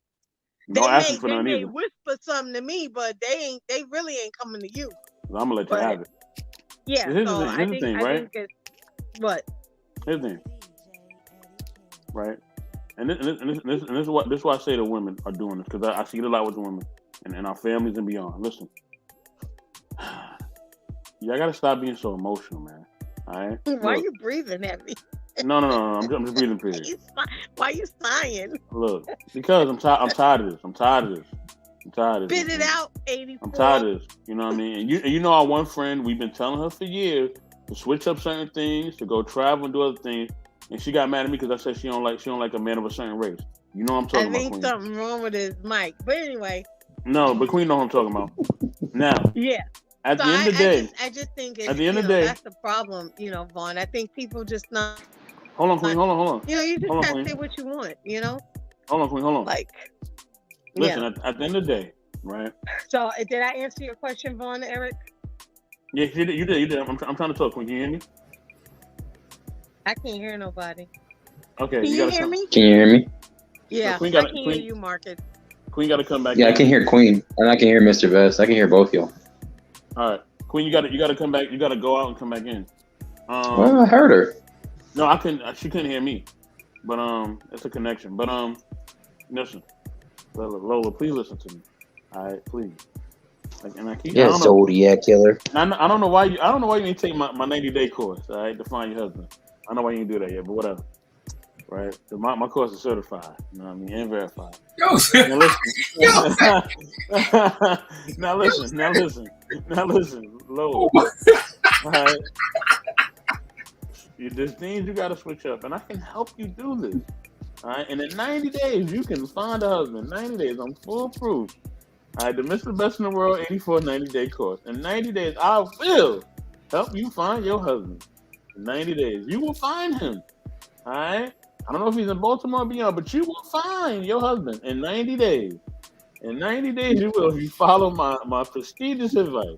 Don't ask me for nothing either. They may whisper something to me, but they really ain't coming to you. I'm gonna let you have it. Yeah, here's the thing, right? What? Here's the thing, right? And this is why I say the women are doing this, because I see it a lot with the women and our families and beyond. Listen, y'all gotta stop being so emotional, man. All right? Why are you breathing at me? No. I'm just breathing. Period. Why are you sighing? Look, because I'm tired of this. I'm tired of this. Spit it out, 84. I'm tired of this. You know what I mean? And you know our one friend, we've been telling her for years to switch up certain things, to go travel and do other things. And she got mad at me because I said she don't like a man of a certain race. You know what I'm talking about, Queen? I think something wrong with his mic. But anyway. No, but Queen know what I'm talking about. Now. Yeah. At the end of the day. I just think at the end of the day. That's the problem, Vaughn. I think people just not. Hold on, Queen. Hold on. You just have to say what you want, Hold on, Queen. Hold on. Listen, yeah. at the end of the day, right? So, did I answer your question, Vaughn, Eric? Yeah, you did. I'm trying to talk. Queen, can you hear me? I can't hear nobody. Okay, can you hear me? Can you hear me? Yeah, I can hear you, Marcus. Queen got to come back. Yeah, I can hear Queen, and I can hear Mr. Vest. I can hear both y'all. All right, Queen, you got to come back. You got to go out and come back in. Well, I heard her. No, I couldn't. She couldn't hear me, but it's a connection. But listen, Lola, please listen to me. All right, please. Zodiac killer. I don't know why you didn't take my 90-day course. All right, to find your husband. I know why you didn't do that yet, but whatever. Right? My course is certified. You know what I mean? And verified. Now listen, Lola. All right. There's things you got to switch up, and I can help you do this. All right, and in 90 days, you can find a husband. 90 days, I'm foolproof. All right, the Mr. Best in the World 84 90-day course. In 90 days, I will help you find your husband. In 90 days, you will find him. All right, I don't know if he's in Baltimore or beyond, but you will find your husband in 90 days. In 90 days, you will if you follow my prestigious advice.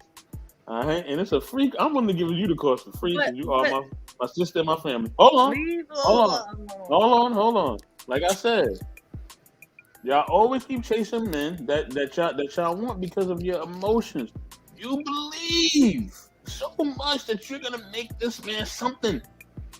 All right, and it's a free. I'm willing to give you the course for free because you are my sister and my family. Hold on. Like I said, y'all always keep chasing men that y'all want because of your emotions. You believe so much that you're gonna make this man something,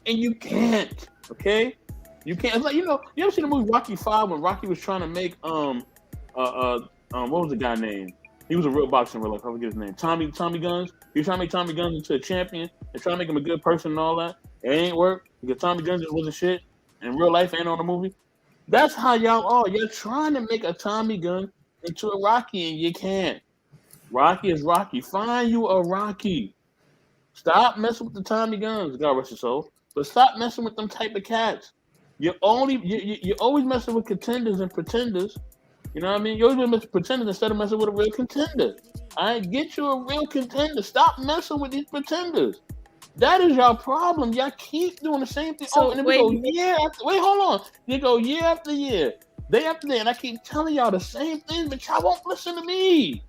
and you can't. Okay, you can't. It's like you ever seen the movie Rocky V when Rocky was trying to make what was the guy named? He was a real boxer in real life. I forget his name. Tommy Guns. He was trying to make Tommy Guns into a champion and trying to make him a good person and all that. It ain't work because Tommy Guns just wasn't shit. In real life, ain't on the movie. That's how y'all are. You're trying to make a Tommy Gun into a Rocky and you can't. Rocky is Rocky. Find you a Rocky. Stop messing with the Tommy Guns. God rest his soul. But stop messing with them type of cats. You're always messing with contenders and pretenders. You know what I mean? You're always messing with pretenders instead of messing with a real contender. I get you a real contender. Stop messing with these pretenders. That is your problem. Y'all keep doing the same thing. So, and then we go year after. Wait, hold on. You go year after year, day after day, and I keep telling y'all the same thing, but y'all won't listen to me.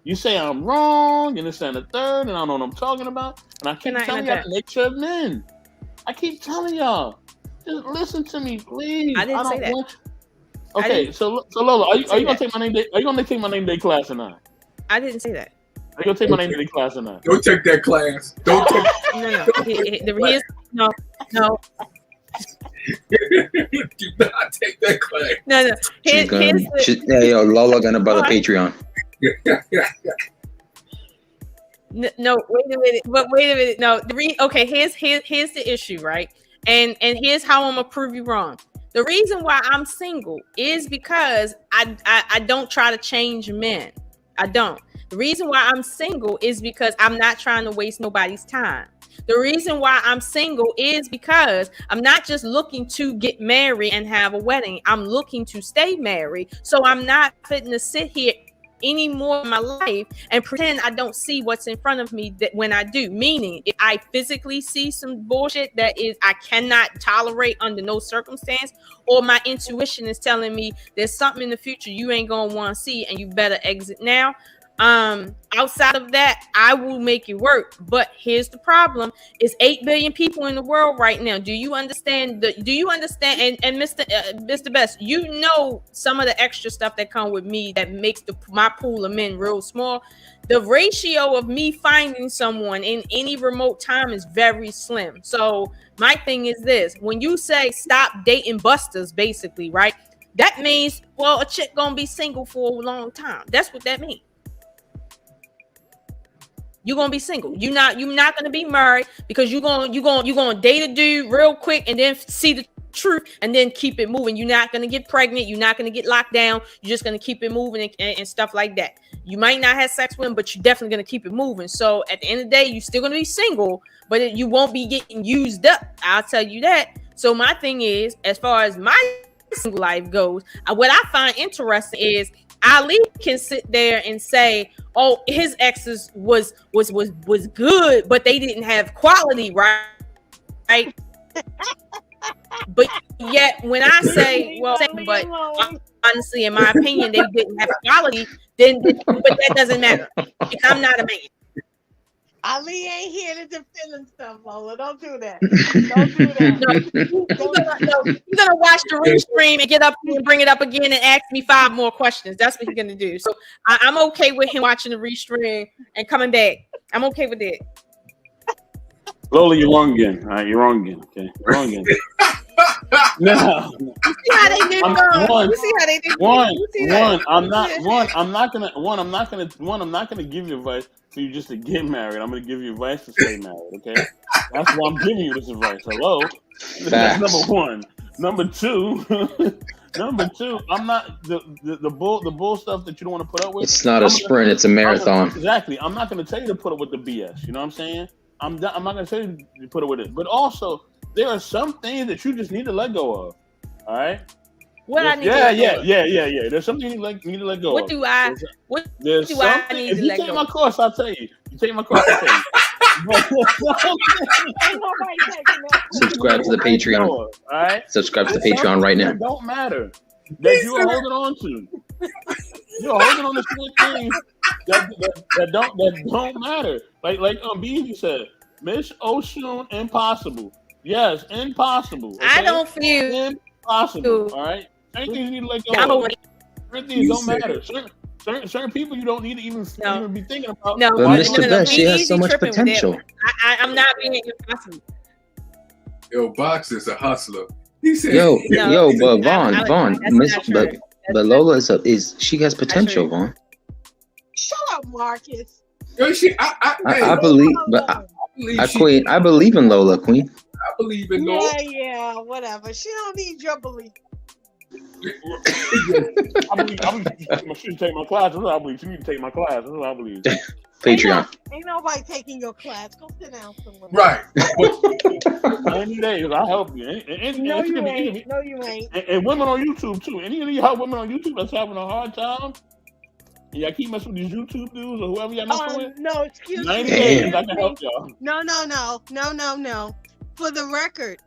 You say I'm wrong, and this and the third, and I don't know what I'm talking about. And I keep telling y'all to make sure of men. I keep telling y'all, just listen to me, please. I didn't say that. Okay, so Lola, are you gonna take my name day? Are you gonna take my name day class or not? I didn't say that. Are you gonna take my name day class or not? Don't take that class. Don't take. No. Do not take that class. No. Lola gonna buy the Patreon. No, wait a minute. No, okay. Here's the issue, right? And here's how I'm gonna prove you wrong. The reason why I'm single is because I don't try to change men. I don't. The reason why I'm single is because I'm not trying to waste nobody's time. The reason why I'm single is because I'm not just looking to get married and have a wedding. I'm looking to stay married. So I'm not fitting to sit here anymore in my life and pretend I don't see what's in front of me that when I do. Meaning, if I physically see some bullshit that is I cannot tolerate under no circumstance, or my intuition is telling me there's something in the future you ain't gonna want to see and you better exit now. Outside of that, I will make it work. But here's the problem: it's 8 billion people in the world right now. Do you understand? And Mr. Best, you know some of the extra stuff that come with me that makes my pool of men real small. The ratio of me finding someone in any remote time is very slim. So my thing is this: when you say stop dating busters, basically, right? That means, well, a chick gonna be single for a long time. That's what that means. You're gonna be single. You're not gonna be married because you're gonna date a dude real quick and then see the truth and then keep it moving. You're not gonna get pregnant. You're not gonna get locked down. You're just gonna keep it moving and stuff like that. You might not have sex with him, but you're definitely gonna keep it moving. So at the end of the day, you're still gonna be single, but you won't be getting used up. I'll tell you that. So my thing is, as far as my single life goes, what I find interesting is Ali can sit there and say, "Oh, his exes was good, but they didn't have quality, right?" But yet, when I say, "Well, but honestly, in my opinion, they didn't have quality," but that doesn't matter because I'm not a man. Ali ain't here to defend himself, Lola. Don't do that. Don't do that. He's gonna watch the restream and get up and bring it up again and ask me 5 more questions. That's what he's gonna do. So I'm okay with him watching the restream and coming back. I'm okay with it. Lola, you're wrong again. All right, you're wrong again. Okay, you're wrong again. No. You see how they did going? You see how they did going? I'm not gonna give you advice for you just to get married. I'm gonna give you advice to stay married. Okay, that's why I'm giving you this advice. Hello, that's number one. Number two, I'm not the bull stuff that you don't want to put up with. It's not a sprint; it's a marathon. Exactly. I'm not gonna tell you to put up with the BS. You know what I'm saying? I'm not gonna tell you to put up with it. But also, there are some things that you just need to let go of. All right. What There's, I need to let go of. There's something you need to let go of. I need if to you let take go? my course, I'll tell you. You take my course, I'll tell you. subscribe to the Patreon. All right. Subscribe to the Patreon right now. It don't matter that you are holding on to. You're holding on to certain things that don't matter. Like B-Eazy said, Miss Ocean, impossible. Yes, impossible. Okay? I don't feel impossible. All right. Certain things you need to let go of. Certain things don't matter. Certain people you don't need to even be thinking about. But Mr. Best, she has so much potential. I'm not being impossible. Yo, Box is a hustler. He said, but Vaughn, but Lola she has potential, Vaughn. Shut up, Marcus. Yo, I believe, but I believe in Lola, Queen. I believe in Lola. Yeah, whatever. She don't need your belief. I believe she should take my class. I believe she need to take my class. That's what I believe. Patreon. Ain't nobody taking your class. Go sit down somewhere. Right. 90 days, I'll help you. No, you ain't. And women on YouTube too. Any of you help women on YouTube that's having a hard time? Yeah, keep messing with these YouTube dudes or whoever y'all messing with. No, excuse me. 90 days, I can help y'all. No. For the record,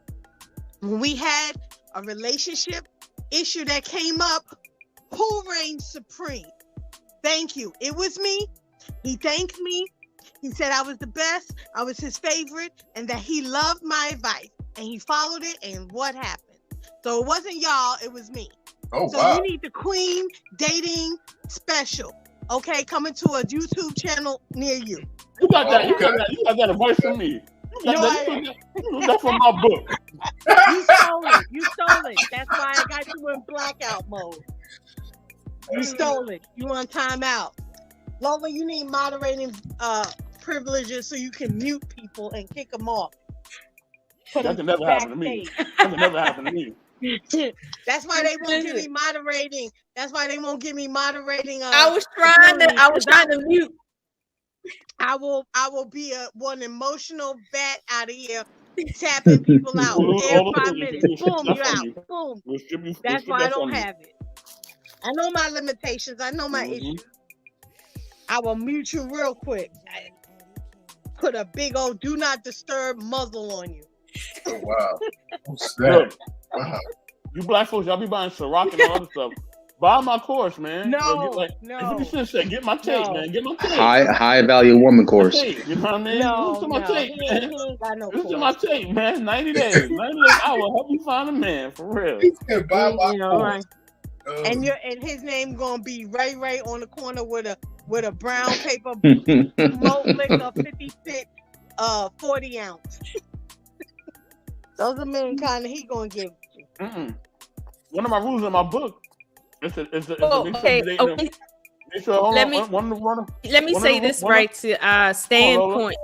when we had a relationship issue that came up, who reigned supreme? Thank you. It was me. He thanked me. He said I was the best. I was his favorite, and that he loved my advice, and he followed it. And what happened? So it wasn't y'all. It was me. Oh, so wow. you need the Queen dating special. Okay, coming to a YouTube channel near you. You got that. You got that advice from me. You got that from my book. You stole it. That's why I got you in blackout mode. You stole it. You on timeout. Lola, you need moderating privileges so you can mute people and kick them off. That can never happen to me. That can never happen to me. That's why they won't give me moderating. That's why they won't give me moderating. I was trying to mute. I will be one emotional bat out of here, tapping people out every 5 minutes. Boom, you out. Boom. That's why I don't have it. I know my limitations. I know my issues. I will mute you real quick. Put a big old do not disturb muzzle on you. Oh, wow. What's that? Wow. You black folks, y'all be buying Ciroc and all other stuff. Buy my course, man. No. 50 Cent said, get my tape, man. Get my tape. High value woman course. You know what I mean? No, my tape, man. Listen to my tape, man. 90 days. 90 days. I will help you find a man, for real. He said, buy my course. Right. And his name gonna be Ray on the corner with a brown paper malt liquor 50 cent 40 ounce. Those are men kind of he gonna give you. One of my rules in my book is okay. Let me say this right to standpoint.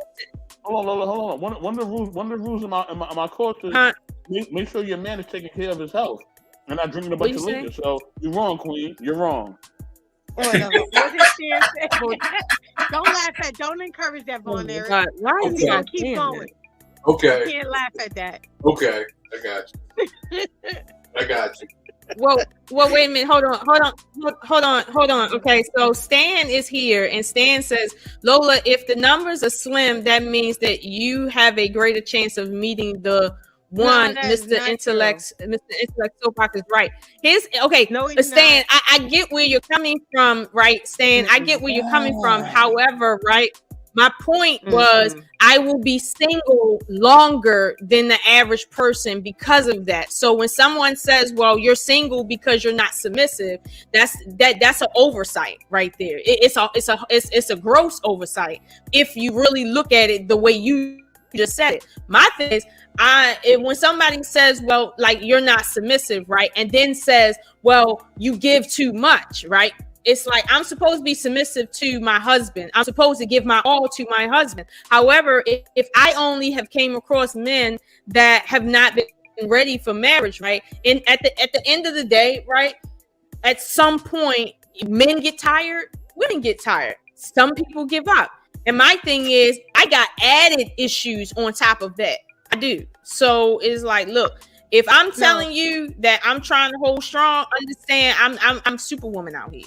Hold on. One of the rules in my course is make sure your man is taking care of his health. And not drinking a bunch of liquor. So you're wrong, Queen. You're wrong. Don't laugh at. Don't encourage that, Vaughn. Why is he gonna keep going? Okay. You can't laugh at that. Okay, I got you. Well, wait a minute. Hold on. Okay, so Stan is here, and Stan says, Lola, if the numbers are slim, that means that you have a greater chance of meeting the one. Mr. Intellect SoapBox is right. Stan, I get where you're coming from, right? Stan, I get where you're coming from. However, right, my point was I will be single longer than the average person because of that. So when someone says, well, you're single because you're not submissive, that's an oversight right there. It's a gross oversight if you really look at it the way you just said it. My thing is, when somebody says, well, like, you're not submissive, right, and then says, well, you give too much, right, it's like I'm supposed to be submissive to my husband. I'm supposed to give my all to my husband. However, if I only have came across men that have not been ready for marriage, right, and at the end of the day, right, at some point men get tired, women get tired, some people give up. And my thing is, I got added issues on top of that. I do. So it's like, look, if I'm telling you that I'm trying to hold strong, understand I'm superwoman out here.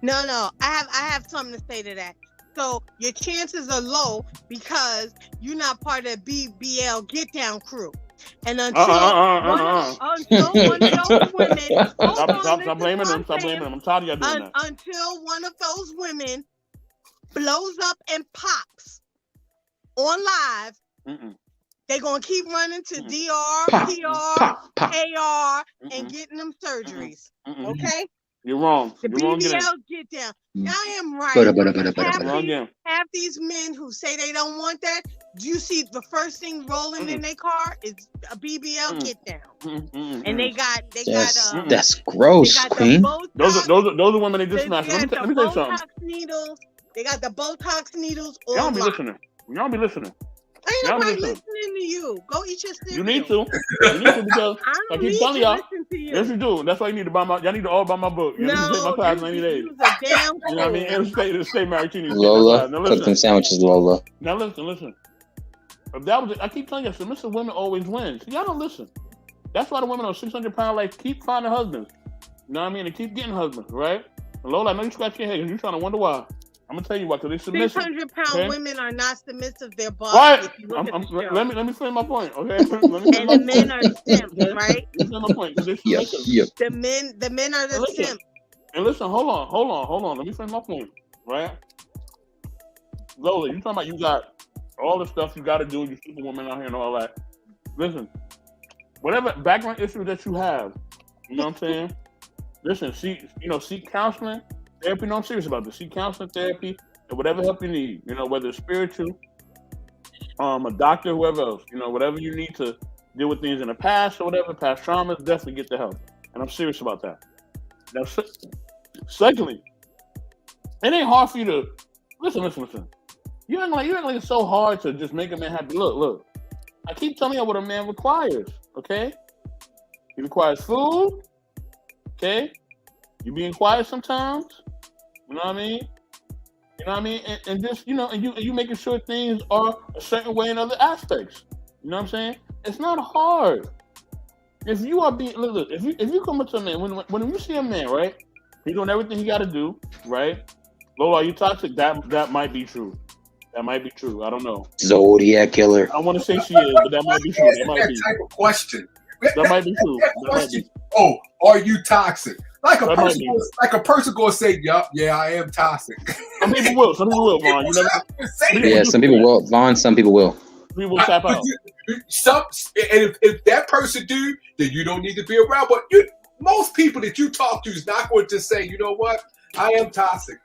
No. I have something to say to that. So your chances are low because you're not part of BBL Get Down crew. And until one of those women, stop blaming them. Stop blaming them. I'm tired of y'all doing that. Until one of those women blows up and pops on live, they're gonna keep running to DR, PR, AR, and getting them surgeries. Okay? You're wrong. The You're BBL wrong get down. I am right. Half these men who say they don't want that, do you see the first thing rolling in their car is a BBL get down, and they got that's gross, Queen. Those are women they just smashed. Let me tell you something. Needles. They got the Botox needles. Y'all be listening. Y'all be listening. Ain't nobody listening to you. Go eat your cereal. You need to. You need to because I keep telling y'all. Yes, you do. That's why you need to buy my. Y'all need to all buy my book. You need to take my class in 90 days. You know what I mean? And stay married. Lola, cook them sandwiches, Lola. Now listen. If that was it, I keep telling you, submissive women always win. So y'all don't listen. That's why the women on 600-pound life keep finding husbands. You know what I mean? They keep getting husbands, right? And Lola, I know you scratch your head because you're trying to wonder why. I'm gonna tell you why, because they're submissive. 600-pound women are not submissive. They're boss. Right. Let me finish my point, okay? And the men are simps, right? Let me finish my point. Yep. The men are the simps. And listen, hold on. Let me finish my point, right? Lola, you talking about you got all the stuff you got to do, you superwoman out here and all that. Listen, whatever background issues that you have, you know what I'm saying? Listen, seek counseling. Therapy, no, I'm serious about this. Seek counseling, therapy, and whatever help you need. You know, whether it's spiritual, a doctor, whoever else. You know, whatever you need to deal with things in the past or whatever, past traumas, definitely get the help. And I'm serious about that. Now, secondly, it ain't hard for you to listen. You act like it's so hard to just make a man happy. Look. I keep telling you what a man requires. Okay, he requires food. Okay, you being quiet sometimes. You know what I mean? And just, and you making sure things are a certain way in other aspects. You know what I'm saying? It's not hard. If you are being look, if you come up to a man, when you see a man, right? He's doing everything he got to do, right? Lola, are you toxic? That might be true. That might be true. I don't know. Zodiac killer. I want to say she is, but that might be true. That might be type of question. That might be true. That might be. Oh, are you toxic? Like a person gonna say, "Yup, yeah, I am toxic." Some people will, Vaughn. You never. Yeah, some people will, Vaughn. Some people will. People will tap out. And if that person do, then you don't need to be around. But most people that you talk to is not going to say, "You know what? I am toxic."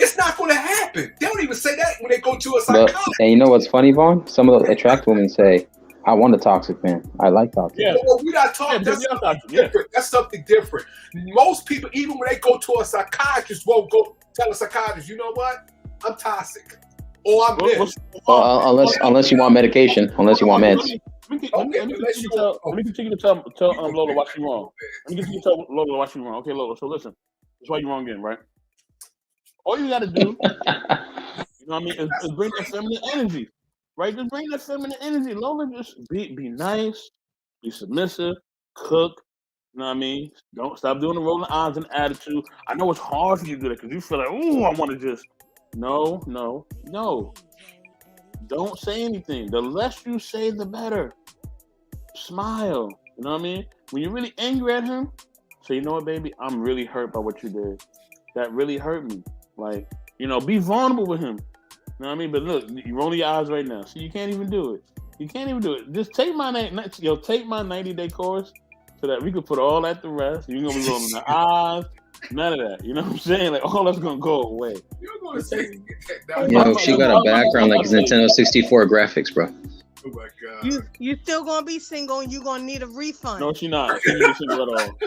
It's not going to happen. They don't even say that when they go to a psychologist. And you know what's funny, Vaughn? Some of the attractive women say, I want a toxic man. I like toxic. Yeah, well, we're not talking. That's something different. That's something different. Most people, even when they go to a psychiatrist, won't go tell a psychiatrist, you know what? I'm toxic. Or I'm this. Unless you want medication. Unless you want meds. Let me continue to tell Lola why she's wrong. Let me continue to tell Lola why she's wrong. Okay, Lola, so listen. That's why you're wrong again, right? All you got to do, you know what I mean, is bring that feminine energy. Right, just bring that feminine energy. Lola, just be nice, be submissive, cook. You know what I mean? Don't stop doing the rolling eyes and attitude. I know it's hard for you to do that because you feel like, oh, I want to just. No. Don't say anything. The less you say, the better. Smile. You know what I mean? When you're really angry at him, say, you know what, baby? I'm really hurt by what you did. That really hurt me. Like, be vulnerable with him. You know what I mean? But look, you roll your eyes right now. So you can't even do it. Just take my 90-day course so that we could put all that to rest. You're going to be rolling the eyes. None of that. You know what I'm saying? Like, all that's going to go away. You're going to say she got a background like Nintendo 64 graphics, bro. Oh my God. You still going to be single and you're going to need a refund. No, she's not. She's not single at all.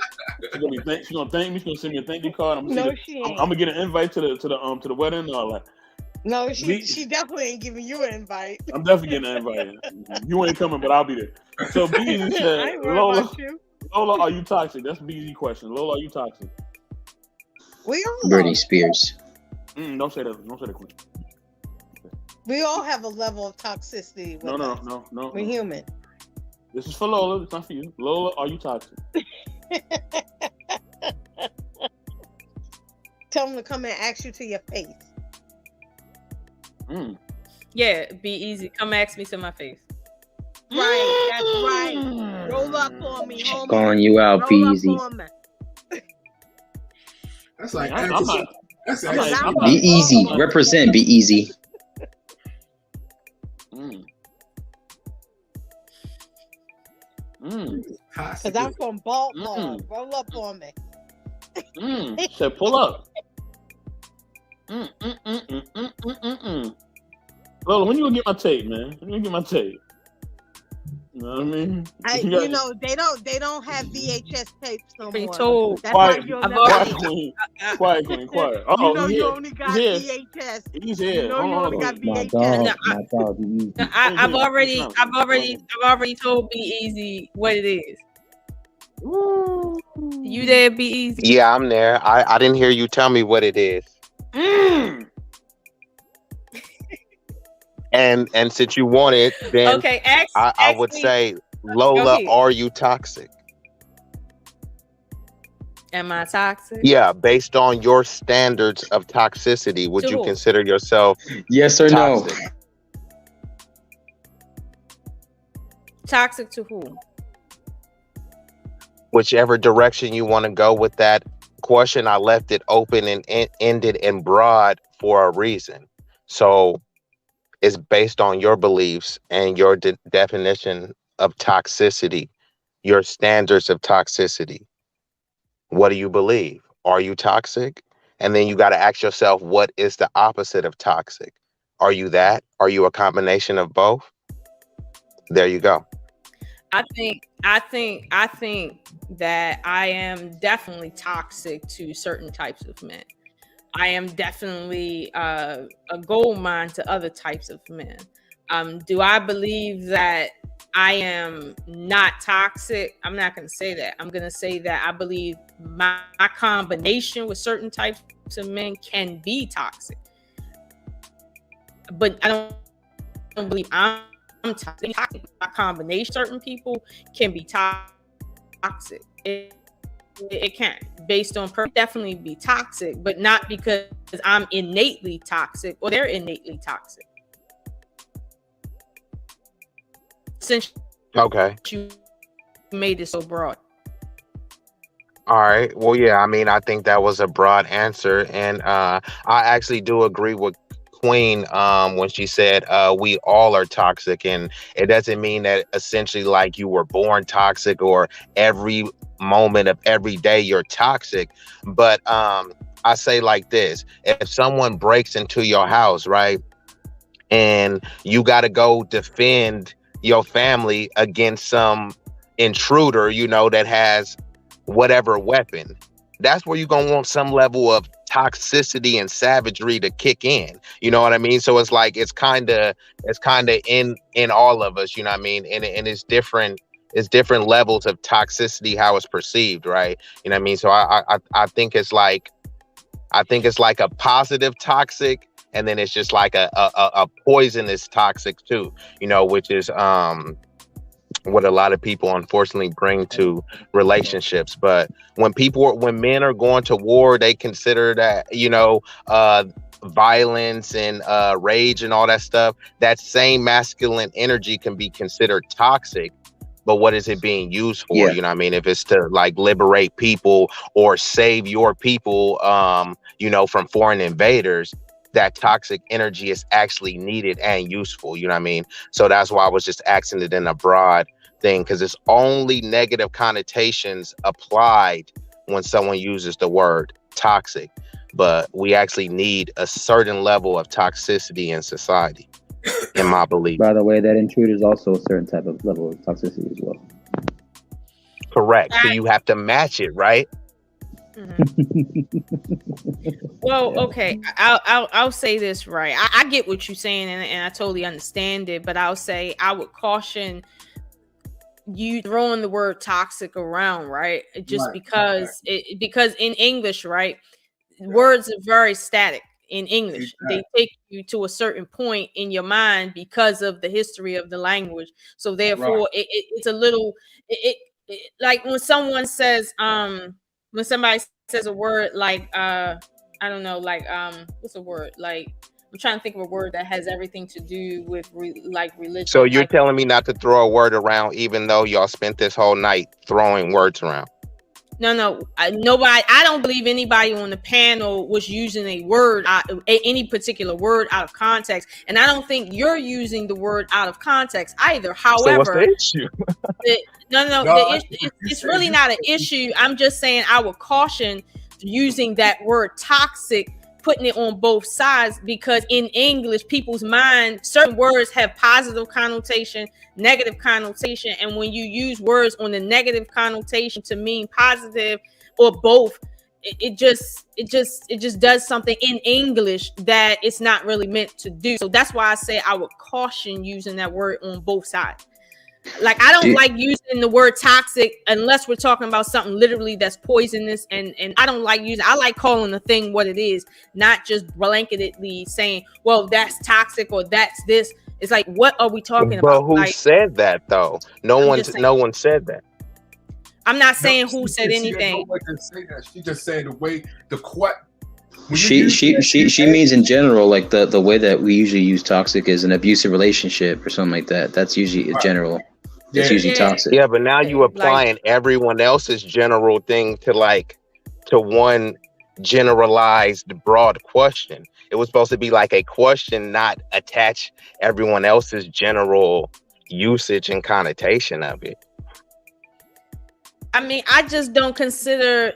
She's going to thank me. She's going to send me a thank you card. I'm going to get an invite to the wedding and all that. No, she definitely ain't giving you an invite. I'm definitely getting an invite. You ain't coming, but I'll be there. So B-Eazy said, Lola, are you toxic? That's B-Eazy question. Lola, are you toxic? We all Britney Spears. Don't say that. Don't say that question. We all have a level of toxicity. No. We're human. This is for Lola. It's not for you. Lola, are you toxic? Tell them to come and ask you to your face. Yeah, be easy. Come ask me to my face. right. That's right. Roll up on me, homie. Calling you out, Roll up B-Eazy. on me. That's like I'm Africa. not- That's I'm not- actually I'm Be not- easy. I'm not- Represent. Be easy. Mm. Because I'm from Baltimore. Roll up on me. So pull up. Lola, when you gonna get my tape, man? When you gonna get my tape? You know what I mean? You know, they don't have VHS tapes no Be more. told. That's why Quiet, you'll I've never quiet, get queen, quiet, queen, quiet. Oh, you know, he's you here. only got He's here. VHS. He's here. You know, you only got My VHS. dog. My dog. Be easy. I've already told B-Eazy what it is. You there, B-Eazy? Yeah, I'm there. I didn't hear you tell me what it is. And since you want it, then Okay, I would say, Lola, ahead. are you toxic? Am I toxic? Yeah, based on your standards of toxicity, would To you who? consider yourself Yes or no? toxic? Toxic to who? Whichever direction you want to go with that question, I left it open and ended in broad for a reason. So it's based on your beliefs and your definition of toxicity, your standards of toxicity. What do you believe? Are you toxic? And then you got to ask yourself, what is the opposite of toxic? Are you that? Are you a combination of both? There you go. I think that I am definitely toxic to certain types of men. I am definitely a gold mine to other types of men. Do I believe that I am not toxic? I'm not going to say that. I'm going to say that I believe my combination with certain types of men can be toxic. But I don't believe I'm toxic. My combination, certain people can be toxic. It can, based on definitely be toxic, but not because I'm innately toxic or they're innately toxic. Since you made it so broad. All right. Well, yeah, I mean, I think that was a broad answer. And I actually do agree with Queen when she said we all are toxic. And it doesn't mean that essentially like you were born toxic or every moment of every day you're toxic. But I say like this, if someone breaks into your house, right, and you got to go defend your family against some intruder, you know, that has whatever weapon, that's where you're going to want some level of toxicity and savagery to kick in. You know what I mean? So it's like, it's kind of in all of us, you know what I mean? And it's different levels of toxicity, how it's perceived, right? You know what I mean? So I think it's like a positive toxic, and then it's just like a poisonous toxic too, you know, which is what a lot of people unfortunately bring to relationships. But when men are going to war, they consider that, you know, violence and rage and all that stuff. That same masculine energy can be considered toxic. But what is it being used for? Yeah. You know what I mean? If it's to like liberate people or save your people, you know, from foreign invaders, that toxic energy is actually needed and useful. You know what I mean? So that's why I was just asking it in a broad thing, because it's only negative connotations applied when someone uses the word toxic. But we actually need a certain level of toxicity in society, in my belief. By the way, that intruder is also a certain type of level of toxicity as well. Correct. So you have to match it, right? Well, okay, I'll say this, right. I get what you're saying, and I totally understand it, but I'll say I would caution you throwing the word toxic around, right? Just because in English, right, words are very static in English. They take you to a certain point in your mind because of the history of the language. So therefore, it's a little it like when someone says when somebody says a word like I don't know, like what's a word like I'm trying to think of a word that has everything to do with like religion. So you're like, telling me not to throw a word around, even though y'all spent this whole night throwing words around? No, nobody. I don't believe anybody on the panel was using a word, any particular word out of context, and I don't think you're using the word out of context either. However, so what's the issue? It's really not an issue. I'm just saying I would caution using that word toxic, putting it on both sides, because in English, people's mind, certain words have positive connotation, negative connotation, and when you use words on the negative connotation to mean positive or both, it just does something in English that it's not really meant to do. So that's why I say I would caution using that word on both sides. Like, I don't like using the word toxic unless we're talking about something literally that's poisonous, and I don't like using. I like calling a thing what it is, not just blanketedly saying, well, that's toxic or that's this. It's like, what are we talking about? But who said that though? No one said that. I'm not saying who said anything. She just saying the way She means in general, like the way that we usually use toxic is an abusive relationship or something like that. That's usually general. It's usually toxic. Yeah, but now you applying everyone else's general thing to one generalized broad question. It was supposed to be like a question, not attach everyone else's general usage and connotation of it. I mean, I don't consider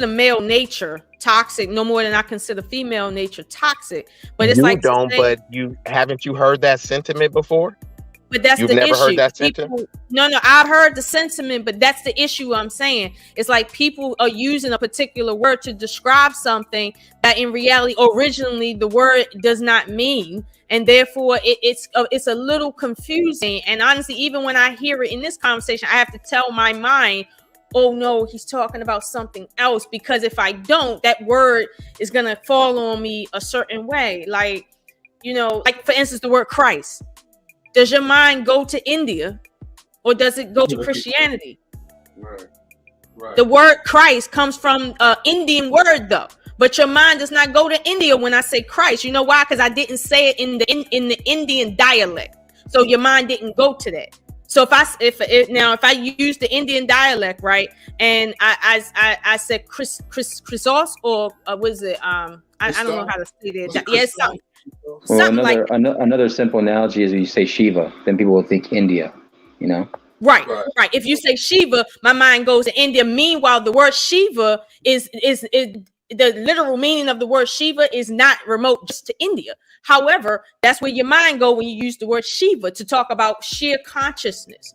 male nature toxic no more than I consider female nature toxic. But it's haven't you heard that sentiment before? But that's You've the never issue. heard that sentiment? No, I've heard the sentiment, but that's the issue I'm saying. It's like people are using a particular word to describe something that in reality, originally, the word does not mean. And therefore, it's a little confusing. And honestly, even when I hear it in this conversation, I have to tell my mind, oh no, he's talking about something else. Because if I don't, that word is going to fall on me a certain way. Like, like for instance, the word Christ. Does your mind go to India or does it go to Christianity? Right. The word Christ comes from an Indian word though, but your mind does not go to India when I say Christ. You know why? Because I didn't say it in the Indian dialect. So your mind didn't go to that. So if I use the Indian dialect, right, and I said Christos or what is it? I don't know how to say it. Yes, well, another simple analogy is when you say Shiva, then people will think India, Right. If you say Shiva, my mind goes to India. Meanwhile, the word Shiva is the literal meaning of the word Shiva is not remote just to India. However, that's where your mind go when you use the word Shiva to talk about sheer consciousness.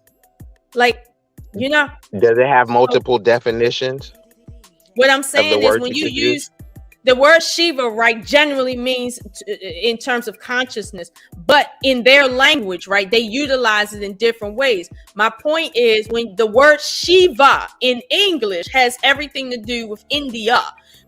Like, Does it have multiple definitions? What I'm saying is when you use the word Shiva, right, generally means in terms of consciousness, but in their language, right, they utilize it in different ways. My point is when the word Shiva in English has everything to do with India,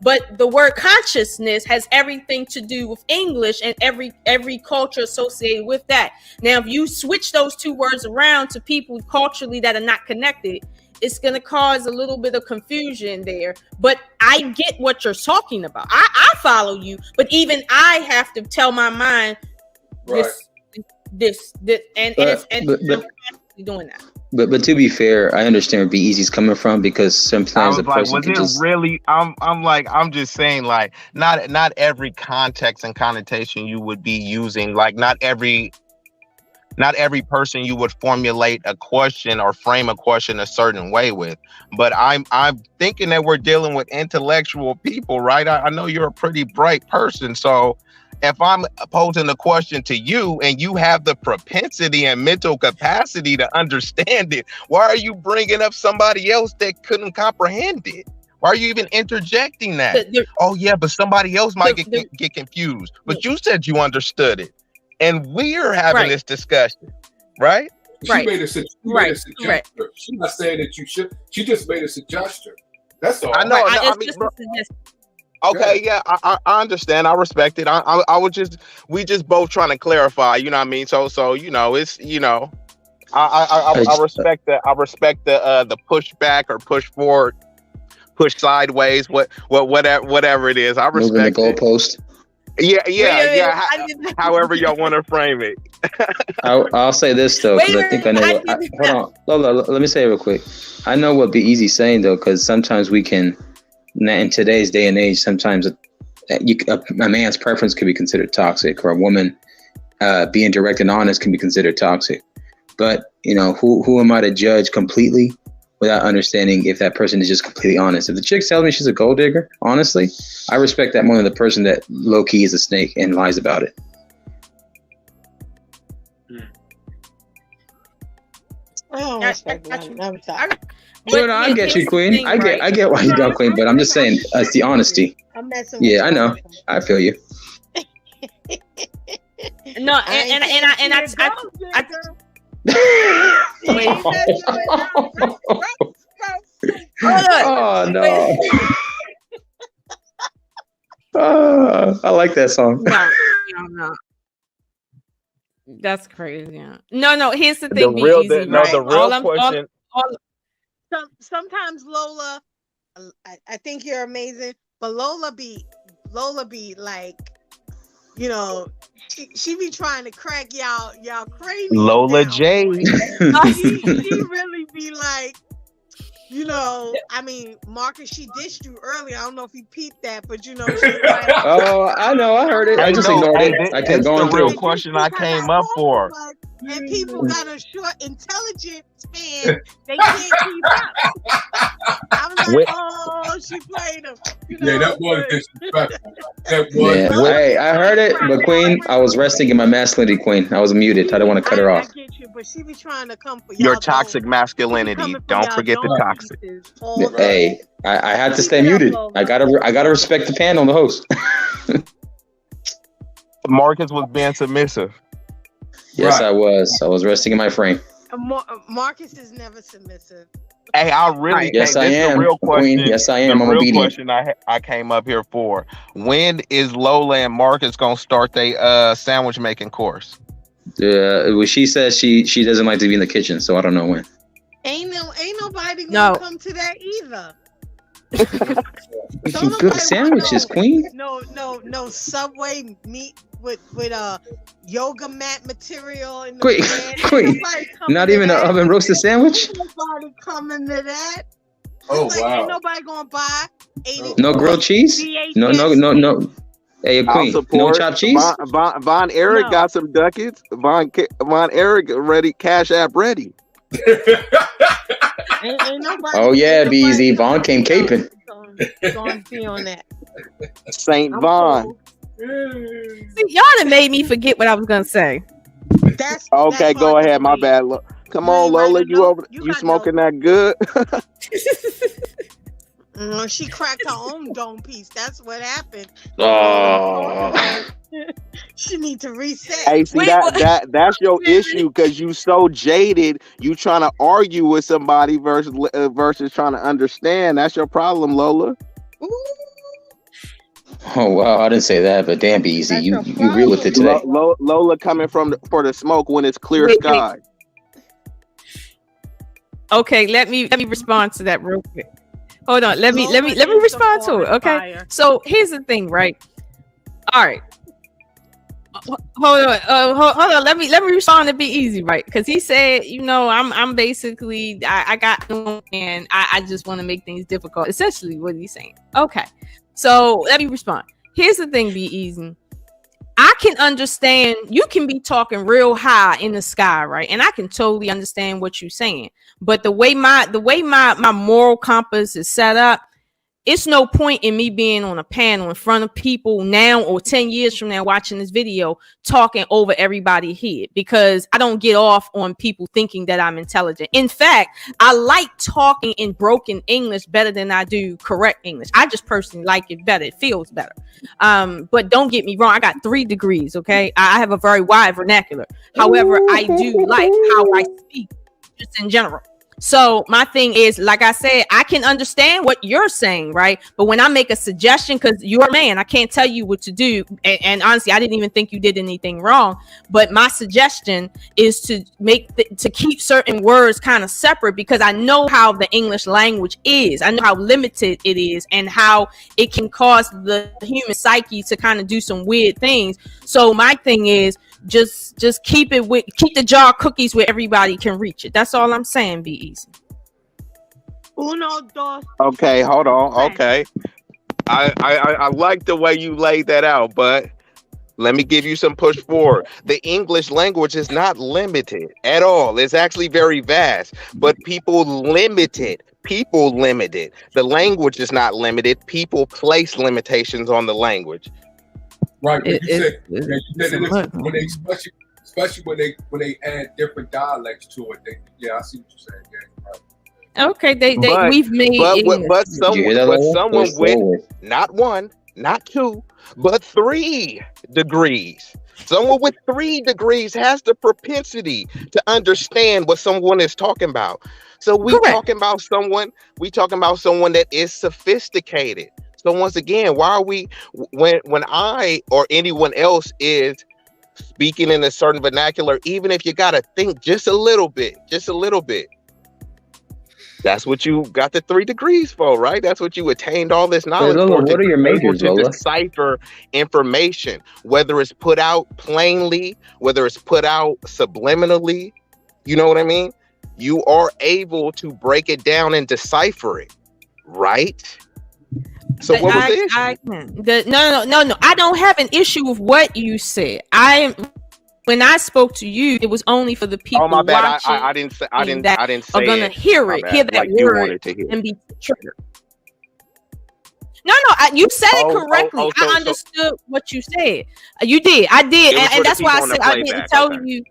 but the word consciousness has everything to do with English and every culture associated with that. Now, if you switch those two words around to people culturally that are not connected, it's going to cause a little bit of confusion there. But I get what you're talking about. I follow you, but even I have to tell my mind this, and I'm doing that. But to be fair, I understand where B-Eazy's coming from because sometimes the person can just really. I'm just saying, like, not every context and connotation you would be using, like not every person you would formulate a question or frame a question a certain way with. But I'm thinking that we're dealing with intellectual people, right? I know you're a pretty bright person, so if I'm posing a question to you and you have the propensity and mental capacity to understand it, why are you bringing up somebody else that couldn't comprehend it? Why are you even interjecting that? Oh yeah, but somebody else might get confused. But you said you understood it, and we're having this discussion, right? She made a suggestion. She's not saying that you should. She just made a suggestion. That's all. I know. Okay, yeah, I understand. I respect it. We just both trying to clarify. You know what I mean? So it's I respect the pushback or push forward, push sideways, whatever it is. I respect moving the goalpost. Yeah. However y'all want to frame it. I'll say this though, because I think I know. Hold on, Lola. Let me say it real quick. I know what B-Eazy's saying though, because sometimes we can, in today's day and age, sometimes a man's preference could be considered toxic, or a woman being direct and honest can be considered toxic. But who am I to judge completely without understanding if that person is just completely honest? If the chick tells me she's a gold digger, honestly, I respect that more than the person that low key is a snake and lies about it. I don't respect that. I get you, Queen. I get why you don't, Queen. But I'm just saying, it's the honesty. I'm messing Yeah, I know. I feel you. No, and I oh no. I like that song. No. That's crazy. No. Here's the thing. The real question. Sometimes Lola, I think you're amazing, but Lola be like, she be trying to crack y'all crazy. Lola J. She really be like, I mean, Marcus, she dissed you earlier. I don't know if you peeped that, but she was like, oh, I know, I heard it. I just ignored it. I kept going the real question I came up for. And people got a short, intelligent span. They can't keep up. I was like, oh, she played him. Yeah, that was disrespectful. That was. Yeah. Hey, I heard it, but Queen, I was resting in my masculinity, Queen. I was muted. I didn't want to cut her off. I get you, but she be trying to come for your toxic masculinity. Don't forget the toxic. Hey, I had to stay muted. I gotta respect the panel and the host. Marcus was being submissive. Yes, right. I was resting in my frame. Marcus is never submissive. Hey, I really yes, I am. Real question, Queen. Yes, I am. The I'm real question I came up here for: when is Lola and Marcus gonna start their sandwich making course? Well, she says she doesn't like to be in the kitchen, so I don't know when. Ain't nobody gonna come to that either. Some good sandwiches, Queen. No Subway meat with yoga mat material in the Queen. Not even an oven roasted sandwich. Nobody coming to that. Oh wow! Ain't nobody gonna buy 80. No grilled cheese. No. Hey, Queen. No chopped cheese. Von Eric got some ducats. Von Eric ready. Cash App ready. Ain't oh yeah, B-Eazy. Vaughn came caping. Gonna be on that. Saint Vaughn. See, y'all done made me forget what I was gonna say. That's go ahead. My bad. Come on, Lola. You smoking that good? She cracked her own dome piece. That's what happened. Oh. She need to reset. Hey, see that's your issue because you so jaded. You trying to argue with somebody versus trying to understand. That's your problem, Lola. Ooh. Oh wow, I didn't say that, but damn, B-Eazy, you real with it today. Lola coming for the smoke when it's clear sky. Okay, let me respond to that real quick. Hold on, let me respond to it. Okay, so here's the thing, right? All right, hold on. Let me respond to B-Eazy, right? Because he said, I'm basically I got and I just want to make things difficult. Essentially, what he's saying. Okay, so let me respond. Here's the thing, B-Eazy. I can understand you can be talking real high in the sky, right? And I can totally understand what you're saying. But the way my moral compass is set up, it's no point in me being on a panel in front of people now or 10 years from now watching this video talking over everybody's head, because I don't get off on people thinking that I'm intelligent. In fact, I like talking in broken English better than I do correct English. I just personally like it better. It feels better. But don't get me wrong. I got 3 degrees. Okay. I have a very wide vernacular. However, I do like how I speak just in general. So my thing is, like I said, I can understand what you're saying, right? But when I make a suggestion, because you're a man, I can't tell you what to do. And honestly, I didn't even think you did anything wrong. But my suggestion is to to keep certain words kind of separate, because I know how the English language is. I know how limited it is and how it can cause the human psyche to kind of do some weird things. So my thing is, just keep the jar of cookies where everybody can reach it. That's all I'm saying. Be easy. Uno, dos. Okay, hold on. Okay, I like the way you laid that out, but let me give you some push forward. The English language is not limited at all. It's actually very vast, but people limit it. People limit it. The language is not limited. People place limitations on the language. Right. When you said that when they especially when they add different dialects to it. I see what you're saying. Yeah, right. Okay, we've made but someone with not one, not two, but 3 degrees. Someone with 3 degrees has the propensity to understand what someone is talking about. So we talking about someone that is sophisticated. So once again, why are we, when I or anyone else is speaking in a certain vernacular, even if you gotta think just a little bit, that's what you got the 3 degrees for, right? That's what you attained all this knowledge for. What are your majors, to Lola? decipher information, whether it's put out plainly, whether it's put out subliminally. You know what I mean? You are able to break it down and decipher it, right? So what was the issue? No. I don't have an issue with what you said. When I spoke to you, it was only for the people. Oh my bad. Watching I didn't say. I didn't say. Are gonna hear it, hear that like word, and be triggered. No, you said it correctly. I understood what you said. You did. I did, and that's why I said I didn't tell you.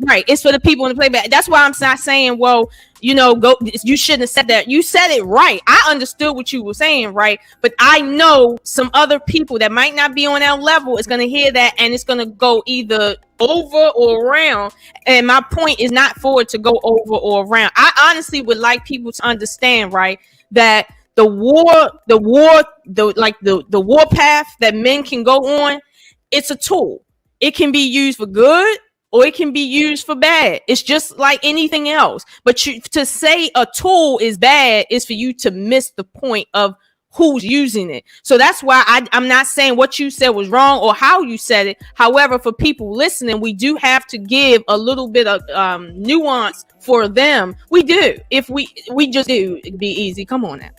Right, it's for the people in the playback. That's why I'm not saying, well, go. You shouldn't have said that. You said it right. I understood what you were saying, right? But I know some other people that might not be on that level is going to hear that, and it's going to go either over or around. And my point is not for it to go over or around. I honestly would like people to understand, right, that the war path that men can go on, it's a tool. It can be used for good, or it can be used for bad. It's just like anything else. But to say a tool is bad is for you to miss the point of who's using it. So that's why I'm not saying what you said was wrong or how you said it. However, for people listening, we do have to give a little bit of nuance for them. We do. If we just do, be easy. Come on now.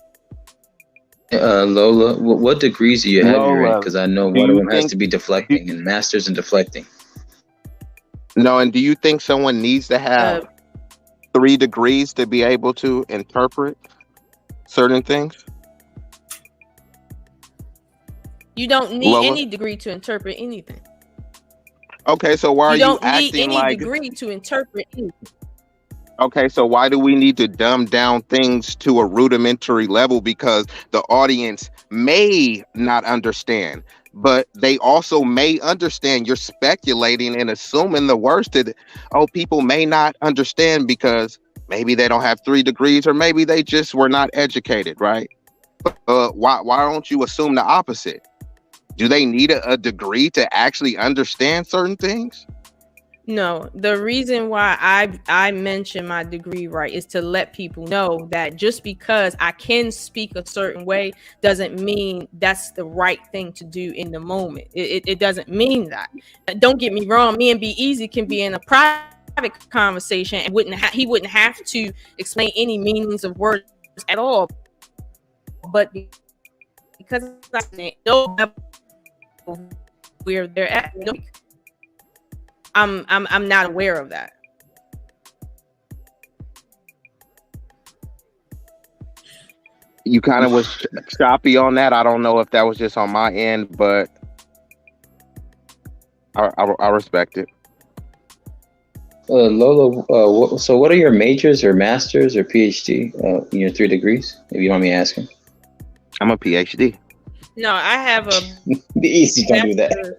Lola, what degrees do you have you in? Because I know one of them has to be deflecting and masters in deflecting. No, and do you think someone needs to have 3 degrees to be able to interpret certain things? You don't need any degree to interpret anything. Okay, so why are you acting like... You don't need any degree to interpret anything. Okay, so why do we need to dumb down things to a rudimentary level? Because the audience may not understand, but they also may understand. You're speculating and assuming the worst that, people may not understand because maybe they don't have 3 degrees or maybe they just were not educated, right? Why don't you assume the opposite? Do they need a degree to actually understand certain things? No, the reason why I mention my degree, right, is to let people know that just because I can speak a certain way doesn't mean that's the right thing to do in the moment. It doesn't mean that. Don't get me wrong. Me and B-Eazy can be in a private conversation and he wouldn't have to explain any meanings of words at all. But because I know where they're at, I'm not aware of that. You kind of was choppy on that. I don't know if that was just on my end, but I respect it. Lola, so what are your majors or masters or PhD in your 3 degrees, if you want me asking? I'm a PhD. No, I have a... Be easy, don't do that.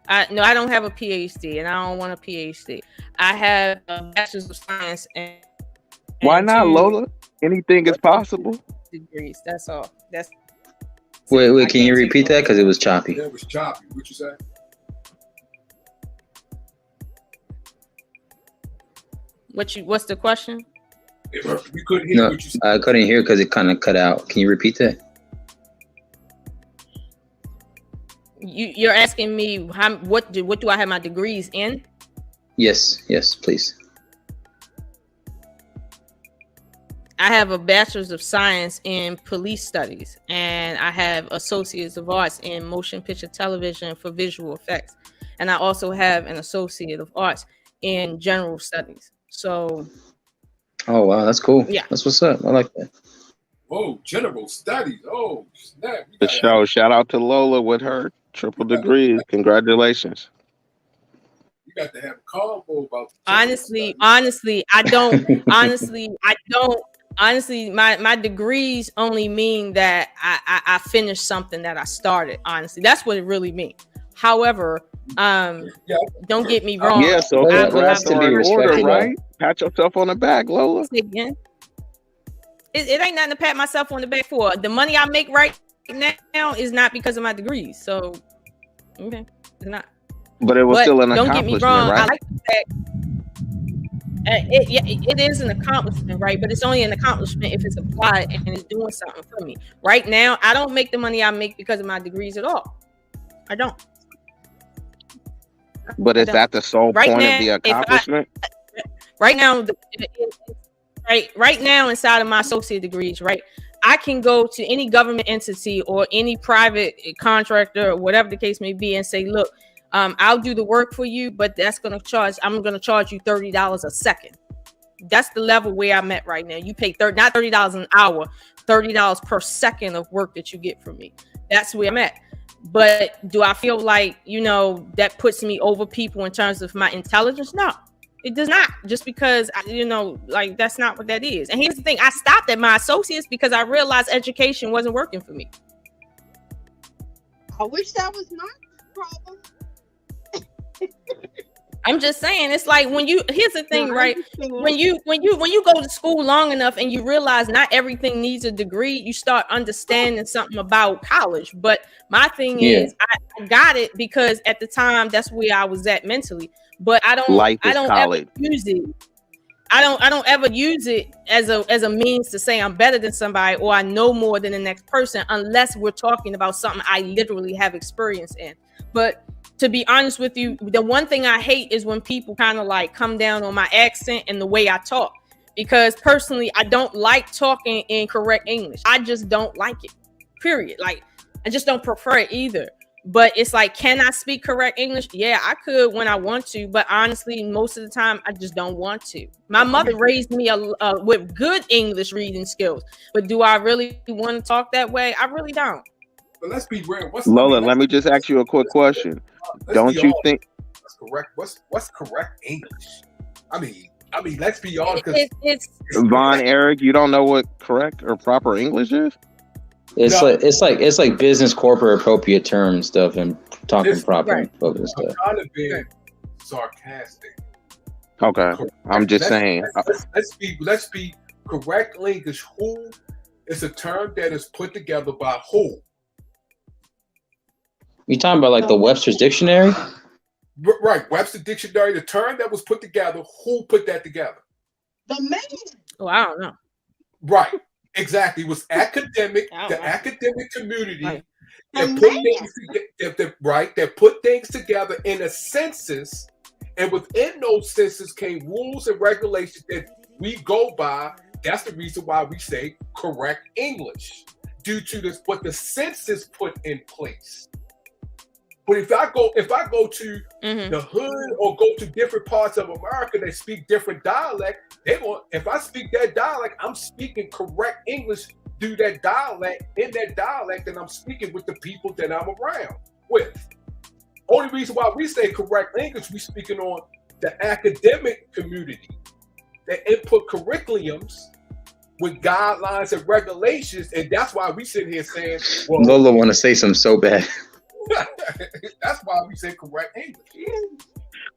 I don't have a PhD, and I don't want a PhD. I have a Bachelor's of Science Why and not, 2 Lola? Anything is possible. degrees. That's all. That's Wait, I can you can't take repeat that? Because it was choppy. That was choppy. What you say? What's the question? We couldn't hear No, what you said. I couldn't hear because it kind of cut out. Can you repeat that? You're asking me what do I have my degrees in? Yes, please. I have a bachelor's of science in police studies, and I have associates of arts in motion picture television for visual effects, and I also have an associate of arts in general studies. So, Oh wow, that's cool. Yeah. That's what's up. I like that. Oh, general studies. Oh, snap. The show. Shout out to Lola with her triple degrees. Congratulations. You got to have a combo about honestly, I don't. Honestly, my degrees only mean that I finished something that I started. Honestly, that's what it really means. However, don't get me wrong. Yeah, so that's to be respected, right? Pat yourself on the back, Lola. Again, it ain't nothing to pat myself on the back for. The money I make right now is not because of my degrees. So, okay, it's not. But it was still an don't accomplishment, get me wrong. right? I like the fact. It is an accomplishment, right? But it's only an accomplishment if it's applied and it's doing something for me. Right now, I don't make the money I make because of my degrees at all. I don't. But is that the sole Right point now, of the accomplishment? Right now, right now, inside of my associate degrees, right, I can go to any government entity or any private contractor or whatever the case may be and say, look, I'll do the work for you, but I'm going to charge you $30 a second. That's the level where I'm at right now. You pay not $30 an hour, $30 per second of work that you get from me. That's where I'm at. But do I feel like, that puts me over people in terms of my intelligence? No, it does not. Just because, that's not what that is. And here's the thing. I stopped at my associates because I realized education wasn't working for me. I wish that was my problem. I'm just saying, it's like here's the thing, right? When you go to school long enough and you realize not everything needs a degree, you start understanding something about college. But my thing is, I got it because at the time that's where I was at mentally. But I don't ever use it. I don't ever use it as a means to say I'm better than somebody or I know more than the next person, unless we're talking about something I literally have experience in. But to be honest with you, the one thing I hate is when people kind of like come down on my accent and the way I talk, because personally, I don't like talking in correct English. I just don't like it, period. Like, I just don't prefer it either. But it's like, can I speak correct English? Yeah, I could when I want to, but honestly, most of the time, I just don't want to. My mother raised me with good English reading skills, but do I really want to talk that way? I really don't. But let's be real. Lola, let me just ask you a quick question. Don't you think what's correct? What's correct English? I mean, let's be honest. It's Vaughn, Eric, you don't know what correct or proper English is? It's like business corporate appropriate term stuff and talking proper appropriate stuff. I'm kind of being sarcastic. Okay, I'm just saying. Let's be correct English. Who is a term that is put together by who? You talking about like the Webster's Dictionary? Right, Webster's Dictionary. The term that was put together. Who put that together? The man. Oh, I don't know. Right, exactly. It was academic. The academic community that put things together in a census, and within those census came rules and regulations that we go by. That's the reason why we say correct English, due to this what the census put in place. But if I go to the hood or go to different parts of America that speak different dialect, if I speak that dialect, I'm speaking correct English through that dialect, and I'm speaking with the people that I'm around with. Only reason why we say correct English, we speaking on the academic community that input curriculums with guidelines and regulations, and that's why we sit here saying, well, Lola want to say something so bad. That's why we say correct English.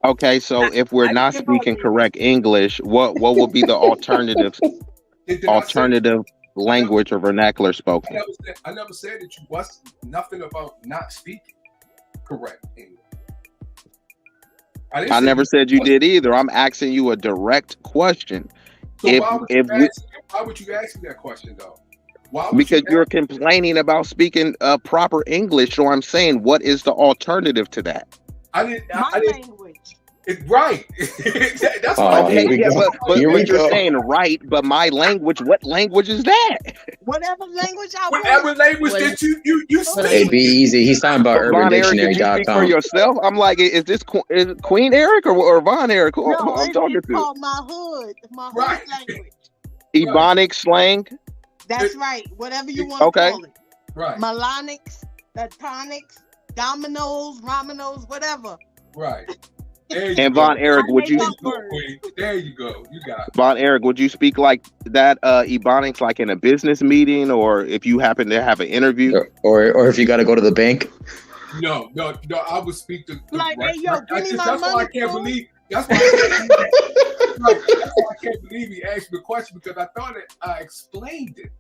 Okay, so if we're I not didn't vote speaking for you. correct English, what would be the Did I say? alternative I never, language or vernacular spoken? I never said that you was nothing about not speaking correct English. I didn't I say never you said you wasn't. did either. I'm asking you a direct question. So If why would if you we, ask? Why would you ask me that question though? Why would you because you're ask? complaining about speaking proper English, so I'm saying, what is the alternative to that? I didn't. My I didn't. language. Right. That's what I Oh, did. here Okay, we yeah, go. but Here we you're go. saying right, but my language, what language is that? Whatever language I Whatever want. language What- that you what- Hey, speak. B-Eazy. He's talking about Von Eric, did you speak for UrbanDictionary.com. yourself? I'm like, is this is Queen Eric or Von Eric? Who No, I'm talking it's to? called my hood Right. language. Ebonic slang. That's right. Whatever you want to Okay. call it. Right. Melonics, Latonics, Dominoes, Romanos, whatever. Right. There you And go. Von Eric, I would make you, There up you go, words. Queen. There you go. You got it. Von Eric, would you speak like that Ebonics like in a business meeting, or if you happen to have an interview? Or if you got to go to the bank. No. I would speak to Like, hey, yo, give me my that's why I money, can't fool. believe. That's why I can't believe he asked me a question, because I thought I explained it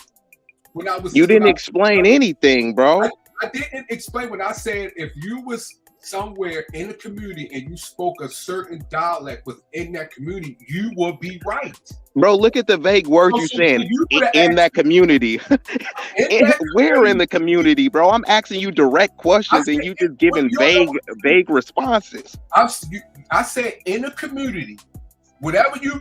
when I was. You didn't when I- explain anything, bro. I didn't explain when I said if you was somewhere in the community and you spoke a certain dialect within that community, you will be right. Bro, look at the vague words you So saying you would've in asked- that community. In that Where in the community, bro? I'm asking you direct questions and you just giving vague responses. I said in a community, whatever you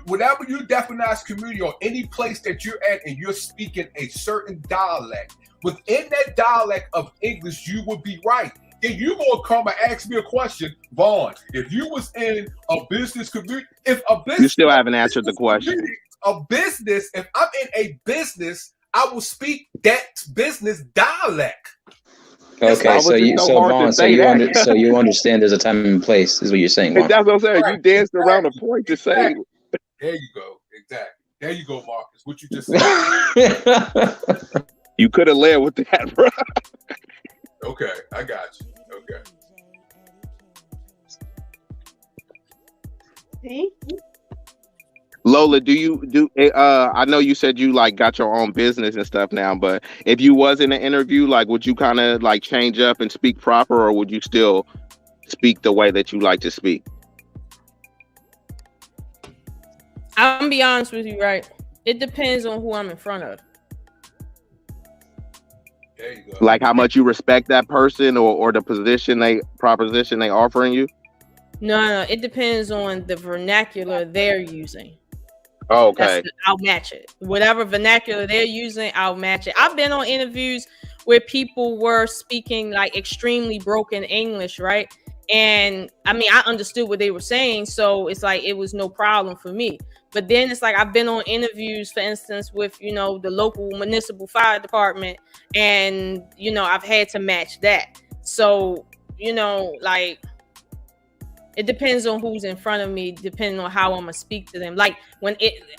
define as community, or any place that you're at and you're speaking a certain dialect, within that dialect of English, you would be right. Then you gonna come and ask me a question, Vaughn. If you was in a business community, You still haven't answered the question. If I'm in a business, I will speak that business dialect. Okay, Why was it so hard to Vaughn, say that? so you understand there's a time and place, is what you're saying, Vaughn. That's what I'm saying. You Right. danced around a point to say. There you go. Exactly. There you go, Marcus. What you just said. You could have led with that, bro. Okay, I got you. Okay. See? Lola, I know you said you like got your own business and stuff now, but if you was in an interview, like, would you kind of like change up and speak proper, or would you still speak the way that you like to speak? I'm gonna be honest with you, right? It depends on who I'm in front of. There you go. Like how much you respect that person, or the proposition they offering you? No, it depends on the vernacular they're using. Oh, okay. I'll match it. Whatever vernacular they're using, I'll match it. I've been on interviews where people were speaking like extremely broken English, right? And I mean, I understood what they were saying, so it's like it was no problem for me. But then it's like I've been on interviews, for instance, with the local municipal fire department, and I've had to match that. So like, it depends on who's in front of me, depending on how I'm gonna speak to them. Like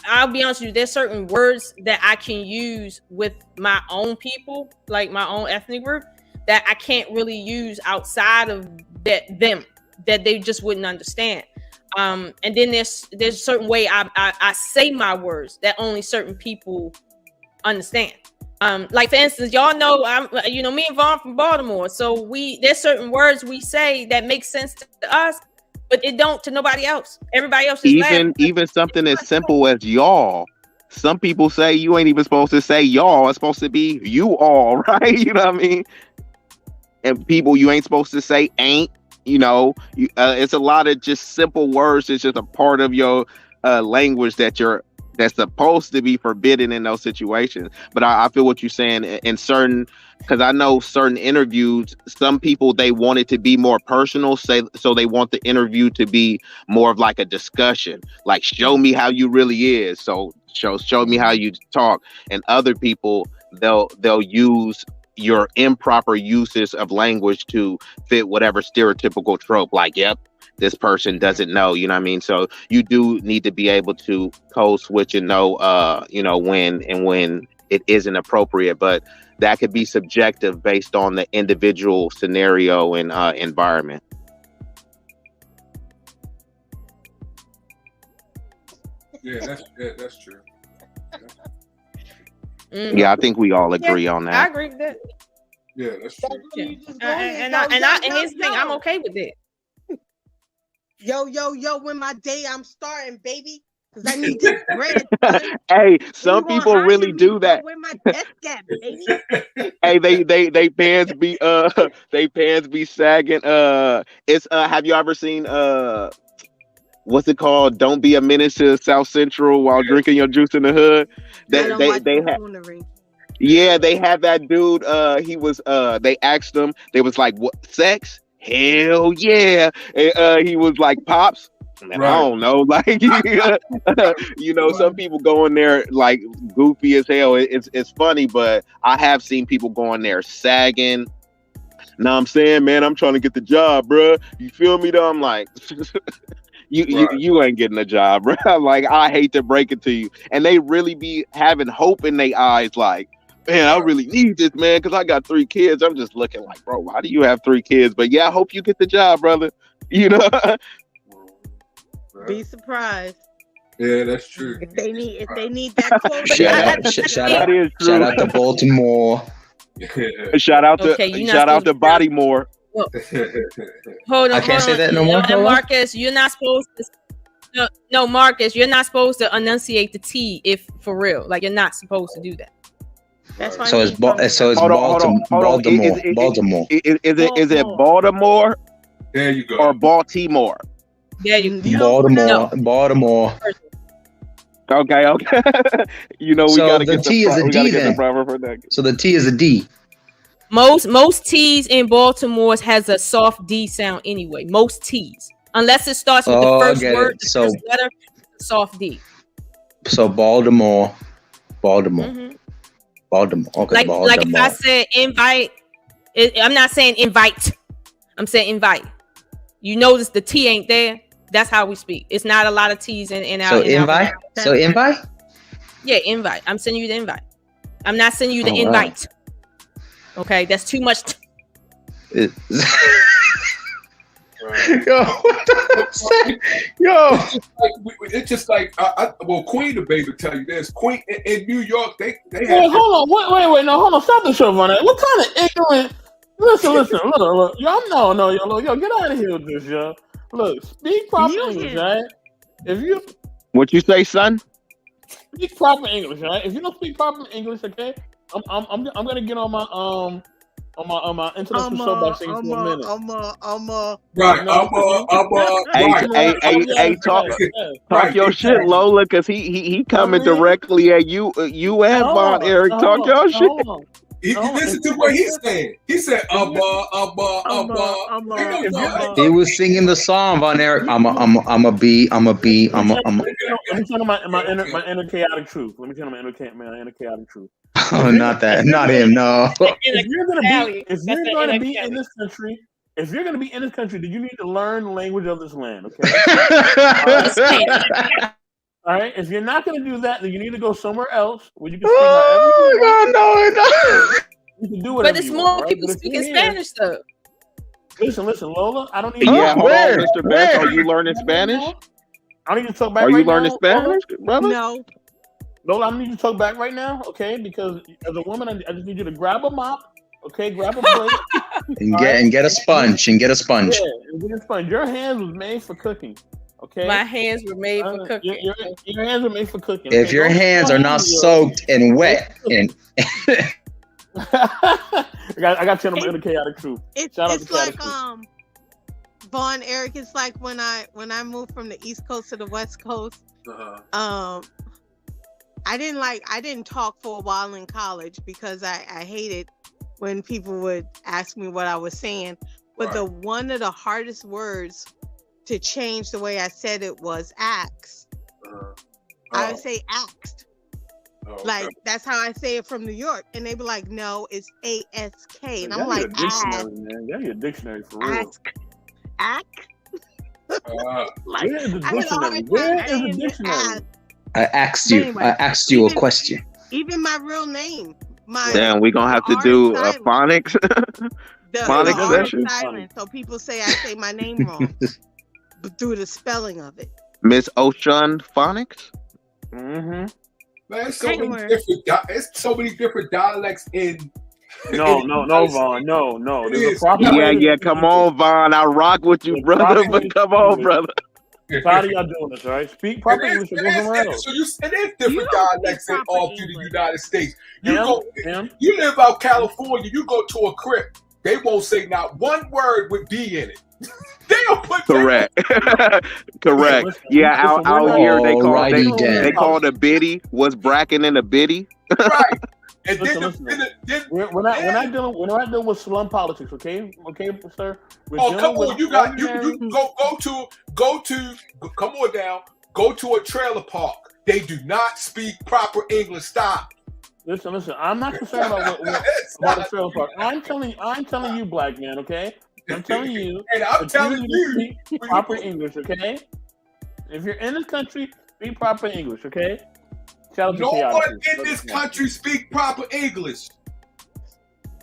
I'll be honest with you, there's certain words that I can use with my own people, like my own ethnic group, that I can't really use outside of them, that they just wouldn't understand. And then there's a certain way I say my words that only certain people understand. Like for instance, y'all know me and Vaughn from Baltimore, so there's certain words we say that make sense to us, but it don't to nobody else. Everybody else is even something as simple as y'all. Some people say you ain't even supposed to say y'all. It's supposed to be you all, right? You know what I mean? And people, you ain't supposed to say ain't. It's a lot of just simple words. It's just a part of your language that's supposed to be forbidden in those situations. But I feel what you're saying in certain, because I know certain interviews, some people, they want it to be more personal, so they want the interview to be more of like a discussion, like show me how you really is. So show me how you talk. And other people, they'll use your improper uses of language to fit whatever stereotypical trope, like, yep, this person doesn't know, you know what I mean? So you do need to be able to code switch and know, when it isn't appropriate, but that could be subjective based on the individual scenario and environment. That's true. Yeah, I think we all agree on I that. agree with that. Yeah, that's true. Yeah. You just go ahead, yo, And yo, here's the thing, I'm okay with it. yo, when my day I'm starting, baby. Cause I need this bread. Son. Hey, some You gonna people hire really me, do bro, that. where my desk at, baby? Hey, they pants be they pants be sagging. It's have you ever seen what's it called? Don't be a menace to South Central while drinking your juice in the hood. I don't watch They have. buffoonery. Yeah, they had that dude. He was. They asked him. They was like, "What sex? Hell yeah!" And he was like, "Pops." Man, I Right. don't know. Like, you know, some people go in there like goofy as hell. It's funny, but I have seen people go in there sagging. Now I'm saying, man, I'm trying to get the job, bro. You feel me? Though I'm like, you ain't getting a job, bro. Like, I hate to break it to you, and they really be having hope in their eyes, like, man, I really need this, man, because I got 3 kids. I'm just looking like, bro, why do you have 3 kids? But yeah, I hope you get the job, brother. You know. Be surprised. Yeah, that's true. If they need that quote. Shout out to Baltimore. Shout out to Bodymore. Hold on. I can't say that no more. And Marcus, you're not supposed to. No, Marcus, you're not supposed to enunciate the T if for real. Like, you're not supposed to do that. That's fine. So it's Hold on. Baltimore. Is it Baltimore? There you go. Or Baltimore? Yeah, you Baltimore. Okay. You know, we So gotta the get T is a D then. the So the T is a D. Most T's in Baltimore has a soft D sound anyway. Most T's, unless it starts with the first word, the first letter, soft D. So Baltimore. Mm-hmm. Baltimore. Okay, like Baltimore. if I said invite, I'm not saying invite. I'm saying invite. You notice the T ain't there. That's how we speak. It's not a lot of T's in our. So invite. So invite. Yeah, invite. I'm sending you the invite. I'm not sending you the invite. Wow. Okay, that's too much. Yo, what the Yo, it's just like Queen the baby tell you this. Queen in New York, they Hey, have. hold on, wait, no, hold on, stop the show, on that. What kind of ignorant? Listen, look, yo, get out of here with this, yo. Look, speak proper English, right? If you what you say, son? speak proper English, right? If you don't speak proper English, okay, I'm gonna get on my intellectual SoapBox thing for a minute. Hey, talk your shit, Lola, because he coming directly at you and Von Eric. Talk your shit. Listen to what he's saying. He said, He was singing the song, Von Eric. I'm a B. Let me tell you my inner chaotic truth. Let me tell you my inner chaotic truth. Oh, not that. Not him. No. If you're gonna be in this country, then you need to learn the language of this land. Okay. All right. If you're not going to do that, then you need to go somewhere else where you can speak however you want. No. You can do whatever. But it's more people speaking Spanish though. Listen, Lola. I don't need. Yeah, hold on, Mr. Best. Are you learning Spanish? I need to talk back. Are you right learning now, Spanish, brother? No. Lola, I need you to talk back right now, okay? Because as a woman, I just need you to grab a mop, okay? Grab a plate and get a sponge. Yeah, and get a sponge. Your hands was made for cooking. Okay. My hands were made for cooking. Your hands are made for cooking. If your hands are not soaked and wet, and I got you on the chaotic truth. It's like Vaughn Eric. It's like when I moved from the East Coast to the West Coast. I didn't talk for a while in college because I hated when people would ask me what I was saying. But one of the hardest words to change the way I said it was ax. I would say axed. Like that's how I say it from New York, and they be like, "No, it's ASK," and I'm like, "Dictionary, man. That's your dictionary for real." Ask. Where is the dictionary? Where is the dictionary? I asked you. Anyway, I asked you a question. Even my real name. Damn, we gonna have to do a phonics. Phonics session. Silent, so people say I say my name wrong through the spelling of it. Miss Ocean Phonics. Mm-hmm. Man, it's so many different dialects in. No, Vaughn. No. There's a proper way. Yeah. Come on, Vaughn. I rock with you, brother. But come on, brother. How do y'all doing this, all right? Speak proper English or go somewhere else. So it is different dialects in all through the United States. You live out California, you go to a crib, they won't say not one word with B in it. They'll put correct. Yeah, out here they call the biddy. What's bracking in a biddy? Right. And we're not dealing with slum politics, okay, sir. Come on, you come on down. Go to a trailer park. They do not speak proper English. Stop. Listen. I'm not concerned about about the trailer park. I'm telling you, black man, okay. I'm telling you. And I'm telling you, speak proper English, okay. If you're in this country, speak proper English, okay. No one in this country speak proper English.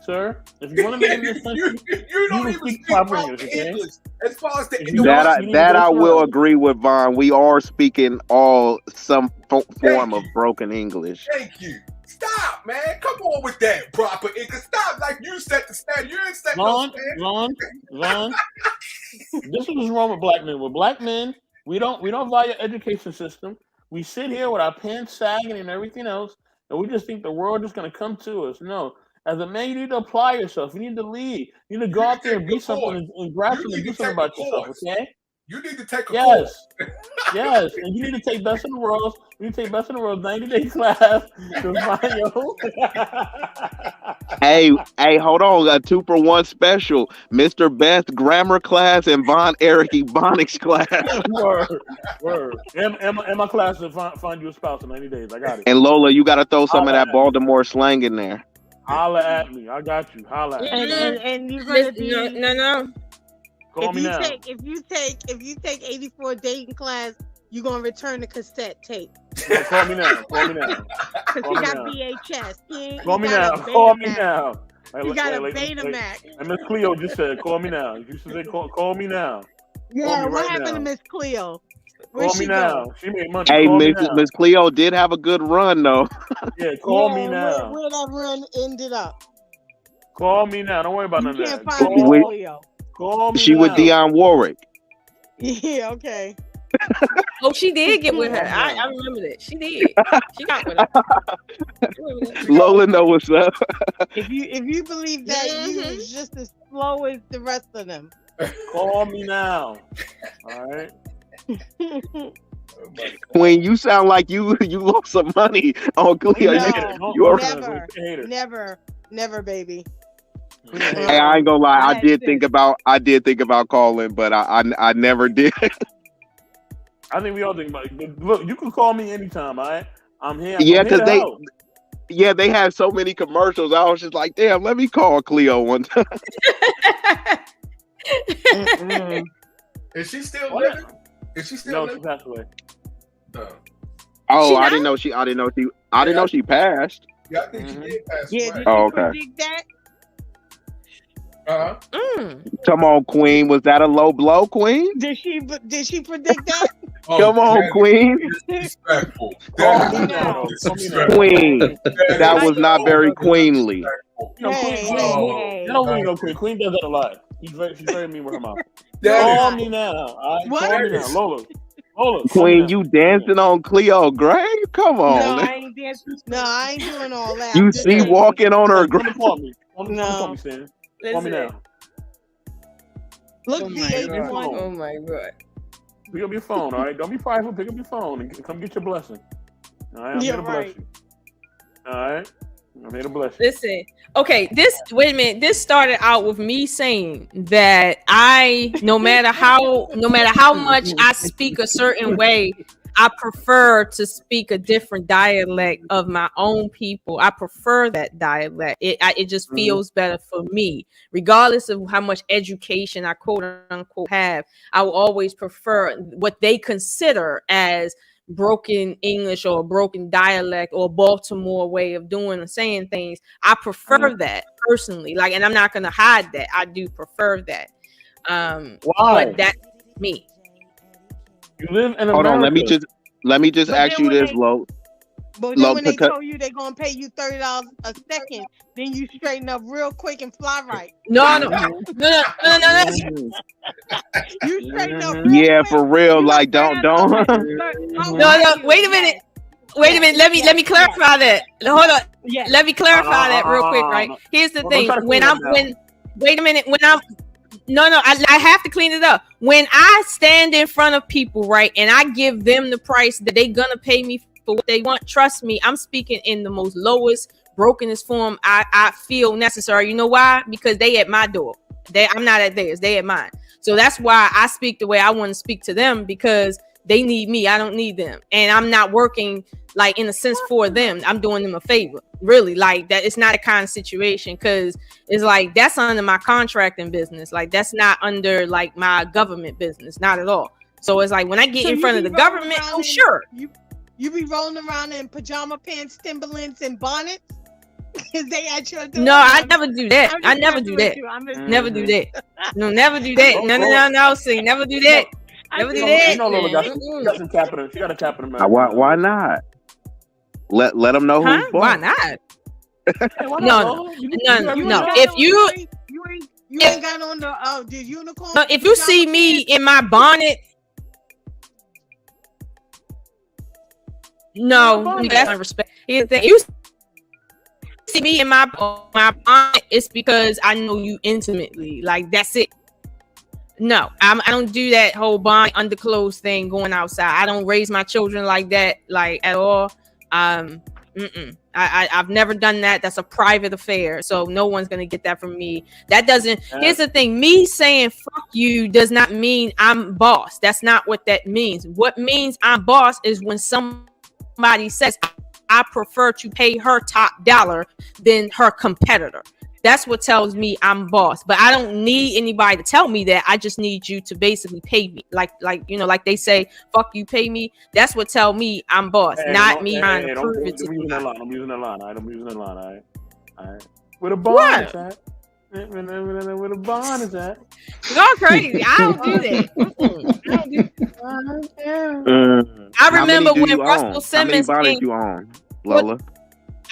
Sir, if you want to be in this country, you don't even speak proper English, okay? As far as that I will agree with Vaughn. We are speaking some form of broken English. Thank you. Stop, man. Come on with that proper English. Stop. Like you set the standard. You didn't set no standard. Ron. This is what's wrong with black men. With black men, we don't value education system. We sit here with our pants sagging and everything else, and we just think the world is going to come to us. No. As a man, you need to apply yourself. You need to lead. You need to go out there and be something and grab something and do something about yourself, okay? You need to take a course. Yes. And you need to take Best in the World. You need to take Best in the World 90-day class to find Hey, hold on. A 2-for-1 special. Mr. Best grammar class and Von Eric Ebonics class. Word. And my class to find you a spouse in 90 days. I got it. And Lola, you got to throw some of that Baltimore slang in there. Holla at me. I got you. Holla at me. And you're going to be... No. Call me now. If you take 84 dating class, you're going to return the cassette tape. Yeah, call me now. Because he got VHS. Call me now. You got a Betamax. And Miss Cleo just said, call me now. You should say, call me now. Yeah, what happened to Miss Cleo? Call me now. She made money. Hey, Miss Cleo did have a good run, though. Yeah, call me now. Where that run ended up? Call me now. Don't worry about none of that. Can't find Miss Cleo. Call me she now. with Dionne Warwick. Yeah, okay. Oh, she did get with her. I remember that. She did. She got with her. Lola know what's up. If you believe that, you was just as slow as the rest of them. Call me now. All right. Queen, you sound like you lost some money on Cleo. Never, baby. Hey, I ain't gonna lie. I did think about calling, but I never did. I think we all think about it. Look, you can call me anytime. All right, I'm here. Yeah, because they had so many commercials. I was just like, damn, let me call Cleo one time. Is she still living? Is she still living? She passed away. I didn't know she passed. Yeah, I think she did pass away. Did you predict that? Come on, Queen. Was that a low blow, Queen? Did she predict that? Come on, Queen. Disrespectful. Queen. That was not very queenly. Hey. You don't really know Queen. Queen does that a lot. She's very mean with her mouth. Call me now. All right, call me now. Lola. Queen, you dancing on Cleo Gray? Come on. No, I ain't dancing. No, I ain't doing all that. You see walking on her grave. Call me. Call me now. Look, VH1. Oh my God. Pick up your phone, all right? Don't be prideful. Pick up your phone and come get your blessing. All right? I'm here to bless you. All right? I'm here to bless you. Listen. Okay, wait a minute. This started out with me saying that no matter how much I speak a certain way, I prefer to speak a different dialect of my own people. I prefer that dialect. It just feels better for me. Regardless of how much education I quote unquote have, I will always prefer what they consider as broken English or a broken dialect or Baltimore way of doing and saying things. I prefer that personally. And I'm not gonna hide that. I do prefer that. Wow. But that's me. You live in America. Hold on, let me just But ask then you when this, they Lo. but Lo, then when they because told you they're gonna pay you $30 a second, then you straighten up real quick and fly right. No, no, no, no, no, no, no. You straighten up real yeah, quick. for real. You Like, like, don't. how No, are no. you? Wait a minute. Yes, Wait a minute. Let yes, me clarify that. Hold on. yes. Let me clarify that real quick, right? Here's the Don't thing. try to When clean I'm it up now. when wait a minute. When I'm no, I have to clean it up. When I stand in front of people, right, and I give them the price that they gonna pay me for what they want, trust me, I'm speaking in the most lowest, brokenest form I feel necessary. You know why? Because they at my door. I'm not at theirs. They at mine. So that's why I speak the way I want to speak to them, because they need me. I don't need them. And I'm not working like in a sense for them. I'm doing them a favor. Really, like that. It's not a kind of situation, because it's like that's under my contracting business. Like that's not under like my government business. Not at all. So it's like when I get So in you front of be the rolling government, around oh in- sure. You be rolling around in pajama pants, Timberlands, and bonnets? Is they at your door? No, I never do that. I'm I just never messing do with that. you. I'm just Never messing do with that. No, never do that. No. See, never do that. Never do You that. know Lola got Mm-mm. some capital. She got a capital. Why not? Let them know Huh? who's Why boss. not? No. If you ain't got on the unicorn. no, if you see me in my bonnet, no, that's my respect. Here's the thing. You see me in my bonnet, it's because I know you intimately. Like that's it. No, I don't do that whole bonnet underclothes thing going outside. I don't raise my children like that, like at all. I've never done that. That's a private affair, so no one's gonna get that from me. That doesn't. Here's the thing: me saying "fuck you" does not mean I'm boss. That's not what that means. What means I'm boss is when somebody says I prefer to pay her top dollar than her competitor. That's what tells me I'm boss. But I don't need anybody to tell me that. I just need you to basically pay me. Like like they say, fuck you, pay me. That's what tell me I'm boss, not me trying to prove it to I'm you. using that line. I'm using that line. I'm using that line. All right. Where the bond is at? Where the bond is at? Go crazy. I don't do that. I don't do that. I remember when Russell Simmons How many bonnets came. you own, Lola?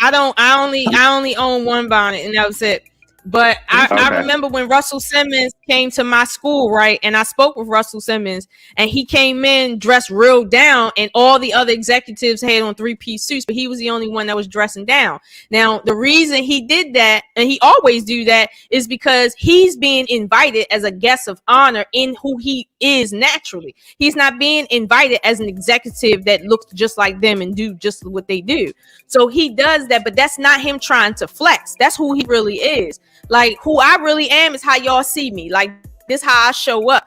I only own one bonnet, and that was it. But I remember when Russell Simmons came to my school, right? And I spoke with Russell Simmons, and he came in dressed real down, and all the other executives had on 3-piece suits, but he was the only one that was dressing down. Now, the reason he did that, and he always do that, is because he's being invited as a guest of honor in who he is naturally. He's not being invited as an executive that looks just like them and do just what they do. So he does that, but that's not him trying to flex. That's who he really is. Like who I really am is how y'all see me. Like this how I show up.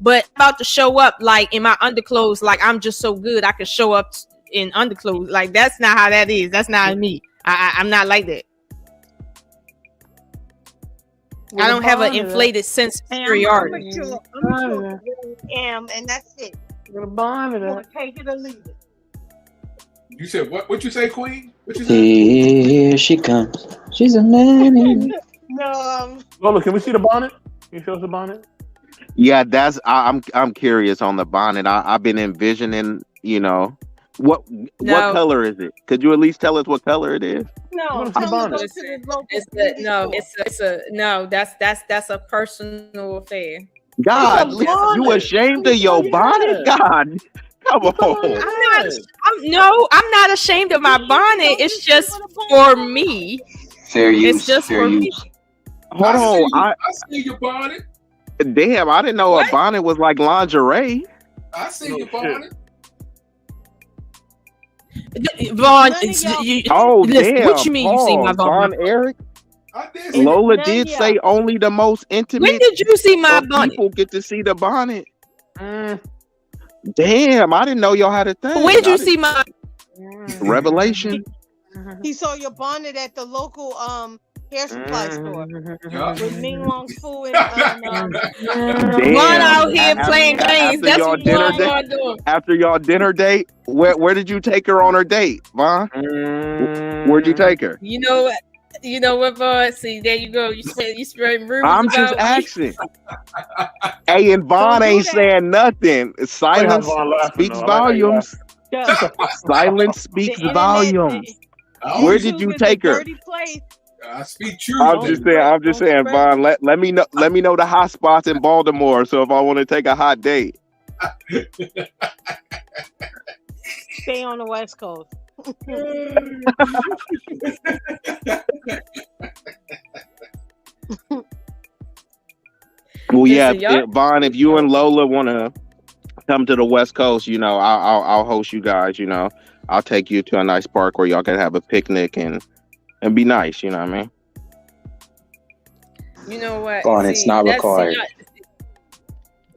But I'm about to show up like in my underclothes, like I'm just so good I can show up in underclothes. Like that's not how that is. That's not me. I'm not like that. I don't have an inflated sense of superiority. I'm sure and that's it. Where the bond is at? Take it or leave it. You said what? What you say, Queen? What you say? Here she comes. She's a man. No. Lola, can we see the bonnet? Can you show us the bonnet? Yeah, I'm curious on the bonnet. I've been envisioning, what color is it? Could you at least tell us what color it is? No, that's a personal affair. God, you ashamed of your bonnet? God, come on. I'm not ashamed of my bonnet. It's just for me. Fair use. It's just for me. Hold on. I see your bonnet. Damn, I didn't know a bonnet was like lingerie. I see your bonnet. Vaughn, damn. what you mean you see my Vaughn Eric? I did. Lola did say only the most intimate. When did you see my bonnet? People get to see the bonnet. Damn, I didn't know y'all had a thing. When did you see my Revelation? He saw your bonnet at the local hair supply store with Ming Long Fu and Vaughn out here playing games. That's what Vaughn doing. After y'all dinner date, where did you take her on her date, Vaughn? Where'd you take her? You know what, Vaughn? See, there you go. You spreading rumors. I'm just asking. Hey, and Vaughn ain't saying nothing. Silence speaks volumes. Silence speaks The internet, volumes. Where did you YouTube is take a her? dirty place. I speak truth. I'm just saying, Vaughn. Let me know the hot spots in Baltimore. So if I want to take a hot date, Stay on the West Coast. well, yeah, Listen, Vaughn. If you and Lola want to come to the West Coast, I'll host you guys. I'll take you to a nice park where y'all can have a picnic and be nice. You know what I mean? You know what? Vaughn, it's not required.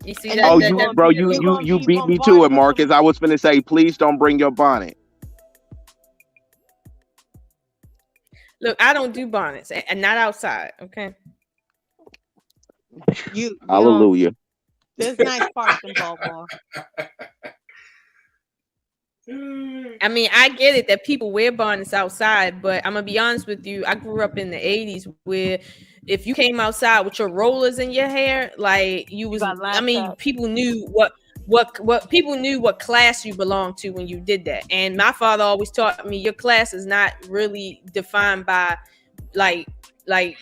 You see And that? Oh, then you, they're bro, gonna be- you they're beat gonna me be to it, bombarded Marcus. I was finna say, please don't bring your bonnet. Look, I don't do bonnets and not outside. Okay. You know, Hallelujah. there's nice parks in Baltimore. I mean, I get it that people wear bonnets outside, but I'm gonna be honest with you. I grew up in the '80s where if you came outside with your rollers in your hair, like you was, got laughed I mean, at. people knew what people knew what class you belonged to when you did that. And my father always taught me your class is not really defined by like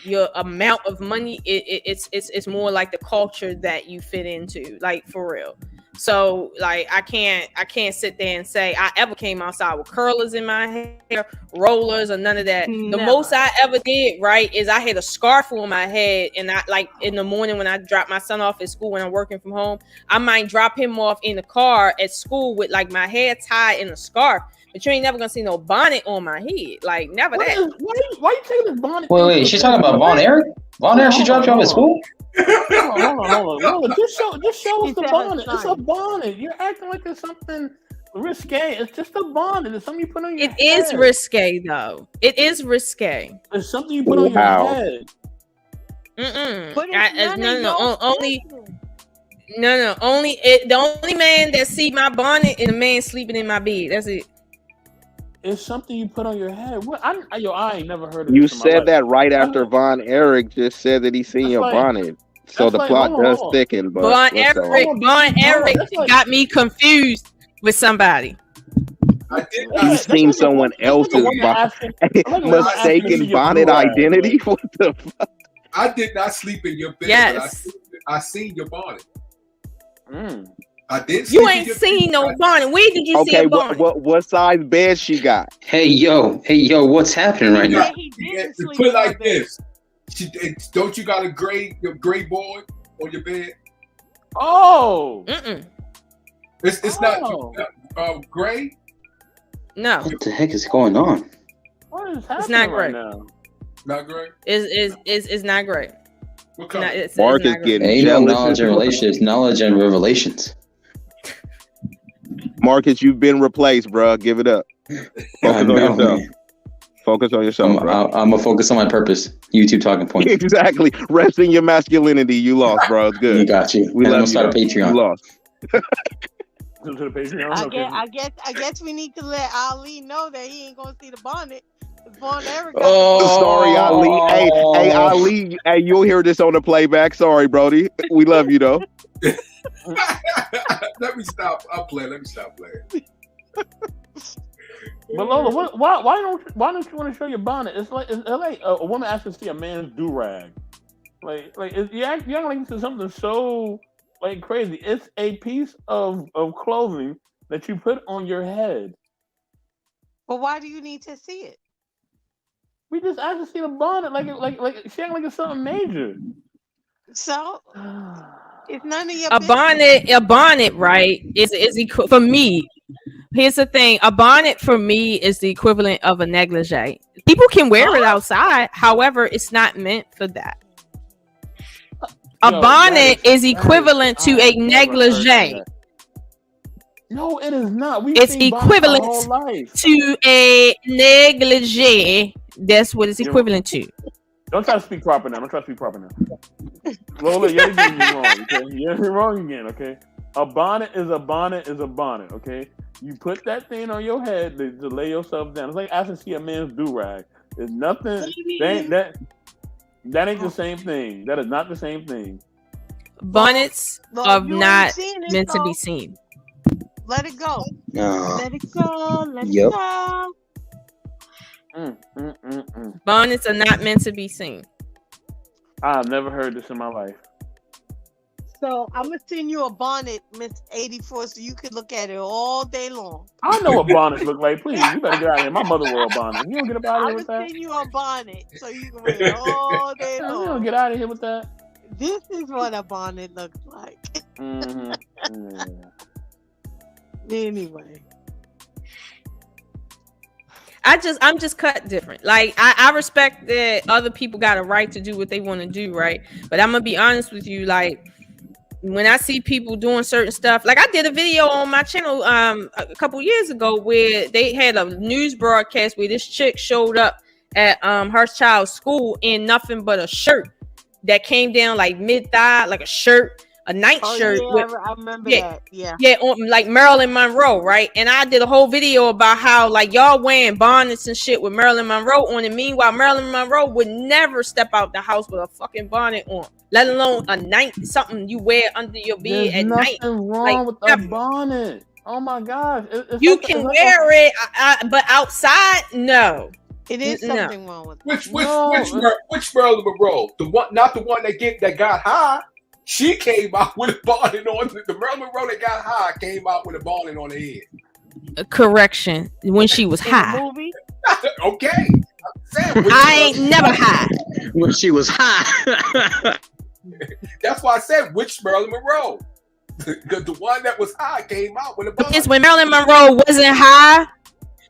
your amount of money. It's more like the culture that you fit into, like for real. So like I can't sit there and say I ever came outside with curlers in my hair, rollers, or none of that. The Never. most I ever did, right, is I had a scarf on my head, and I like in the morning when I drop my son off at school when I'm working from home, I might drop him off in the car at school with like my hair tied in a scarf. But you ain't never gonna see no bonnet on my head, like never Why that. you taking this bonnet? Wait, she's talking about Vaughn Eric? Vaughn Eric, she dropped you off at school? Hold on. Just show us He the said bonnet. her It's a son. bonnet. You're acting like it's something risque. It's just a bonnet. It's something you put on your It is head. risque though. It is risque. It's something you put on Wow. your head. But it's none of your Only business. the only man that see my bonnet is a man sleeping in my bed. That's it. It's something you put on your head. What? I ain't never heard of You this in my said life. that right after Von Eric just said that he seen That's your like- bonnet. So that's the like- plot hold on, does hold on. thicken, but Vaughn let's go. Eric That's like- got me confused with somebody. I did You not. seen someone else's mistaken bonnet identity? What the fuck? I did not sleep in your bed. Yes. But I seen your bonnet. Mm. I did. You sleep in ain't your seen bed. no bonnet. Where did you see Okay, a bonnet? what size bed she got? Hey, yo, what's happening right now? Yeah, he didn't sleep Put it in her like bed. this. Don't you got a gray board on your bed? Oh. Mm-mm. It's Oh. not gray. No, What the heck is going on? What is happening It's not right great. now? Not gray. it's not great. What No, color? it's Mark not is great. getting Ain't no jealous. knowledge and relationships, knowledge and revelations. Marcus, you've been replaced, bro. Give it up. Focus on know, yourself. man. Focus on yourself, bro. I'm gonna focus on my purpose. YouTube talking points. Exactly. Rest in your masculinity. You lost, bro. It's good. You got you. We And I'm love gonna you. start a though. You Patreon. lost. To the Patreon? I Okay. guess we need to let Ali know that he ain't gonna see the bonnet. Vaughn Eric got Oh. Sorry, Ali. Hey, Ali. Hey, you'll hear this on the playback. Sorry, Brody. We love you though. Let me stop. I'll play. Let me stop playing. But Lola, why don't you want to show your bonnet? It's like a woman asking to see a man's do rag. You act like this is something so like crazy. It's a piece of clothing that you put on your head. But why do you need to see it? We just asked to see the bonnet like she acting like it's something major. So it's none of your A business. bonnet, right? For me. Here's the thing: a bonnet for me is the equivalent of a negligee. People can wear it outside, however, it's not meant for that. A bonnet is equivalent to a negligee. No, it is not. It's equivalent to a negligee. That's what it's equivalent to. Don't try to speak proper now. Lola, you're getting me wrong. Okay, you're wrong again. Okay, a bonnet is a bonnet is a bonnet. Okay, you put that thing on your head to lay yourself down. It's like asking to see a man's do rag. There's nothing. That ain't the same thing. That is not the same thing. Bonnets Well, are you ain't not seen it, meant to so be seen. let it go. Let it go. Let Yep. it go. Bonnets are not meant to be seen. I've never heard this in my life. So I'm gonna send you a bonnet, Miss 84, so you can look at it all day long. I know what bonnets look like. Please, you better get out of here. My mother wore a bonnet. You don't get up out of here I'm with gonna that. send you a bonnet so you can wear it all day You don't long. get out of here with that. This is what a bonnet looks like. Anyway. I'm just cut different. Like I respect that other people got a right to do what they want to do, right? But I'm gonna be honest with you, like when I see people doing certain stuff, like I did a video on my channel a couple years ago where they had a news broadcast where this chick showed up at her child's school in nothing but a shirt that came down like mid-thigh, like a shirt, a nightshirt. Yeah, I remember that. Yeah. Yeah, like Marilyn Monroe, right? And I did a whole video about how like y'all wearing bonnets and shit with Marilyn Monroe on it. Meanwhile, Marilyn Monroe would never step out the house with a fucking bonnet on, let alone a night something you wear under your bed There's at night. nothing wrong with a bonnet. Oh my gosh, you can wear it, but outside, no. It is something wrong with which Marilyn Monroe? The one, not the one that got high. She came out with a bonnet on. The Marilyn Monroe that got high came out with a bonnet on her head. Correction, when she was high. Movie? Okay. I ain't never high. When she was high. That's why I said which Marilyn Monroe. The one that was high came out with a bonnet. Because when Marilyn Monroe wasn't high,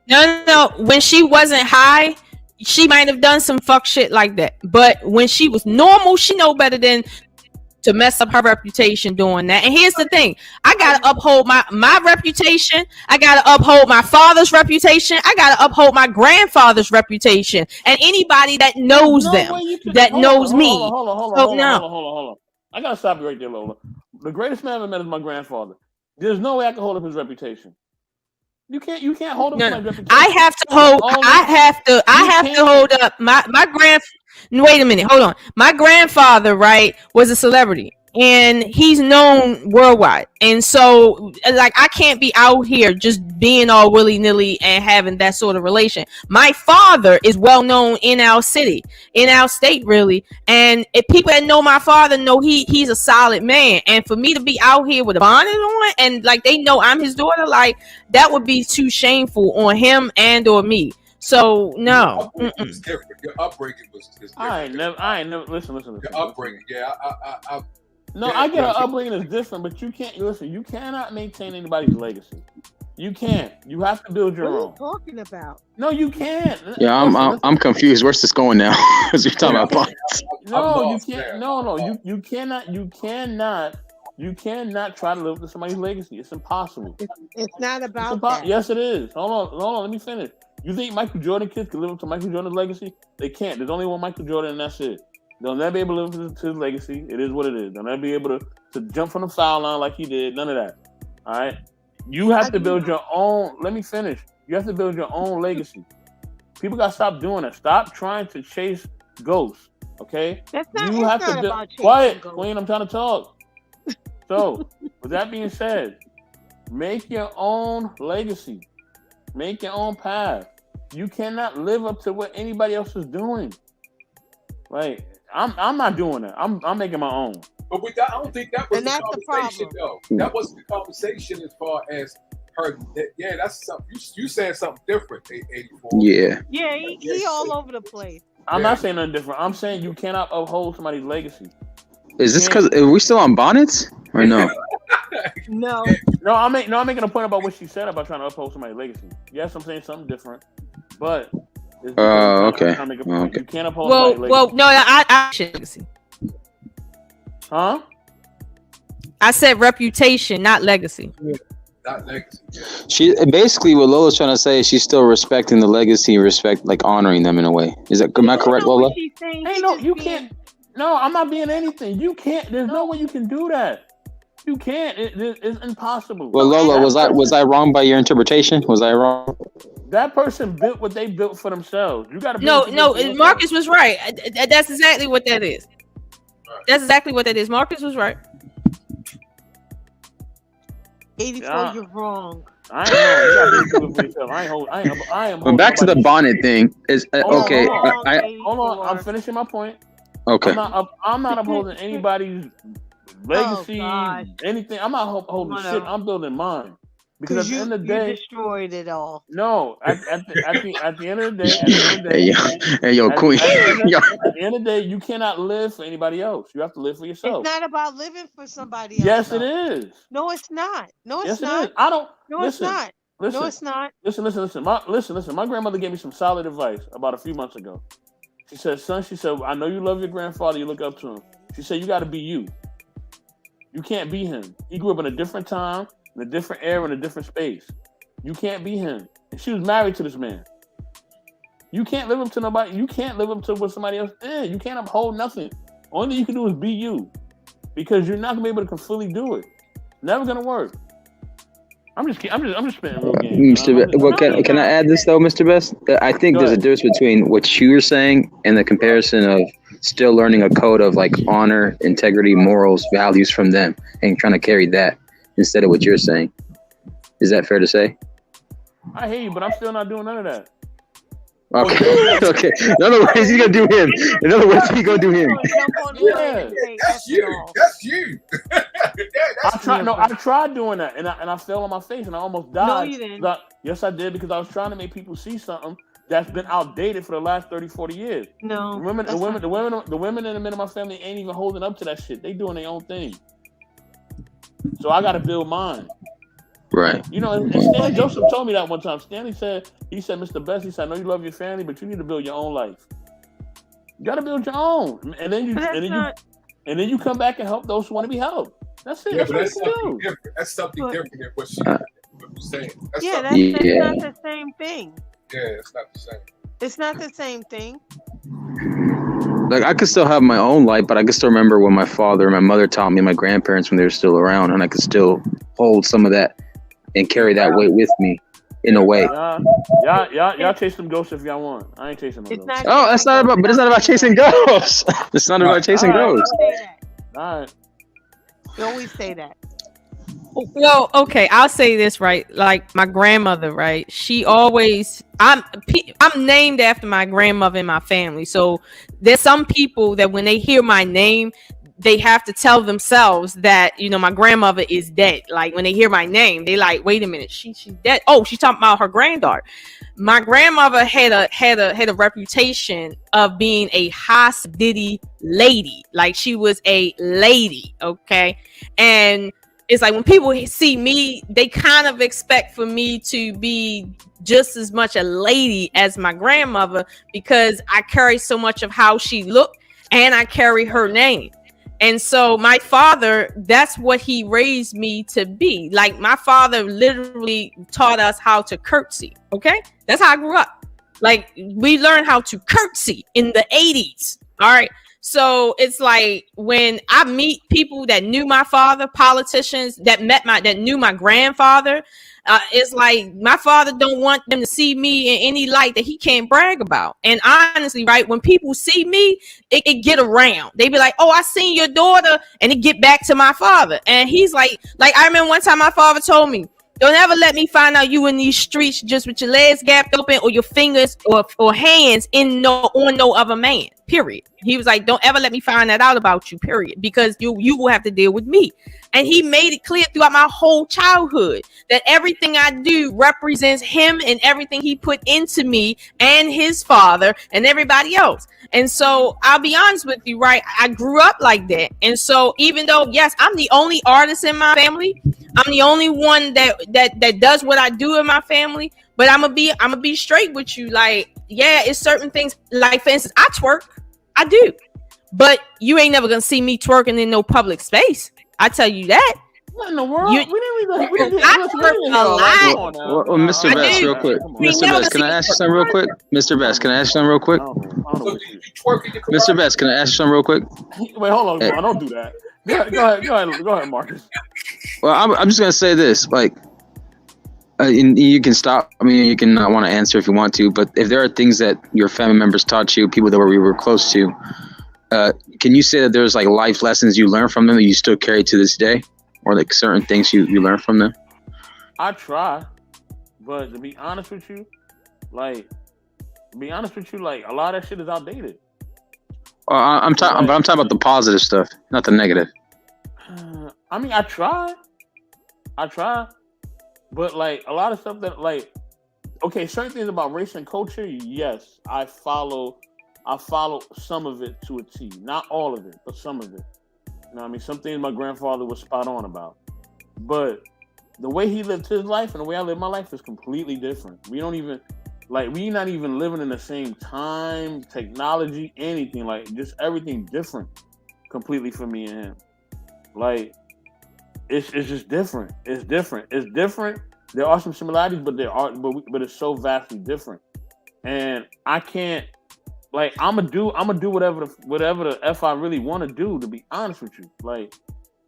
no, when she wasn't high, she might have done some fuck shit like that. But when she was normal, she know better than to mess up her reputation doing that. And here's the thing, I gotta uphold my reputation. I gotta uphold my father's reputation. I gotta uphold my grandfather's reputation, and anybody that knows them, that knows me. Hold on. I gotta stop you right there, Lola. The greatest man I ever met is my grandfather. There's no way I can hold up his reputation. You can't hold up my reputation. I have to hold up my wait a minute, hold on. My grandfather, right, was a celebrity and he's known worldwide. And so like I can't be out here just being all willy-nilly and having that sort of relation. My father is well known in our city, in our state, really. And if people that know my father know he's a solid man. And for me to be out here with a bonnet on and like they know I'm his daughter, like that would be too shameful on him and or me. So no. It's different. Your upbringing was different. I ain't never listen. Your upbringing, yeah. I get an upbringing is different, but you can't listen. You cannot maintain anybody's legacy. You can't. You have to build your own. What are you talking about? No, you can't. Yeah, I'm confused. Where's this going now? Because we're talking about bonnets. No, you can't. No. You cannot. You cannot try to live up to somebody's legacy. It's impossible. It's not about that. Yes, it is. Hold on. Let me finish. You think Michael Jordan kids can live up to Michael Jordan's legacy? They can't. There's only one Michael Jordan, and that's it. They'll never be able to live up to his legacy. It is what it is. They'll never be able to jump from the foul line like he did. None of that. All right? You have to build your own. Let me finish. You have to build your own legacy. People got to stop doing that. Stop trying to chase ghosts. Okay? That's not, you have to build. Quiet, Queen. I'm trying to talk. So, with that being said, make your own legacy. Make your own path. You cannot live up to what anybody else is doing. Like, I'm not doing that. I'm making my own. But I don't think that was the conversation, though. That wasn't the conversation as far as her. Yeah, that's something. You saying something different, 84. Yeah. Yeah, he all over the place. I'm not saying nothing different. I'm saying you cannot uphold somebody's legacy. Is this because are we still on bonnets or no? No, I'm making a point about what she said about trying to uphold somebody's legacy. Yes, I'm saying something different, but okay. You can't uphold somebody's legacy. Well, no, I legacy. Huh? I said reputation, not legacy. Yeah, not legacy. She basically what Lola's trying to say is she's still respecting the legacy, like honoring them in a way. Am I correct, Lola? Hey, no, you can't. No, I'm not being anything. You can't. There's no way you can do that. You can't. It's impossible. Well, Lola, was I wrong by your interpretation? Was I wrong? That person built what they built for themselves. You got to. No. Marcus was right. That's exactly what that is. That's exactly what that is. Marcus was right. 84, you're wrong. I ain't know. You gotta do it for yourself. I am. But back to the bonnet thing is okay. Hold on. I'm finishing my point. Okay. I'm not upholding anybody's legacy, anything. I'm not holding shit. I'm building mine. Because at the end of the day, you destroyed it all. No, at the end of the day, Queen. At the end of the day, you cannot live for anybody else. You have to live for yourself. It's not about living for somebody else. Yes, it is. No, it's not. No, it's yes, not. It is. I don't. No, listen, it's not. Listen, no, it's not. Listen. My grandmother gave me some solid advice about a few months ago. She said, "Son," she said, "I know you love your grandfather. You look up to him." She said, "You got to be you. You can't be him. He grew up in a different time, in a different era, in a different space. You can't be him." And she was married to this man. You can't live up to nobody. You can't live up to what somebody else did. You can't uphold nothing. Only thing you can do is be you, because you're not gonna be able to fully do it. Never gonna work. I'm just spitting real games. Can I add this though, Mr. Best? I think there's a difference between what you were saying and the comparison of still learning a code of like honor, integrity, morals, values from them, and trying to carry that instead of what you're saying. Is that fair to say? I hear you, but I'm still not doing none of that. Okay. Okay. In other words, he's gonna do him. In other words, he's gonna do him. Yeah. That's you. That's you. I tried doing that, and I fell on my face, and I almost died. No, you didn't. Yes, I did, because I was trying to make people see something that's been outdated for the last 30, 40 years. No. The women and the men in my family ain't even holding up to that shit. They doing their own thing. So I got to build mine. Right. You know, and Stanley Joseph told me that one time. Stanley said, Mr. Best, he said, I know you love your family, but you need to build your own life. You got to build your own, and then you come back and help those who want to be helped. That's it. Yeah, that's but something different. That's something different than what she was saying. That's not the same thing. Yeah, it's not the same. It's not the same thing. Like, I could still have my own life, but I could still remember when my father and my mother taught me, my grandparents when they were still around, and I could still hold some of that and carry that weight with me in a way. Y'all chase them ghosts if y'all want. I ain't chasing them ghosts. It's not about chasing ghosts. It's not about chasing ghosts. All right. You always say that. Well, okay, I'll say this, right? Like my grandmother, right? She always, I'm named after my grandmother in my family. So there's some people that when they hear my name, they have to tell themselves that, you know, my grandmother is dead. Like when they hear my name, they like, wait a minute, she's dead. Oh, she's talking about her granddaughter. My grandmother had a reputation of being a hostility lady. Like she was a lady, okay? And it's like when people see me, they kind of expect for me to be just as much a lady as my grandmother, because I carry so much of how she looked and I carry her name. And so my father, that's what he raised me to be. Like my father literally taught us how to curtsy. Okay. That's how I grew up. Like we learned how to curtsy in the 80s. All right. So it's like when I meet people that knew my father, politicians that knew my grandfather, it's like my father don't want them to see me in any light that he can't brag about. And honestly, right, when people see me, it get around. They be like, "Oh, I seen your daughter," and it get back to my father. And he's like I remember one time my father told me, "Don't ever let me find out you in these streets just with your legs gapped open or your fingers or hands on no other man. Period." He was like, "Don't ever let me find that out about you, period, because you will have to deal with me." And he made it clear throughout my whole childhood that everything I do represents him and everything he put into me and his father and everybody else. And so I'll be honest with you, right? I grew up like that. And so even though, yes, I'm the only artist in my family, I'm the only one that does what I do in my family, but I'm gonna be straight with you. Like, yeah, it's certain things. Like, for instance, I twerk. I do. But you ain't never gonna see me twerking in no public space. I tell you that. What in the world? I twerk a lot. Well, Mr. Best, real quick. Mr. Best, can I ask you something real quick? Mr. Best, can I ask you something real quick? Mr. Best, can I ask you something real quick? Wait, hold on. Hey. Don't do that. Go ahead, Marcus. Well, I'm just gonna say this, like, you can stop. I mean, you can not want to answer if you want to, but if there are things that your family members taught you, people that we were close to, can you say that there's like life lessons you learned from them that you still carry to this day, or like certain things you learn from them? I try. But to be honest with you, like, like a lot of that shit is outdated. I'm talking, but I'm talking about the positive stuff, not the negative. I mean, I try, but like a lot of stuff that like, okay, certain things about race and culture, yes, I follow some of it to a T, not all of it, but some of it. You know what I mean? Some things my grandfather was spot on about, but the way he lived his life and the way I live my life is completely different. We're not even living in the same time, technology, anything, like just everything different completely for me and him. Like, it's just different. It's different. There are some similarities, but but it's so vastly different. And I can't, like, I'm gonna do whatever the F I really want to do, to be honest with you. Like,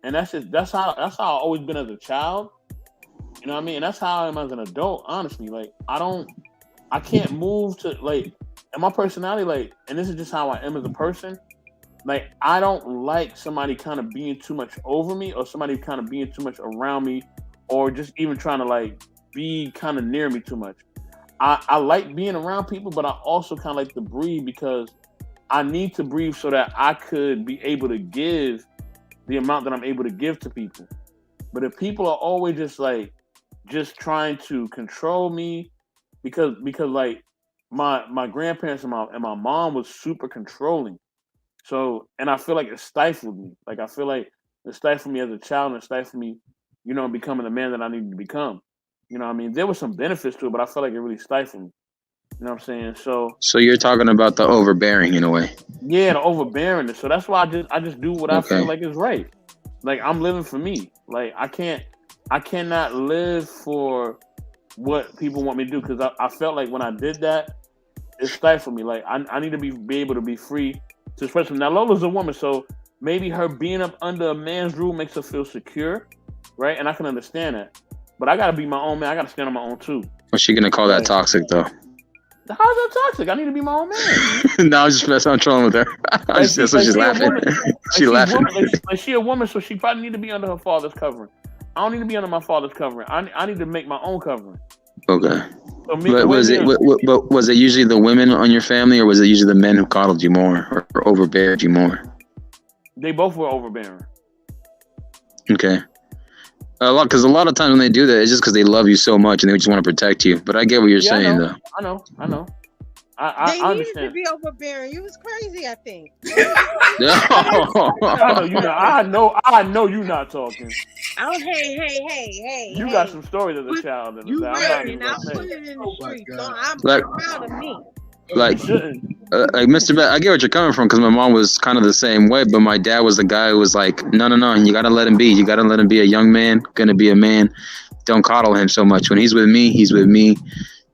and that's how I've always been as a child. You know what I mean? And that's how I am as an adult, honestly. Like, I can't move to, like, and my personality, like, and this is just how I am as a person. Like, I don't like somebody kind of being too much over me, or somebody kind of being too much around me, or just even trying to, like, be kind of near me too much. I like being around people, but I also kind of like to breathe, because I need to breathe so that I could be able to give the amount that I'm able to give to people. But if people are always just trying to control me, because like my grandparents and my mom was super controlling. So, and I feel like it stifled me. Like, I feel like it stifled me as a child, and it stifled me, becoming the man that I needed to become. You know what I mean? There were some benefits to it, but I felt like it really stifled me. You know what I'm saying? So you're talking about the overbearing in a way. Yeah, the overbearingness. So that's why I just do what I feel like is right. Like, I'm living for me. Like, I cannot live for what people want me to do, because I felt like when I did that, it stifled me. Like, I need to be able to be free to express them. Now, Lola's a woman, so maybe her being up under a man's rule makes her feel secure, right? And I can understand that. But I gotta be my own man. I gotta stand on my own too. What's she gonna call that toxic though? How's that toxic? I need to be my own man. No, I was just messing. I'm trolling with her. That's what she's laughing. She's laughing. Like, she a woman, so she probably need to be under her father's covering. I don't need to be under my father's covering. I need to make my own covering. Okay. So but was it usually the women on your family, or was it usually the men who coddled you more or overbeared you more? They both were overbearing. Okay. Because a lot of times when they do that, it's just because they love you so much and they just want to protect you. But I get what you're saying, though. I know. They I needed understand. to be overbearing. You was crazy, I think. I know you're not talking. Oh, hey. You got some stories as a child. You right, and I put it in the street, so I'm proud of me. Like Mr. Bet, I get what you're coming from, because my mom was kind of the same way, but my dad was the guy who was like, no, you gotta let him be. You gotta let him be a young man, gonna be a man. Don't coddle him so much. When he's with me, he's with me.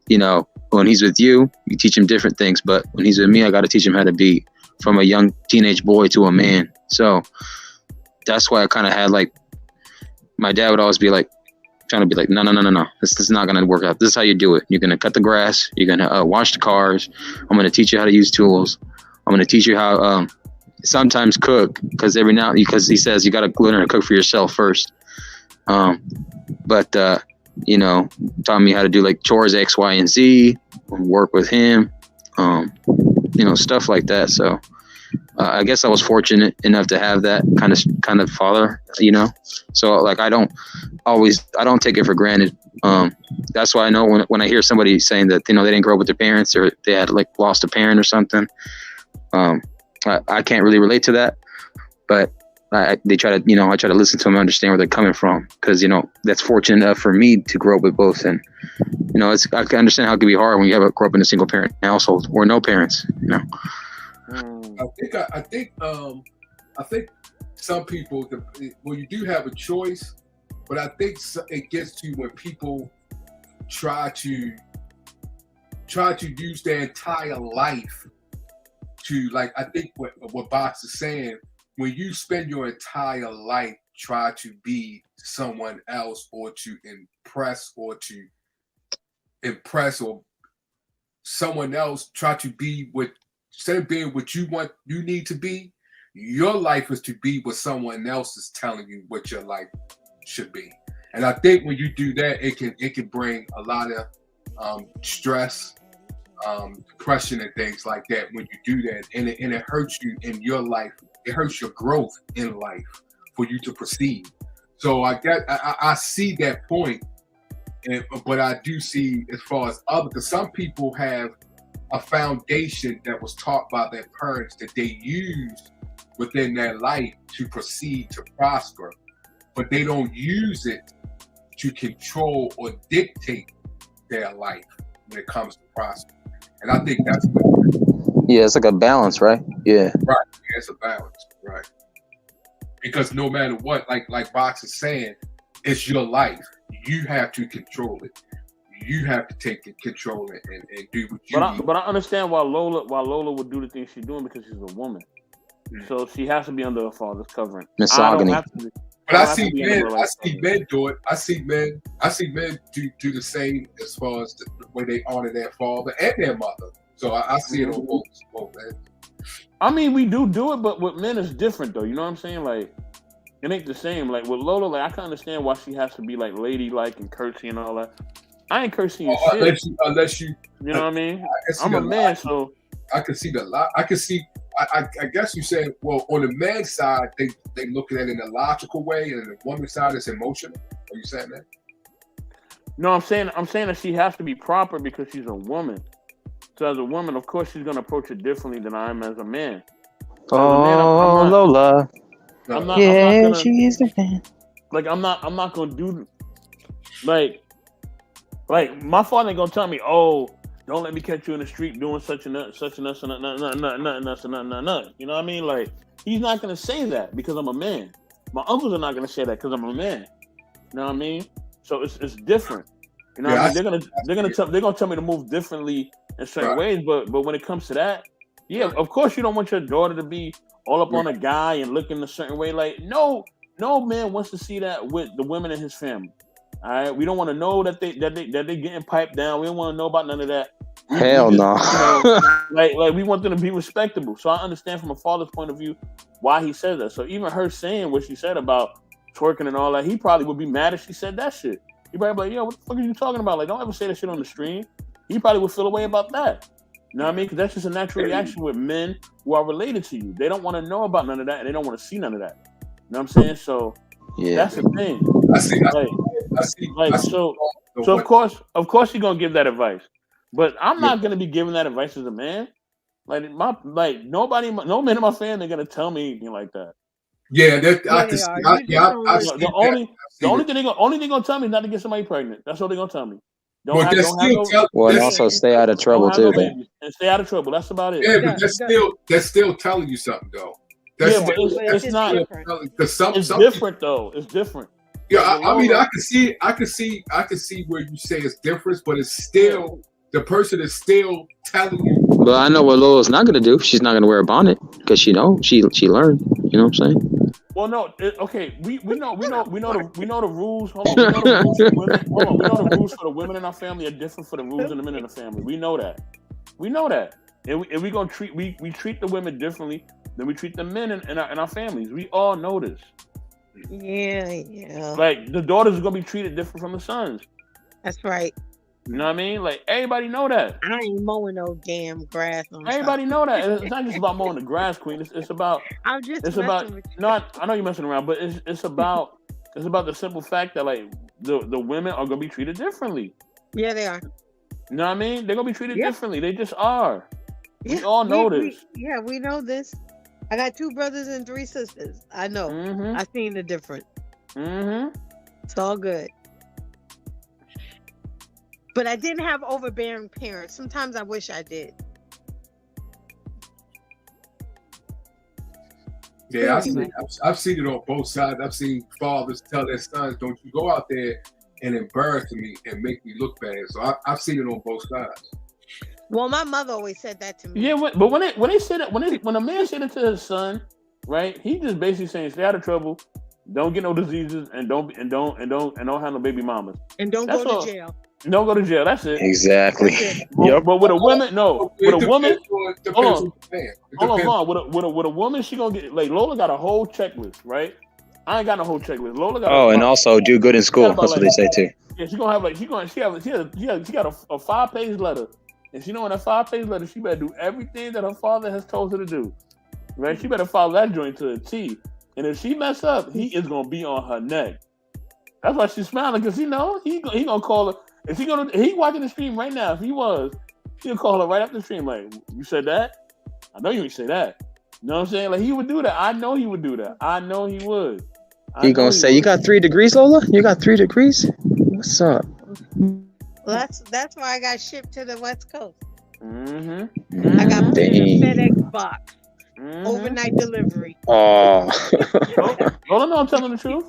When he's with you, you teach him different things, but when he's with me, I gotta teach him how to be from a young teenage boy to a man. So that's why I kind of had, like, my dad would always be like, trying to be like, no. This is not going to work out. This is how you do it. You're going to cut the grass. You're going to wash the cars. I'm going to teach you how to use tools. I'm going to teach you how sometimes cook, because he says you got to learn how to cook for yourself first. But taught me how to do like chores, X, Y, and Z, work with him, stuff like that. So I guess I was fortunate enough to have that kind of father, So like I don't take it for granted. That's why I know when I hear somebody saying that they didn't grow up with their parents, or they had like lost a parent or something, I can't really relate to that. But I try to listen to them and understand where they're coming from, because that's fortunate enough for me to grow up with both. And I can understand how it can be hard when you grow up in a single parent household or no parents. I think some people, you do have a choice, but I think it gets to when people try to use their entire life to, like, I think what Box is saying, when you spend your entire life try to be someone else, or to impress or someone else, try to be instead of being what you need to be, your life is to be what someone else is telling you what your life should be. And I think when you do that, it can bring a lot of stress, depression, and things like that. When you do that, and it hurts you in your life, it hurts your growth in life for you to proceed. So I see that point, but I do see as far as other, because some people have a foundation that was taught by their parents that they use within their life to proceed to prosper, but they don't use it to control or dictate their life when it comes to prosper. And I think that's what, Yeah, it's like a balance, right? Yeah. right. Yeah, it's a balance, right? Because no matter what, like Box is saying, it's your life. You have to control it. You have to take control it and do what you need. But I understand why Lola would do the things she's doing, because she's a woman. So she has to be under her father's covering. Misogyny. But I see men do it. I see men do the same as far as the way they honor their father and their mother. So I see it on both ends. I mean, we do it, but with men it's different though. You know what I'm saying? Like, it ain't the same. Like with Lola, like I can understand why she has to be like ladylike and curtsy and all that. I ain't cursing shit. Unless you know what I mean? I'm a man, so I can see the lot. I can see. I guess you said, well, on the man's side, they look at it in a logical way, and on the woman's side, it's emotional. Are you saying that? No, I'm saying that she has to be proper because she's a woman. So as a woman, of course, she's gonna approach it differently than I am as a man. So oh, Lola. I'm not yeah, she's the man. Like I'm not gonna do like my father ain't gonna tell me, oh, don't let me catch you in the street doing such and such and nothing. You know what I mean? Like he's not gonna say that because I'm a man. My uncles are not gonna say that because I'm a man. You know what I mean? So it's different. You know what I mean? They're gonna tell me to move differently in certain ways, but when it comes to that, yeah, of course you don't want your daughter to be all up on a guy and looking a certain way. Like no man wants to see that with the women in his family. All right, we don't want to know that they getting piped down. We don't want to know about none of that. Hell no. Like we want them to be respectable. So I understand from a father's point of view why he says that. So even her saying what she said about twerking and all that, he probably would be mad if she said that shit. He probably be like, yo, what the fuck are you talking about? Like, don't ever say that shit on the stream. He probably would feel a way about that. You know what I mean? Because that's just a natural reaction with men who are related to you. They don't want to know about none of that, and they don't want to see none of that. You know what I'm saying? So that's the thing. So of course you're gonna give that advice, but I'm not gonna be giving that advice as a man. No man in my family are gonna tell me anything like that. Yeah, the only thing they're gonna tell me is not to get somebody pregnant. That's all they're gonna tell me. And also stay out of trouble too. And stay out of trouble. That's about it. Yeah, but that's still telling you something though. But it's not. It's different though. It's different. Yeah, I mean, I can see where you say it's different, but it's still the person is still telling you. But I know what Lola's not gonna do. She's not gonna wear a bonnet because she learned. You know what I'm saying? Well, no, okay. We know the rules. Hold on, we know the rules for women. Hold on, we know the rules for the women in our family are different for the rules in the men in the family. We know that, and we gonna treat the women differently than we treat the men in our families. We all know this. Yeah. Like the daughters are gonna be treated different from the sons. That's right. You know what I mean? Like everybody know that. I ain't mowing no damn grass. Everybody know that. It's not just about mowing the grass, Queen. It's about. I'm just. It's about. No, I know you're messing around, but it's about the simple fact that like the women are gonna be treated differently. Yeah, they are. You know what I mean? They're gonna be treated differently. They just are. We all know this. We know this. I got 2 brothers and 3 sisters. I know. Mm-hmm. I seen the difference. Mm-hmm. It's all good. But I didn't have overbearing parents. Sometimes I wish I did. Yeah, I've seen it on both sides. I've seen fathers tell their sons, "Don't you go out there and embarrass me and make me look bad." So I've seen it on both sides. Well, my mother always said that to me. Yeah, but when they say that, when a man said it to his son, right? He just basically saying, "Stay out of trouble, don't get no diseases, and don't have no baby mamas, and don't go to jail." Don't go to jail. That's it. Exactly. But with a woman, no. With a woman, hold on. With a woman, she gonna get like Lola got a whole checklist, right? I ain't got no whole checklist. Lola got. Oh, and also do good in school. That's what they say too. Yeah, she gonna have like she got a 5-page letter, and she know in that 5-page letter she better do everything that her father has told her to do. Right? She better follow that joint to a T. And if she mess up, he is gonna be on her neck. That's why she's smiling because he gonna call her. If he watching the stream right now. If he was, he'll call her right after the stream. Like, you said that? I know you ain't say that. You know what I'm saying? Like, he would do that. I know he would do that. I know he would. He gonna say, "You got 3 degrees, Lola? You got 3 degrees? What's up?" Well, that's why I got shipped to the West Coast. Mm-hmm. I got put in a FedEx box. Overnight delivery. Oh. Lola, no, I'm telling the truth.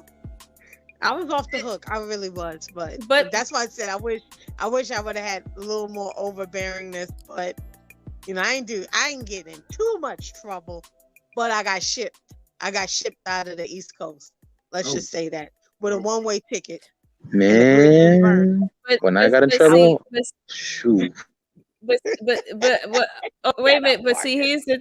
I was off the hook. I really was, but that's why I said I wish I would have had a little more overbearingness. But you know, I ain't getting in too much trouble. But I got shipped. Out of the East Coast. Let's just say that with a one-way ticket. Man, when I got in trouble, shoot. But wait a minute. But see, here's the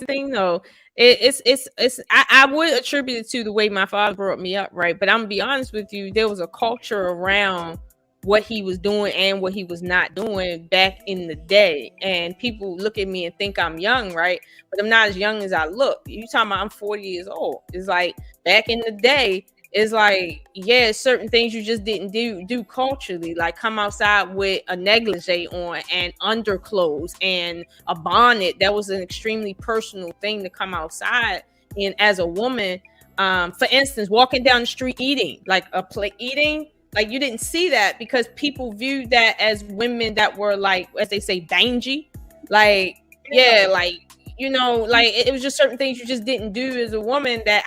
thing though. I would attribute it to the way my father brought me up, right? But I'm gonna be honest with you, there was a culture around what he was doing and what he was not doing back in the day. And people look at me and think I'm young, right? But I'm not as young as I look. You talking about I'm 40 years old. It's like back in the day, it's like, yeah, certain things you just didn't do culturally, like come outside with a negligee on and underclothes and a bonnet. That was an extremely personal thing to come outside in as a woman. For instance, walking down the street eating, like a plate eating, like you didn't see that because people viewed that as women that were like, as they say, dangy. Like, yeah, like, you know, like it was just certain things you just didn't do as a woman that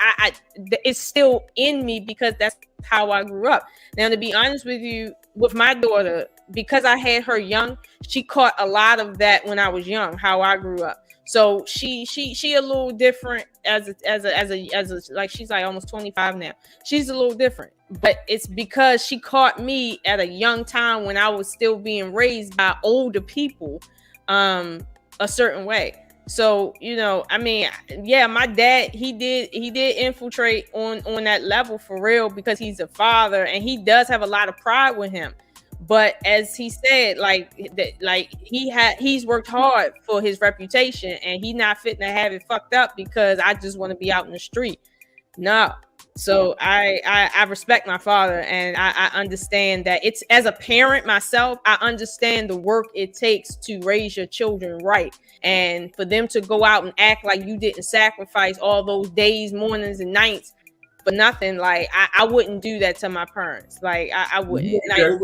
it's still in me because that's how I grew up. Now, to be honest with you, with my daughter, because I had her young, she caught a lot of that when I was young, how I grew up. So she a little different as a like she's like almost 25 now. She's a little different, but it's because she caught me at a young time when I was still being raised by older people, a certain way. So, you know, I mean, yeah, my dad, he did infiltrate on that level for real because he's a father and he does have a lot of pride with him. But as he said, he's worked hard for his reputation and he's not fitting to have it fucked up because I just want to be out in the street. No. So I respect my father and I understand that it's, as a parent myself, I understand the work it takes to raise your children right. And for them to go out and act like you didn't sacrifice all those days, mornings and nights for nothing. Like I wouldn't do that to my parents. Like I wouldn't. Yeah,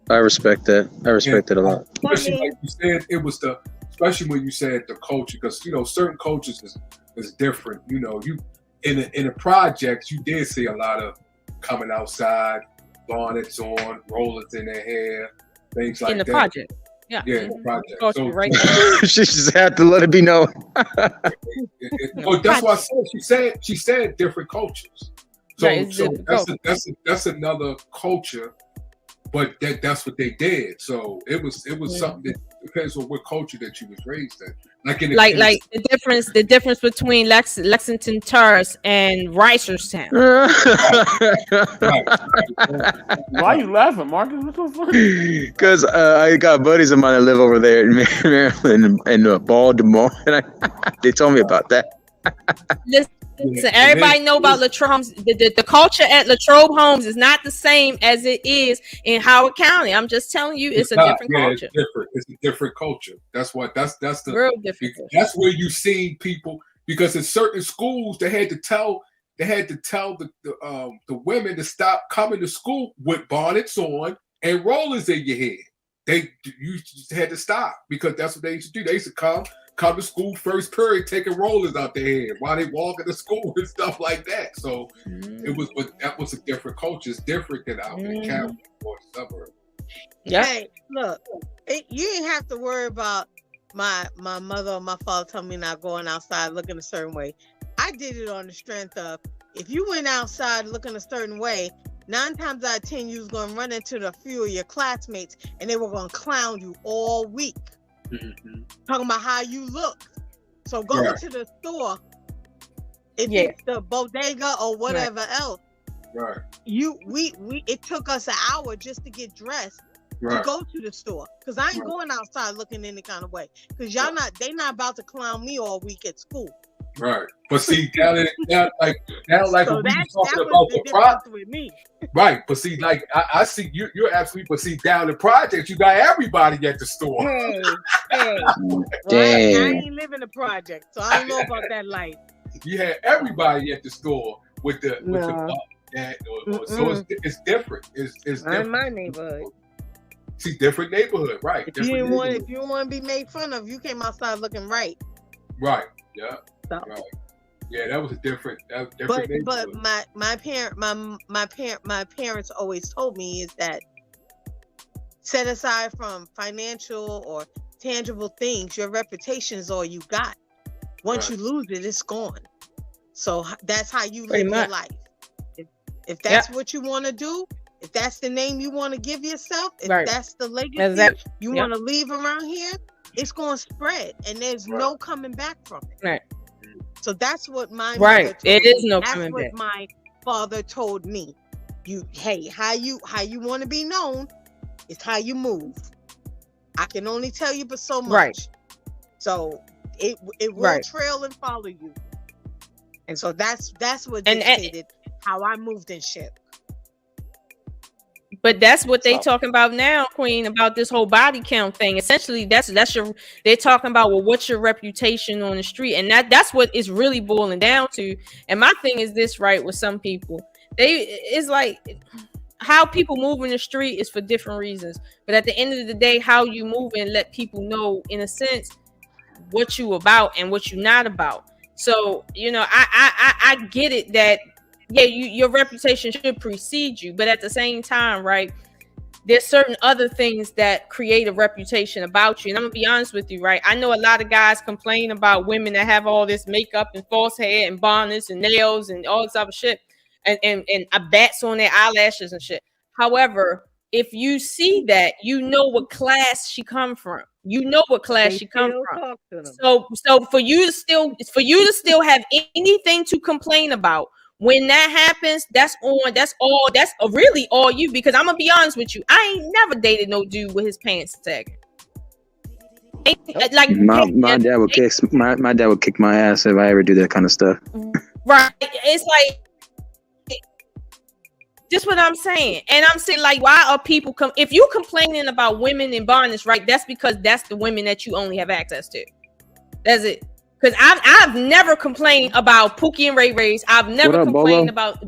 I respect that. I respect it a lot. Especially like you said, especially when you said the culture, because you know certain cultures is different. You know, you in the projects, you did see a lot of coming outside, bonnets on, rollers in their hair, things like that. In the project. Yeah, in the project. So, right. She just had to let it be known. That's why I said she said different cultures. So, right, that's another culture, but that's what they did. So it was something that depends on what culture that you was raised in. Like the difference between Lexington Terrace and Reisterstown. Why are you laughing, Marcus? What's so funny? Because I got buddies of mine that live over there in Maryland and Baltimore, and they told me about that. Listen, everybody know about Latrobe Homes. The culture at Latrobe Homes is not the same as it is in Howard County. I'm just telling you, it's a different culture. It's different. It's a different culture. That's the real different. That's where you see people, because in certain schools they had to tell the women to stop coming to school with bonnets on and rollers in your head. You just had to stop because that's what they used to do. They used to come to school first period taking rollers out their head while they walking to school and stuff like that. So that was a different culture. It's different than out in California or the suburb. Yeah. Hey, look, you ain't have to worry about my mother or my father telling me not going outside looking a certain way. I did it on the strength of, if you went outside looking a certain way, 9 times out of 10 you was going to run into a few of your classmates and they were going to clown you all week. Talking about how you look. So going to the store if Yeah. it's the bodega or whatever else. Right. It took us an hour just to get dressed to go to the store. Cause I ain't going outside looking any kind of way. Cause they not about to clown me all week at school. Right. But see, now like So when we that talking was about the the project. difference with me. Right. But see, like I see you're absolutely, but see, down the project, you got everybody at the store. Hey. Well, I Damn. ain't living the project, so I don't know about that life. You had everybody at the store with the so it's different. It's Not in different. my neighborhood. See, different neighborhood, right? If you didn't want to be made fun of, you came outside looking right. Right. Yeah. So. Right. Yeah, that was a different But neighborhood. my parents always told me is that set aside from financial or tangible things, your reputation is all you got. Once you lose it, it's gone. So that's how you live your life. If that's what you want to do, if that's the name you want to give yourself, if that's the legacy you want to leave around here, it's going to spread, and there's no coming back from it. Right. So that's what my It is no coming back. back. That's what my father told me. How you want to be known is how you move. I can only tell you but so much. Right. So it will trail and follow you. And so that's what dictated how I moved and shit. But that's what they talking about now, Queen, about this whole body count thing. Essentially, they're talking about, well, what's your reputation on the street? And that's what it's really boiling down to. And my thing is this, right, with some people. It's like how people move in the street is for different reasons. But at the end of the day, how you move and let people know, in a sense, what you about and what you're not about. So, I get it that your reputation should precede you, but at the same time, right, there's certain other things that create a reputation about you. And I'm gonna be honest with you, right? I know a lot of guys complain about women that have all this makeup and false hair and bonnets and nails and all this other shit, and bats on their eyelashes and shit. However, if you see that, you know what class she come from. You know what class she come from. So for you to still have anything to complain about when that happens, that's really all you. Because I'm gonna be honest with you, I ain't never dated no dude with his pants sagging. Like my dad would kick my ass if I ever do that kind of stuff. Right? It's like. Just what I'm saying. And I'm saying, like, why are people if you're complaining about women in bonnets, right? That's because that's the women that you only have access to. That's it. Because I've never complained about Pookie and Ray Rays. I've never complained about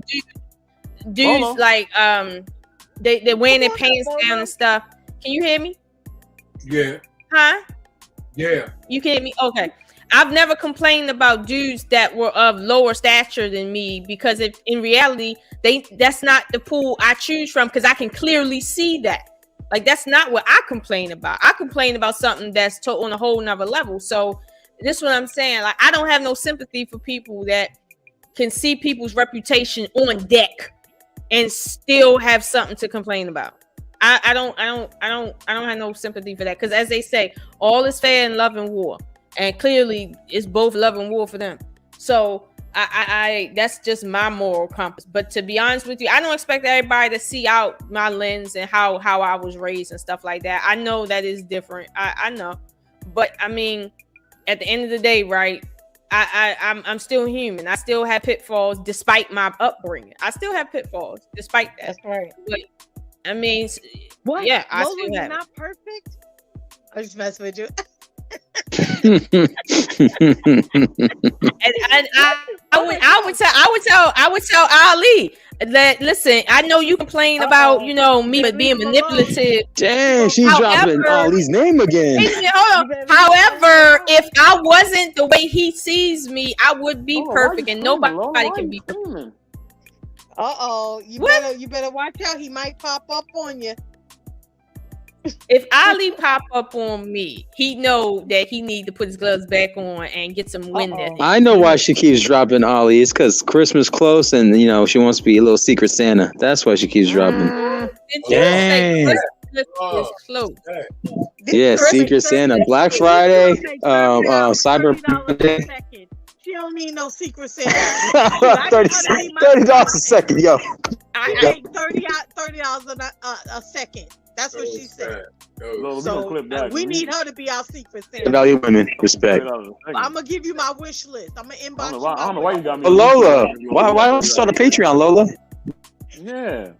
dudes like they wearing their pants down and stuff. Can you hear me? Yeah. Huh? Yeah. You can hear me? Okay. I've never complained about dudes that were of lower stature than me, because if in reality that's not the pool I choose from, because I can clearly see that. Like, that's not what I complain about. I complain about something that's on a whole nother level. So this is what I'm saying. Like, I don't have no sympathy for people that can see people's reputation on deck and still have something to complain about. I don't have no sympathy for that, because as they say, all is fair in love and war. And clearly it's both love and war for them. So I that's just my moral compass. But to be honest with you, I don't expect everybody to see out my lens and how I was raised and stuff like that. I know that is different. I know. But I mean, at the end of the day, right, I'm still human. I still have pitfalls despite my upbringing. I still have pitfalls despite that. That's right. But I mean, what? Yeah, I Lola, still you're have not perfect. I just messing with you. And I would tell Ali that, listen, I know you complain about me being manipulative. Damn, she's dropping Ali's name again. Hold on. However, if I wasn't the way he sees me, I would be perfect, and nobody can be perfect. You better watch out. He might pop up on you. If Ali pop up on me, he know that he need to put his gloves back on and get some wind at it. I know why she keeps dropping Ali. It's because Christmas close, and she wants to be a little secret Santa. That's why she keeps dropping. Dang. Christmas is close. Yeah, Secret Santa, Black Friday, Cyber Monday. She don't need no secret Santa. I $30 just wanna be my $30 a secret second, yo. I paid $30 a second. That's what she said. Lola, we So gonna clip that. we need her to be our secret Santa. Value women, respect. I'm gonna give you my wish list. I'm gonna inbox you. I don't know why you got me. But Lola, why don't you start a Patreon, Lola? Yeah.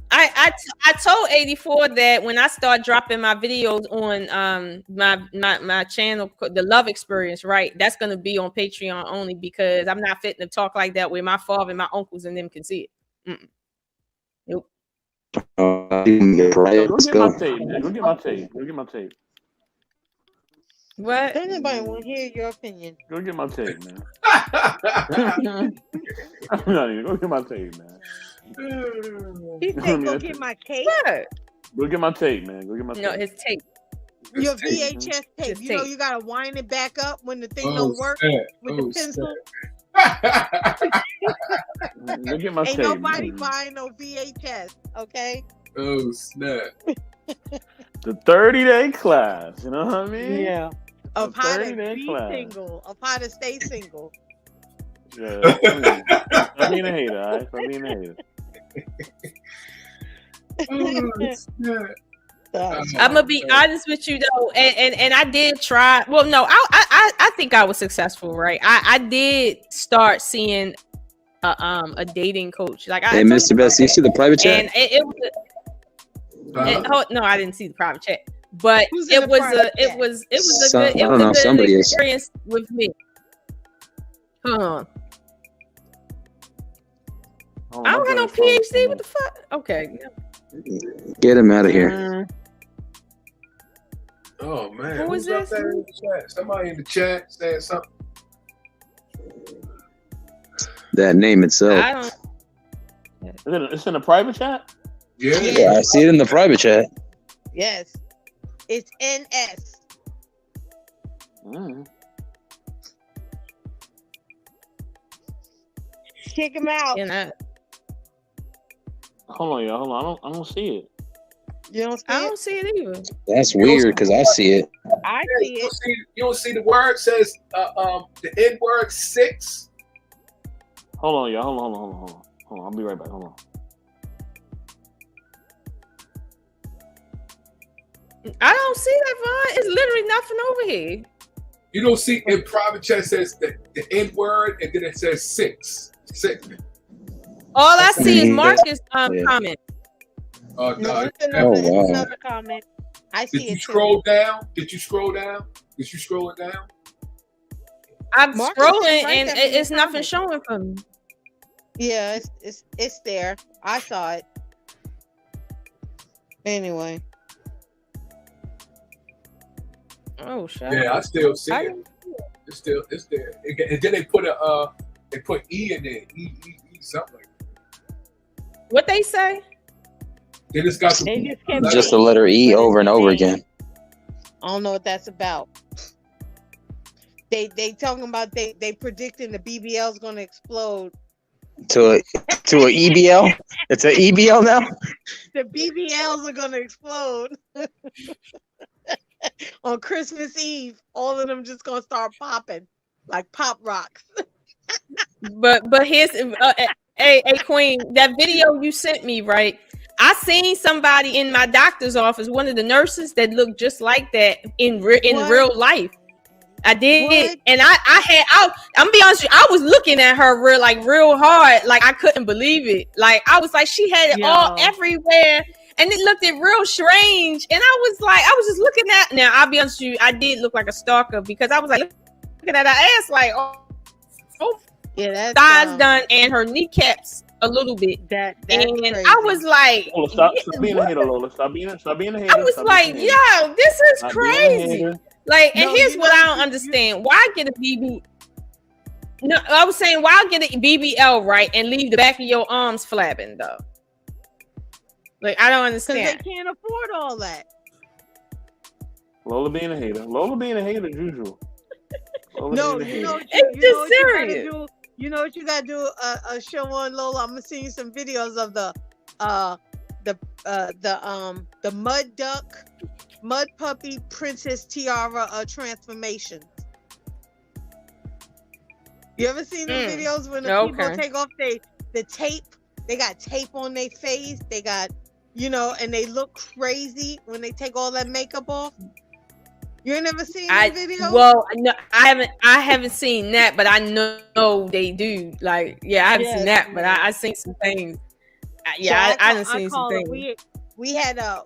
I told 84 that when I start dropping my videos on my channel, the Love Experience, right? That's gonna be on Patreon only because I'm not fitting to talk like that where my father and my uncles and them can see it. Nope. Let's go. go. Go get my tape. Go get my tape. What? Anybody want to hear your opinion? Go get my tape, man. I'm not even. Go get my tape, man. He said, "Go get my tape." What? Go get my tape, man. Go get my tape. No, his tape. Your VHS tape. You know you gotta wind it back up when the thing don't work with the pencil. Go get my Ain't tape. nobody Man. buying no VHS, okay? Oh snap! The 30-day class. You know what I mean? Yeah. Of The how to 30-day be class. single, of how to stay single. Yeah. Stop being a hater, all right? Stop being a hater. I'm gonna be honest with you though, and I did try. Well, no, I think I was successful, right? I did start seeing a dating coach. Like, Hey, Mr. Best, you see the private chat? and it was no, I didn't see the private chat, but it was a good experience with me. Huh? I don't got no PhD. What the fuck? Okay. Get him out of here. Oh man, Who who's is up this? there in the chat? Somebody in the chat saying something. That name itself. I don't. It's in a private chat? Yeah, I see it in the private chat. Yes. It's NS. Kick him out. Hold on, y'all. Hold on. I don't see it. You don't see I don't see it either. That's weird because I see it. I see it. You don't see the word says the N word 6. Hold on, y'all. Hold on. I'll be right back. Hold on. I don't see that, Vaughn. It's literally nothing over here. You don't see in private chat says the N word and then it says 6. All I see is Marcus comment. No, it's another comment. I see Did you it scroll down? Did you scroll down? Did you scroll it down? I'm Marcus scrolling is right and there in the it's nothing comments. showing for me. Yeah, it's there. I saw it. Anyway. Oh shit. Yeah, I still see it. It's there. And then they put E in there. E something like that. What they say? They just got some Just the letter E over and over again. I don't know what that's about. They talking about they predicting the BBL is gonna explode. To a EBL? It's an EBL now? The BBLs are gonna explode. On Christmas Eve, all of them just gonna start popping like pop rocks. But here's hey Queen, that video you sent me, right? I seen somebody in my doctor's office, one of the nurses that looked just like that in real life. I did, and I'm gonna be honest with you, I was looking at her real hard, like I couldn't believe it. Like I was like, she had it all everywhere, and it looked real strange. And I was just looking at. Now I'll be honest with you, I did look like a stalker because I was like looking at her ass, like yeah, that's thighs done and her kneecaps a little bit. That's and crazy. I was like, Lola, stop being a hater, Lola. Stop being a hater. I was like, yo, this is crazy. Like, and here's what I don't understand. Why get a BB? No, I was saying, why get a BBL, right, and leave the back of your arms flapping, though? Like, I don't understand. Because they can't afford all that. Lola being a hater. Lola being a hater as usual. No, you know it's just serious. You know what you gotta do? A show on Lola. I'm gonna send you some videos of the mud puppy princess tiara transformation. You ever seen the videos when the people take off the tape? They got tape on their face. They got, and they look crazy when they take all that makeup off. You ain't never seen that video? Well, no, I haven't seen that, but I know they do. Like, I haven't seen that, but I seen some things. I done seen some things. We had a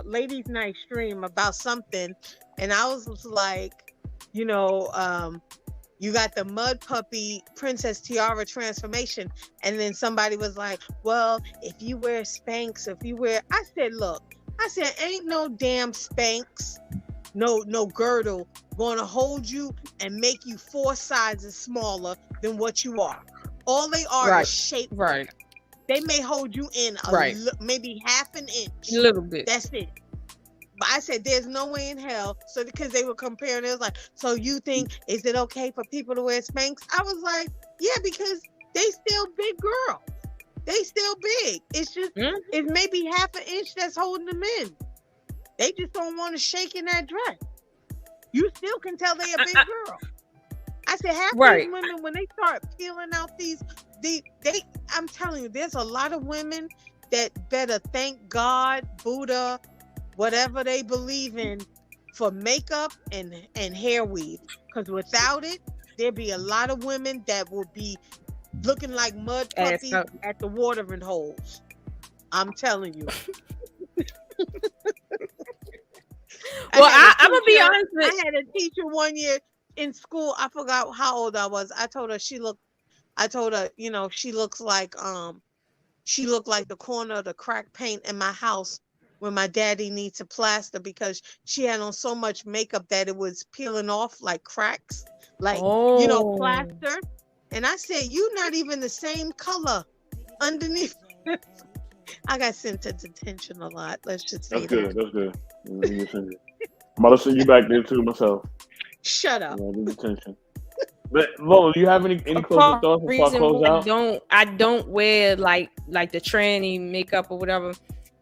ladies' night stream about something, and I was like, you got the mud puppy Princess Tiara transformation, and then somebody was like, well, if you wear Spanx, I said, ain't no damn Spanx, no girdle gonna hold you and make you 4 sizes smaller than what you are. All they are is shaped. Right. They may hold you in maybe half an inch. A little bit. That's it. But I said, there's no way in hell. So because they were comparing, it was like, so you think, is it okay for people to wear Spanx? I was like, yeah, because they still big girls. They still big. It's just, it's maybe half an inch that's holding them in. They just don't want to shake in that dress. You still can tell they a big girl. I said, half these women, when they start peeling out I'm telling you, there's a lot of women that better thank God, Buddha, whatever they believe in, for makeup and hair weave. Because without it, there'd be a lot of women that would be looking like mud puppies at the watering holes. I'm telling you. Well, I'm gonna be honest with I had a teacher one year in school. I forgot how old I was. I told her, she looked like the corner of the crack paint in my house when my daddy needs to plaster, because she had on so much makeup that it was peeling off like cracks, like plaster. And I said, you not even the same color underneath. I got sent to detention a lot. Let's just say that's good. I'm about to send you back there too myself. Shut up. Detention. But Lola, do you have any closing thoughts before I close out? I don't wear like the tranny makeup or whatever,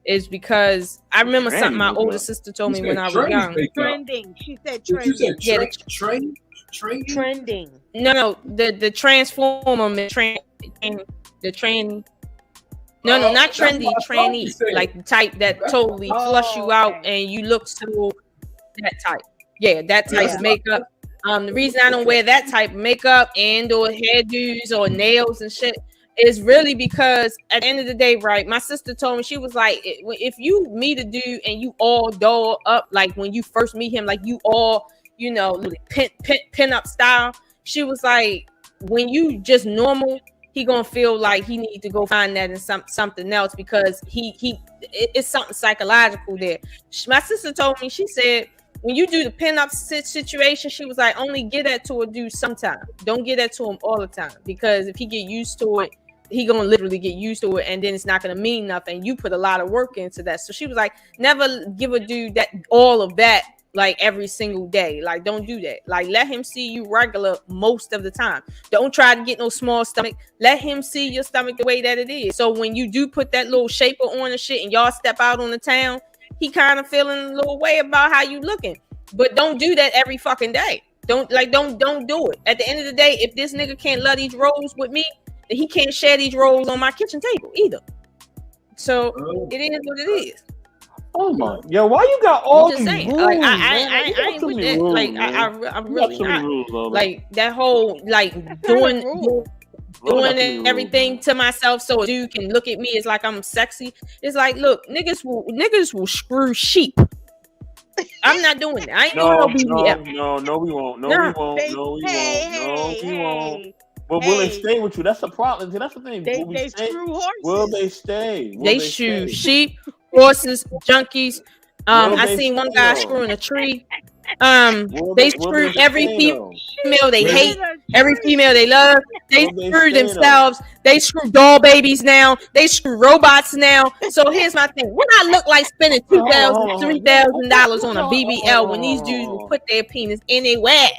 is because I remember something my older sister told me when I was young. Trending. She said trending. You said trending? No, the transformer, the tranny. No, not trendy, tranny. Like the type that totally flush you out and you look so that type. Yeah, that type of makeup. The reason I don't wear that type of makeup and or hairdos or nails and shit is really because at the end of the day, right? My sister told me, she was like, if you meet a dude and you all doll up, like when you first meet him, like you all, pin up style. She was like, when you just normal, he gonna feel like he need to go find that in something else, because it's something psychological there. My sister told me, she said, when you do the pin-up situation, she was like, only get that to a dude sometime. Don't get that to him all the time, because if he get used to it, he gonna literally get used to it, and then it's not gonna mean nothing. You put a lot of work into that. So she was like, never give a dude that all of that like every single day. Like, don't do that. Like, let him see you regular most of the time. Don't try to get no small stomach. Let him see your stomach the way that it is. So when you do put that little shaper on and shit and y'all step out on the town, he kind of feeling a little way about how you looking. But don't do that every fucking day. Don't do it. At the end of the day, if this nigga can't love these rolls with me, then he can't share these rolls on my kitchen table either. So it is what it is. Oh my, yo, why you got all these rules? Like I ain't with that. Rules, like man. I really not. Rules, like that whole like doing everything to myself so a dude can look at me as like I'm sexy. It's like, look, niggas will screw sheep. I'm not doing that. I ain't doing no BBL. No, we won't. No, we won't. But will they stay with you? That's the problem. That's the thing. They screw horses. Will they stay? They screw sheep, horses, junkies. I seen one guy screwing a tree. They screw every female they hate, every female they love. They screw themselves. They screw doll babies now. They screw robots now. So here's my thing: when I look like spending $2,000, $3,000 on a BBL, when these dudes will put their penis anywhere.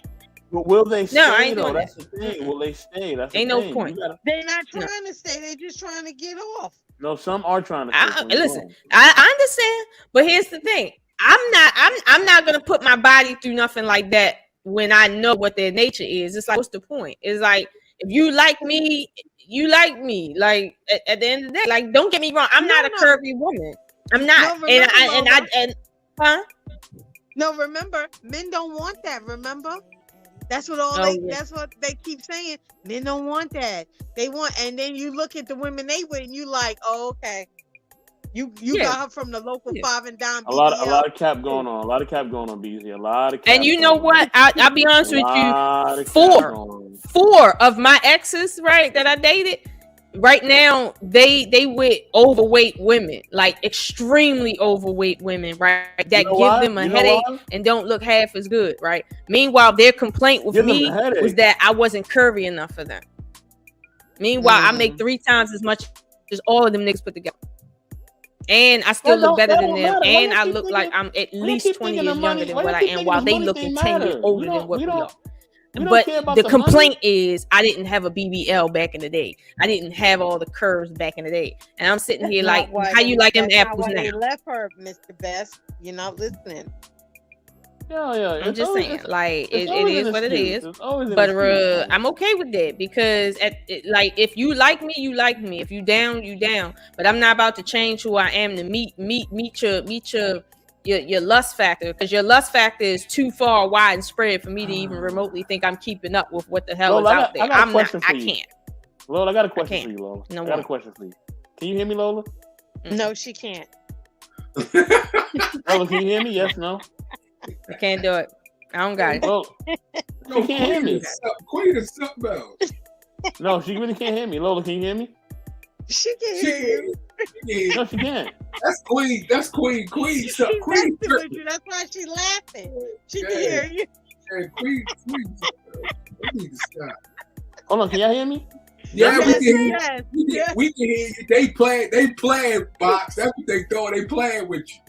But will they stay? No, I ain't doing That's the thing. Will they stay? That's ain't the no point. They're not trying to stay. They're just trying to get off. No, some are trying to. Listen, I understand, but here's the thing: I'm not gonna put my body through nothing like that when I know what their nature is. It's like, what's the point? It's like, if you like me, you like me. Like at the end of the day, like, don't get me wrong, I'm not a curvy woman. I'm not. No, Huh? No, remember, men don't want that. Remember, that's what that's what they keep saying. Men don't want that. They want, and then you look at the women they with, and you like, oh, okay. You got her from the local 5 and down. A lot of cap going on. A lot of cap going on, B-Eazy. A lot of cap. And you know what? I'll be honest with you. Four of my exes, right, that I dated, right now, they with overweight women, like extremely overweight women, right? That give them a headache and don't look half as good, right? Meanwhile, their complaint with me was that I wasn't curvy enough for them. Meanwhile, I make 3 times as much as all of them niggas put together. And I still look better than them. And I look like I'm at least 20 years younger than what I am, while they looking 10 years older than what we are. But the complaint is I didn't have a BBL back in the day. I didn't have all the curves back in the day. And I'm sitting here like, how you like them apples now? They left her, Mr. Best. You're not listening. Yeah. I'm just saying, like, it is what it is. But I'm okay with that because, if you like me, you like me. If you down, you down. But I'm not about to change who I am to meet your lust factor, because your lust factor is too far wide and spread for me to even remotely think I'm keeping up with what the hell is out there. I'm not. I can't. Lola, I got a question for you, Lola. I got a question for you. Can you hear me, Lola? No, she can't. Lola, can you hear me? Yes, no. I can't do it. I don't got it. Well, she can't hear me. Queen is something else. No, she really can't hear me. Lola, can you hear me? She can hear you. No, she can't. That's Queen. That's Queen. Queen. She's messing with you. That's why she's laughing. She can hear you. Hey, Queen. We need to stop. Hold on, can y'all hear me? Yeah, we can hear you. We can hear you. They playing box. That's what they thought. They playing with you.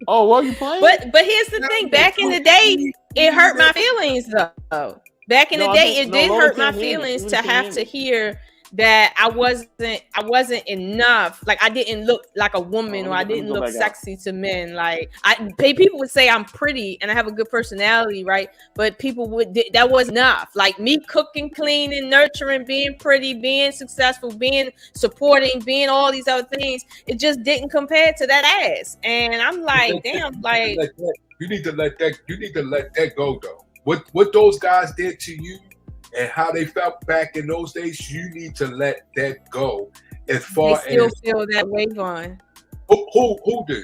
Oh, what are you playing? But here's the thing. Back in the day, it hurt my feelings though. Back in the day, it did hurt my feelings to have to hear that I wasn't enough. Like, I didn't look like a woman, or I didn't look sexy to men. Like, people would say I'm pretty and I have a good personality, right? But people that was enough. Like, me cooking, cleaning, nurturing, being pretty, being successful, being supporting, being all these other things, it just didn't compare to that ass. And I'm like, damn, like, you need to let that go though. What those guys did to you and how they felt back in those days, you need to let that go. As far they still feel that way, Vaughn. Who did?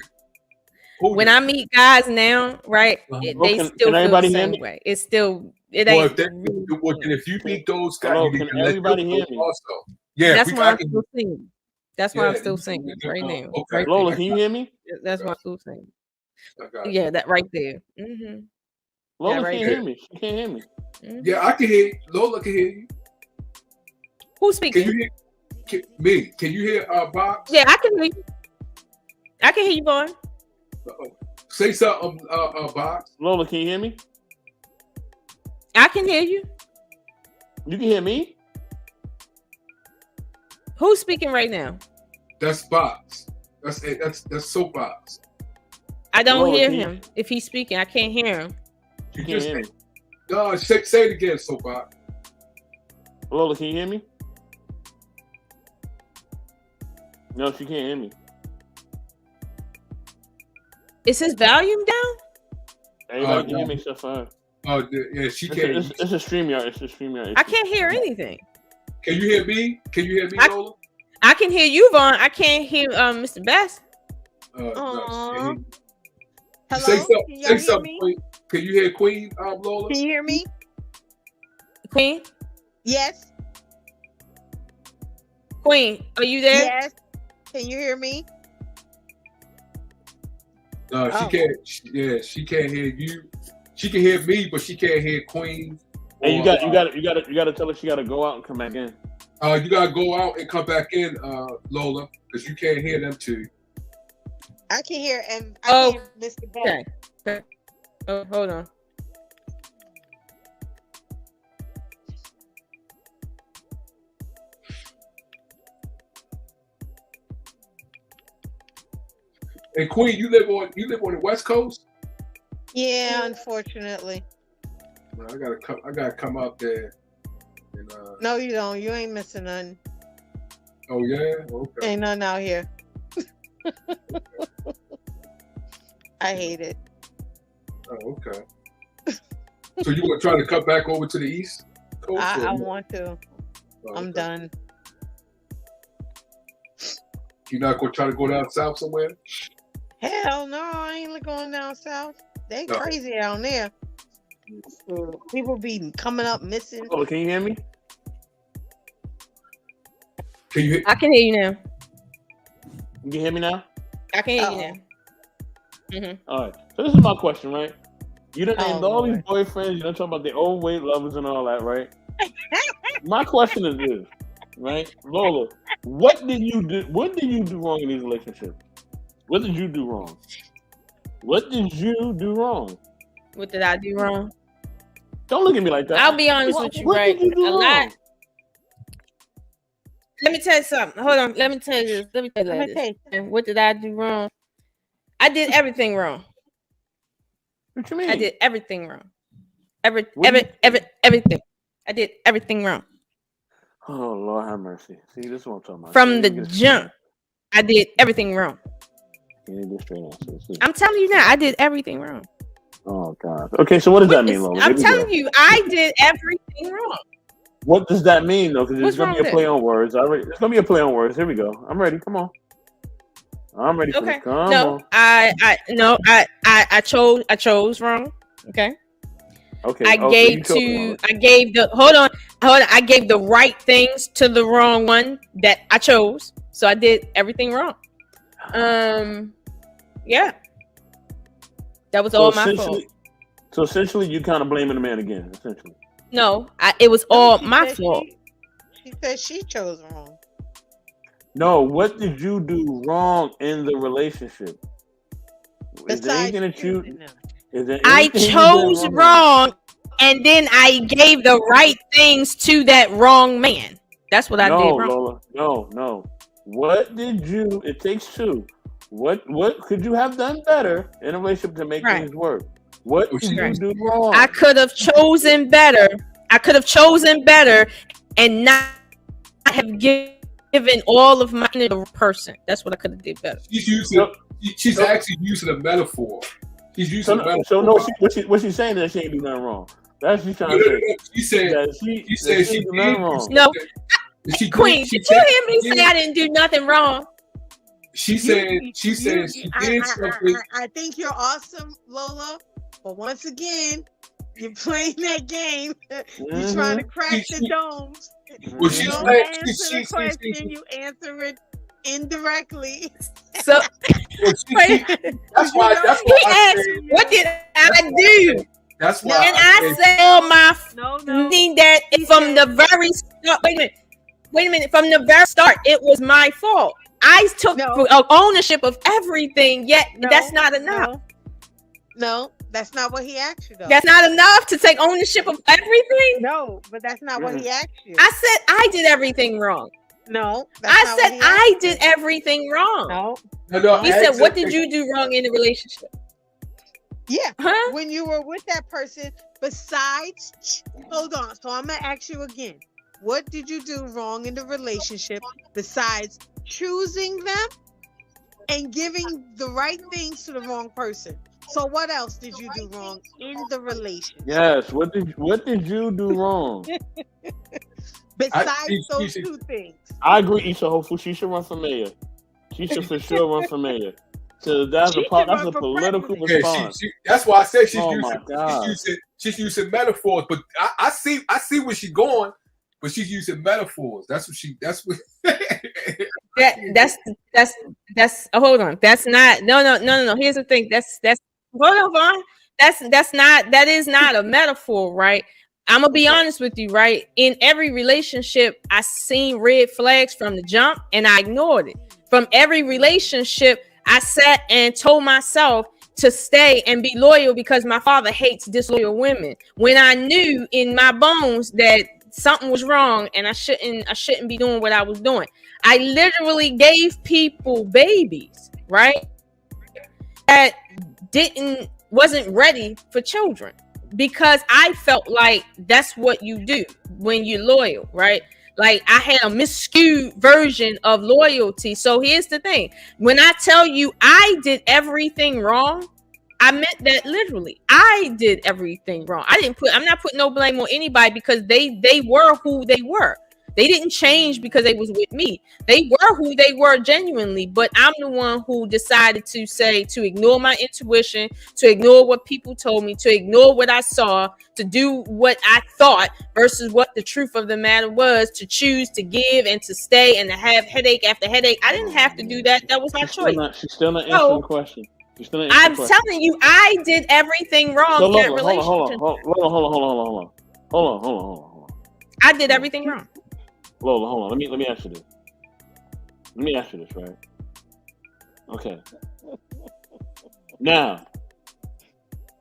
When I meet guys now, right? They still feel the same way. It's still it ain't. If you meet those guys, can everybody hear me? Also, yeah, that's why I'm still singing. That's why I'm still singing right now. Okay. Right Lola, there. can you hear me? That's why I'm still singing. Yeah, that right there. Mm-hmm. Lola can't hear me. She can't hear me. Mm-hmm. Yeah, I can hear you. Lola can hear you. Who's speaking? Can you hear me? Can you hear Box? Yeah, I can hear you. I can hear you, Vaughn. Say something, Box. Lola, can you hear me? I can hear you. You can hear me? Who's speaking right now? That's Box. That's SoapBox. I don't hear him. If he's speaking, I can't hear him. You can't hear me. No, say it again, SoapBox. Lola, can you hear me? No, she can't hear me. Is his volume down? Everybody can hear me except for her. Oh, yeah, she can't. It's a StreamYard. It's a StreamYard. I can't hear anything. Can you hear me? Can you hear me, Lola? I can hear you, Vaughn. I can't hear Mr. Best. Hello? Say something. Queen. Can you hear Queen, Lola? Can you hear me? Queen? Yes. Queen, are you there? Yes. Can you hear me? No, she can't. She can't hear you. She can hear me, but she can't hear Queen. Hey, you got to tell her she got to go out and come back in. You gotta go out and come back in, Lola, because you can't hear them too. I can hear I hear Mr. Bell. Okay. Oh, hold on. And Queen, you live on the West Coast? Yeah, unfortunately. Man, I gotta come out there. And, No, you don't. You ain't missing nothing. oh yeah, okay. Ain't nothing out here. I hate it. Oh, okay. So you were trying to cut back over to the East Coast? I or- want to. Oh, I'm okay. done. You're not gonna try to go down south somewhere? Hell no, I ain't going down south. They No. crazy down there. People be coming up missing. Oh, can you hear me? Can you? I can hear you now. You can hear me now? I can hear you now. All right. So this is my question, right? You done named all these Lord. boyfriends. You done talking about the overweight lovers and all that, right? My question is this, right, Lola? What did you do? What did you do wrong in these relationships? What did you do wrong? What did you do wrong? What did I do wrong? Don't look at me like that. I'll be honest with you, what right? Did you do A wrong? lot. Let me tell you something. Hold on. Let me tell you this. Let me tell you Let me this. tell you. And what did I do wrong? I did everything wrong. What you mean? I did everything wrong. What Everything. I did everything wrong. Oh Lord, have mercy. See, this is what I'm talking about. From the Can't even get a jump, I did everything wrong. straight- can't even get a straight answer. See. I'm telling you now, I did everything wrong. Oh God. Okay, so what does that mean, Lola? I'm Here we go. telling you, I did everything wrong. What does that mean, though? Because there's What's gonna wrong be a with play it? on words. There's gonna be a play on words. Here we go. I'm ready. Come on. I'm ready for Okay. this. Come No, on. I chose wrong. Okay. Okay. I so gave you chose to wrong. I gave the hold on. I gave the right things to the wrong one that I chose. So I did everything wrong. Yeah. That was all my fault. So essentially, you kind of blaming the man again. Essentially. No, it was all She my said fault. She said she chose wrong. No. What did you do wrong in the relationship? Is there Besides anything that you? choosing them. Is there I anything you did chose wrong? wrong, and then I gave the right things to that wrong man. That's what I No, did wrong. Lola. No. What did you? It takes two. What could you have done better in a relationship to make Right. things work? What did you Right. do wrong? I could have chosen better. And not have given all of my to the person. That's what I could have did better. She's actually using a metaphor. She's using a metaphor. So no, what she's saying is she ain't do nothing wrong. That's what she's trying to say. She said that she said she did nothing did. wrong. No, She Queen, she did you said hear me she say did. I didn't do nothing wrong? She said she did something. I think you're awesome, Lola. But once again, you're playing that game. You're trying to crack the domes. Well, You she's don't playing. answer the question. You answer it indirectly. So That's why. That's why he I asked, said. "What did I do?" That's why. And I said, "Oh my, thing that from the very start." Wait a minute. From the very start, it was my fault. I took ownership of everything. Yet that's not enough. No, that's not what he asked you, though. That's not enough to take ownership of everything. No, but that's not what he asked you. I said I did everything wrong. No, I said I did everything wrong. No. He said, "What did you do wrong in the relationship?" Yeah. Huh? When you were with that person, besides, hold on. So I'm gonna ask you again. What did you do wrong in the relationship besides choosing them and giving the right things to the wrong person? So what else did you do wrong in the relationship? Yes. What did you do wrong? Besides those two things. I agree, Issa. Hopefully, she should run for mayor. She should for sure run for mayor. So that's a political response. That's why I said she's using metaphors. But I see where she's going. But she's using metaphors. That's what. That's hold on. That's not no. Here's the thing. That's hold on, Vaughn. That is not a metaphor, right? I'm gonna be honest with you, right? In every relationship, I seen red flags from the jump and I ignored it. From every relationship, I sat and told myself to stay and be loyal because my father hates disloyal women. When I knew in my bones that something was wrong and I shouldn't be doing what I was doing. I literally gave people babies, right? That didn't wasn't ready for children because I felt like that's what you do when you're loyal, right? Like I had a miscued version of loyalty. So here's the thing. When I tell you I did everything wrong, I meant that literally. I did everything wrong. I'm not putting no blame on anybody because they were who they were. They didn't change because they was with me. They were who they were genuinely, but I'm the one who decided to ignore my intuition, to ignore what people told me, to ignore what I saw, to do what I thought versus what the truth of the matter was, to choose to give and to stay and to have headache after headache. I didn't have to do that. That was my choice. She's still not answering the question. I'm telling you, I did everything wrong in that relationship. Hold on. I did everything wrong. Lola, hold on. Let me ask you this. Let me ask you this, right? Okay. Now,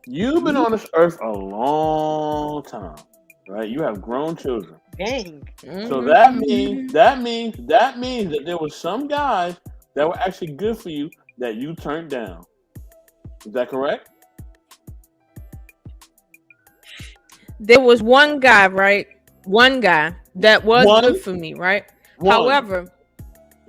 you've been on this earth a long time, right? You have grown children. Dang. So that means that there was some guys that were actually good for you that you turned down. Is that correct? There was one guy, right? One guy that was good for me, right? However,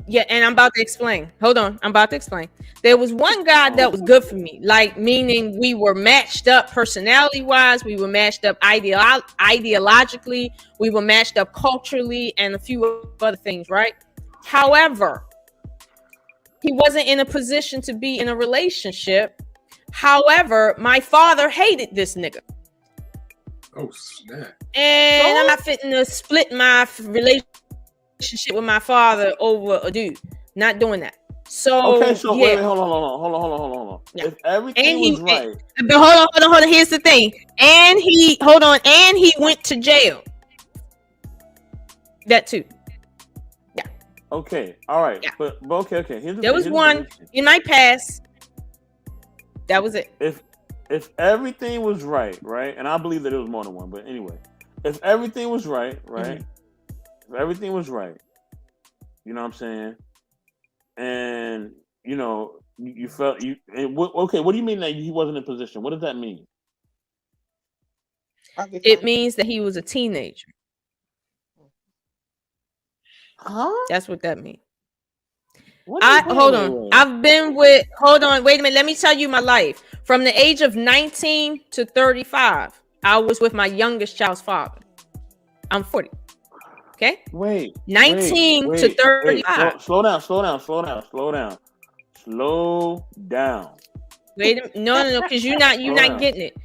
yeah, and I'm about to explain. Hold on, I'm about to explain. There was one guy that was good for me, like meaning we were matched up personality-wise, we were matched up ideologically, we were matched up culturally, and a few other things, right? However, he wasn't in a position to be in a relationship. However, my father hated this nigga. Oh snap! And I'm not fitting to split my relationship with my father over a dude. Not doing that. So okay, so yeah. wait, hold on. Yeah. If everything was right, but hold on. Here's the thing. And he went to jail. That too. Yeah. Okay. All right. Yeah. But okay. There was one in my past. That was it. If everything was right, and I believe that it was more than one, but anyway, if everything was right, if everything was right, you know what I'm saying, and you know you felt you. Okay, what do you mean that he wasn't in position? What does that mean? It means that he was a teenager. Huh? That's what that means. Hold on, wait a minute. Let me tell you my life. From the age of 19 to 35, I was with my youngest child's father. I'm 40. Okay? Wait. 19 to 35. Slow down. Wait a minute. No, because you're not getting it.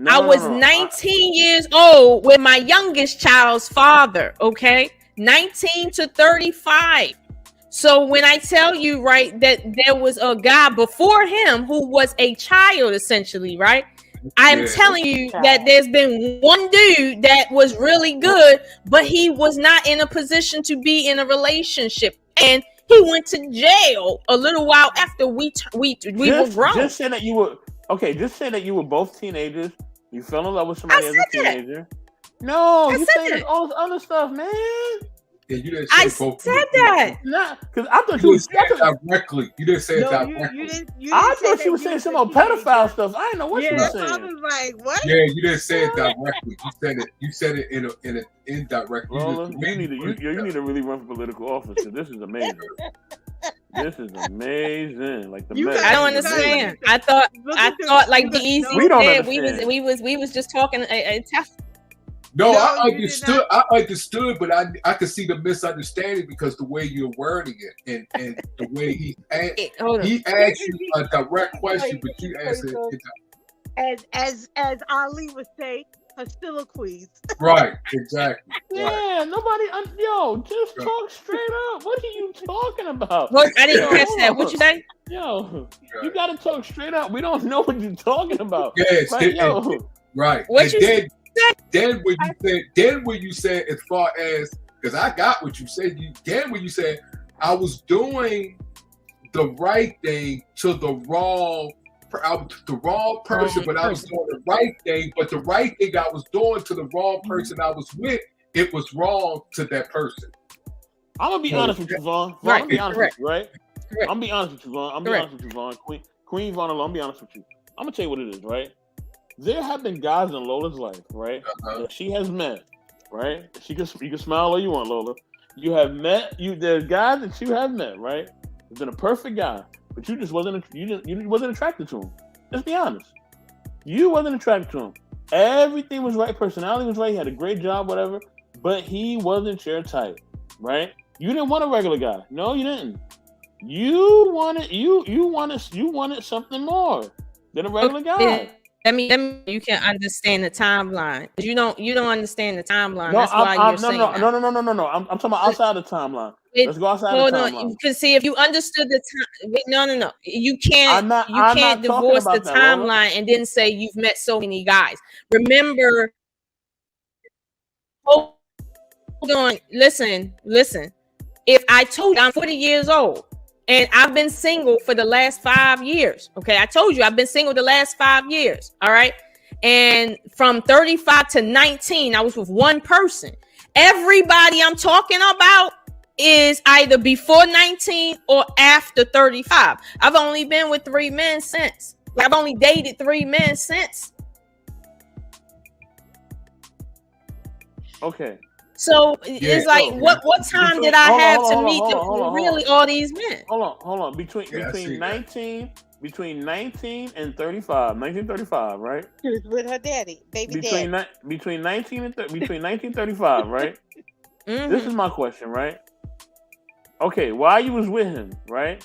I was 19 years old with my youngest child's father. Okay? 19 to 35. So when I tell you, right, that there was a guy before him who was a child, essentially, right? I'm telling you that there's been one dude that was really good, but he was not in a position to be in a relationship, and he went to jail a little while after we were grown. Just say that you were Just say that you were both teenagers. You fell in love with somebody as a teenager. No, you said all this other stuff, man. Yeah, you didn't say both. Said that. Nah, because I thought you said it directly. You didn't say it directly. I thought you were saying some more pedophile stuff. I didn't know what you were saying. I was like, what? Yeah, you didn't say it directly. You said it in an indirect. Lola, you need to really run for political office. This is amazing. This is amazing. Like I don't understand. I thought like B-Eazy said we was just talking. No, I understood, but I could see the misunderstanding because the way you're wording it and the way he asked you a direct question, but you answered it. As Ali would say, hostilities. Right, exactly. Yeah, right. Nobody. Just talk straight up. What are you talking about? What? I didn't catch that. What you say? Yo, you gotta talk straight up. We don't know what you're talking about. Yes, right. What you said? Then when you said as far as, because I got what you said, when you said I was doing the right thing to the wrong person, but I was doing the right thing, but the right thing I was doing to the wrong person I was with, it was wrong to that person. I'm gonna be honest with you, Vaughn. I'm gonna be honest with you, right? I'm gonna be honest with you, Vaughn. Queen Vaughn, I'm gonna be honest with you. I'm gonna tell you what it is, right? There have been guys in Lola's life, right, that she has met, right? You can smile all you want, Lola. There's guys that you have met, right? There's been a perfect guy, but you just wasn't attracted to him. Let's be honest. You wasn't attracted to him. Everything was right, personality was right, he had a great job, whatever, but he wasn't your type, right? You didn't want a regular guy. No, you didn't. You wanted something more than a regular guy. Let me you can understand the timeline. You don't understand the timeline. No, That's why you're saying that. No. I'm talking about outside the timeline. Let's go outside the timeline. Because see, if you understood the time, no. You can't divorce the timeline and then say you've met so many guys. Remember, hold on, listen. If I told you I'm 40 years old and I've been single for the last 5 years, okay, I told you I've been single the last 5 years, all right, and from 35 to 19, I was with one person. Everybody I'm talking about is either before 19 or after 35. I've only been with 3 men since. I've only dated 3 men since. Okay. So it's like, what time did I have to meet really all these men? Hold on. Between 19 and 35, 1935, right? She was with her daddy, baby daddy. Between 1935, right? Mm-hmm. This is my question, right? Okay, why you was with him, right?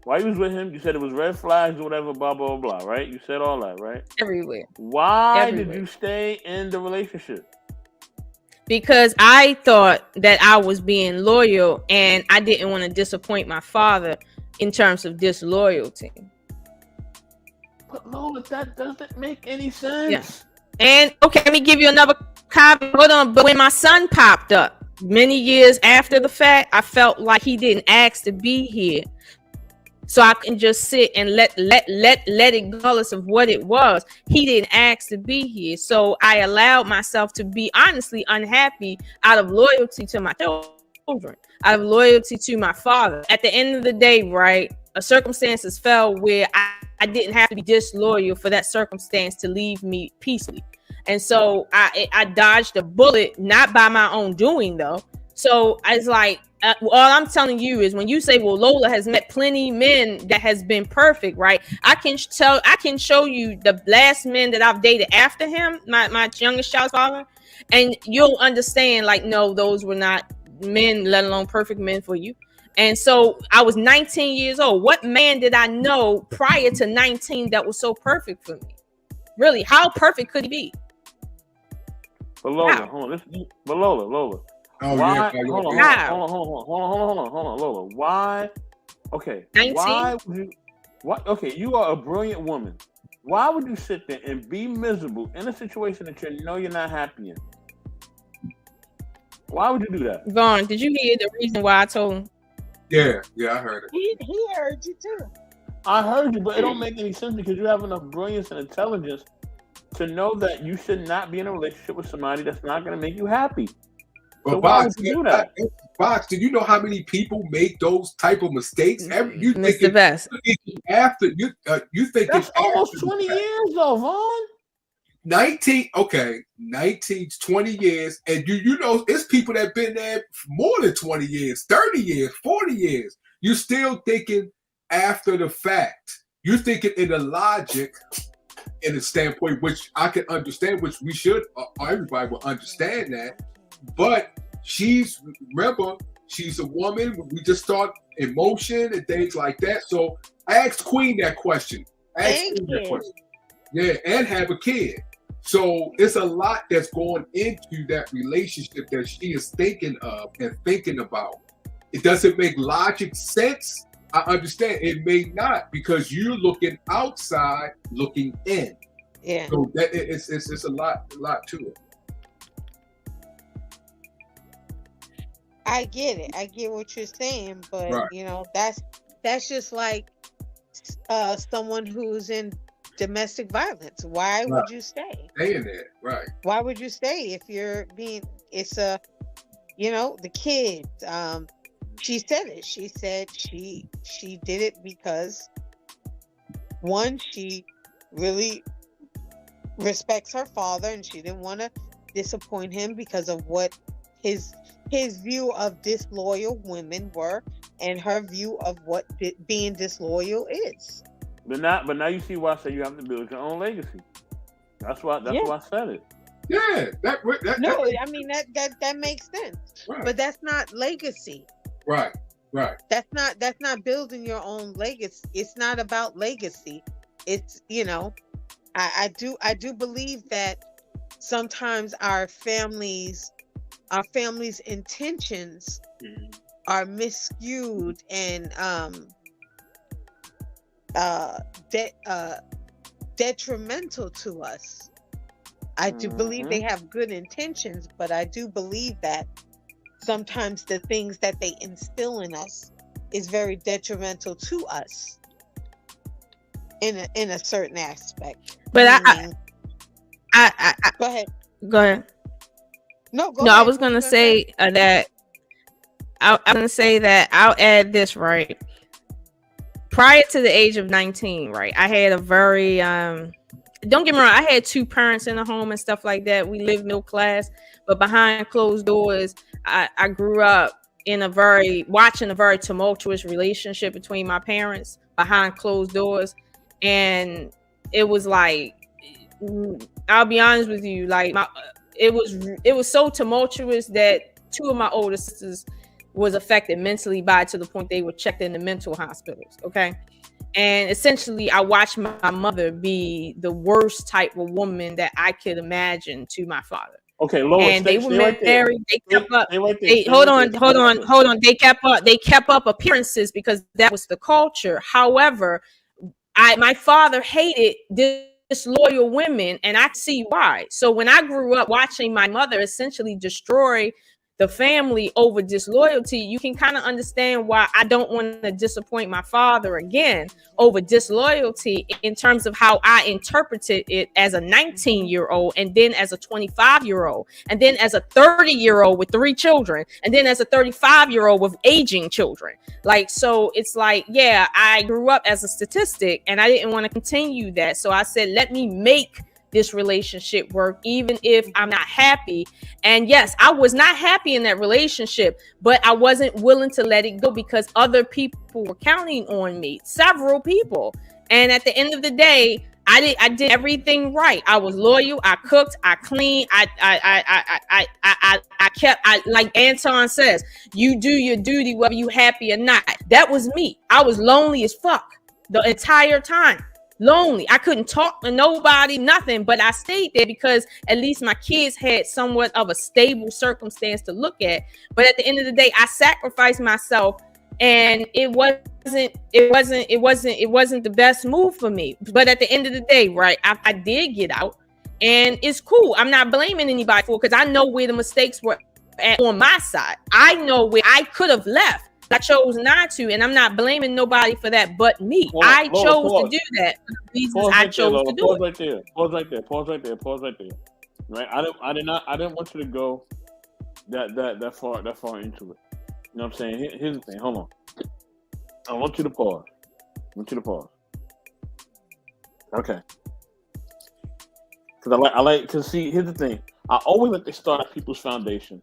Why you was with him? You said it was red flags or whatever, blah, blah, blah, right? You said all that, right? Everywhere. Why did you stay in the relationship? Because I thought that I was being loyal and I didn't want to disappoint my father in terms of disloyalty. But Lola, that doesn't make any sense. Yeah. And okay, let me give you another comment. Hold on. But when my son popped up many years after the fact, I felt like he didn't ask to be here. So I can just sit and let it, regardless of what it was. He didn't ask to be here. So I allowed myself to be honestly unhappy out of loyalty to my children, out of loyalty to my father. At the end of the day, right, circumstances fell where I didn't have to be disloyal for that circumstance to leave me peacefully. And so I dodged a bullet, not by my own doing though. So it's like, all I'm telling you is when you say, well, Lola has met plenty men that has been perfect, right? I can show you the last men that I've dated after him, my youngest child's father, and you'll understand, like, no, those were not men, let alone perfect men for you. And so I was 19 years old. What man did I know prior to 19 that was so perfect for me? Really, how perfect could he be? But Lola, hold on. Lola. Oh, why? yeah. Hold on, Lola. Why? Okay. 19? Why would you? What? Okay, you are a brilliant woman. Why would you sit there and be miserable in a situation that you know you're not happy in? Why would you do that? Vaughn, did you hear the reason why I told him? Yeah, I heard it. He heard you too. I heard you, but it don't make any sense because you have enough brilliance and intelligence to know that you should not be in a relationship with somebody that's not going to make you happy. But So why would you do that? Box, do you know how many people make those type of mistakes? You think Mr. Best. After you think That's it's almost after 20 years though, Vaughn. 19, 20 years, and you know it's people that been there more than 20 years, 30 years, 40 years. You're still thinking after the fact. You're thinking in the logic, in the standpoint, which I can understand, which we should, everybody will understand that. But she's a woman. We just thought emotion and things like that. So I asked Queen that question. Yeah, and have a kid. So it's a lot that's going into that relationship that she is thinking of and thinking about. It doesn't make logic sense. I understand it may not because you're looking outside, looking in. Yeah. So that it's a lot to it. I get it. I get what you're saying, but Right. you know, that's just like someone who's in domestic violence. Why would you stay? Stay in there, right? Why would you stay if you're being? It's the kids. She said it. She said she did it because one, she really respects her father, and she didn't want to disappoint him because of what his view of disloyal women were, and her view of what being disloyal is. But now you see why I say you have to build your own legacy. That's why I said it. Yeah, no, I mean that makes sense. Right. But that's not legacy. Right. That's not building your own legacy. It's not about legacy. It's, you know, I do believe that sometimes our families' intentions are miscued and detrimental to us. I do believe they have good intentions, but I do believe that sometimes the things that they instill in us is very detrimental to us in a certain aspect. But I go ahead. Go ahead. No, go No, ahead. I was gonna say that. I'm gonna say that I'll add this, right. Prior to the age of 19, right, I had a very don't get me wrong, I had two parents in the home and stuff like that. We lived middle class, but behind closed doors, I grew up watching a very tumultuous relationship between my parents behind closed doors. And it was like, I'll be honest with you, like it was so tumultuous that two of my older sisters was affected mentally by it, to the point they were checked into mental hospitals. Okay. And essentially I watched my mother be the worst type of woman that I could imagine to my father. Okay, Lola, and they were married. They kept up. Hold on. They kept up appearances because that was the culture. However, my father hated disloyal women, and I see why. So when I grew up watching my mother essentially destroy the family over disloyalty, you can kind of understand why I don't want to disappoint my father again over disloyalty, in terms of how I interpreted it as a 19-year-old, and then as a 25-year-old, and then as a 30-year-old with 3 children, and then as a 35-year-old with aging children. Like, so it's like, yeah, I grew up as a statistic and I didn't want to continue that. So I said, let me make this relationship work, even if I'm not happy. And yes, I was not happy in that relationship, but I wasn't willing to let it go because other people were counting on me, several people. And at the end of the day, I did everything right. I was loyal. I cooked. I cleaned. I kept. Like Anton says, you do your duty whether you happy or not. That was me. I was lonely as fuck the entire time. Lonely. I couldn't talk to nobody, nothing, but I stayed there because at least my kids had somewhat of a stable circumstance to look at. But at the end of the day, I sacrificed myself, and it wasn't the best move for me. But at the end of the day, right, I did get out, and it's cool. I'm not blaming anybody for it because I know where the mistakes were on my side. I know where I could have left. I chose not to, and I'm not blaming nobody for that but me. I chose to do that for the reasons I chose to do it. Pause right there. Right? I didn't want you to go that far into it. You know what I'm saying? Here's the thing. Hold on. I want you to pause. Okay. Because see, here's the thing. I always like to start at people's foundation,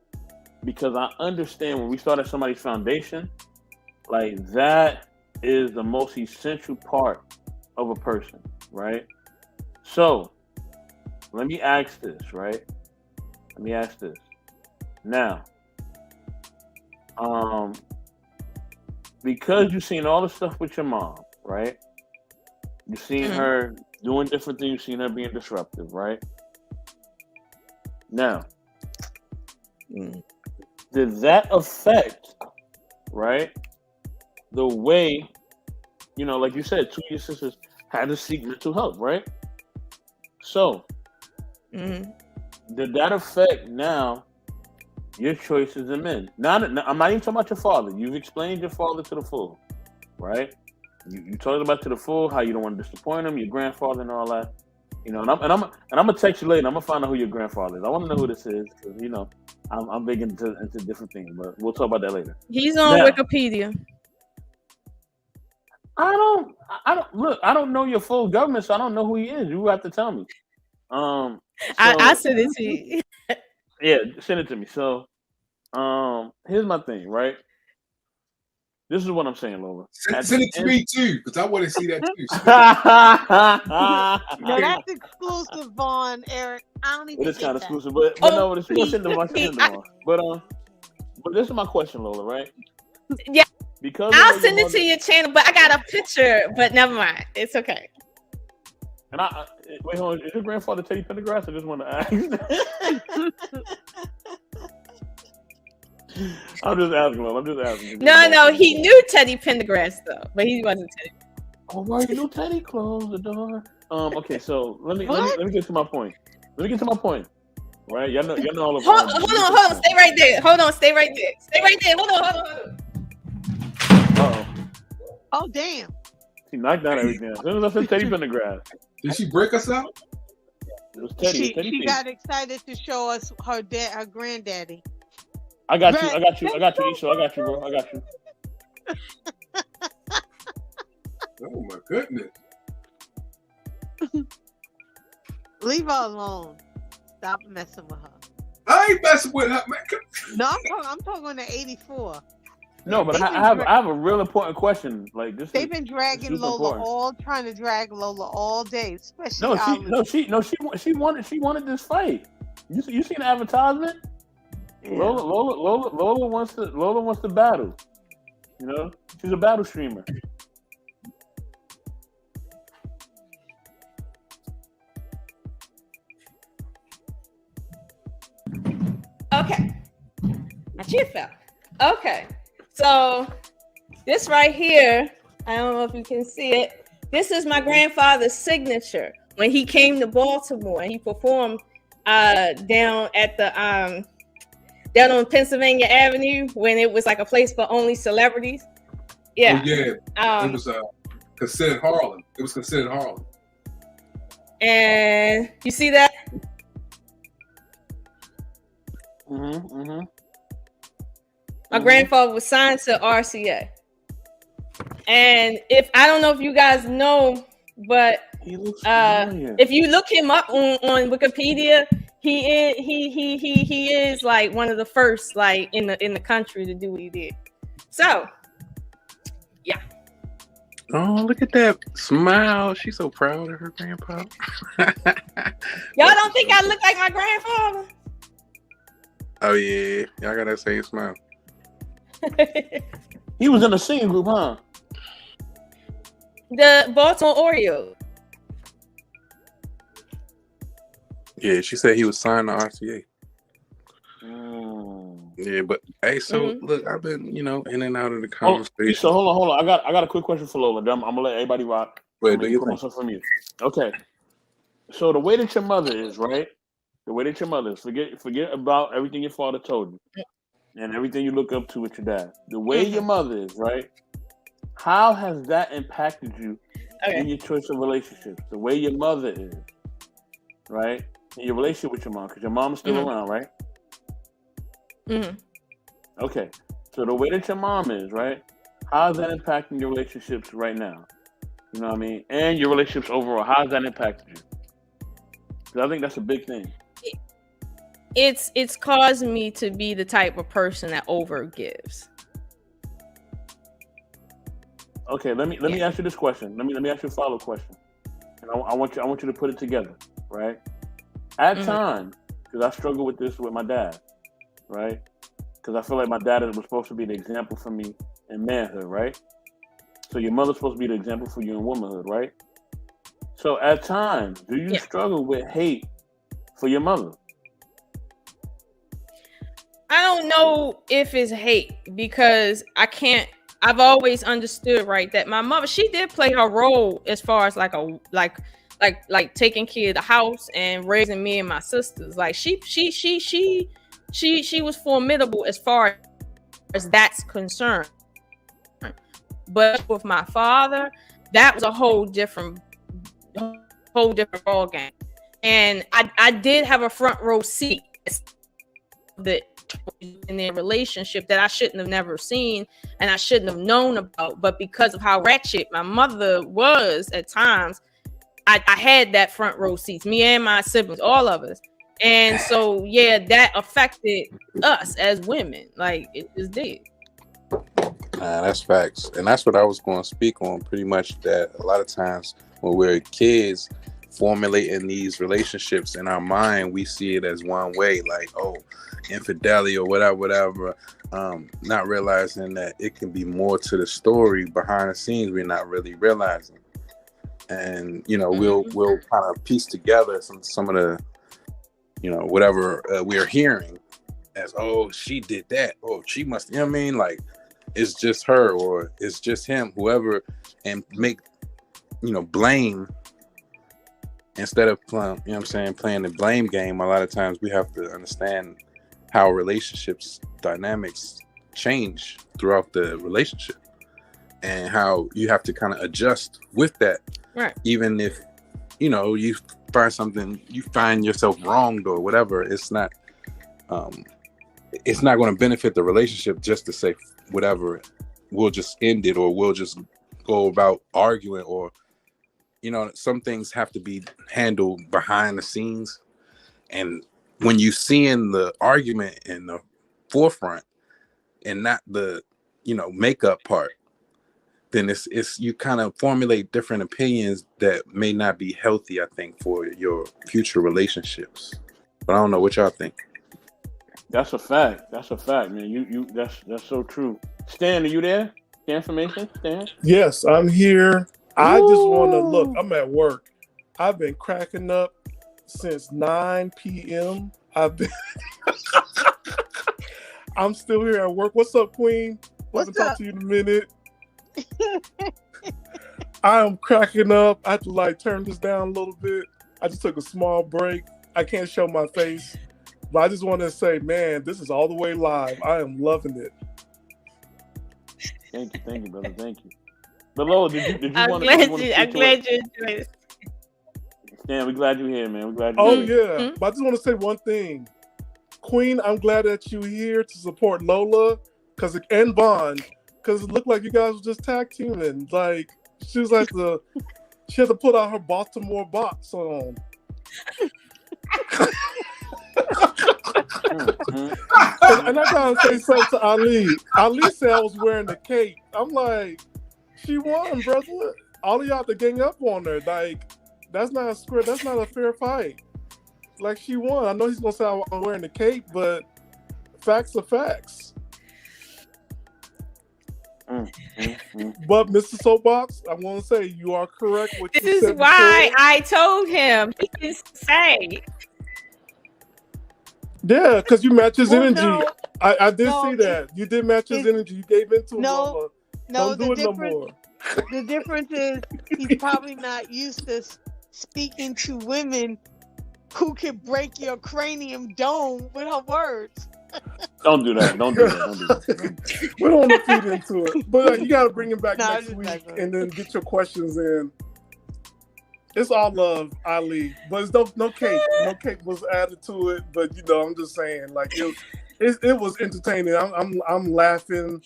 because I understand when we start at somebody's foundation, like that is the most essential part of a person, right? So let me ask this, right? Now, because you've seen all the stuff with your mom, right? You've seen her doing different things, you've seen her being disruptive, right? Now, did that affect, right, the way, you know, like you said, 2 of your sisters had to seek mental health, right? So, did that affect now your choices in men? I'm not even talking about your father. You've explained your father to the full, right? You talked about to the full how you don't want to disappoint him, your grandfather and all that. You know, and I'm gonna text you later. I'm gonna find out who your grandfather is. I want to know who this is, because you know I'm big into different things, but we'll talk about that later. He's on Wikipedia. I don't look. I don't know your full government, so I don't know who he is. You have to tell me. I send it to you. Yeah, send it to me. So, here's my thing, right? This is what I'm saying, Lola. Send it to me too, because I want to see that too. No, that's exclusive, Vaughn, Eric. I don't even. It is kind of that. exclusive, but no, it's send the one. But this is my question, Lola, right? Yeah. Because I'll send it to your channel, but I got a picture. But never mind, it's okay. And wait, hold on. Is your grandfather Teddy Pendergrass? I just want to ask. I'm just asking. I'm just asking. No, he knew Teddy Pendergrass though, but he wasn't Teddy. Oh, why you knew Teddy? Close the door. Okay, so let me get to my point. Right? Y'all know all of. Hold on. Stay right there. Hold on. Hold on. Oh damn! She knocked down everything. As soon as I said Teddy Pendergrass. Did she break us out? It was Teddy. She got excited to show us her granddaddy. I got you, Isha. I got you, bro. I got you. Oh my goodness. Leave her alone. Stop messing with her. I ain't messing with her, man. No, I'm talking to 84. No, but I have a real important question. Like this, they've been dragging Lola trying to drag Lola all day, especially. She wanted this fight. You seen the advertisement? Yeah. Lola wants to battle. You know, she's a battle streamer. Okay. Not you fell. Okay. So this right here, I don't know if you can see it. This is my grandfather's signature when he came to Baltimore and he performed down at the down on Pennsylvania Avenue when it was like a place for only celebrities. Yeah. Oh, yeah. It was considered Harlem. It was considered Harlem. And you see that? My grandfather was signed to RCA. And I don't know if you guys know, but if you look him up on Wikipedia, he is like one of the first like in the country to do what he did. So yeah. Oh, look at that smile. She's so proud of her grandpa. Y'all don't think I look like my grandfather? Oh yeah. Y'all got that same smile. He was in a singing group, huh? The Baltimore Orioles. Yeah, she said he was signed to RCA. Yeah, but hey, so look, I've been, in and out of the conversation. So hold on. I got a quick question for Lola. I'm gonna let everybody rock. Wait, do you think? From you? Okay. So the way that your mother is, right? The way that your mother is, forget about everything your father told you and everything you look up to with your dad. The way your mother is, right? How has that impacted you in your choice of relationships? The way your mother is, right? In your relationship with your mom, because your mom is still around, right? Okay. So the way that your mom is, right? How is that impacting your relationships right now? You know what I mean? And your relationships overall. How has that impacted you? Because I think that's a big thing. It's caused me to be the type of person that overgives. Okay, let me ask you this question. Let me ask you a follow-up question. And I want you to put it together, right? At times, because I struggle with this with my dad, right? Because I feel like my dad was supposed to be the example for me in manhood, right? So your mother's supposed to be the example for you in womanhood, right? So at times, do you struggle with hate for your mother? I don't know if it's hate because I've always understood, right, that my mother, she did play her role as far as like taking care of the house and raising me and my sisters. Like she was formidable as far as that's concerned. But with my father, that was a whole different ball game. And I did have a front row seat that in their relationship that I shouldn't have never seen and I shouldn't have known about. But because of how ratchet my mother was at times, I had that front row seats, me and my siblings, all of us. And so, yeah, that affected us as women. Like, it just did. That's facts. And that's what I was going to speak on. Pretty much that a lot of times when we're kids formulating these relationships in our mind, we see it as one way, like, oh, infidelity or whatever, not realizing that it can be more to the story behind the scenes we're not really realizing. And, you know, we'll kind of piece together some of the, you know, whatever we're hearing as, oh, she did that. Oh, she must, you know what I mean? Like, it's just her or it's just him, whoever, and make, you know, blame instead of playing, you know what I'm saying, playing the blame game. A lot of times we have to understand how relationships dynamics change throughout the relationship and how you have to kind of adjust with that. Right. Even if, you know, you find yourself wronged or whatever, it's not going to benefit the relationship just to say whatever, we'll just end it or we'll just go about arguing, or, you know, some things have to be handled behind the scenes. And when you seeing the argument in the forefront and not the, you know, makeup part, then it's you kind of formulate different opinions that may not be healthy, I think, for your future relationships. But I don't know what y'all think. That's a fact. That's a fact, man. You that's so true. Stan, are you there? The information, Stan? Yes, I'm here. I just want to look. I'm at work. I've been cracking up since 9 p.m. I'm still here at work. What's up, Queen? Haven't talked to you in a minute. I am cracking up. I have to like turn this down a little bit. I just took a small break. I can't show my face, but I just want to say, man, this is all the way live. I am loving it. Thank you, brother. Thank you. But Lola, did you I'm want glad to? I'm glad you enjoyed it. Yeah, we're glad you're here, man. We're glad you're here. Yeah. But I just want to say one thing. Queen, I'm glad that you're here to support Lola and Vaughn, because it looked like you guys were just tag teaming. Like, she was like she had to put out her Baltimore box on. And I gotta say something to Ali. Ali said I was wearing the cape. I'm like, she won, brother. All of y'all to gang up on her. Like, that's not a square. That's not a fair fight. Like, she won. I know he's gonna say I'm wearing the cape, but facts are facts. But Mr. Soapbox, I want to say you are correct. This is why I told him he can say. Yeah, because you match his energy. No, I did see that. You did match his energy. You gave into it. No, don't do it no more. The difference is he's probably not used to speaking to women who can break your cranium dome with her words. Don't do that. Don't do that. We don't want to feed into it. But you got to bring him back next week and then get your questions in. It's all love, Ali. But it's no cake. No cake was added to it. But, you know, I'm just saying, like, it was entertaining. I'm laughing.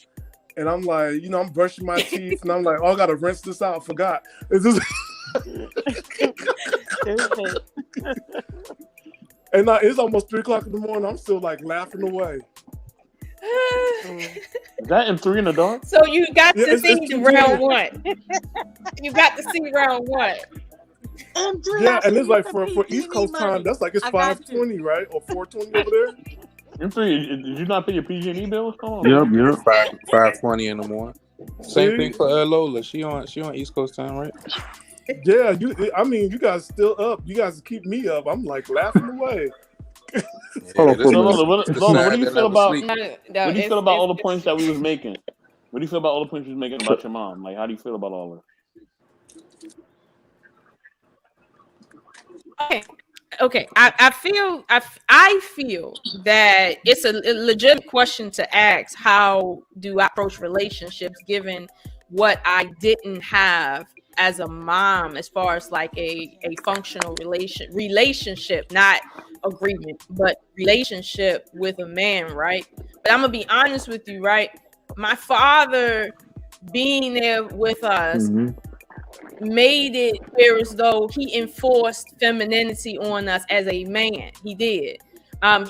And I'm like, you know, I'm brushing my teeth. And I'm like, oh, I got to rinse this out. I forgot. It's just... And it's almost 3:00 in the morning. I'm still like laughing away. Is that in 3 in the dark? So you got to see round one. You got to see round one. Yeah, and it's like for East Coast time, that's like it's 5:20, right? Or 4:20 over there. Did you not pay your PG&E bill? What's going on? Yep. 5:20 in the morning. Same thing for Lola. She on East Coast time, right? Yeah, you guys still up. You guys keep me up. I'm like laughing away. Lola, what do you feel about all the points that we was making? What do you feel about all the points you was making about your mom? Like, how do you feel about all of it? Okay. I feel that it's a legitimate question to ask. How do I approach relationships given what I didn't have as a mom, as far as like a functional relationship, not agreement, but relationship with a man, right? But I'm gonna be honest with you, right? My father being there with us made it appear as though he enforced femininity on us as a man. He did.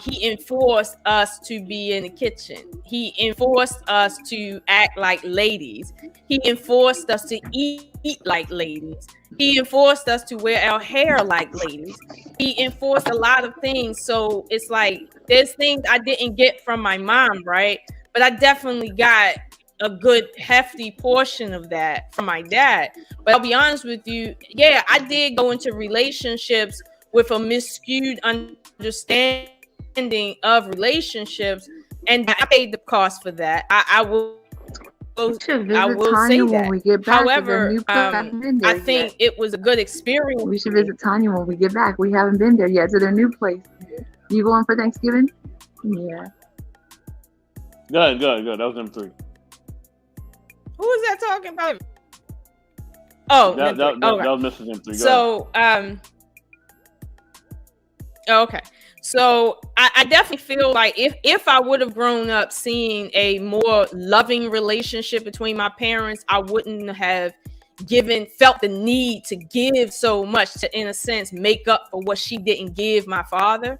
He enforced us to be in the kitchen. He enforced us to act like ladies. He enforced us to eat like ladies. He enforced us to wear our hair like ladies. He enforced a lot of things. So it's like there's things I didn't get from my mom, right? But I definitely got a good hefty portion of that from my dad. But I'll be honest with you, yeah, I did go into relationships with a miscued understanding of relationships, and I paid the cost for that. I will say Tanya when that. we get back. However, I think it was a good experience. We should visit Tanya when we get back. We haven't been there yet to their new place. You going for Thanksgiving? Yeah. Good. That was them three. Who was that talking about? Oh, that was Mrs. M3. So, okay. So I definitely feel like if I would have grown up seeing a more loving relationship between my parents, I wouldn't have felt the need to give so much to, in a sense, make up for what she didn't give my father.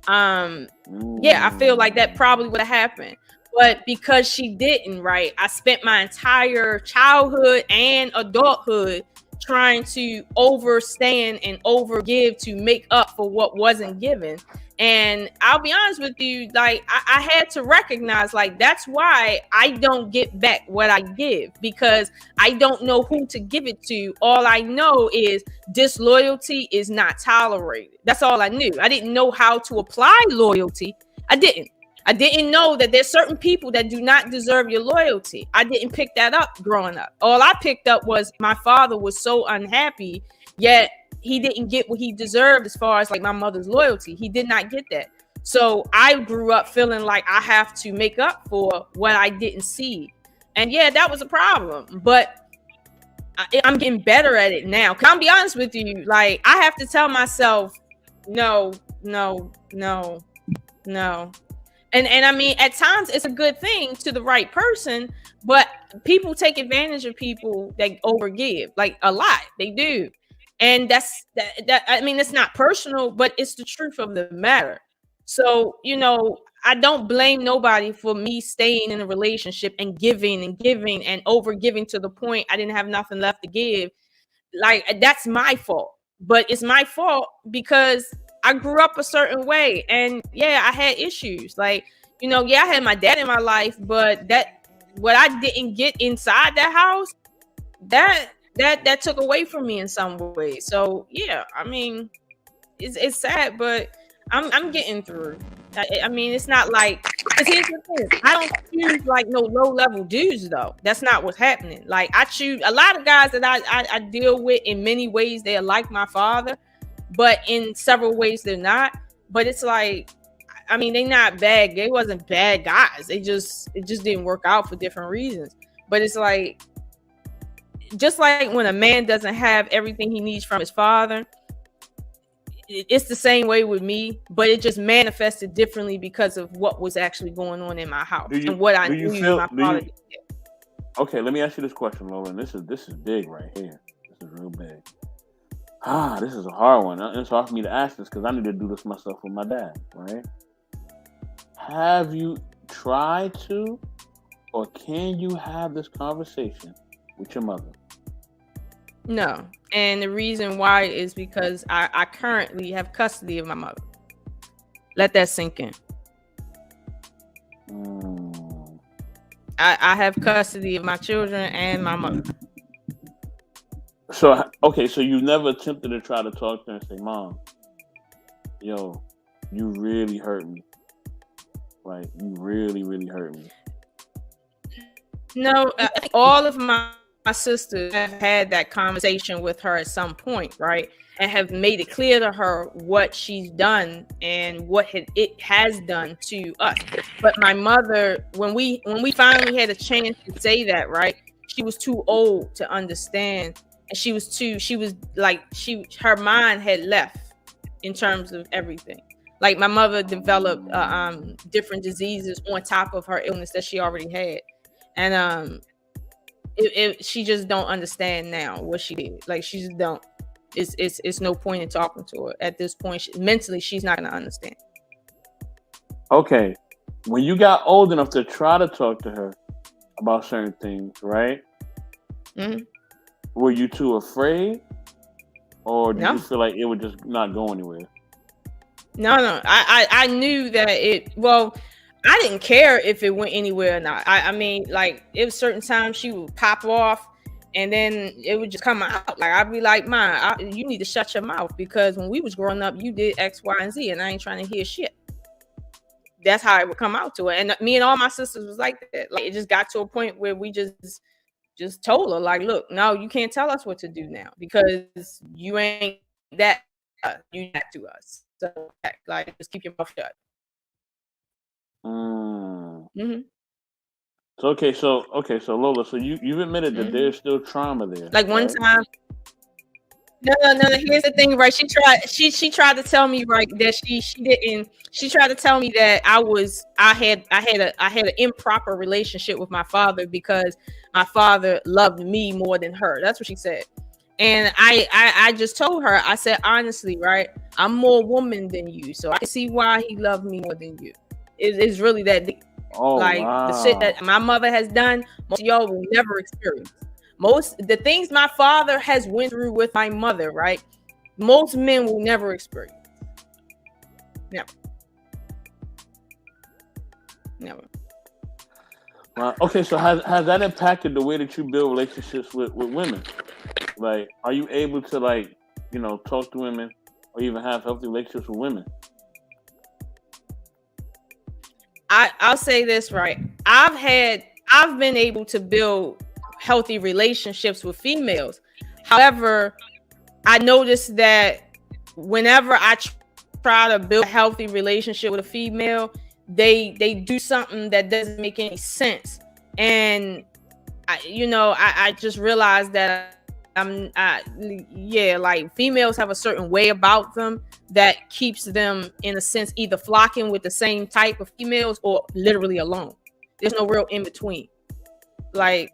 Yeah, I feel like that probably would have happened. But because she didn't, right, I spent my entire childhood and adulthood trying to overstand and overgive to make up for what wasn't given. And I'll be honest with you, like I had to recognize, like, that's why I don't get back what I give, because I don't know who to give it to. All I know is disloyalty is not tolerated. That's all I knew. I didn't know how to apply loyalty. I didn't know that there's certain people that do not deserve your loyalty. I didn't pick that up growing up. All I picked up was my father was so unhappy, yet he didn't get what he deserved as far as like my mother's loyalty. He did not get that. So I grew up feeling like I have to make up for what I didn't see. And yeah, that was a problem. But I'm getting better at it now. Cause I'll be honest with you, like I have to tell myself, no. And I mean, at times it's a good thing to the right person, but people take advantage of people that overgive, like a lot. They do. And that's I mean, it's not personal, but it's the truth of the matter. So, you know, I don't blame nobody for me staying in a relationship and giving and over giving to the point I didn't have nothing left to give. Like, that's my fault. But it's my fault because I grew up a certain way, and yeah, I had issues. Like, you know, yeah, I had my dad in my life, but that what I didn't get inside that house, that took away from me in some way. So yeah, I mean, it's sad, but I'm getting through. I mean, it's not like, because here's the thing, I don't choose like no low level dudes though. That's not what's happening. Like, I choose a lot of guys that I deal with. In many ways they're like my father, but in several ways they're not. But it's like, I mean, they not bad. They wasn't bad guys. It just didn't work out for different reasons. But it's like, just like when a man doesn't have everything he needs from his father, it's the same way with me, but it just manifested differently because of what was actually going on in my house and what I knew my father did. Okay, let me ask you this question, Lola, and this is big right here. This is real big. This is a hard one. It's hard for me to ask this because I need to do this myself with my dad, right? Have you tried to, or can you have this conversation with your mother? No. And the reason why is because I currently have custody of my mother. Let that sink in. I have custody of my children and my mother. So, okay, so you never attempted to try to talk to her and say, Mom, yo, you really hurt me. Like, you really, really hurt me. No, all of my sisters have had that conversation with her at some point, right? And have made it clear to her what she's done and what it has done to us. But my mother, when we finally had a chance to say that, right, she was too old to understand, and her mind had left in terms of everything. Like my mother developed different diseases on top of her illness that she already had, and she just don't understand now what she did. Like she just don't. It's no point in talking to her at this point. Mentally, she's not gonna understand. Okay, when you got old enough to try to talk to her about certain things, right? Mm-hmm. Were you too afraid, or did No. you feel like it would just not go anywhere? No. I knew that it. Well, I didn't care if it went anywhere or not. I mean, like it was certain times she would pop off, and then it would just come out. Like I'd be like, "Ma, you need to shut your mouth because when we was growing up, you did X, Y, and Z, and I ain't trying to hear shit." That's how it would come out to her. And me and all my sisters was like that. Like it just got to a point where we just told her, like, look, no, you can't tell us what to do now because you ain't that you that to us. So like just keep your mouth shut. Mm-hmm. So okay, so Lola, so you've admitted that there's still trauma there. Like one right? time. No. Here's the thing, right? She tried to tell me, right, that she didn't. She tried to tell me that I had an improper relationship with my father because my father loved me more than her. That's what she said. And I just told her, I said, honestly, right, I'm more woman than you, so I can see why he loved me more than you. It's really that deep. Oh, like wow. The shit that my mother has done, most of y'all will never experience. Most the things my father has went through with my mother, right? Most men will never experience. Never. Okay, so has that impacted the way that you build relationships with women? Like, are you able to talk to women or even have healthy relationships with women? I'll say this, right? I've been able to build healthy relationships with females. However, I noticed that whenever I try to build a healthy relationship with a female, they do something that doesn't make any sense. And I just realized that like females have a certain way about them that keeps them in a sense either flocking with the same type of females or literally alone. There's no real in between. Like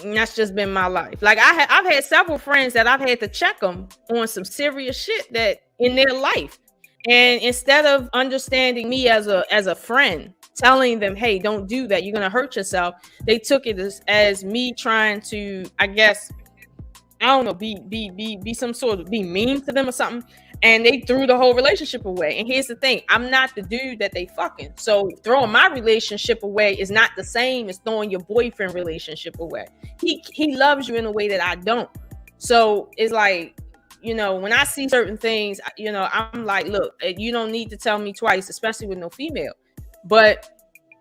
that's just been my life. Like I've had several friends that I've had to check them on some serious shit that in their life, and instead of understanding me as a friend, telling them, hey, don't do that, you're gonna hurt yourself, they took it as me trying to, I guess, I don't know, be some sort of be mean to them or something, and they threw the whole relationship away. And here's the thing, I'm not the dude that they fucking, so throwing my relationship away is not the same as throwing your boyfriend relationship away. He loves you in a way that I don't. So it's like, when I see certain things, I'm like, look, you don't need to tell me twice, especially with no female. But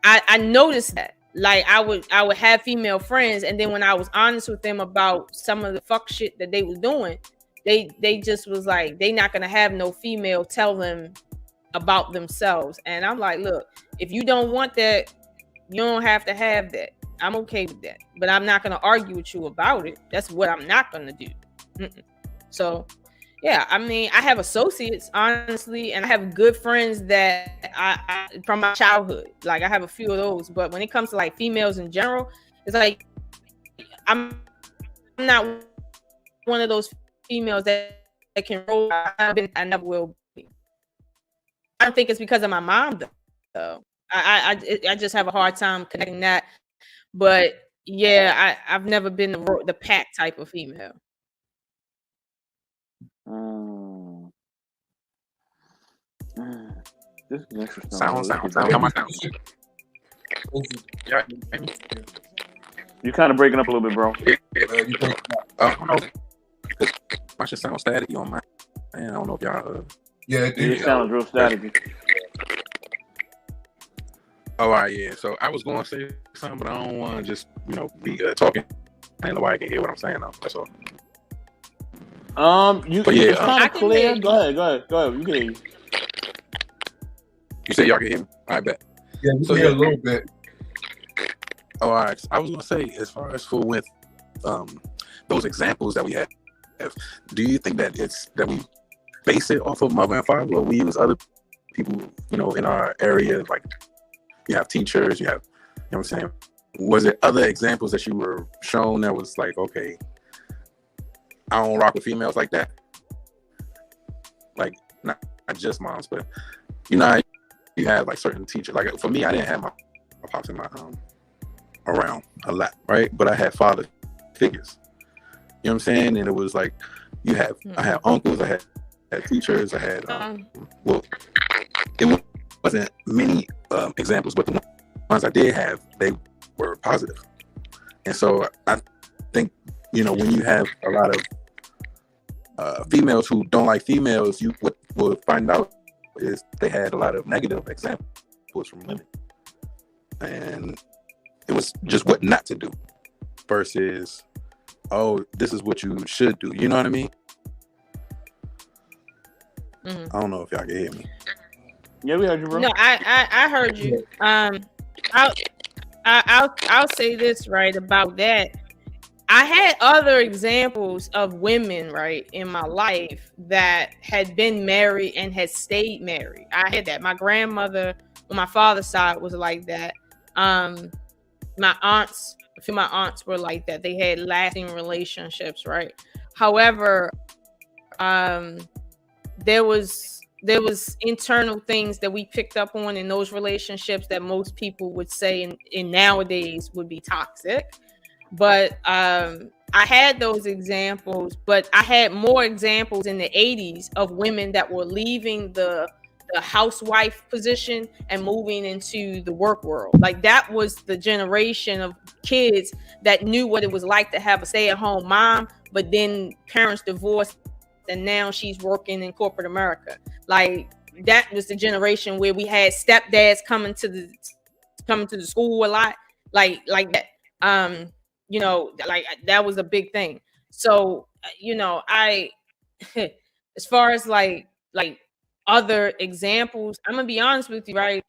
I noticed that. Like I would have female friends, and then when I was honest with them about some of the fuck shit that they was doing, they just was like, they not gonna have no female tell them about themselves. And I'm like, look, if you don't want that, you don't have to have that. I'm okay with that, but I'm not gonna argue with you about it. That's what I'm not gonna do. So yeah, I mean, I have associates, honestly, and I have good friends that I from my childhood. Like I have a few of those, but when it comes to like females in general, it's like I'm not one of those females that can roll. I never will be. I don't think it's because of my mom though. I just have a hard time connecting that. But yeah, I've never been the pack type of female. This is interesting. Sounds. You're kind of breaking up a little bit, bro. I should sound staticky on my. Man, I don't know if y'all. Yeah, it sounds real staticky. Oh, all right, yeah. So I was going to say something, but I don't want to just be talking. Ain't nobody can hear what I'm saying though. That's all. It's kind of clear. Go ahead. You can hear you. You said y'all can hear me? I bet. Yeah, we can hear a little bit. Oh, all right. I was going to say, as far as for with those examples that we have, do you think that it's that we base it off of mother and father, or we use other people, in our area, like you have teachers, you have, what I'm saying? Was it other examples that you were shown that was like, okay, I don't rock with females like that? Like, not just moms, but how you have like certain teachers. Like for me, I didn't have my pops in my around a lot, right? But I had father figures. You know what I'm saying? And it was like I had uncles, I had teachers, I had well, it wasn't many examples, but the ones I did have, they were positive. And so I think, when you have a lot of females who don't like females, you will find out is they had a lot of negative examples from women. And it was just what not to do versus, oh, this is what you should do. You know what I mean? I don't know if y'all can hear me. Yeah, we heard you, bro. No, I heard you. I'll say this right about that. I had other examples of women, right, in my life that had been married and had stayed married. I had that. My grandmother on my father's side was like that. My aunts, a few of my aunts were like that. They had lasting relationships, right? However, there was internal things that we picked up on in those relationships that most people would say in nowadays would be toxic. But I had those examples, but I had more examples in the 80s of women that were leaving the housewife position and moving into the work world. Like that was the generation of kids that knew what it was like to have a stay-at-home mom, but then parents divorced and now she's working in corporate America. Like that was the generation where we had stepdads coming to the school a lot, like that. Like that was a big thing. So, I, as far as like other examples, I'm gonna be honest with you, right?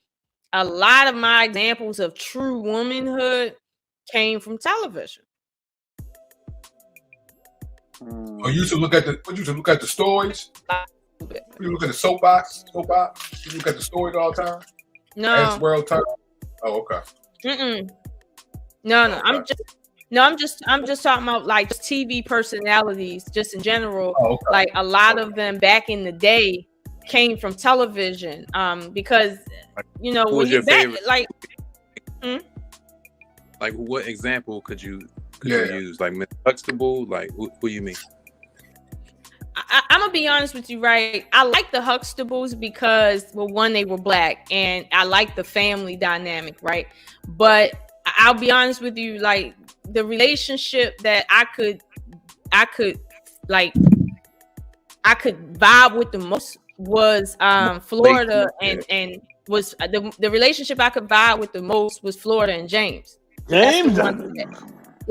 A lot of my examples of true womanhood came from television. You used to look at the stories. You look at the soapbox. You look at the stories all the time. No. As world time. Oh, okay. No. Okay. I'm just talking about like just TV personalities, just in general. Oh, okay. Like a lot of them back in the day came from television. Because who when was you your back, favorite? Like what example could you use? Like Miss Huxtable? Like who you mean? I'm gonna be honest with you, right? I like the Huxtables because, well, one, they were black, and I like the family dynamic, right? But I'll be honest with you, like the relationship that I could vibe with the most was Florida, and was the relationship I could vibe with the most was Florida and James.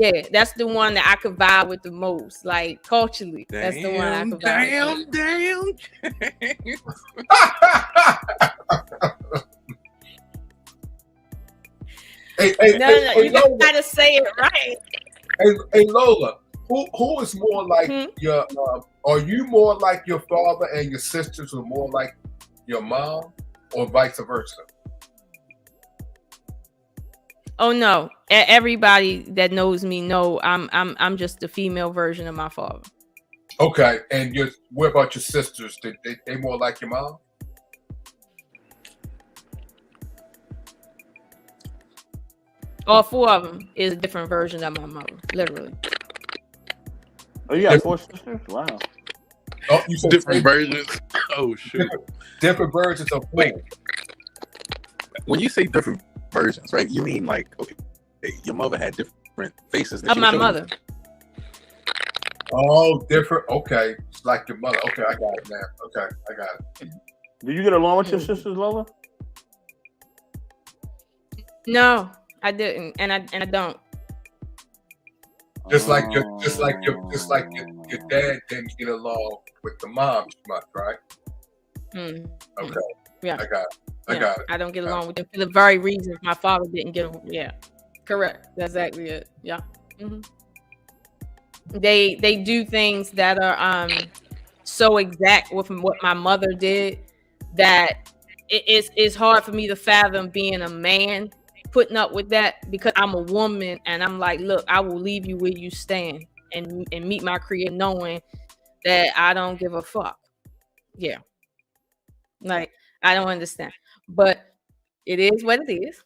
Yeah, that's the one that I could vibe with the most, like culturally. That's the one I could vibe with. You gotta say it right. Hey, Lola, who is more like your? Are you more like your father and your sisters, or more like your mom, or vice versa? Oh no! Everybody that knows me know I'm just the female version of my father. Okay, and what about your sisters? They more like your mom? All four of them is a different version of my mother, literally. Oh, you got 4 sisters? Wow. Oh, you said different versions. Oh shoot. Different versions of what? When you say different versions, right? You mean like, okay, your mother had different faces of my mother. Oh, different. Okay, it's like your mother. Okay, I got it now. Okay, I got it. Did you get along with your sisters, Lola? No, I didn't, and I don't. Just like your dad didn't get along with the mom much, right? Okay. Yeah. I got it. I don't get along with them for the very reasons my father didn't get along. Yeah. Correct. That's exactly it. Yeah. Mm-hmm. They do things that are so exact with what my mother did that it's hard for me to fathom being a man putting up with that, because I'm a woman and I'm like, look, I will leave you where you stand and meet my creator, knowing that I don't give a fuck. Yeah, like I don't understand, but it is what it is,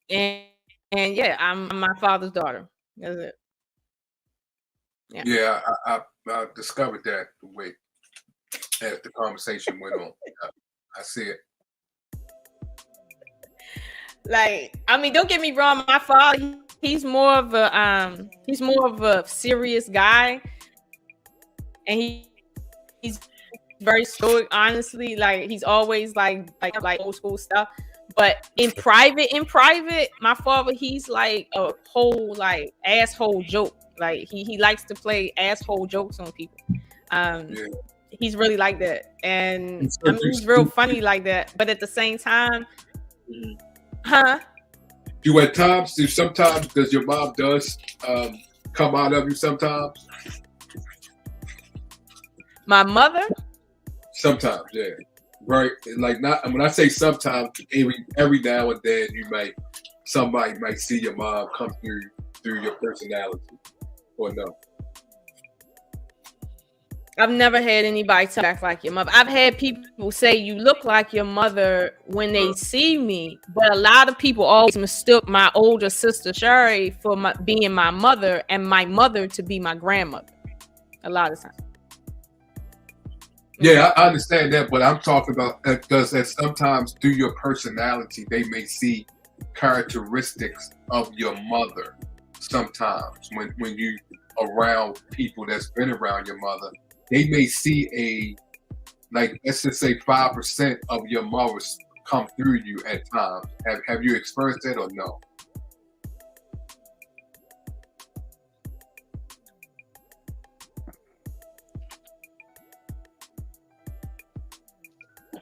and yeah, I'm my father's daughter. That's it. Yeah, I discovered that the way as the conversation went on. I see it. Like, I mean, don't get me wrong, my father, he's more of a serious guy, and he's very stoic, honestly. Like, he's always like old school stuff. But in private, my father, he's like a whole like asshole joke. Like he likes to play asshole jokes on people. He's really like that, and I mean, he's real funny like that. But at the same time, huh? You at times, sometimes does your mom come out of you sometimes? My mother? Sometimes, yeah. Right. Like, not when I say sometimes, every now and then somebody might see your mom come through your personality. Or no? I've never had anybody talk like your mother. I've had people say you look like your mother when they see me, but a lot of people always mistook my older sister Sherry for being my mother, and my mother to be my grandmother. A lot of times. Yeah, I understand that, but I'm talking about that sometimes through your personality, they may see characteristics of your mother. Sometimes when you around people that's been around your mother, they may see let's just say 5% of your mother come through you at times. Have you experienced that or no?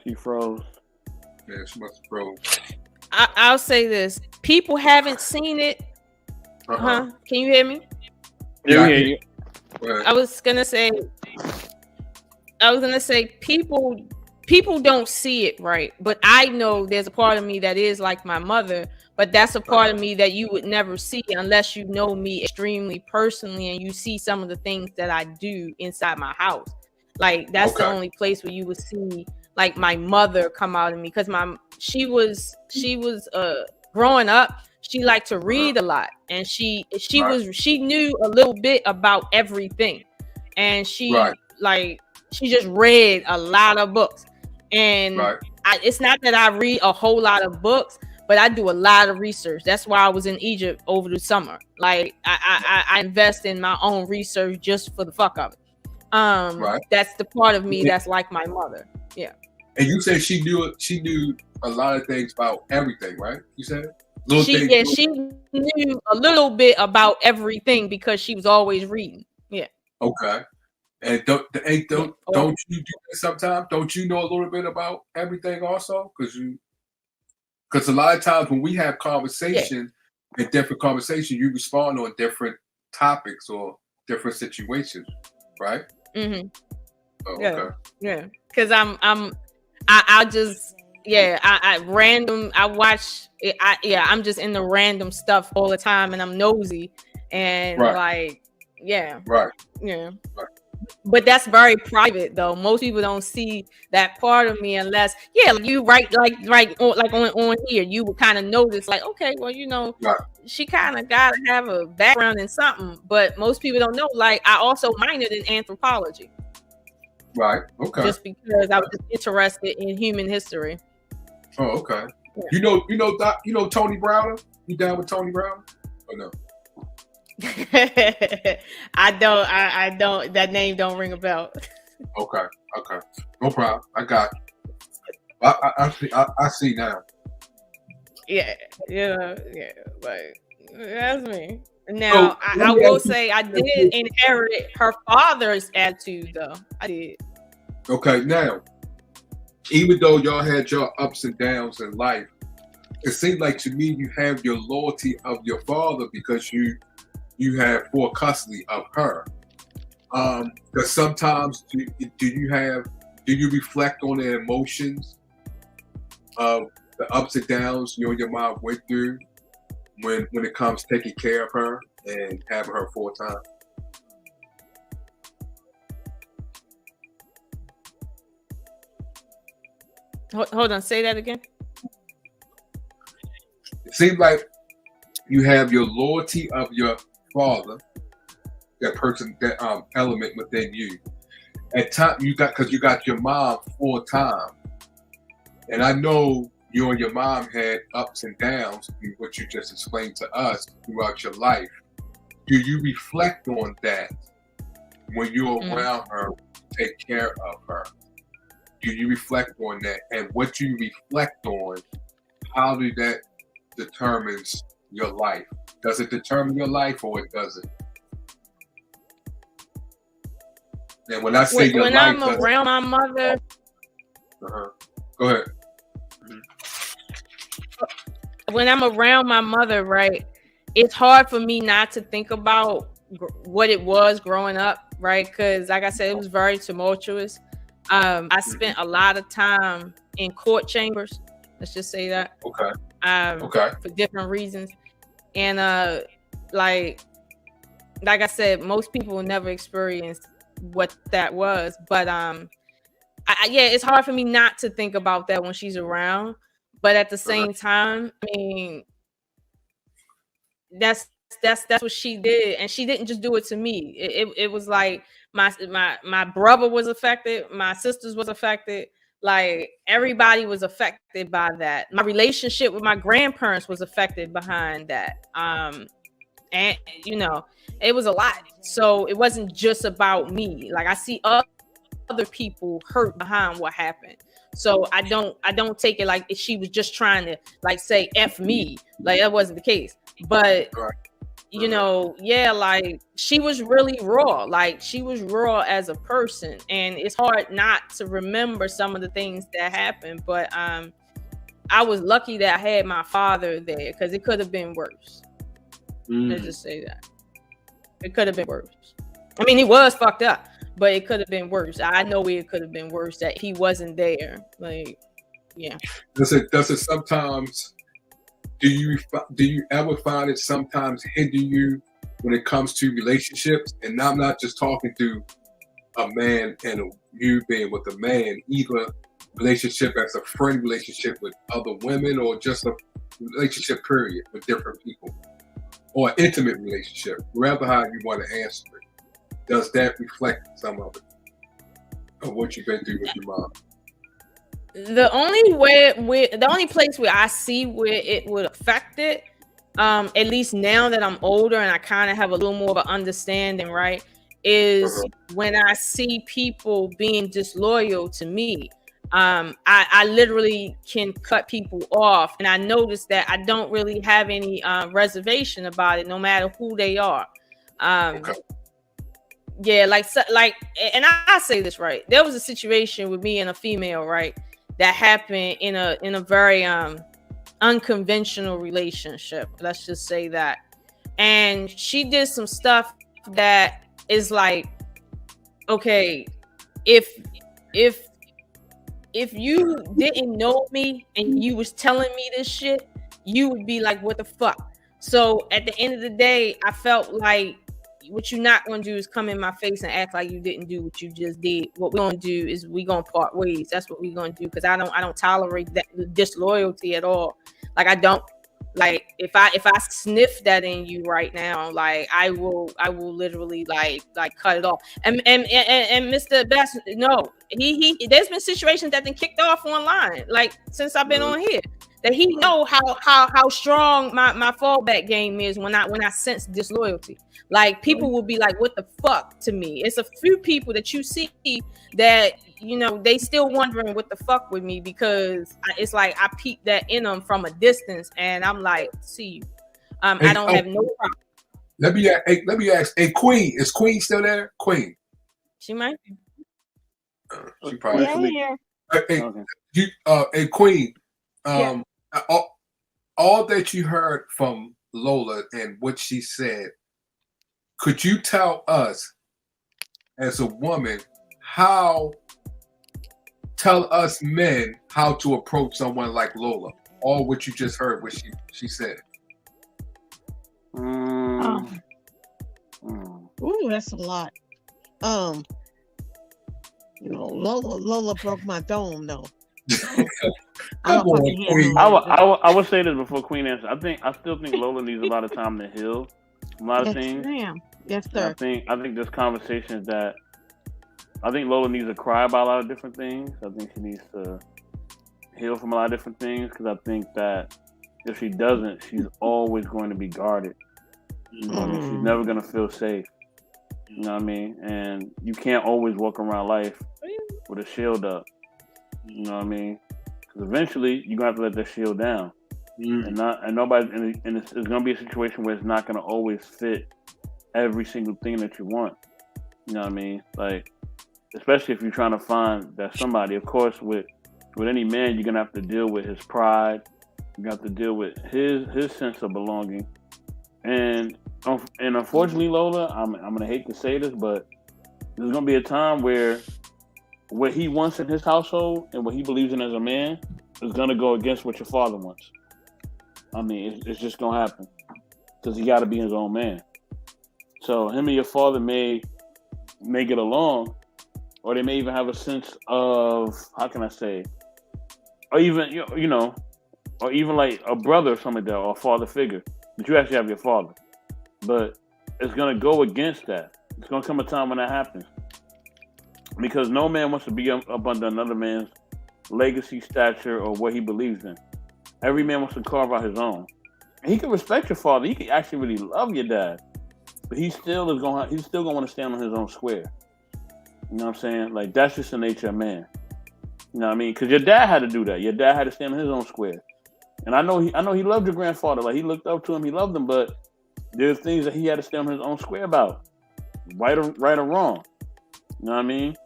She froze. Yeah, she must have froze. I'll say this: people haven't seen it. Can you hear me? Yeah, I hear you. I was gonna say people don't see it, right? But I know there's a part of me that is like my mother, but that's a part of me that you would never see unless you know me extremely personally and you see some of the things that I do inside my house. Like that's the only place where you would see like my mother come out of me, because she was growing up. She liked to read a lot, and she knew a little bit about everything, and she just read a lot of books. And it's not that I read a whole lot of books, but I do a lot of research. That's why I was in Egypt over the summer. Like I invest in my own research just for the fuck of it. That's the part of me that's like my mother. Yeah. And you said she knew a lot of things about everything, right? You said. She knew a little bit about everything because she was always reading. Yeah. Okay. And don't you do that sometimes? Don't you know a little bit about everything also? Because a lot of times when we have conversation, in different conversation, you respond on different topics or different situations, right? Mm-hmm. Oh, yeah. Okay. Yeah. Because I watch it. I'm just in the random stuff all the time, and I'm nosy, and yeah. But that's very private, though. Most people don't see that part of me unless, you write on here, you would kind of notice, like, okay, well, she kind of gotta have a background in something. But most people don't know. Like, I also minored in anthropology. Right. Okay. Just because I was just interested in human history. Oh, okay. Yeah. You know Tony Brown? You down with Tony Brown? Or no? I don't. That name don't ring a bell. Okay. No problem. I got it. I see now. Yeah. Like that's me. Now, I will say I did inherit her father's attitude, though. I did. Okay, now, even though y'all had your ups and downs in life, it seemed like to me you have your loyalty of your father because you have full custody of her. Because sometimes do you reflect on their emotions of the ups and downs you and your mom went through when it comes to taking care of her and having her full time? Hold on, say that again. It seems like you have your loyalty of your father, that person, that element within you. At time you got your mom full time, and I know you and your mom had ups and downs, what you just explained to us throughout your life. Do you reflect on that when you're around her, take care of her? Do you reflect on that? And what you reflect on, how do that determines your life? Does it determine your life or it doesn't? And when I say when I'm around my mother, go ahead. When I'm around my mother, right, it's hard for me not to think about what it was growing up, right? Because like I said, it was very tumultuous. I spent a lot of time in court chambers. Let's just say that. Okay. For different reasons, and like I said, most people never experience what that was, but yeah, it's hard for me not to think about that when she's around. But at the same time, I mean, that's what she did, and she didn't just do it to me. It was like my brother was affected, my sisters was affected, like everybody was affected by that. My relationship with my grandparents was affected behind that. And you know, it was a lot. So it wasn't just about me. Like I see other people hurt behind what happened. So I don't take it like if she was just trying to like say F me. Like that wasn't the case. But you know, yeah, like she was really raw. Like she was raw as a person. And it's hard not to remember some of the things that happened. But I was lucky that I had my father there because it could have been worse. Let's just say that. It could have been worse. I mean, he was fucked up, but it could have been worse. I know it could have been worse that he wasn't there. Like, yeah. Does it sometimes? Do you ever find it sometimes hinder you when it comes to relationships? And I'm not just talking to a man and you being with a man, either relationship as a friend relationship with other women or just a relationship period with different people. Or an intimate relationship, whatever how you want to answer it. Does that reflect some of it? Of what you've been through with your mom? The only place where I see where it would affect it, at least now that I'm older and I kind of have a little more of an understanding, right, is when I see people being disloyal to me. I literally can cut people off, and I notice that I don't really have any reservation about it, no matter who they are. Yeah, and I say this right. There was a situation with me and a female, right, that happened in a very unconventional relationship. Let's just say that, and she did some stuff that is like, okay, if you didn't know me and you was telling me this shit, you would be like, what the fuck? So at the end of the day, I felt like what you're not going to do is come in my face and act like you didn't do what you just did. What we're going to do is we're going to part ways. That's what we're going to do, because I don't tolerate that disloyalty at all. Like I don't. Like if I sniff that in you right now, like I will literally like cut it off. And Mr. Best, no, he there's been situations that been kicked off online, like since I've been on here, that he know how strong my fallback game is when I sense disloyalty. Like people will be like, what the fuck to me? It's a few people that you see that, you know, they still wondering what the fuck with me, because it's like I peep that in them from a distance and I'm like, see you. I don't have no problem. Let me ask, hey Queen, is Queen still there? Queen. She might be. She probably here. Hey Queen, all that you heard from Lola and what she said, could you tell us as a woman how tell us men how to approach someone like Lola, or what you just heard, what she said. Ooh, that's a lot. Lola broke my dome though. I would say this before Queen answers. I still think Lola needs a lot of time to heal a lot of things. Ma'am. Yes, sir. I think this conversation is that I think Lola needs to cry about a lot of different things. I think she needs to heal from a lot of different things because I think that if she doesn't, she's always going to be guarded. You know what I mean? She's never going to feel safe. You know what I mean? And you can't always walk around life with a shield up. You know what I mean? Because eventually you're gonna have to let that shield down, and it's gonna be a situation where it's not gonna always fit every single thing that you want. You know what I mean? Like, especially if you're trying to find that somebody. Of course, with any man, you're gonna have to deal with his pride. You have to deal with his sense of belonging, and unfortunately, Lola, I'm gonna hate to say this, but there's gonna be a time where what he wants in his household and what he believes in as a man is going to go against what your father wants. I mean, it's just going to happen because he got to be his own man. So him and your father may get along, or they may even have a sense of, how can I say, or even, you know, or even like a brother or something like that, or a father figure, but you actually have your father. But it's going to go against that. It's going to come a time when that happens. Because no man wants to be up under another man's legacy, stature, or what he believes in. Every man wants to carve out his own. And he can respect your father. He can actually really love your dad, but he's still gonna want to stand on his own square. You know what I'm saying? Like, that's just the nature of man. You know what I mean? Because your dad had to do that. Your dad had to stand on his own square. And I know he loved your grandfather. Like, he looked up to him. He loved him, but there's things that he had to stand on his own square about, right or wrong. You know what I mean?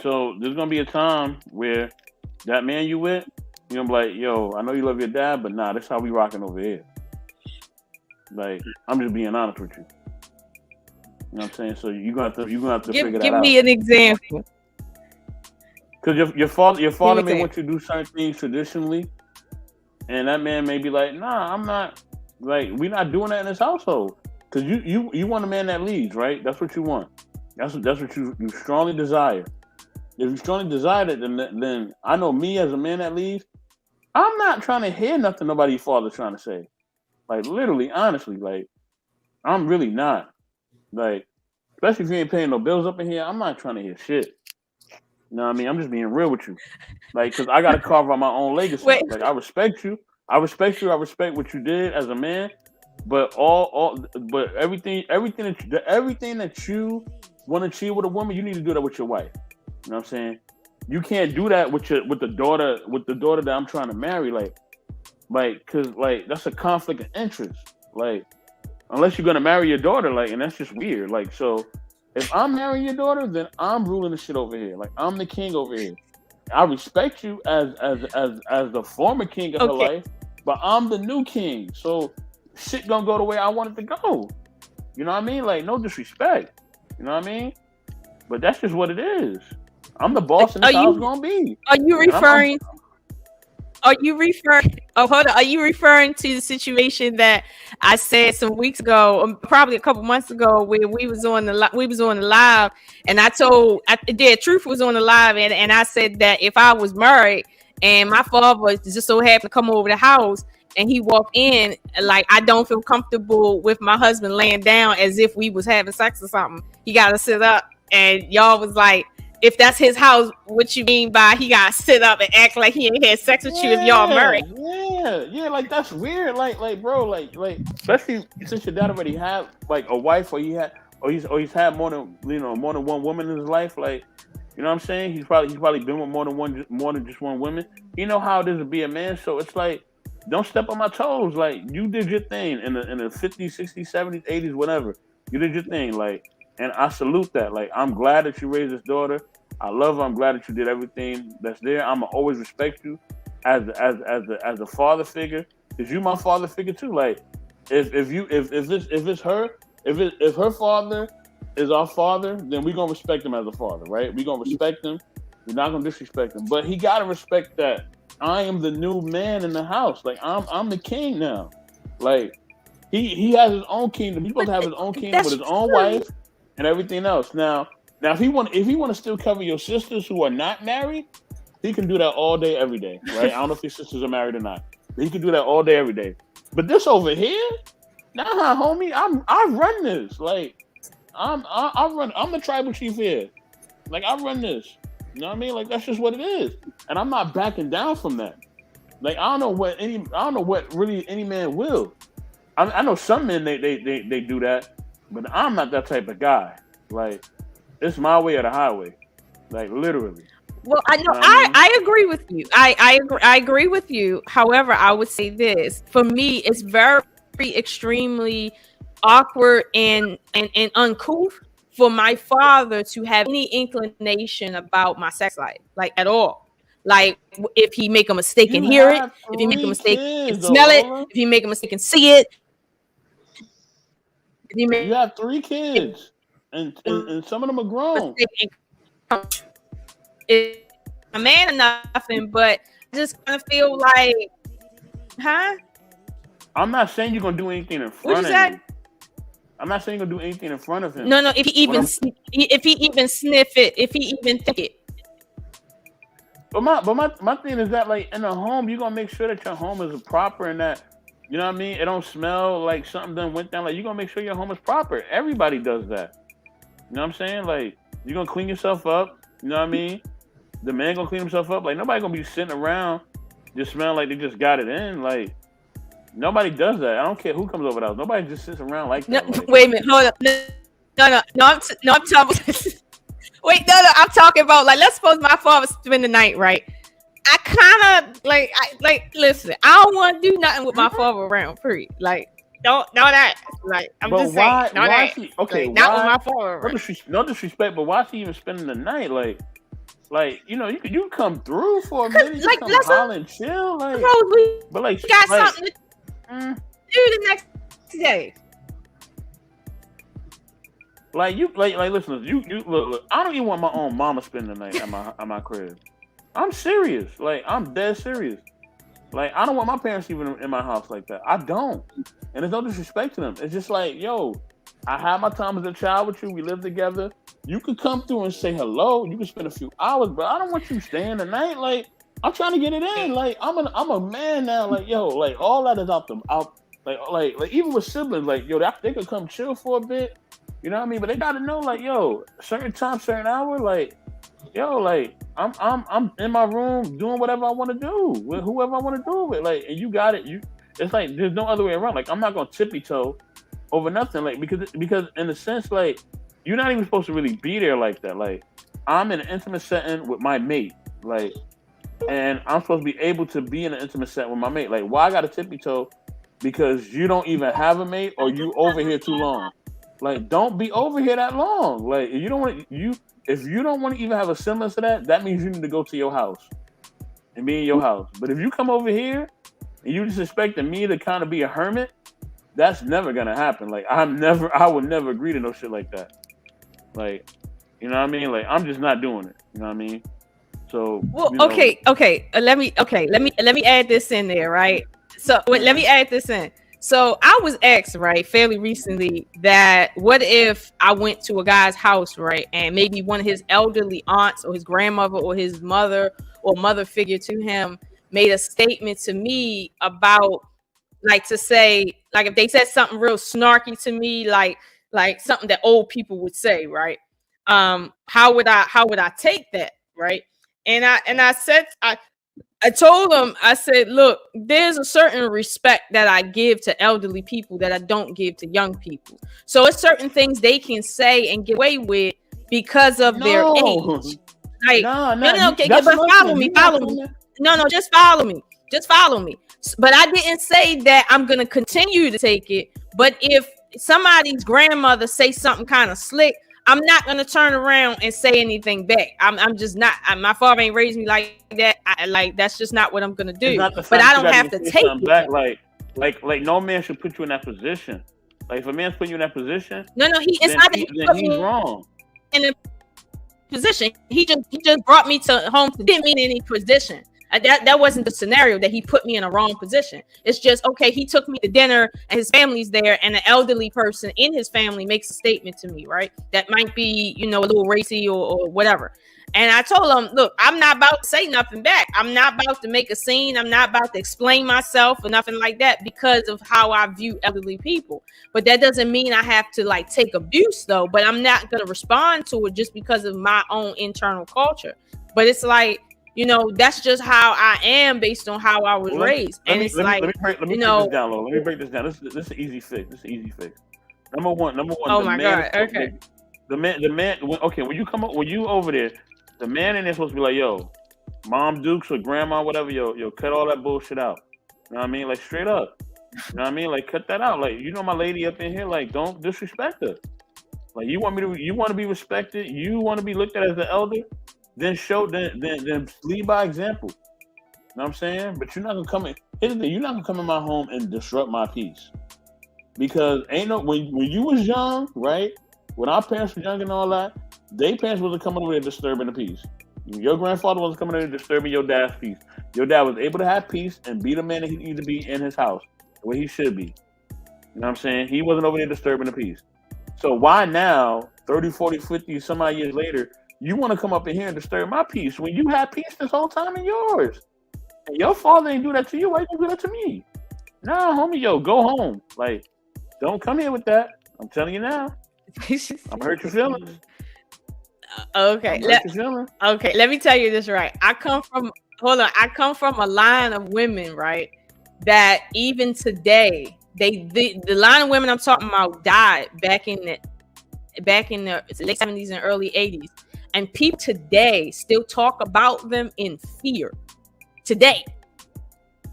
So there's gonna be a time where that man you with, you're gonna be like, yo, I know you love your dad, but nah, that's how we rocking over here. Like, I'm just being honest with you. You know what I'm saying? So you're gonna have to figure that out. Give me an example. Because your father may want you to do certain things traditionally, and that man may be like, nah, I'm not. Like, we're not doing that in this household. Because you want a man that leads, right? That's what you want. That's what you strongly desire. If you strongly desire it, then I know me as a man that leads, I'm not trying to hear nothing nobody's father's trying to say. Like, literally, honestly, like, I'm really not. Like, especially if you ain't paying no bills up in here, I'm not trying to hear shit. You know what I mean? I'm just being real with you. Like, because I got to carve out my own legacy. Wait. Like, I respect you. I respect what you did as a man. But but everything that you want to achieve with a woman, you need to do that with your wife. You know what I'm saying? You can't do that with the daughter that I'm trying to marry, like, cause like that's a conflict of interest. Like, unless you're gonna marry your daughter, like, and that's just weird. Like, so if I'm marrying your daughter, then I'm ruling the shit over here. Like, I'm the king over here. I respect you as the former king of her life, but I'm the new king. So shit gonna go the way I want it to go. You know what I mean? Like, no disrespect. You know what I mean? But that's just what it is. I'm the boss, and that's how it's gonna be. Are you referring? Are you referring? Oh, hold on. Are you referring to the situation that I said some weeks ago, probably a couple months ago, where we was on the live, and Truth was on the live, and I said that if I was married and my father just so happened to come over the house and he walked in, like, I don't feel comfortable with my husband laying down as if we was having sex or something. He got to sit up, and y'all was like, if that's his house, what you mean by he got to sit up and act like he ain't had sex with you if y'all married? Yeah, like, that's weird. Like, bro, like, especially since your dad already had like a wife, or he's had more than one woman in his life. Like, you know what I'm saying? He's probably been with more than just one woman. You know how it is to be a man. So it's like, don't step on my toes. Like, you did your thing in the 50s, 60s, 70s, 80s, whatever. You did your thing. Like, and I salute that. Like, I'm glad that you raised this daughter. I love her. I'm glad that you did everything that's there. I'ma always respect you as a father figure, because you my father figure too. Like, if her father is our father, then we're gonna respect him as a father, right? We're gonna respect him. You're not gonna disrespect him, but he gotta respect that I am the new man in the house. Like I'm the king now. Like he has his own kingdom. He's supposed to have his own kingdom with his own wife and everything else. Now if he want to still cover your sisters who are not married, he can do that all day, every day, right? I don't know if your sisters are married or not, but he can do that all day, every day. But this over here, nah, homie, I run this. Like I'm the tribal chief here. Like I run this. You know what I mean? Like that's just what it is, and I'm not backing down from that. Like I don't know what really any man will. I know some men they do that, but I'm not that type of guy. Like it's my way or the highway. Like literally. Well, I know I agree with you. I agree with you. However, I would say this. For me, it's very extremely awkward and uncouth for my father to have any inclination about my sex life, like at all. Like if he make a mistake and hear it, if he make a mistake and smell it, if he make a mistake and see it. You have 3 kids, and some of them are grown. A man or nothing, but I just kind of feel like, huh? I'm not saying you're gonna do anything in front of him. I'm not saying you're gonna do anything in front of him. No, if he even sniff it, if he even think it. But my thing is that like in a home, you're gonna make sure that your home is proper and that, you know what I mean, it don't smell like something done went down. Like you're gonna make sure your home is proper. Everybody does that. You know what I'm saying? Like you're gonna clean yourself up. You know what I mean? The man gonna clean himself up. Like nobody gonna be sitting around just smelling like they just got it in. Like nobody does that. I don't care who comes over the house. Nobody just sits around like that. Like, wait a minute, hold up. No. I'm talking. Wait, no. I'm talking about like let's suppose my father spend the night, right? I kind of like listen. I don't want to do nothing with my father around. Period. Like don't that. Like I'm just saying. Why not with my father around. No disrespect, but why is he even spending the night? Like you know, you come through for a minute, you come holler and chill, like. But like, got something to do the next day. Like you, like listeners, you look. I don't even want my own mama spending the night at my crib. I'm serious. Like I'm dead serious. Like I don't want my parents even in my house like that. I don't, and there's no disrespect to them. It's just like, yo, I had my time as a child with you. We lived together. You could come through and say hello. You can spend a few hours, but I don't want you staying the night. Like I'm trying to get it in. Like I'm a man now. Like yo, like all that is out. Like even with siblings, like yo, they could come chill for a bit. You know what I mean? But they gotta know, like yo, certain time, certain hour, like yo, like I'm in my room doing whatever I want to do with whoever I want to do it with. Like, and you got it. It's like there's no other way around. Like I'm not gonna tippy toe over nothing. Like because in a sense, like you're not even supposed to really be there like that. Like I'm in an intimate setting with my mate. Like, and I'm supposed to be able to be in an intimate setting with my mate. Like, why I got to tippy toe? Because you don't even have a mate, or you over here too long. Like, don't be over here that long. Like, if you don't want to even have a semblance of that, that means you need to go to your house and be in your house. But if you come over here and you just expecting me to kind of be a hermit, that's never gonna happen. Like, I would never agree to no shit like that. Like, you know what I mean? Like, I'm just not doing it. You know what I mean? So, well, you know, okay. Let me add this in there, right? So let me add this in. So I was asked, right, fairly recently that what if I went to a guy's house, right, and maybe one of his elderly aunts or his grandmother or his mother or mother figure to him made a statement to me about, like, to say, like, if they said something real snarky to me, like something that old people would say, right? How would I take that, right? And I said, I told him, I said, look, there's a certain respect that I give to elderly people that I don't give to young people. So it's certain things they can say and get away with because of their age. Like, but follow me. No, just follow me. But I didn't say that I'm going to continue to take it. But if somebody's grandmother say something kind of slick, I'm not gonna turn around and say anything back. I'm just not. My father ain't raised me like that. That's just not what I'm gonna do. But I don't have to take it back. Like no man should put you in that position. Like if a man's putting you in that position, no, he's wrong. position. He just brought me to home. Didn't mean any position. That wasn't the scenario that he put me in a wrong position. It's just, okay, he took me to dinner and his family's there, and an elderly person in his family makes a statement to me, right? That might be, a little racy or whatever. And I told him, look, I'm not about to say nothing back. I'm not about to make a scene. I'm not about to explain myself or nothing like that because of how I view elderly people. But that doesn't mean I have to like take abuse though. But I'm not going to respond to it just because of my own internal culture. But it's like, that's just how I am based on how I was raised. And it's like, let me break this down, Lola. Let me break this down. This is an easy fix. Number one. Oh my God. Okay. The man. Okay, when you over there, the man in there supposed to be like, yo, Mom Dukes or Grandma, whatever, yo, cut all that bullshit out. You know what I mean? Like straight up. You know what I mean? Like cut that out. Like, my lady up in here, like don't disrespect her. Like you want to be respected, you want to be looked at as the elder, then lead by example. You know what I'm saying? But you're not gonna come in. Here's the thing, you're not gonna come in my home and disrupt my peace. Because when you was young, right? When our parents were young and all that, their parents wasn't coming over there disturbing the peace. Your grandfather wasn't coming over there disturbing your dad's peace. Your dad was able to have peace and be the man that he needed to be in his house, the way he should be. You know what I'm saying? He wasn't over there disturbing the peace. So why now, 30, 40, 50, some odd years later, you want to come up in here and disturb my peace when you had peace this whole time in yours? And your father ain't do that to you. Why you do that to me? Nah, homie, go home. Like, don't come here with that. I'm telling you now. I'm hurt your feelings. Okay. Let me tell you this, right? I come from a line of women, right? That even today, the line of women I'm talking about died back in the late 70s and early 80s. And people today still talk about them in fear. Today.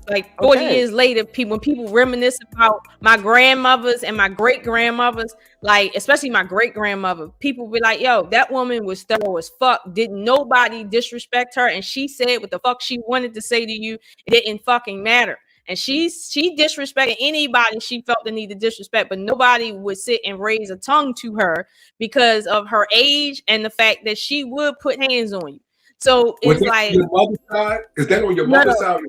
Like 40 years later, when people reminisce about my grandmothers and my great-grandmothers, like especially my great-grandmother, people be like, yo, that woman was thorough as fuck. Didn't nobody disrespect her? And she said what the fuck she wanted to say to you. It didn't fucking matter. And she disrespected anybody she felt the need to disrespect, but nobody would sit and raise a tongue to her because of her age and the fact that she would put hands on you. So it's like your mother's side? Is that on your mother's side?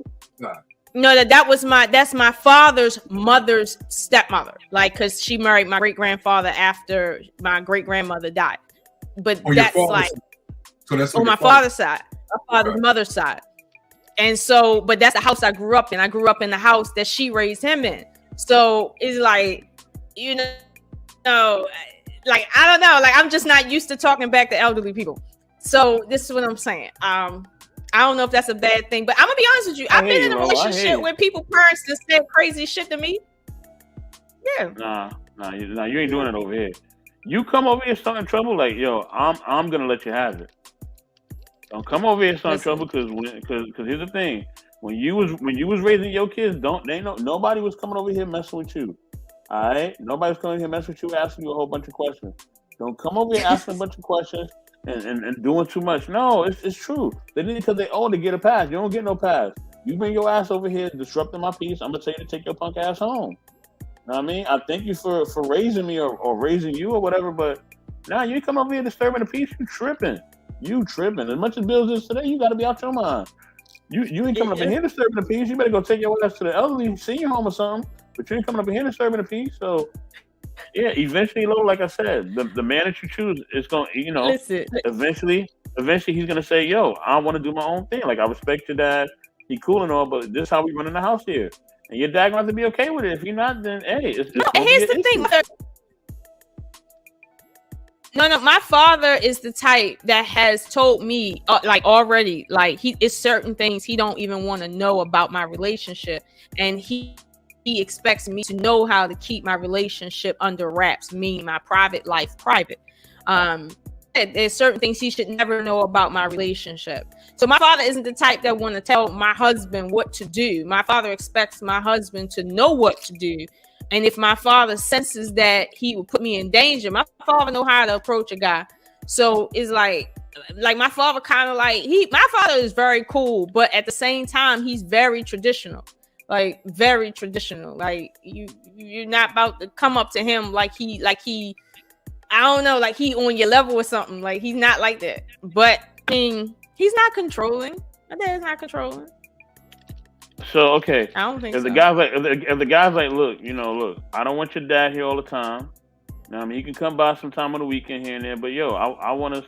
No, that's my father's mother's stepmother. Like, cause she married my great grandfather after my great grandmother died. But that's like, so that's on my father's side, my father's mother's side. And so, but that's the house I grew up in. I grew up in the house that she raised him in. So it's like, like I don't know, like I'm just not used to talking back to elderly people. So this is what I'm saying. I don't know if that's a bad thing, but I'm gonna be honest with you. I've been in a relationship where parents just said crazy shit to me. Yeah. Nah, you ain't doing it over here. You come over here starting trouble, like yo, I'm gonna let you have it. Don't come over here starting trouble because here's the thing. When you was raising your kids, nobody was coming over here messing with you. All right, nobody was coming here messing with you, asking you a whole bunch of questions. Don't come over here asking a bunch of questions. And doing too much. No, it's true. They need because they owe to get a pass. You don't get no pass. You bring your ass over here disrupting my peace. I'm gonna tell you to take your punk ass home. You know what I mean? I thank you for raising me or raising you or whatever, but now you come over here disturbing the peace. You tripping. As much as bills is today, you gotta be out your mind. You ain't coming up in here disturbing the peace. You better go take your ass to the elderly senior home or something. But you ain't coming up in here disturbing the peace. So yeah, eventually, like I said, the man that you choose is going to, listen. Eventually he's going to say, yo, I want to do my own thing. Like, I respect your dad. He cool and all, but this is how we run in the house here. And your dad going to have to be okay with it. If you're not, then, hey, it's here's the thing. No, my father is the type that has told me, already, like, it's certain things he don't even want to know about my relationship. And he expects me to know how to keep my relationship under wraps, meaning my private life private. There's certain things he should never know about my relationship. So my father isn't the type that want to tell my husband what to do. My father expects my husband to know what to do. And if my father senses that he will put me in danger, my father know how to approach a guy. So it's like my father kind of my father is very cool, but at the same time, he's very traditional. Like very traditional. Like you're not about to come up to him like he I don't know, like he on your level or something. Like he's not like that. But I mean, he's not controlling. My dad's not controlling. So okay, I don't think if so. the guy's like, if the guy's like, look, I don't want your dad here all the time. Now, I mean, he can come by sometime on the weekend here and there, but yo, I want to.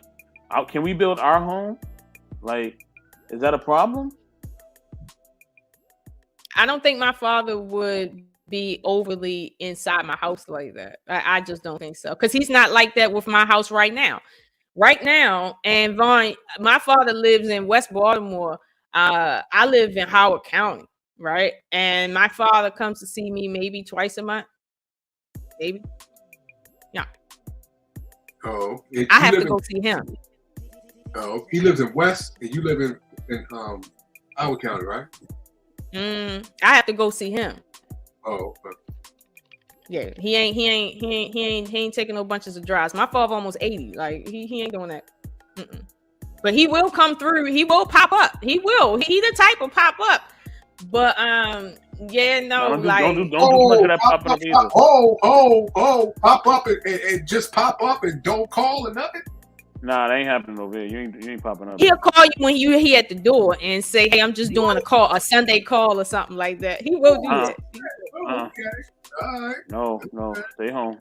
Can we build our home? Like, is that a problem? I don't think my father would be overly inside my house like that. I just don't think so. Because he's not like that with my house right now. Right now, and Vaughn, my father lives in West Baltimore. I live in Howard County, right? And my father comes to see me maybe twice a month. Maybe. Yeah. Oh. I have to go see him. Oh, he lives in West, and you live in Howard County, right? I have to go see him. Oh, okay. Yeah, he ain't taking no bunches of drives. My father almost 80. Like he ain't doing that. But he will come through. He will pop up. He will. He the type of pop up. But yeah, no, don't like do much of that popping up either. Pop up and just pop up and don't call or nothing. Nah, that ain't happening over here. You ain't popping up. He'll call you when you're here at the door and say, "Hey, I'm just doing a Sunday call or something like that." He will do that. Okay. All right. No, stay home.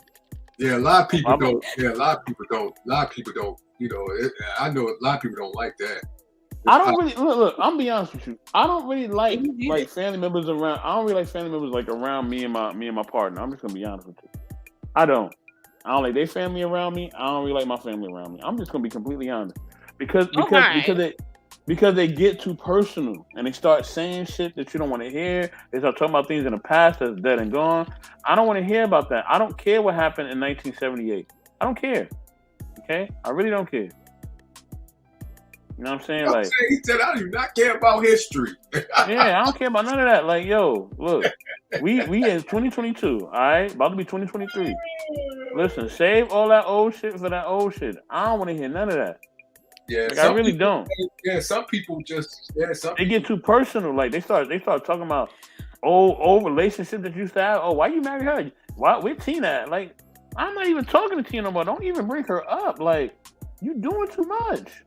Yeah, a lot of people don't. Yeah, a lot of people don't. I know a lot of people don't like that. I don't really look. I'm gonna be honest with you. I don't really like family members around. I don't really like family members like around me and my partner. I'm just gonna be honest with you. I don't like their family around me. I don't really like my family around me. I'm just gonna be completely honest because they get too personal and they start saying shit that you don't want to hear. They start talking about things in the past that's dead and gone. I don't want to hear about that. I don't care what happened in 1978. I don't care. Okay, I really don't care. You know what I'm saying? He said, "I do not care about history." Yeah, I don't care about none of that. Like, yo, look, we in 2022, all right, about to be 2023. Listen, save all that old shit for that old shit. I don't want to hear none of that. Yeah, I really don't. Yeah, some people just they get too personal. Like they start talking about old relationship that you used to have. Oh, why you marry her? Why where Tina at? Like, I'm not even talking to Tina no more. Don't even bring her up. Like, you doing too much.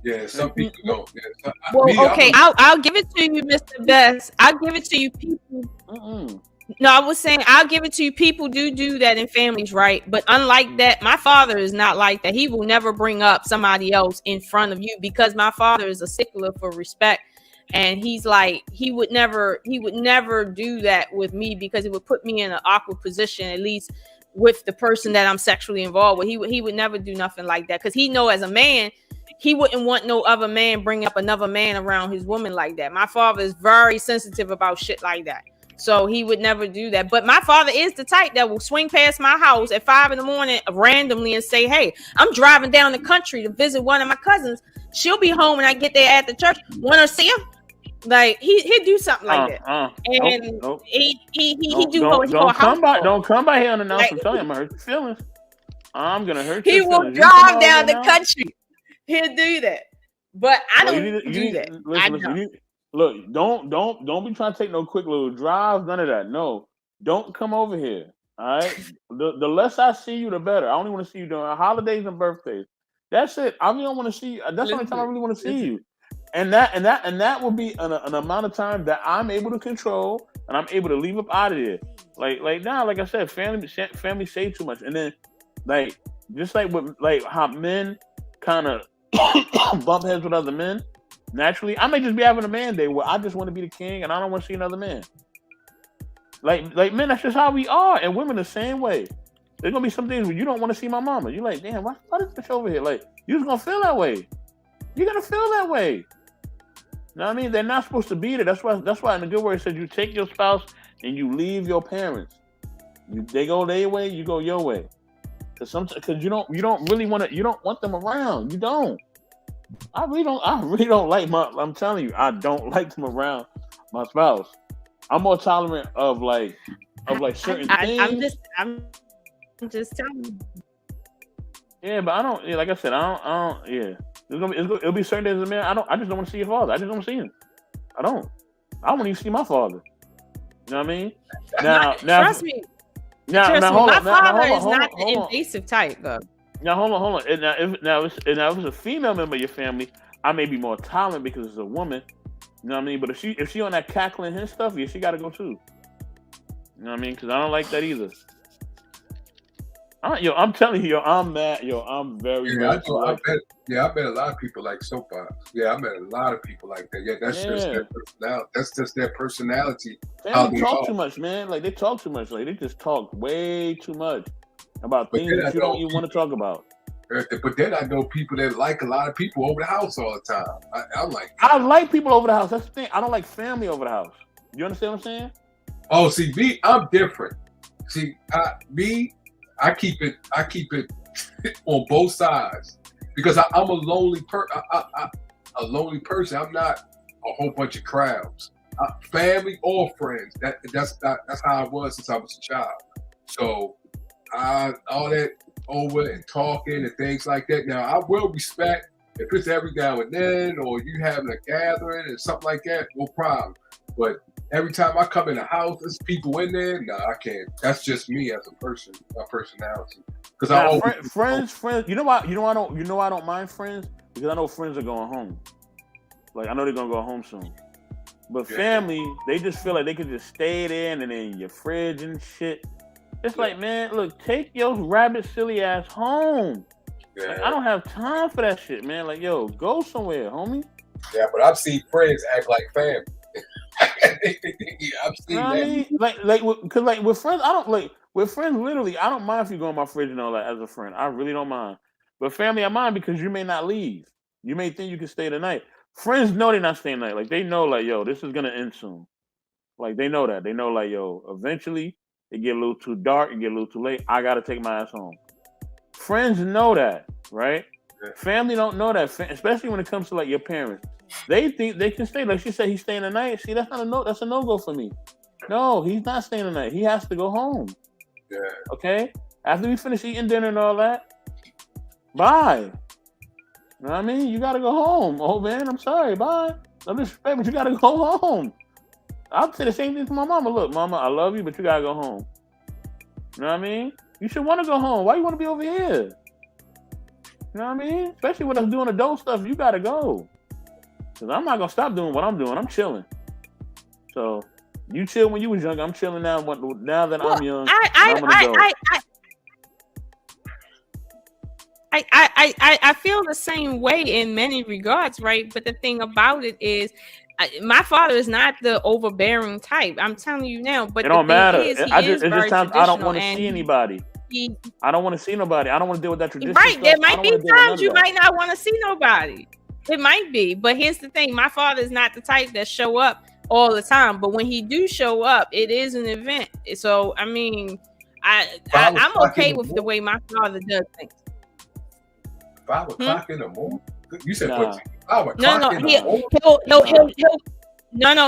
Yeah, some people don't. Yeah, well, okay, I'll give it to you, Mr. Best. I'll give it to you, people. No, I was saying I'll give it to you. People do that in families, right? But unlike that, my father is not like that. He will never bring up somebody else in front of you because my father is a stickler for respect. And he's like, he would never do that with me because it would put me in an awkward position, at least with the person that I'm sexually involved with. He would never do nothing like that because he know as a man, he wouldn't want no other man bring up another man around his woman like that. My father is very sensitive about shit like that. So he would never do that. But my father is the type that will swing past my house at 5 a.m. randomly and say, "Hey, I'm driving down the country to visit one of my cousins. She'll be home when I get there at the church. Want to see him?" Like he'll do something like that. And nope. he don't come by here unannounced and tell him I hurt your feelings. I'm gonna hurt your feelings. He will drive down the country. He'll do that. But I don't do that. Listen, look, don't be trying to take no quick little drives, none of that. No, don't come over here. All right. The less I see you, the better. I only want to see you during holidays and birthdays. That's it. I really don't want to see you. That's the only time I really want to see you. And that will be an amount of time that I'm able to control and I'm able to leave up out of there. Like now, like I said, family say too much. And then just like with how men kind of bump heads with other men. Naturally, I may just be having a man day where I just want to be the king and I don't want to see another man. Like men, that's just how we are, and women the same way. There's gonna be some things where you don't want to see my mama. You're like, damn, why is this over here? Like, you're just gonna feel that way. You're gonna feel that way. You know what I mean? They're not supposed to be there. That's why in the good word it says you take your spouse and you leave your parents. They go their way, you go your way. Because you don't really want to. You don't want them around. You don't. I really don't like I'm telling you, I don't like them around my spouse. I'm more tolerant of certain things. I'm just telling you. Yeah, but I don't. Yeah, like I said, I don't. Yeah, it'll be certain days as a man. I just don't want to see your father. I just don't want to see him. I don't. I don't want to even see my father. You know what I mean? Now, trust me. Trust me, hold my on. father Hold on, is not the invasive type, though. Now hold on. And now if it's a female member of your family, I may be more tolerant because it's a woman. You know what I mean? But if she on that cackling hen stuff, yeah, she got to go too. You know what I mean? Because I don't like that either. I'm telling you, I'm mad. I'm very, Yeah, very selective. I bet a lot of people like SoapBox. Yeah, I met a lot of people like that. Yeah, that's just their personality. That's just their personality. They talk too much, man. Like they talk too much. Like they just talk way too much about things that you don't even want to talk about. But then I know people that like a lot of people over the house all the time. I like people over the house. That's the thing. I don't like family over the house. You understand what I'm saying? Oh, see, me, I'm different. See, I keep it on both sides because I'm a lonely person. I'm not a whole bunch of crowds, family or friends. That's how I was since I was a child. So all that over and talking and things like that. Now I will respect if it's every now and then or you having a gathering and something like that. No problem. But every time I come in the house, there's people in there. No, I can't. That's just me as a person, my personality. Because friends. You know why? I don't mind friends because I know friends are going home. Like I know they're gonna go home soon. But family, they just feel like they can just stay there and then in your fridge and shit. It's like, man, look, take your rabbit silly ass home. Yeah. Like, I don't have time for that shit, man. Like, yo, go somewhere, homie. Yeah, but I've seen friends act like family. I've seen that. I mean, because with friends, I don't like with friends. Literally, I don't mind if you go in my fridge and all that as a friend. I really don't mind. But family, I mind because you may not leave. You may think you can stay the night. Friends know they're not staying the night. Like they know, like, yo, this is gonna end soon. Like they know that. They know, like, yo, eventually it get a little too dark, it get a little too late. I gotta take my ass home. Friends know that, right? Yeah. Family don't know that, especially when it comes to like your parents. They think they can stay. Like she said, he's staying the night. See, that's not a no. That's a no-go for me. No, he's not staying the night. He has to go home. Yeah. Okay. After we finish eating dinner and all that, bye. You know what I mean? You gotta go home. Oh man, I'm sorry. Bye. No disrespect, but you gotta go home. I'll say the same thing to my mama. Look, mama, I love you, but you gotta go home. You know what I mean? You should want to go home. Why you want to be over here? You know what I mean? Especially with us doing adult stuff, you gotta go. Cause I'm not gonna stop doing what I'm doing. I'm chilling. So you chill when you was young. I'm chilling now. Now that I'm young, I'm an adult. I feel the same way in many regards, right? But the thing about it is, my father is not the overbearing type. I'm telling you now. But it don't matter. It's just times I don't want to see anybody. I don't want to see nobody. I don't want to deal with that tradition. Right. Stuff. There might be times you might not want to see nobody. It might be. But here's the thing. My father is not the type that show up all the time. But when he do show up, it is an event. So, I mean, I'm okay with the way my father does things. 5 o'clock in the morning? You said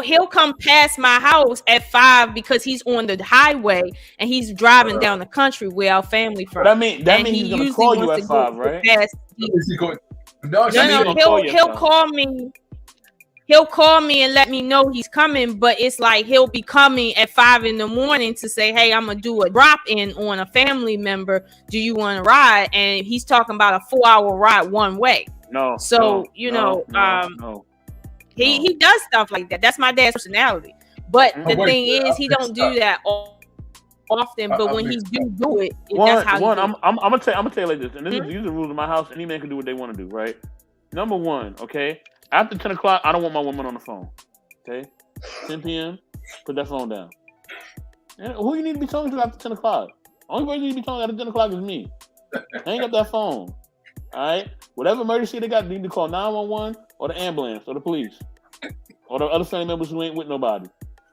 he'll come past my house at 5 because he's on the highway and he's driving down the country where our family from. That means he's gonna call you at 5, right? He'll call me. He'll call me and let me know he's coming, but it's like he'll be coming at 5 in the morning to say, "Hey, I'm gonna do a drop in on a family member. Do you want to ride?" And he's talking about a 4-hour ride one way. No. So he does stuff like that. That's my dad's personality. But the thing is, he don't do that often. But when he do it, that's how he do it. I'm gonna tell you like this, and these are rules of my house. Any man can do what they want to do, right? Number one, okay. After 10 o'clock, I don't want my woman on the phone. Okay? 10 p.m., put that phone down. And who you need to be talking to after 10 o'clock? Only person you need to be talking after 10 o'clock is me. Hang up that phone. All right? Whatever emergency they got, they need to call 911 or the ambulance or the police or the other family members who ain't with nobody.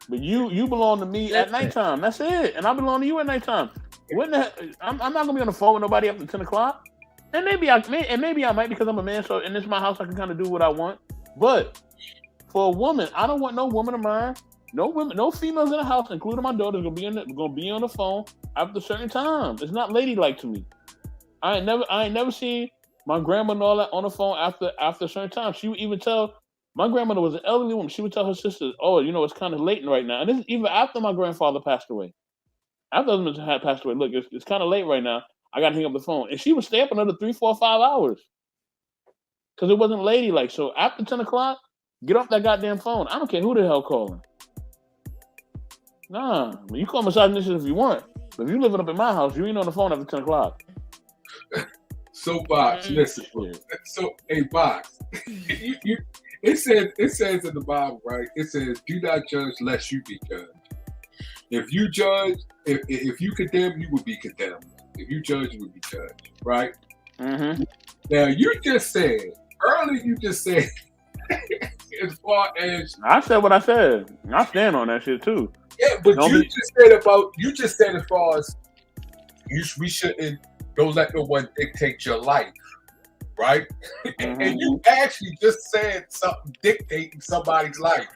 But you belong to me at nighttime. That's it. And I belong to you at nighttime. I'm not going to be on the phone with nobody after 10 o'clock. And maybe I might because I'm a man, so and this is my house, I can kind of do what I want. But for a woman, I don't want no woman of mine, no females in the house, including my daughter, gonna be on the phone after a certain time. It's not ladylike to me. I ain't never seen my grandma and all that on the phone after a certain time. She would even tell my grandmother was an elderly woman. She would tell her sisters, "Oh, it's kind of late right now." And this is even after my grandfather passed away. After the husband had passed away, look, it's kind of late right now. I got to hang up the phone. And she would stay up another 3, 4, 5 hours. Because it wasn't ladylike. So after 10 o'clock, get off that goddamn phone. I don't care who the hell calling. Nah, you call misogynist if you want. But if you living up in my house, you ain't on the phone after 10 o'clock. SoapBox, listen. So, hey, Box, it says in the Bible, right? It says, "Do not judge lest you be judged." If you judge, if you condemn, you will be condemned. If you judge, you will be judged, right? Mm-hmm. Now, you just said earlier. As far as I said what I said, I stand on that shit too. Yeah, but you just said as far as we shouldn't don't let no one dictate your life, right? Mm-hmm. And you actually just said something dictating somebody's life.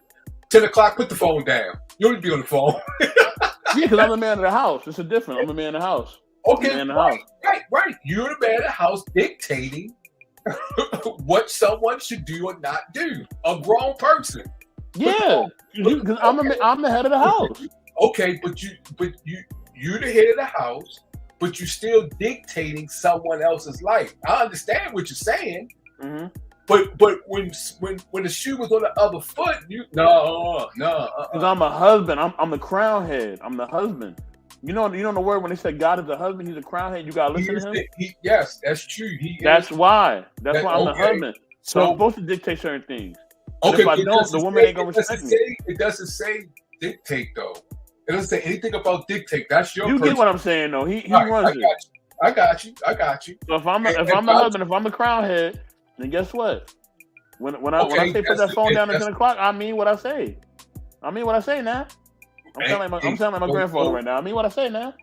10 o'clock, put the phone down. You don't need to be on the phone. Yeah, because I'm the man of the house. It's a different. I'm the man of the house. Okay, right. You're the man of the house dictating what someone should do or not do. A grown person. Yeah, because I'm the head of the house. Okay, but you're the head of the house, but you're still dictating someone else's life. I understand what you're saying, but when the shoe was on the other foot, no. Because I'm a husband. I'm the crown head. I'm the husband. You know the word when they say God is the husband, he's a crown head. You gotta listen to him. Yes, that's true. That's why I'm the husband. So I'm supposed to dictate certain things. Okay, if I don't, the woman ain't gonna respect me. It doesn't say dictate though. It doesn't say anything about dictate. That's your. You get what I'm saying though. He runs it. I got you. So if I'm the husband, if I'm the crown head, then guess what? When I say put that phone down at 10 o'clock, I mean what I say. I mean what I say now. I'm sounding like my grandfather right now. I mean what I say now.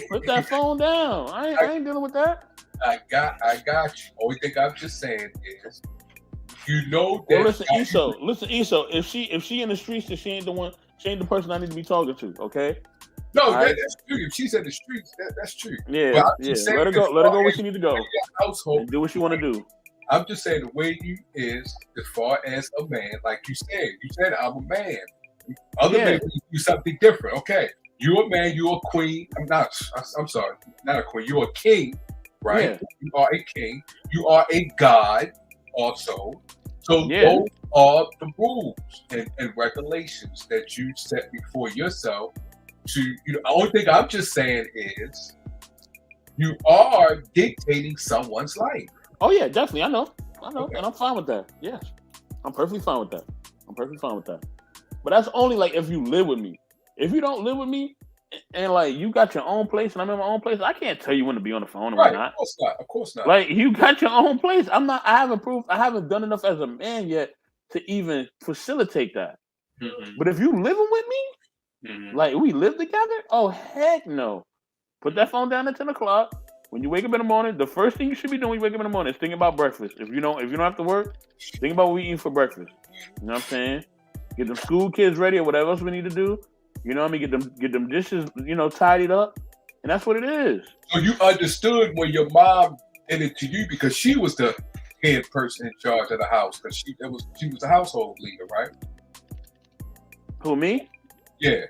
Put that phone down. I ain't dealing with that. I got you. Only thing I'm just saying is, you know that. Well, listen, Eso. If she in the streets, then she ain't the person I need to be talking to. Okay. No, that's true. If she's in the streets, that's true. Yeah. Let her go where she need to go. Household, and do what she want to do. I'm just saying the way you is, as far as a man, like you said I'm a man. Other men do something different. Okay, you're a man. You're a queen. I'm sorry, not a queen. You're a king, right? Yeah. You are a king. You are a god, also. So those are the rules and regulations that you set before yourself. The only thing I'm just saying is, you are dictating someone's life. Oh yeah, definitely. I know, okay. And I'm fine with that. Yes, I'm perfectly fine with that. But that's only like if you live with me. If you don't live with me, and like you got your own place and I'm in my own place, I can't tell you when to be on the phone or not. Of course not. Like you got your own place. I haven't done enough as a man yet to even facilitate that. Mm-hmm. But if you living with me, like we live together, oh heck no. Put that phone down at 10 o'clock. When you wake up in the morning, the first thing you should be doing when you wake up in the morning is thinking about breakfast. If you don't have to work, think about what we eating for breakfast. You know what I'm saying? Get them school kids ready or whatever else we need to do. You know what I mean? Get them dishes, tidied up. And that's what it is. So you understood when your mom did it to you because she was the head person in charge of the house because she was the household leader, right? Who, me? Yeah.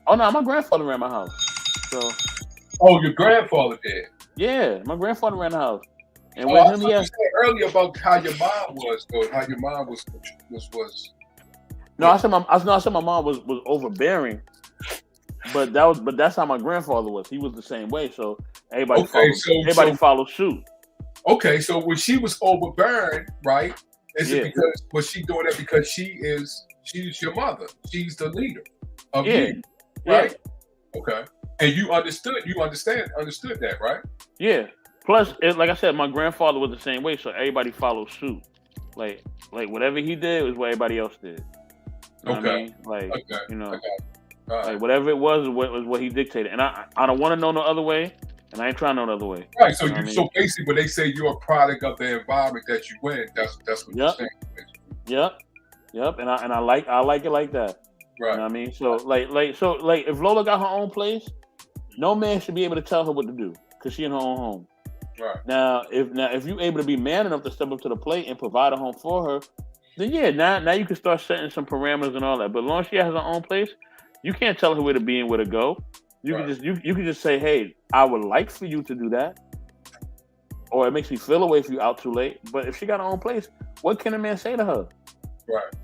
Oh no, my grandfather ran my house. So. Oh, your grandfather did? Yeah, my grandfather ran the house. And with him, you said earlier about how your mom was, though. How your mom was. No, I said my mom was overbearing, but that's how my grandfather was. He was the same way. So everybody followed suit. Okay, so when she was overbearing, right? Was she doing that because she's your mother? She's the leader of you, right? Yeah. Okay, and you understood that, right? Yeah. Plus, like I said, my grandfather was the same way, so everybody followed suit. Like whatever he did was what everybody else did. You know what I mean? Like whatever it was what he dictated, and I don't want to know no other way, and I ain't trying no other way. Right. So so basically, when they say you're a product of the environment that you in, that's what you're saying. Yep. And I like it like that. Right. You know what I mean? So like if Lola got her own place, no man should be able to tell her what to do because she in her own home. Right. Now if you're able to be man enough to step up to the plate and provide a home for her, then now you can start setting some parameters and all that. But as long as she has her own place, You can't tell her where to be and where to go. You can just you can just say, hey, I would like for you to do that. Or it makes me feel away if you out too late. But if she got her own place, what can a man say to her? Right.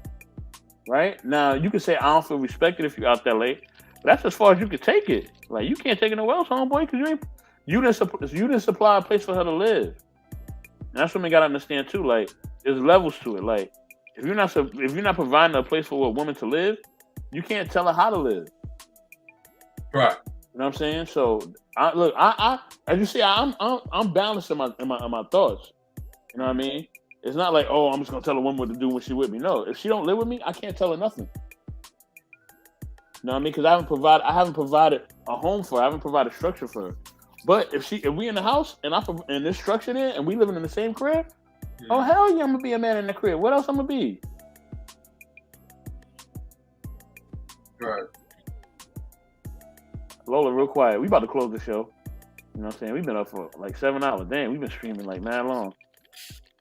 Right? Now you can say I don't feel respected if you're out that late. But that's as far as you can take it. Like you can't take it nowhere else, homeboy, because you didn't supply a place for her to live. And that's what we gotta understand too. Like there's levels to it. Like if you're not providing a place for a woman to live, you can't tell her how to live. Right. You know what I'm saying? So I as you see, I'm balanced in my thoughts. You know what I mean? It's not like, oh, I'm just gonna tell a woman what to do when she's with me. No, if she don't live with me, I can't tell her nothing. You know what I mean? Because I haven't provided a home for her. I haven't provided structure for her. But if we in the house and there's structure there and we living in the same crib, oh hell yeah, I'm gonna be a man in the crib. What else I'm gonna be? Right. Lola, real quiet. We about to close the show. You know what I'm saying? We've been up for like 7 hours. Damn, we've been streaming like mad long.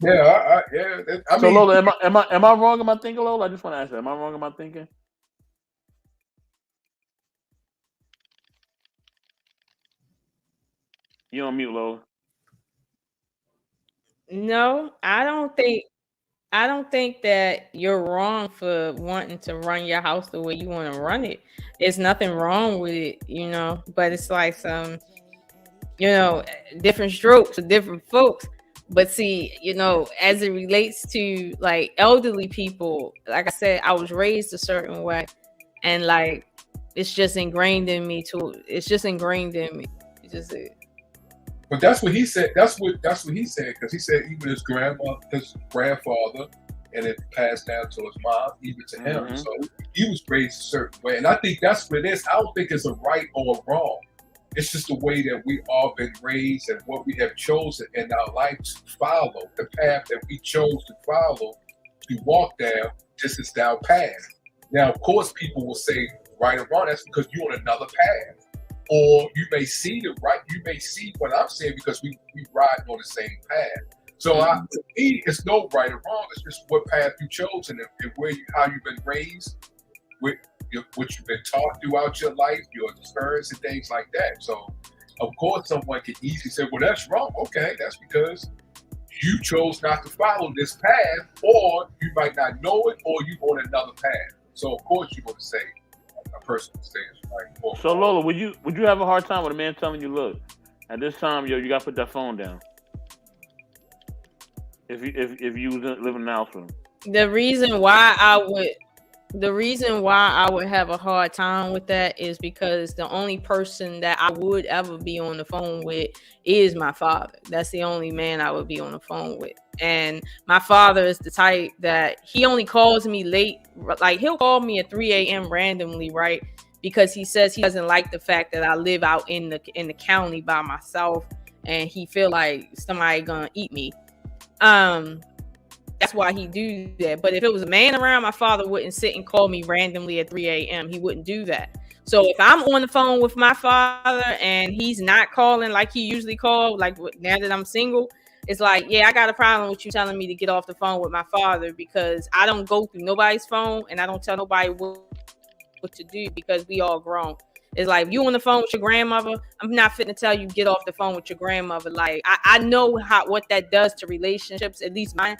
Yeah, I So mean, Lola, am I wrong in my thinking, Lola? I just want to ask that. Am I wrong in my thinking? You on mute, Lola. No, I don't think that you're wrong for wanting to run your house the way you want to run it. There's nothing wrong with it, but it's like some, different strokes for different folks. But see, as it relates to like elderly people, like I said, I was raised a certain way, and like it's just ingrained in me too. It's just ingrained in me. It's just it. But that's what he said. That's what he said, because he said even his grandfather, and it passed down to his mom, even to him. Mm-hmm. So he was raised a certain way, and I think that's what it is. I don't think it's a right or a wrong. It's just the way that we all been raised and what we have chosen in our life to follow. The path that we chose to follow, to walk down, this is our path. Now, of course, people will say right or wrong. That's because you're on another path. Or you may see what I'm saying because we ride on the same path. So to me, it's no right or wrong. It's just what path you chose and how you've been raised, what you've been taught throughout your life, your experience and things like that. So, of course, someone can easily say, well, that's wrong. Okay, that's because you chose not to follow this path, or you might not know it, or you're on another path. So, of course, you're going to say, a person would say it's right. So Lola, would you have a hard time with a man telling you, look, at this time, you gotta put that phone down? If you was living in the house with him. The reason why I would have a hard time with that is because the only person that I would ever be on the phone with is my father. That's the only man I would be on the phone with. And my father is the type that he only calls me late. Like he'll call me at 3 a.m. randomly, right? Because he says he doesn't like the fact that I live out in the county by myself, and he feel like somebody gonna eat me. That's why he do that. But if it was a man around, my father wouldn't sit and call me randomly at 3 a.m. He wouldn't do that. So if I'm on the phone with my father and he's not calling like he usually called, like now that I'm single, it's like, yeah, I got a problem with you telling me to get off the phone with my father, because I don't go through nobody's phone and I don't tell nobody what to do, because we all grown. It's like, if you on the phone with your grandmother, I'm not fitting to tell you get off the phone with your grandmother. Like I know what that does to relationships, at least mine.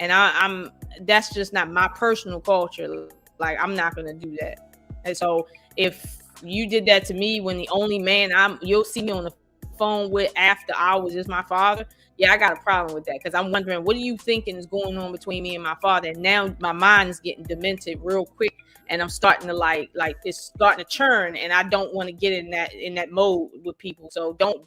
And I'm that's just not my personal culture. Like I'm not gonna do that. And so if you did that to me when the only man you'll see me on the phone with after hours is my father, yeah, I got a problem with that, because I'm wondering, what are you thinking is going on between me and my father? And now my mind is getting demented real quick, and I'm starting to like it's starting to churn, and I don't want to get in that mode with people. So don't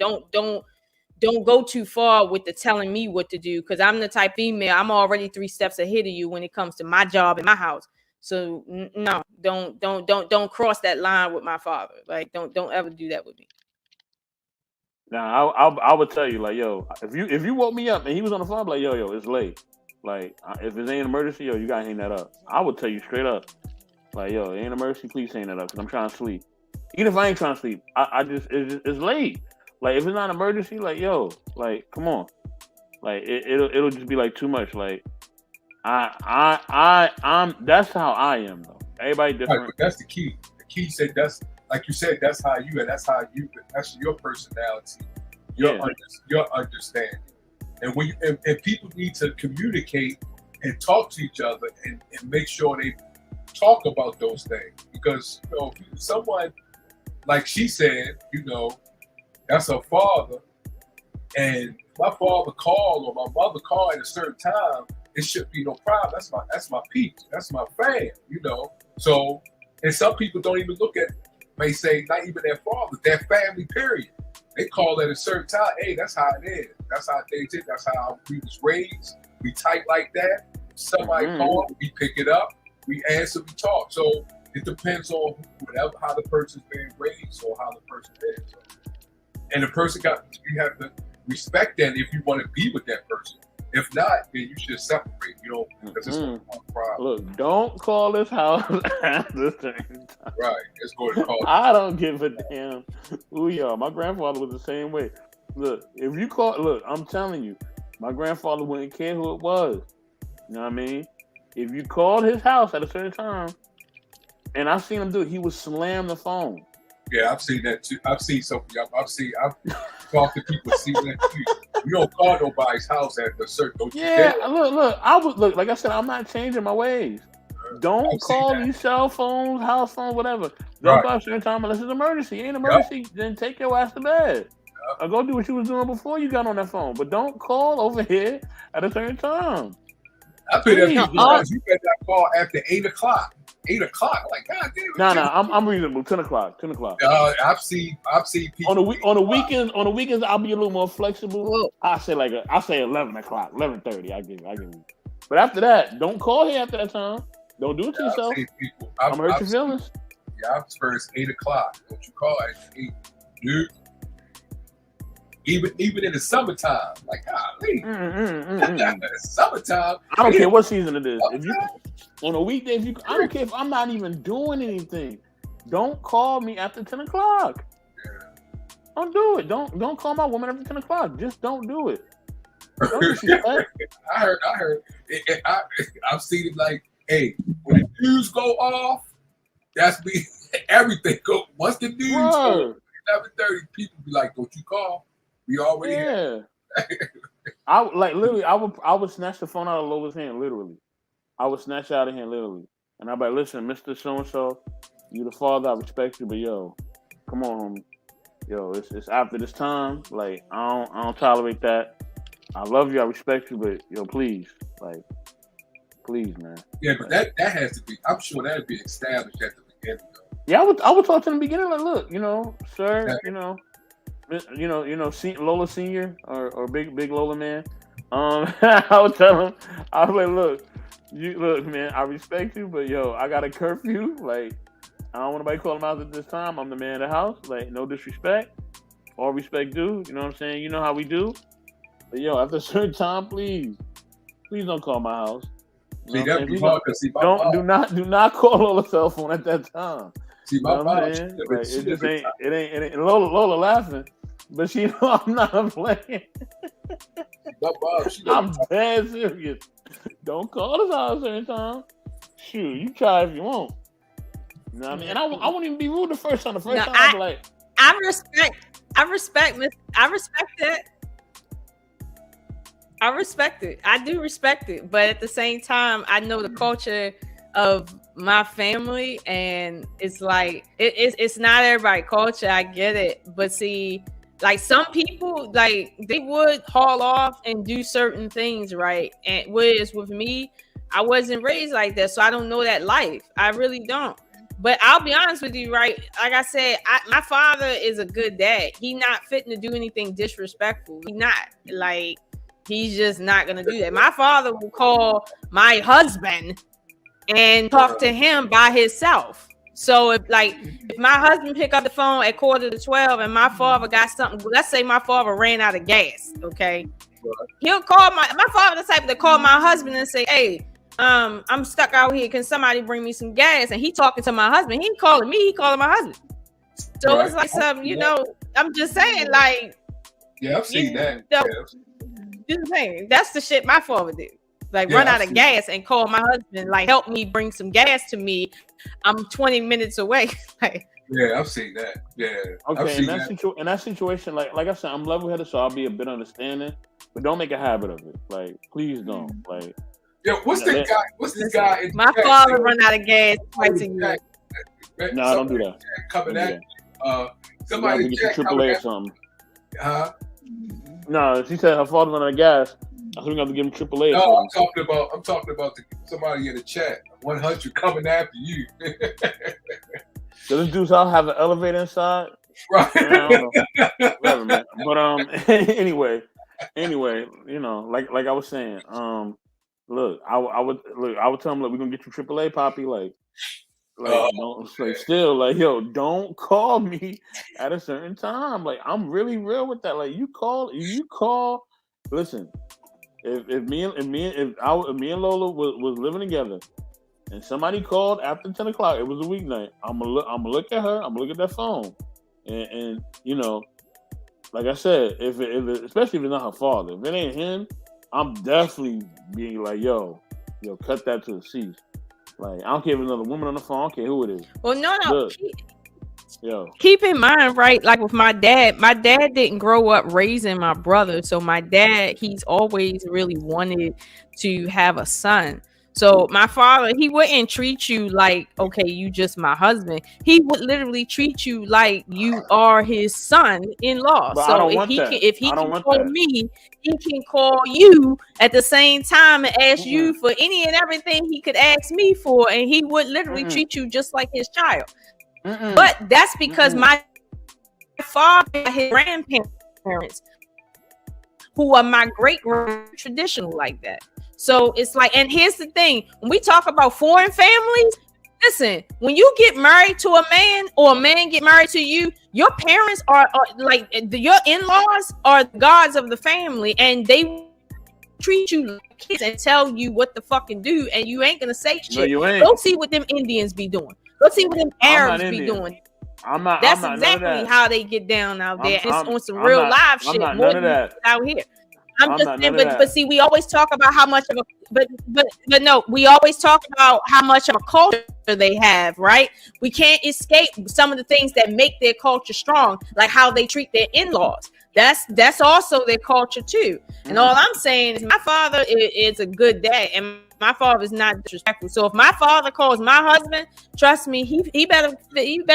go too far with the telling me what to do, because I'm the type female, I'm already 3 steps ahead of you when it comes to my job in my house. So no, don't cross that line with my father. Like don't ever do that with me. Now I would tell you, like, yo, if you woke me up and he was on the phone, I'm like, yo, it's late. Like if it ain't an emergency, yo, you gotta hang that up. I would tell you straight up, like, yo, it ain't an emergency, please hang that up, because I'm trying to sleep. Even if I ain't trying to sleep, it's late. Like if it's not an emergency, like, yo, like, come on, like it'll just be like too much. Like I'm that's how I am though. Everybody different. Right, but that's the key. The Key said that's like you said. That's how you and that's your personality, your understanding. And when and people need to communicate and talk to each other and make sure they talk about those things, because someone like she said, that's her father, and my father called or my mother called at a certain time, it should be no problem. That's my people, that's my fam, So, and some people don't even look at, may say not even their father, their family. Period. They call at a certain time. Hey, that's how it is. That's how they did. That's how we was raised. We tight like that. Somebody call, we pick it up, we answer, we talk. So it depends on how the person's being raised or how the person is. So, and the person you have to respect that if you want to be with that person. If not, then you should separate. Because it's a problem. Look, don't call this house at the same time. Right. Let's go to call. I don't give a damn who y'all. My grandfather was the same way. Look, if you call, I'm telling you, my grandfather wouldn't care who it was. You know what I mean? If you called his house at a certain time, and I've seen him do it, he would slam the phone. Yeah, I've seen that too. I've talked to people see that too. You don't call nobody's house at a certain. Look. Like I said, I'm not changing my ways. Don't call these cell phones, house phones, whatever. Don't call a certain time unless it's an emergency. Ain't emergency, then take your ass to bed. Or go do what you was doing before you got on that phone. But don't call over here at a certain time. I put that you better not call after 8 o'clock. 8 o'clock, like God damn. No, I'm reasonable. 10 o'clock. 10 o'clock. I've seen people on the weekends. On the weekends, I'll be a little more flexible. I say 11 o'clock, 11:30. I give you. But after that, don't call here after that time. Don't do it to yourself. I'm hurt your feelings. Yeah, I've experienced 8 o'clock. Don't you call at 8, dude? Even in the summertime, like golly, summertime. I don't care what season it is. If you on a weekday, I don't care if I'm not even doing anything. Don't call me after 10 o'clock. Yeah. Don't do it. Don't call my woman after 10 o'clock. Just don't do it. I heard. I've seen it like, hey, when the news go off, that's me. Everything go. Once the news go 11:30, people be like, "Don't you call?" We already have. I would snatch the phone out of Lola's hand, literally. I would snatch it out of hand, literally. And I'd be like, listen, Mr. So-and-so, you the father, I respect you, but yo, come on, homie. Yo, it's after this time. Like, I don't tolerate that. I love you, I respect you, but yo, please. Like, please, man. Yeah, but that has to be, I'm sure that'd be established at the beginning, though. Yeah, I would talk to the beginning, like, look, sir, Lola Senior or big Lola man. I would tell him, I was like, look, man, I respect you, but yo, I got a curfew. Like, I don't want nobody calling out at this time. I'm the man of the house. Like, no disrespect. All respect due. You know what I'm saying? You know how we do. But yo, after a certain time, please don't call my house. See, that'd be hard because do not call Lola's cell phone at that time. See, my mom, like, it just ain't. It ain't. And Lola laughing, but she know I'm not playing. I'm dead serious. Don't call us out a certain time. Shoot, you try if you want. You know what I mean? And I won't even be rude the first time. The first time I'll be like, I respect it. I respect it. I do respect it. But at the same time, I know the culture of my family, and it's like it's not everybody's culture. I get it. But see, like some people, like they would haul off and do certain things, right? And whereas with me, I wasn't raised like that, so I don't know that life. I really don't. But I'll be honest with you, right? Like I said, my father is a good dad. He not fitting to do anything disrespectful. He not. Like, he's just not gonna do that. My father will call my husband and talk to him by himself. So if my husband pick up the phone at 11:45 and my father got something, let's say my father ran out of gas, okay? He'll call my father the type to call my husband and say, hey, I'm stuck out here. Can somebody bring me some gas? And he talking to my husband. He ain't calling me. He calling my husband. So it's like something, I'm just saying, like. Yeah, I've seen that. Just saying, that's the shit my father did. like run out of gas and call my husband, like help me bring some gas to me. I'm 20 minutes away. Like, yeah, I've seen that. Yeah. Okay, in that situation, like I said, I'm level-headed, so I'll be a bit understanding, but don't make a habit of it. Like, please don't. Like, yo, what's this guy? What's this guy? My father run out of gas twice a year. No, don't do that. Coming at somebody get your AAA or something. No, she said her father ran out of gas. I think we have to give him AAA. No, I'm talking about somebody in the chat. 100 coming after you. So this dude's house have an elevator inside, right? Whatever, man. But anyway, you know, like I was saying, look, I would tell him, look, we're gonna get you AAA, Poppy, like don't like still like yo, don't call me at a certain time. Like I'm really real with that. Like you call. Listen, if me and Lola was living together, and somebody called after 10 o'clock, it was a weeknight. I'm gonna look at her. I'm gonna look at that phone, and you know, like I said, if especially if it's not her father, if it ain't him, I'm definitely being like, yo, cut that to the cease. Like, I don't care if it's another woman on the phone. I don't care who it is. Well, no. Look, keep in mind, right? Like with my dad didn't grow up raising my brother. So my dad, he's always really wanted to have a son. So my father, he wouldn't treat you like, okay, you just my husband. He would literally treat you like you are his son-in-law. But So if he can call me, he can call you at the same time and ask you for any and everything he could ask me for, and he would literally treat you just like his child. But that's because my father, his grandparents, who are my great traditional like that. So it's like, and here's the thing: when we talk about foreign families, listen, when you get married to a man or a man get married to you, your parents are like your in-laws are the gods of the family, and they treat you like kids and tell you what to fucking do, and you ain't gonna say shit. No, you ain't. Go see what them Indians be doing. Go see what them Arabs be doing. That's exactly how they get down out there. It's on some real live shit more than out here. I'm just saying, but see, we always talk about how much of a but no, we always talk about how much of a culture they have, right? We can't escape some of the things that make their culture strong, like how they treat their in-laws. That's also their culture too. And all I'm saying is my father is a good dad, and my father is not disrespectful. So if my father calls my husband, trust me, he better be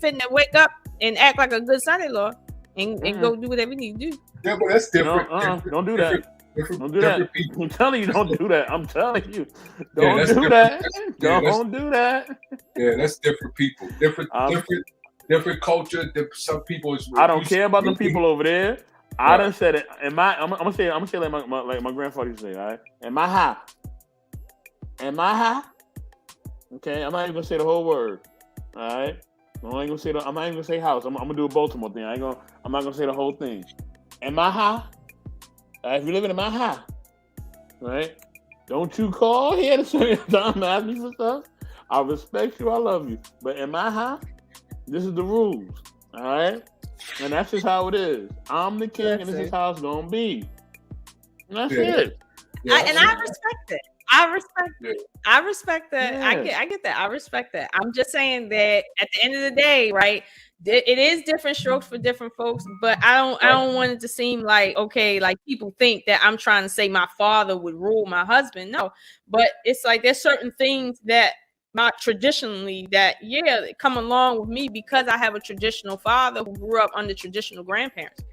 fitting to wake up and act like a good son-in-law and go do whatever he need to do. Yeah, but that's different. Don't do that. Don't do that. I'm telling you, don't do that. I'm telling you, don't do that. Don't do that. Yeah, that's different people, different culture. Some people. I don't care about the people over there. I done said it. I'm gonna say like my grandfather used to say. All right, am I high? Am I high? Okay, I'm not even gonna say the whole word. All right, I'm not even gonna say house. I'm gonna do a Baltimore thing. I'm not gonna say the whole thing. Am I high? If you're living in my high, right? Don't you call here at a certain time and ask me for stuff. I respect you. I love you. But am I high? This is the rules. All right? And that's just how it is. I'm the king, and this is how it's going to be. And that's it. I respect it. I respect that. Yeah. I get that. I respect that. I'm just saying that at the end of the day, right? It is different strokes for different folks, but I don't want it to seem like, okay, like people think that I'm trying to say my father would rule my husband. No, but it's like there's certain things that traditionally that come along with me because I have a traditional father who grew up under traditional grandparents.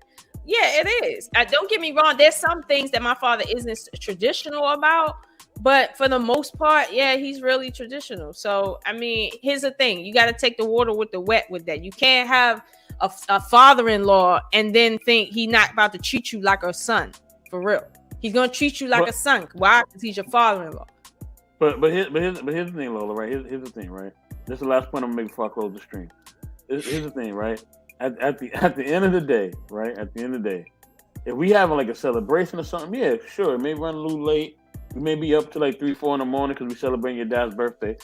Yeah, it is. Don't get me wrong. There's some things that my father isn't traditional about. But for the most part, he's really traditional. So, I mean, here's the thing. You got to take the water with the wet with that. You can't have a father-in-law and then think he's not about to treat you like a son. For real. He's going to treat you like a son. Why? Because he's your father-in-law. But here's the thing, Lola, right? Here's the thing, right? This is the last point I'm going to make before I close the stream. Here's the thing, right? At the end of the day, right? At the end of the day, if we having like a celebration or something, yeah, sure. It may run a little late. We may be up to like 3, 4 in the morning because we celebrate your dad's birthday.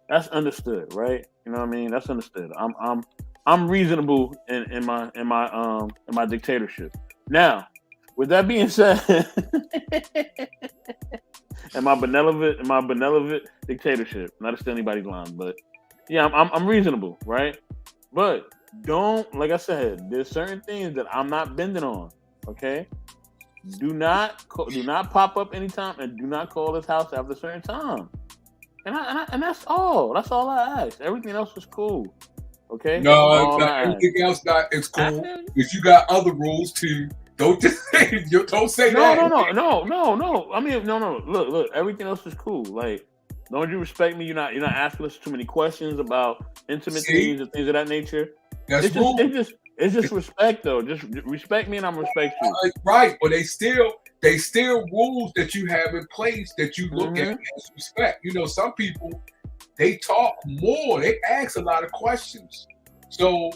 That's understood, right? You know what I mean? That's understood. I'm reasonable in my dictatorship. Now, with that being said, and my benevolent dictatorship. Not to steal anybody's line, but yeah, I'm reasonable, right? But don't, like I said, there's certain things that I'm not bending on. Okay, do not pop up anytime, and do not call this house after a certain time. And that's all. That's all I ask. Everything else is cool. Okay. No, everything else it's cool. If you got other rules too, don't just don't say that. No. I mean, no. Look. Everything else is cool. Like, don't you respect me? You're not asking us too many questions about intimate things and things of that nature. That's cool. It's just respect, though. Just respect me, and I'm respect you. Right, but they still rules that you have in place that you look at as respect. You know, some people, they talk more. They ask a lot of questions. So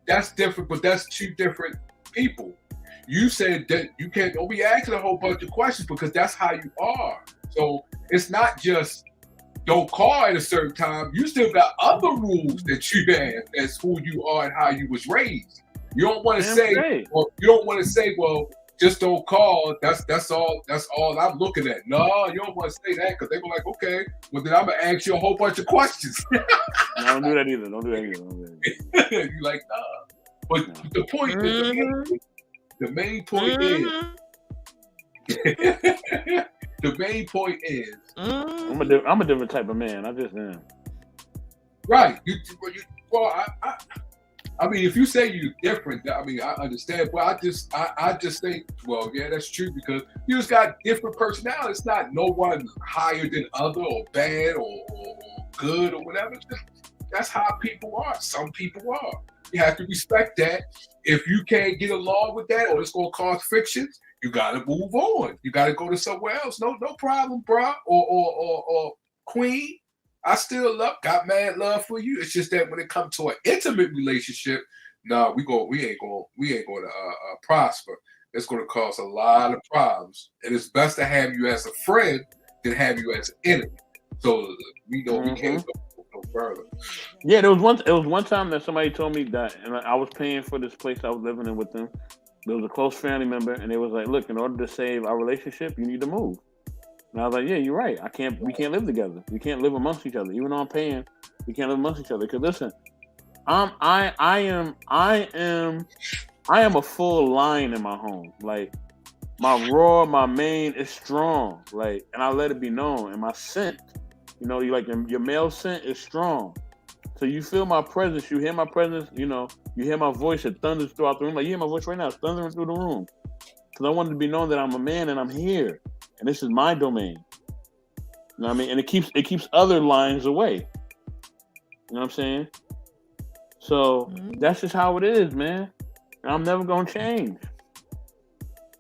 that's different, but that's two different people. You said that you don't be asking a whole bunch of questions because that's how you are. So it's not just don't call at a certain time. You still got other rules that you have as who you are and how you was raised. You don't want to say, well, just don't call. That's all I'm looking at. No, you don't want to say that because they're like, okay, well then I'm gonna ask you a whole bunch of questions. No, don't do that either. You like, nah. But the point is, the main point is, the main point is, I'm a different type of man. I just am. Right. I mean, if you say you're different, I mean, I understand. But I just think, well, yeah, that's true because you just got different personalities. It's not no one higher than other or bad or good or whatever. That's how people are. Some people are. You have to respect that. If you can't get along with that or it's going to cause frictions, you got to move on. You got to go to somewhere else. No problem, bro. Or queen. I still got mad love for you. It's just that when it comes to an intimate relationship, no, we ain't going to prosper. It's going to cause a lot of problems, and it's best to have you as a friend than have you as an enemy. So we can't go no further. Yeah, there was one time that somebody told me that, and I was paying for this place I was living in with them. There was a close family member, and they was like, "Look, in order to save our relationship, you need to move." And I was like, yeah, you're right. We can't live together. We can't live amongst each other. Even though I'm paying, we can't live amongst each other. Because listen, I am a full line in my home. Like my mane is strong. Like, and I let it be known. And my scent, your male scent is strong. So you feel my presence, you hear my presence, you hear my voice, it thunders throughout the room. Like you hear my voice right now, it's thundering through the room. Because I wanted to be known that I'm a man and I'm here. And this is my domain. You know what I mean? And it keeps other lines away. You know what I'm saying? So that's just how it is, man. And I'm never gonna change.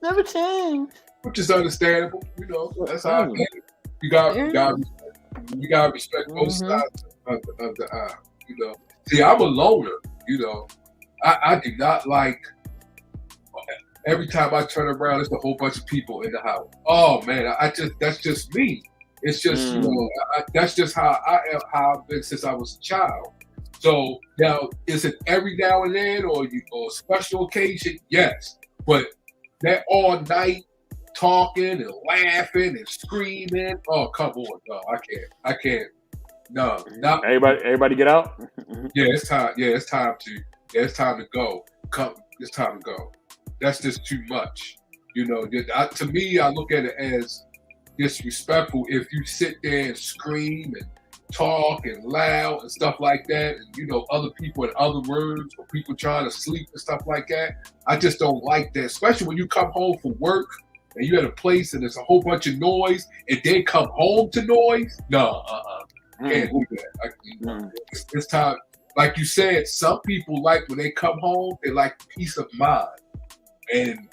Never change. Which is understandable. That's how it is. You gotta respect both sides of the aisle. See, I'm a loner, I do not like every time I turn around, there's a whole bunch of people in the house. Oh man, that's just me. It's just that's just how I've been since I was a child. So now, is it every now and then or special occasion? Yes, but that all night talking and laughing and screaming. Oh come on, no, I can't. No, not everybody get out. Yeah, it's time. Yeah, it's time to go. It's time to go. That's just too much. To me, I look at it as disrespectful if you sit there and scream and talk and loud and stuff like that, and other people in other rooms or people trying to sleep and stuff like that. I just don't like that, especially when you come home from work and you're at a place and there's a whole bunch of noise and then come home to noise. No, can't do that. It's time. Like you said, some people like when they come home, they like peace of mind. And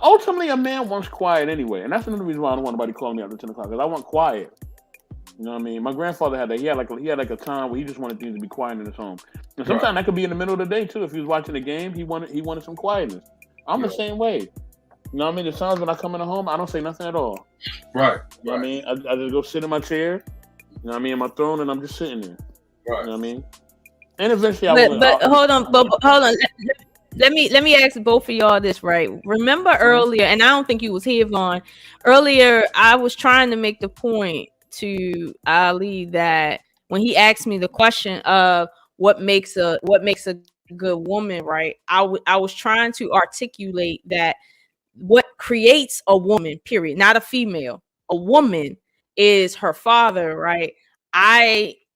ultimately a man wants quiet anyway, and that's another reason why I don't want nobody calling me after 10 o'clock because I want quiet. You know what I mean? My grandfather had that. He had like a time where he just wanted things to be quiet in his home. And sometimes that could be in the middle of the day too. If he was watching a game, he wanted some quietness. I'm the same way. You know what I mean? There's times when I come in the home, I don't say nothing at all. Right. You know what I mean? I just go sit in my chair. You know what I mean? In my throne, and I'm just sitting there. Right. You know what I mean? And eventually, hold on. let me ask both of y'all this, right? Remember earlier, and I don't think you was here, Vaughn. Earlier, I was trying to make the point to Ali that when he asked me the question of what makes a good woman, right? I was trying to articulate that what creates a woman, period, not a female. A woman is her father, right?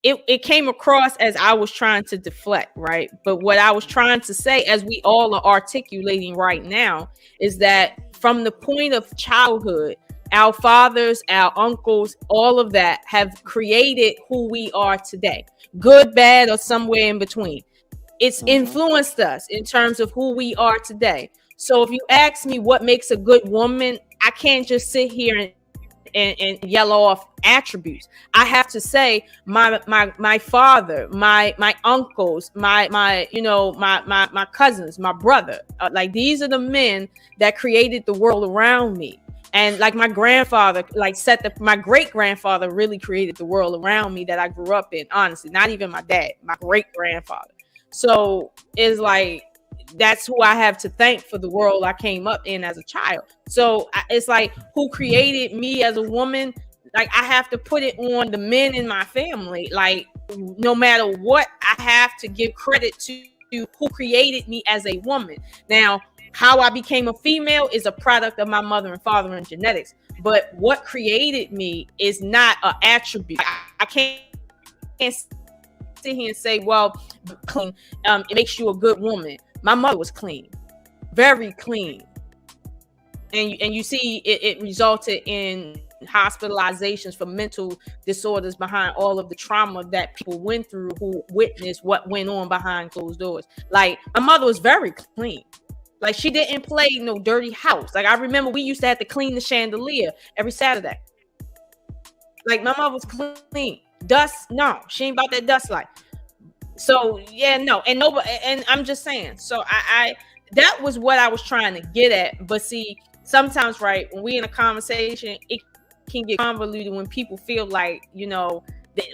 It came across as I was trying to deflect, right? But what I was trying to say, as we all are articulating right now, is that from the point of childhood, our fathers, our uncles, all of that have created who we are today, good, bad, or somewhere in between. It's influenced us in terms of who we are today. So if you ask me what makes a good woman, I can't just sit here and yell off attributes. I have to say my father, my uncles, my cousins, my brother, like these are the men that created the world around me. And like my grandfather, like my great grandfather really created the world around me that I grew up in. Honestly, not even my dad, my great grandfather. So it's like, that's who I have to thank for the world I came up in as a child. So it's like, who created me as a woman? Like, I have to put it on the men in my family. Like, no matter what, I have to give credit to who created me as a woman. Now, how I became a female is a product of my mother and father and genetics. But what created me is not an attribute. I can't sit here and say, well, clean, it makes you a good woman. My mother was clean, very clean. And you see it resulted in hospitalizations for mental disorders behind all of the trauma that people went through who witnessed what went on behind closed doors. Like, my mother was very clean. Like, she didn't play no dirty house. Like, I remember we used to have to clean the chandelier every Saturday. Like, my mother was clean. Dust, no, she ain't about that dust life. So yeah, no, and nobody, and I'm just saying. So I that was what I was trying to get at. But see, sometimes, right, when we in a conversation, it can get convoluted when people feel like,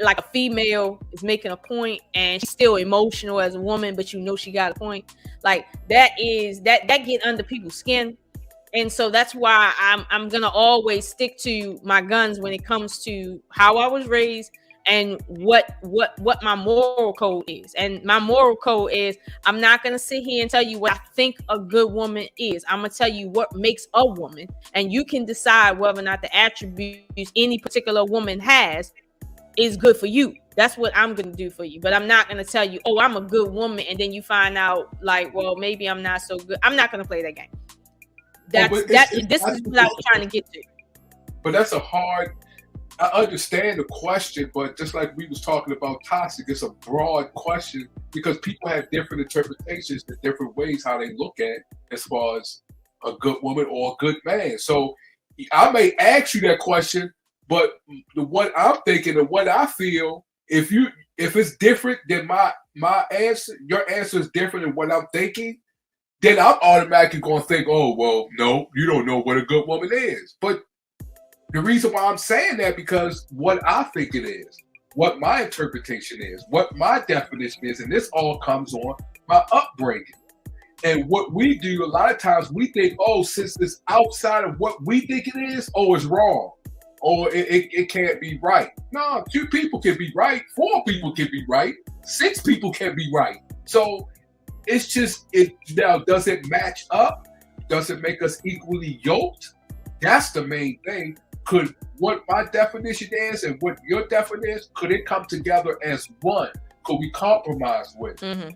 like a female is making a point and she's still emotional as a woman, but she got a point. Like, that get under people's skin. And so that's why I'm gonna always stick to my guns when it comes to how I was raised and what my moral code is. And my moral code is, I'm not going to sit here and tell you what I think a good woman is. I'm going to tell you what makes a woman. And you can decide whether or not the attributes any particular woman has is good for you. That's what I'm going to do for you. But I'm not going to tell you, oh, I'm a good woman. And then you find out like, well, maybe I'm not so good. I'm not going to play that game. This is what I was trying to get to. But that's a hard... I understand the question, but just like we was talking about toxic, it's a broad question because people have different interpretations, the different ways how they look at as far as a good woman or a good man. So I may ask you that question, but what I'm thinking and what I feel, if it's different than my answer, your answer is different than what I'm thinking, then I'm automatically going to think, oh, well, no, you don't know what a good woman is. But the reason why I'm saying that, because what I think it is, what my interpretation is, what my definition is, and this all comes on my upbringing. And what we do, a lot of times we think, oh, since it's outside of what we think it is, oh, it's wrong. Or it can't be right. No, 2 people can be right. 4 people can be right. 6 people can be right. So it's just, now, does it match up? Does it make us equally yoked? That's the main thing. Could what my definition is and what your definition is, could it come together as one? Could we compromise with? Mm-hmm.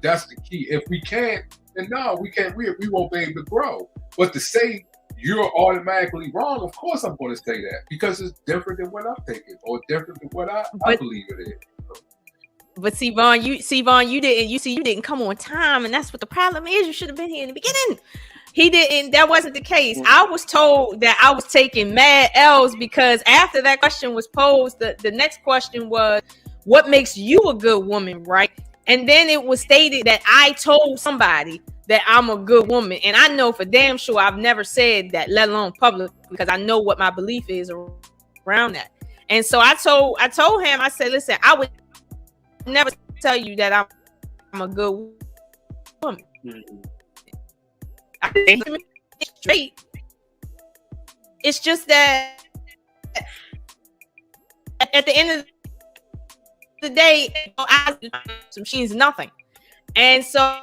That's the key. If we can't, then no, we can't. We won't be able to grow. But to say you're automatically wrong, of course I'm going to say that because it's different than what I'm thinking or different than what I believe it is. But see, Vaughn, you didn't come on time, and that's what the problem is. You should have been here in the beginning. He didn't. That wasn't the case. I was told that I was taking mad L's because after that question was posed, the next question was, what makes you a good woman, right? And then it was stated that I told somebody that I'm a good woman. And I know for damn sure I've never said that, let alone public, because I know what my belief is around that. And so I told him, I said, listen, I would never tell you that I'm a good woman. I think straight. It's just that at the end of the day, she's nothing, and so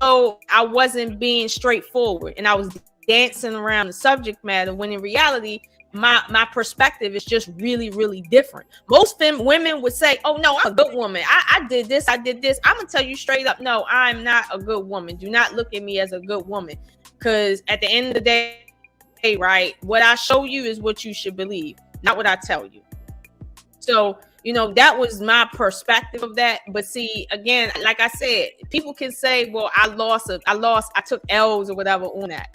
I wasn't being straightforward, and I was dancing around the subject matter. When in reality, my perspective is just really, really different. Most women would say, "Oh no, I'm a good woman. I did this. I did this." I'm gonna tell you straight up, no, I'm not a good woman. Do not look at me as a good woman, because at the end of the day, right, what I show you is what you should believe, not what I tell you. So, that was my perspective of that. But see, again, like I said, people can say, well, I took L's or whatever on that.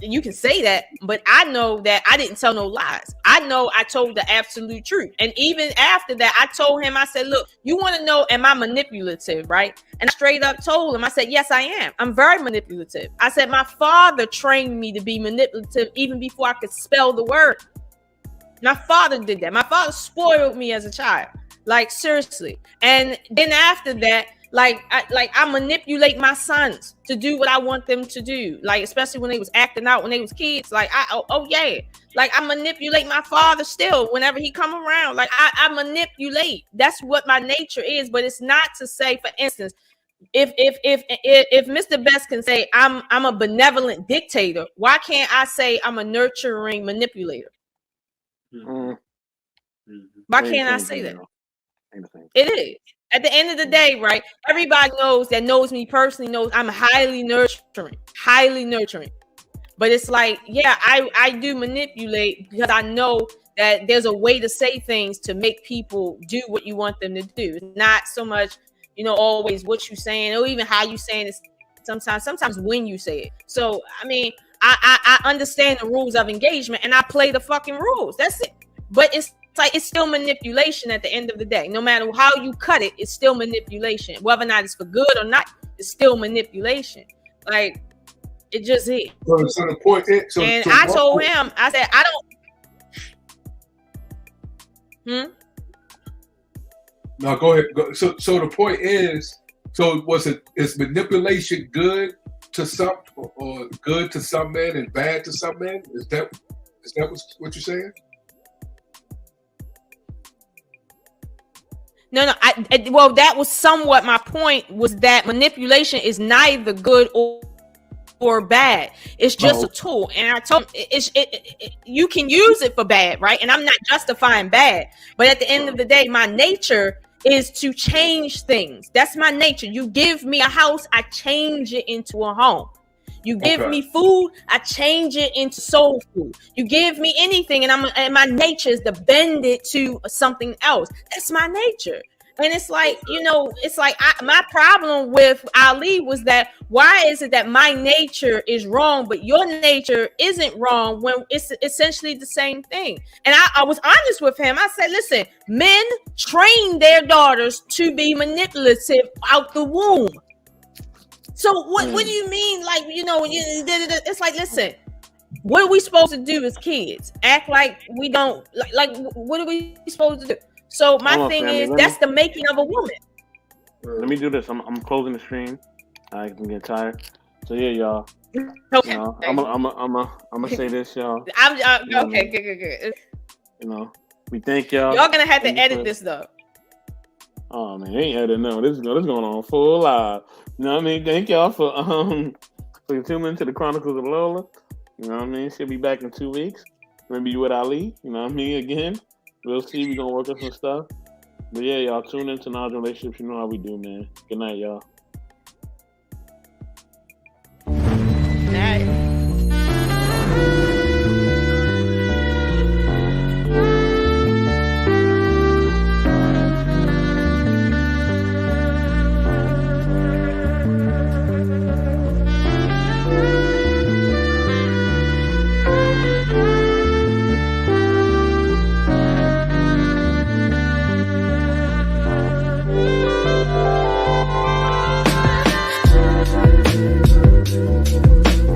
You can say that, but I know that I didn't tell no lies. I know I told the absolute truth. And even after that, I told him, I said, look, you want to know, am I manipulative, right? And I straight up told him, I said, yes, I am. I'm very manipulative. I said, my father trained me to be manipulative even before I could spell the word. My father did that. My father spoiled me as a child. Like, seriously. And then after that, I manipulate my sons to do what I want them to do. Like, especially when they was acting out when they was kids. Like, I manipulate my father still whenever he come around. Like, I manipulate. That's what my nature is. But it's not to say, for instance, if Mr. Best can say I'm a benevolent dictator, why can't I say I'm a nurturing manipulator? Why can't I say that? It is. At the end of the day, right? Everybody knows me personally knows I'm highly nurturing. But it's like, yeah, I do manipulate because I know that there's a way to say things to make people do what you want them to do. It's not so much, always what you saying or even how you saying it. Sometimes when you say it. So, I mean, I understand the rules of engagement and I play the fucking rules. That's it. But it's still manipulation at the end of the day. No matter how you cut it, it's still manipulation. Whether or not it's for good or not, it's still manipulation. Like, it just is. So the point is, I told him, I said, I don't. No, go ahead. So the point is, is manipulation good to some or good to some men and bad to some men? Is that what you're saying? No. Well, that was somewhat my point, was that manipulation is neither good or bad. It's just a tool. And I told him you can use it for bad, right? And I'm not justifying bad. But at the end of the day, my nature is to change things. That's my nature. You give me a house, I change it into a home. You give me food, I change it into soul food. You give me anything, and my nature is to bend it to something else. That's my nature. And it's like, my problem with Ali was that why is it that my nature is wrong, but your nature isn't wrong when it's essentially the same thing? And I was honest with him. I said, listen, men train their daughters to be manipulative out the womb. So what do you mean? Like, it's like, listen, what are we supposed to do as kids? Act like we don't, like what are we supposed to do? So my thing is, that's the making of a woman. Let me do this. I'm closing the stream. I can get tired. So yeah, y'all. Okay. I'm gonna say this, y'all. Okay, good. We thank y'all. Y'all gonna have to edit this though. Oh man, ain't editing no. This is going on full live. You know what I mean? Thank y'all for tuning into the Chronicles of Lola. You know what I mean? She'll be back in 2 weeks. Maybe with Ali. You know what I mean? Again. We'll see. We're gonna work on some stuff. But yeah, y'all tune into Knowledge Relationships. You know how we do, man. Good night, y'all. Good night.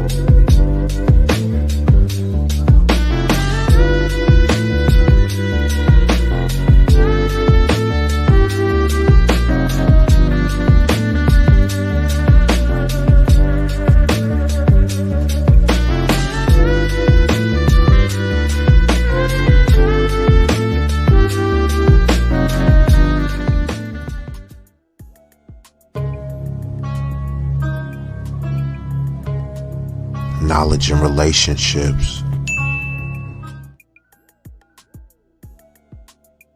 Thank you. knowledge and relationships.